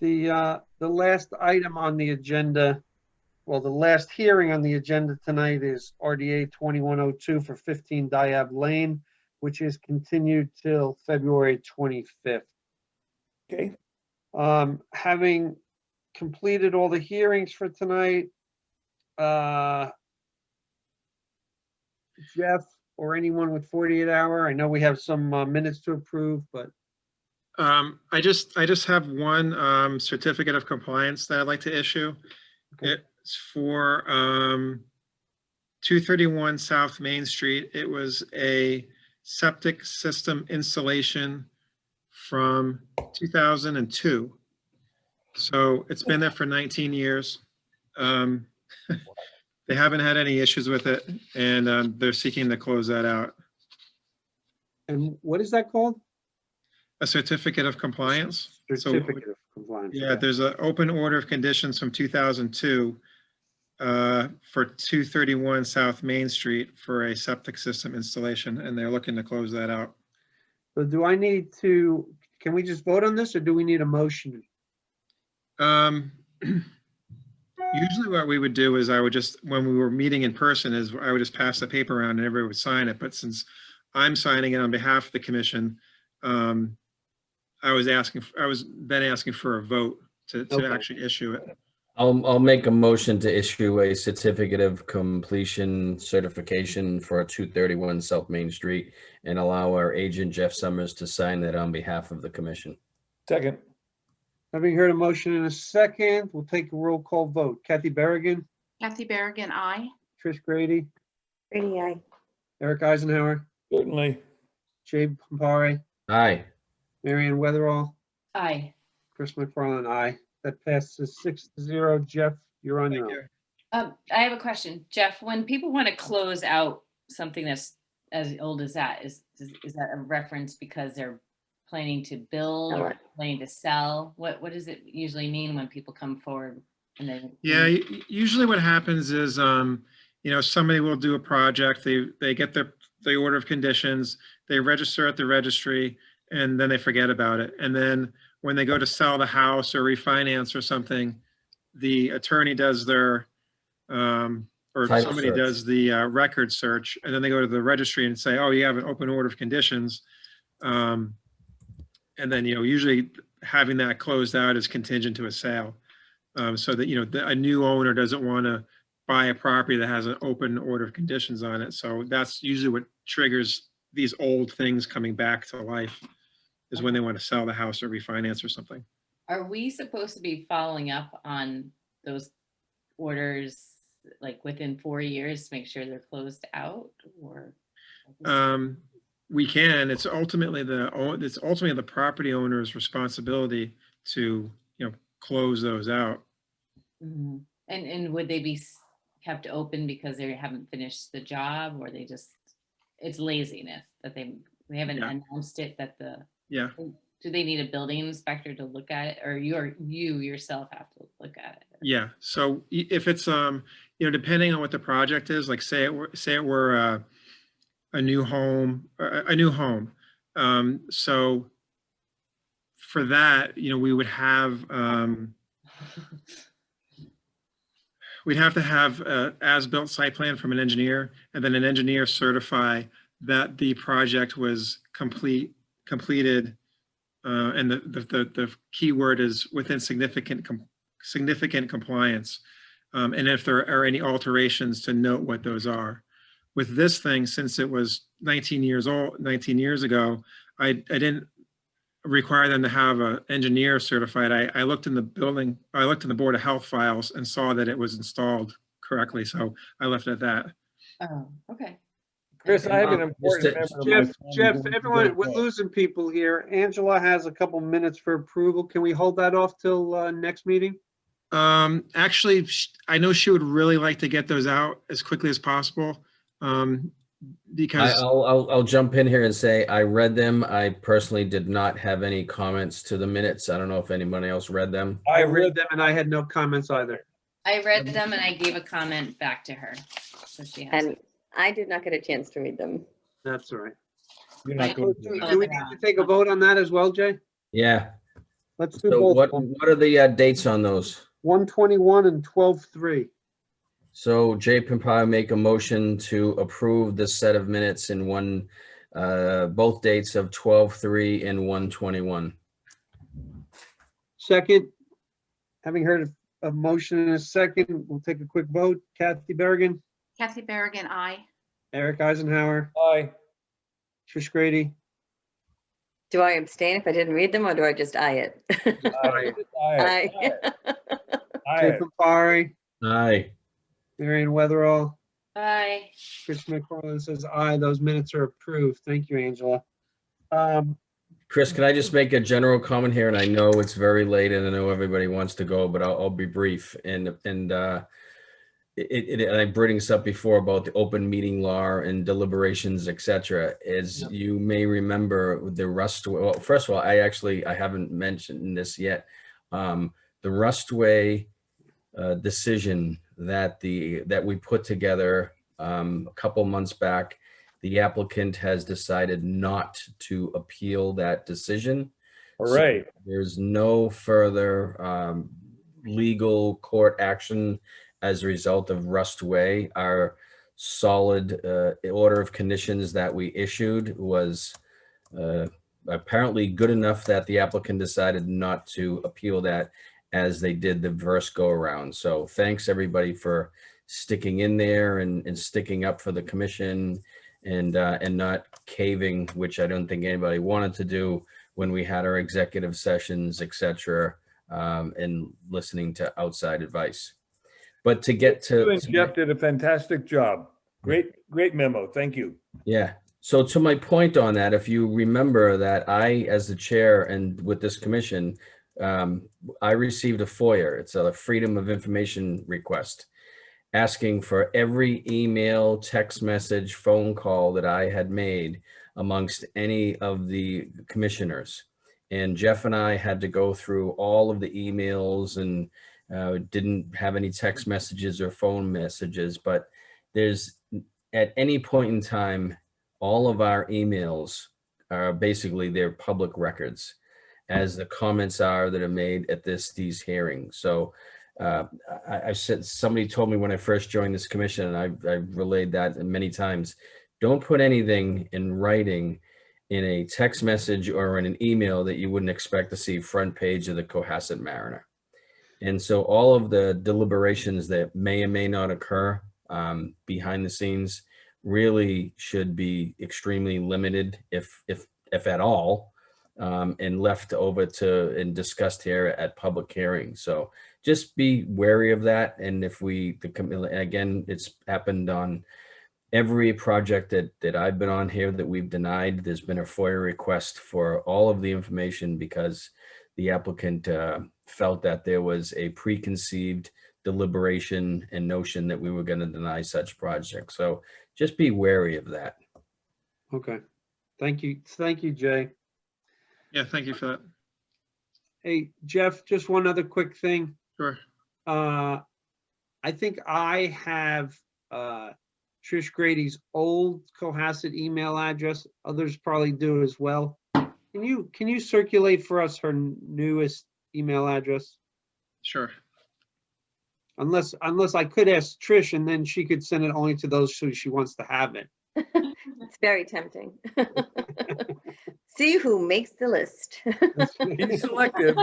The last item on the agenda, well, the last hearing on the agenda tonight is RDA 2102 for 15 Diab Lane, which is continued till February 25th. Okay. Having completed all the hearings for tonight, Jeff or anyone with 48 hour, I know we have some minutes to approve, but I just have one certificate of compliance that I'd like to issue. Okay. It's for 231 South Main Street. It was a septic system installation from 2002. So it's been there for 19 years. They haven't had any issues with it, and they're seeking to close that out. And what is that called? A certificate of compliance. So, Certificate of compliance. yeah, there's an open order of conditions from 2002 for 231 South Main Street for a septic system installation, and they're looking to close that out. So do I need to, can we just vote on this or do we need a motion? Usually what we would do is I would just, when we were meeting in person, is I would just pass the paper around and everybody would sign it. But since I'm signing it on behalf of the commission, I was then asking for a vote to Okay. actually issue it. I'll make a motion to issue a certificate of completion certification for 231 South Main Street and allow our agent Jeff Summers to sign that on behalf of the commission. Second. Having heard a motion in a second, we'll take a roll call vote. Kathy Berrigan, Kathy Berrigan, aye. Trish Grady, Rainy eye. Eric Eisenhower, Certainly. Jay Campari, Aye. Marion Weatherall, Aye. Chris McFarland, aye. That passes 6-0. Jeff, you're on your own. I have a question. Jeff, when people want to close out something that's as old as that, is that a reference because they're planning to build or planning to sell? What does it usually mean when people come forward and they? Yeah, usually what happens is, somebody will do a project, they get the order of conditions, they register at the registry, and then they forget about it. And then when they go to sell the house or refinance or something, the attorney does their, or Title somebody search. does the record search, and then they go to the registry and say, oh, you have an open order of conditions. And then, usually having that closed out is contingent to a sale. So that, a new owner doesn't want to buy a property that has an open order of conditions on it. So that's usually what triggers these old things coming back to life, is when they want to sell the house or refinance or something. Are we supposed to be following up on those orders like within 4 years to make sure they're closed out, or? We can. It's ultimately the property owner's responsibility to, close those out. Mhm. And would they be kept open because they haven't finished the job, or it's laziness that they haven't Yeah. announced it, that Yeah. do they need a building inspector to look at it, or you yourself have to look at it? Yeah. So if it's, depending on what the project is, like say it were a new home. So for that, we would have, we'd have to have a as-built site plan from an engineer, and then an engineer certify that the project was completed. And the key word is within significant compliance. And if there are any alterations, to note what those are. With this thing, since it was 19 years ago, I didn't require them to have an engineer certified. I looked in the Board of Health files and saw that it was installed correctly. So I left it at that. Oh, okay. Chris, I have an important member of my Jeff, family everyone, who we're losing people here. Angela has a couple minutes for approval. Can we hold that off till next meeting? Actually, I know she would really like to get those out as quickly as possible. Because I'll jump in here and say I read them. I personally did not have any comments to the minutes. I don't know if anybody else read them. I read them and I had no comments either. I read them and I gave a comment back to her. So she has. And I did not get a chance to read them. That's all right. You're not going to. Do we need to take a vote on that as well, Jay? Yeah. Let's do So both. what are the dates on those? 121 and 12-3. So Jay can probably make a motion to approve this set of minutes in both dates of 12/3 and 1/21. Second, having heard a motion in a second, we'll take a quick vote. Kathy Berrigan, Kathy Berrigan, aye. Eric Eisenhower, Aye. Trish Grady, Do I abstain if I didn't read them or do I just eye it? Aye. Aye. Jay Campari, Aye. Marion Weatherall, Bye. Chris McFarland says aye. Those minutes are approved. Thank you, Angela. Chris, can I just make a general comment here? And I know it's very late and I know everybody wants to go, but I'll be brief. And and I brought this up before about the open meeting law and deliberations, et cetera. As you may remember, the Rustway, well, first of all, I haven't mentioned this yet. The Rustway decision that we put together a couple months back, the applicant has decided not to appeal that decision. All right. So there's no further legal court action as a result of Rustway. Our solid order of conditions that we issued was apparently good enough that the applicant decided not to appeal that as they did the first go around. So thanks everybody for sticking in there and sticking up for the commission and not caving, which I don't think anybody wanted to do when we had our executive sessions, et cetera, and listening to outside advice. But to get to— You and Jeff did a fantastic job. Great memo. Thank you. Yeah. So to my point on that, if you remember that I, as the chair and with this commission, I received a FOIA. It's a Freedom of Information request asking for every email, text message, phone call that I had made amongst any of the commissioners. And Jeff and I had to go through all of the emails and didn't have any text messages or phone messages, but there's at any point in time, all of our emails are basically they're public records as the comments are that are made at these hearings. So I said, somebody told me when I first joined this commission, and I've relayed that many times, don't put anything in writing in a text message or in an email that you wouldn't expect to see front page of the Cohasset Mariner. And so all of the deliberations that may or may not occur behind the scenes really should be extremely limited, if at all, and left over and discussed here at public hearings. So just be wary of that. And again, it's happened on every project that I've been on here that we've denied. There's been a FOIA request for all of the information because the applicant felt that there was a preconceived deliberation and notion that we were going to deny such projects. So just be wary of that. Okay. Thank you. Thank you, Jay. Yeah, thank you for that. Hey, Jeff, just one other quick thing. Sure. I think I have Trish Grady's old Cohasset email address. Others probably do as well. Can you circulate for us her newest email address? Sure. Unless I could ask Trish and then she could send it only to those who she wants to have it. It's very tempting. See who makes the list. Be selective.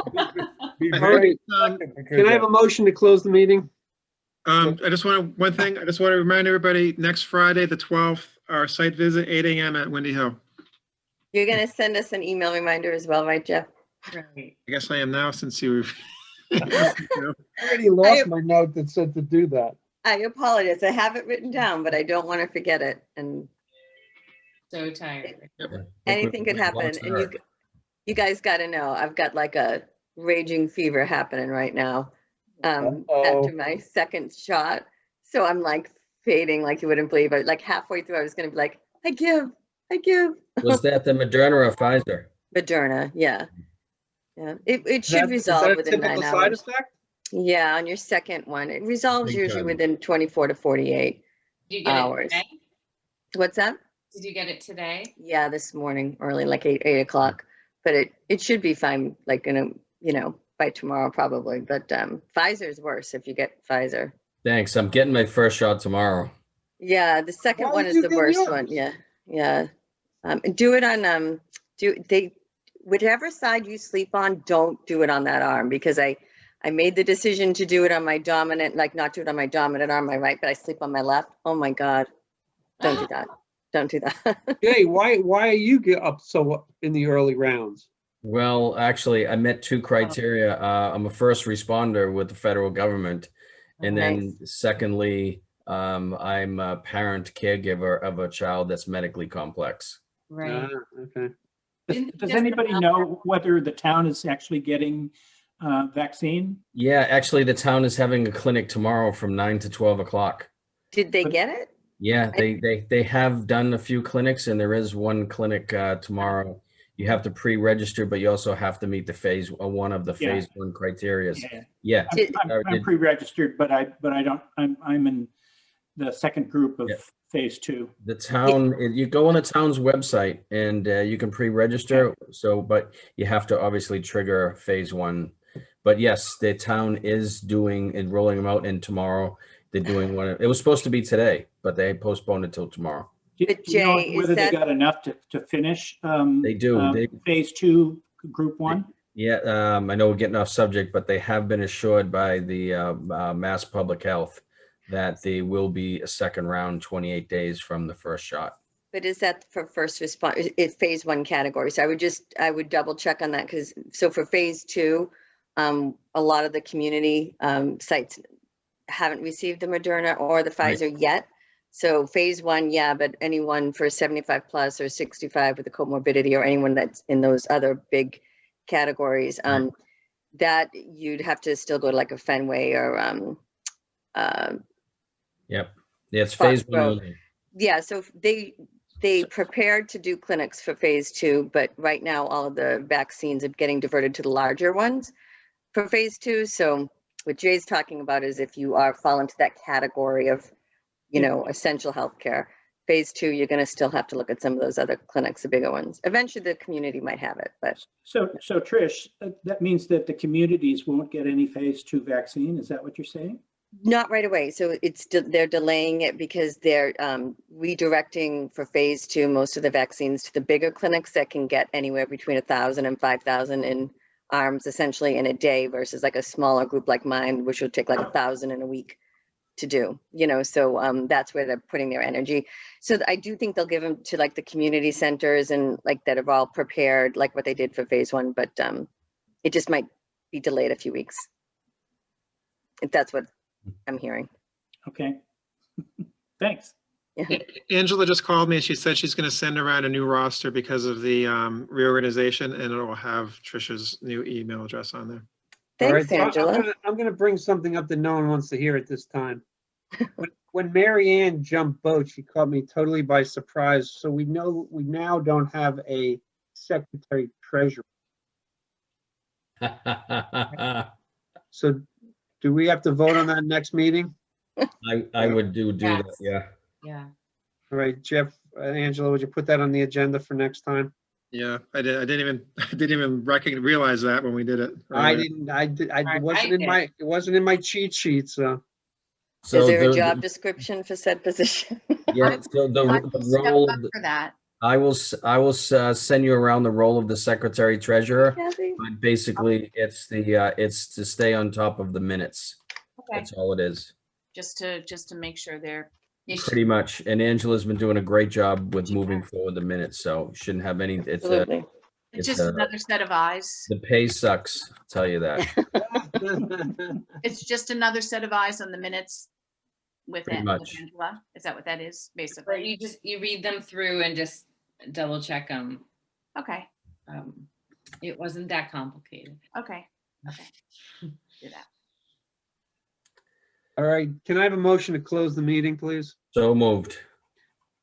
Be All very right, selective. Can I have a motion to close the meeting? I just want one thing. I just want to remind everybody, next Friday, the 12th, our site visit, 8 a.m. at Windy Hill. You're going to send us an email reminder as well, right, Jeff? Right. I guess I am now since you. I already lost my note that said to do that. I apologize. I have it written down, but I don't want to forget it. And So tired. anything could happen. And you guys got to know, I've got like a raging fever happening right now after my second shot. So I'm like fading like you wouldn't believe it. Like halfway through, I was going to be like, I give. Was that the Moderna or Pfizer? Moderna, yeah. Yeah, it should Is that resolve a within 9 typical side hours. effect? Yeah, on your second one. It resolves Big usually time. within 24 to 48 Did you get hours. it today? What's that? Did you get it today? Yeah, this morning, early, like 8 o'clock. But it should be fine, like by tomorrow probably. But Pfizer's worse if you get Pfizer. Thanks. I'm getting my first shot tomorrow. Yeah, the second Why one did is you the get worst yours? one. Yeah. Do it on whichever side you sleep on, don't do it on that arm, because I made the decision to do it on my dominant, like not do it on my dominant arm, my right, but I sleep on my left. Oh my God. Don't do that. Don't do that. Jay, why are you get up so in the early rounds? Well, actually, I met two criteria. I'm a first responder with the federal government. And then secondly, I'm a parent caregiver of a child that's medically complex. Right. Okay. Does anybody know whether the town is actually getting vaccine? Yeah, actually, the town is having a clinic tomorrow from 9 to 12 o'clock. Did they get it? Yeah, they have done a few clinics, and there is one clinic tomorrow. You have to pre-register, but you also have to meet the phase one of the Yeah. phase one criteria. Yeah. Yeah. I'm pre-registered, but I don't, I'm in the second group of phase 2. The town, you go on the town's website and you can pre-register. So, but you have to obviously trigger phase 1. But yes, the town is doing and rolling them out, and tomorrow they're doing one. It was supposed to be today, but they postponed it till tomorrow. Do you know whether they got enough to finish? They do. Phase 2, group 1? Yeah, I know we're getting off subject, but they have been assured by the Mass Public Health that there will be a second round 28 days from the first shot. But is that for first response? It's phase 1 category. So I would double check on that, because so for phase 2, a lot of the community sites haven't received the Moderna or the Pfizer yet. So phase 1, yeah, but anyone for 75 plus or 65 with a comorbidity, or anyone that's in those other big categories, that you'd have to still go to like a Fenway or Yep. Yeah, it's phase 1 Foxborough. only. Yeah, so they prepared to do clinics for phase 2, but right now all of the vaccines are getting diverted to the larger ones for phase 2. So what Jay's talking about is if you fall into that category of, essential healthcare, phase 2, you're going to still have to look at some of those other clinics, the bigger ones. Eventually the community might have it, but. So Trish, that means that the communities won't get any phase 2 vaccine. Is that what you're saying? Not right away. So they're delaying it because they're redirecting for phase 2 most of the vaccines to the bigger clinics that can get anywhere between 1,000 and 5,000 in arms essentially in a day, versus like a smaller group like mine, which would take like 1,000 in a week to do, so that's where they're putting their energy. So I do think they'll give them to like the community centers and like that are all prepared, like what they did for phase 1, but it just might be delayed a few weeks. If that's what I'm hearing. Okay. Thanks. Angela just called me and she said she's going to send around a new roster because of the reorganization, and it will have Trisha's new email address on there. Thanks, All right, so Angela. I'm going to bring something up that no one wants to hear at this time. When Mary Ann jumped boat, she caught me totally by surprise. So we now don't have a secretary treasurer. So do we have to vote on that next meeting? I would do Yes. that, yeah. Yeah. All right, Jeff, Angela, would you put that on the agenda for next time? Yeah, I didn't even realize that when we did it. I earlier. didn't, it I wasn't in my cheat sheet, so. So Is there a the- job description for said position? Yeah, so the role of, For that. I will send you around the role of the secretary treasurer. Kathy? But basically, it's to stay on top of the minutes. Okay. That's all it is. Just to make sure they're. Pretty much. And Angela's been doing a great job with moving forward the minutes, so shouldn't have any, Absolutely. It's It's just a- another set of eyes. the pay sucks, I'll tell you that. It's just another set of eyes on the minutes with Pretty with much. Angela. Is that what that is, But basically? you read them through and just double check them. Okay, It wasn't that complicated. okay. Do that. All right, can I have a motion to close the meeting, please? So moved.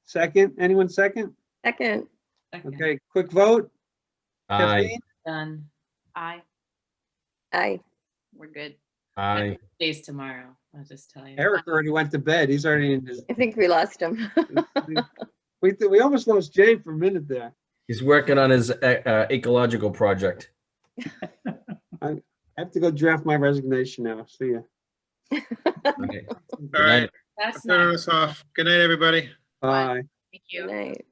Second, anyone second? Second. Okay, quick vote. Aye, Kathleen? Done. Aye, Aye. we're good. aye. Days tomorrow, I'll just tell you. Eric already went to bed. He's already in his, I think we lost him. we almost lost Jay for a minute there. He's working on his ecological project. I have to go draft my resignation now. See ya. Okay. All right, That's turn not. us off. Good night, everybody. Bye. Thank you. Good night.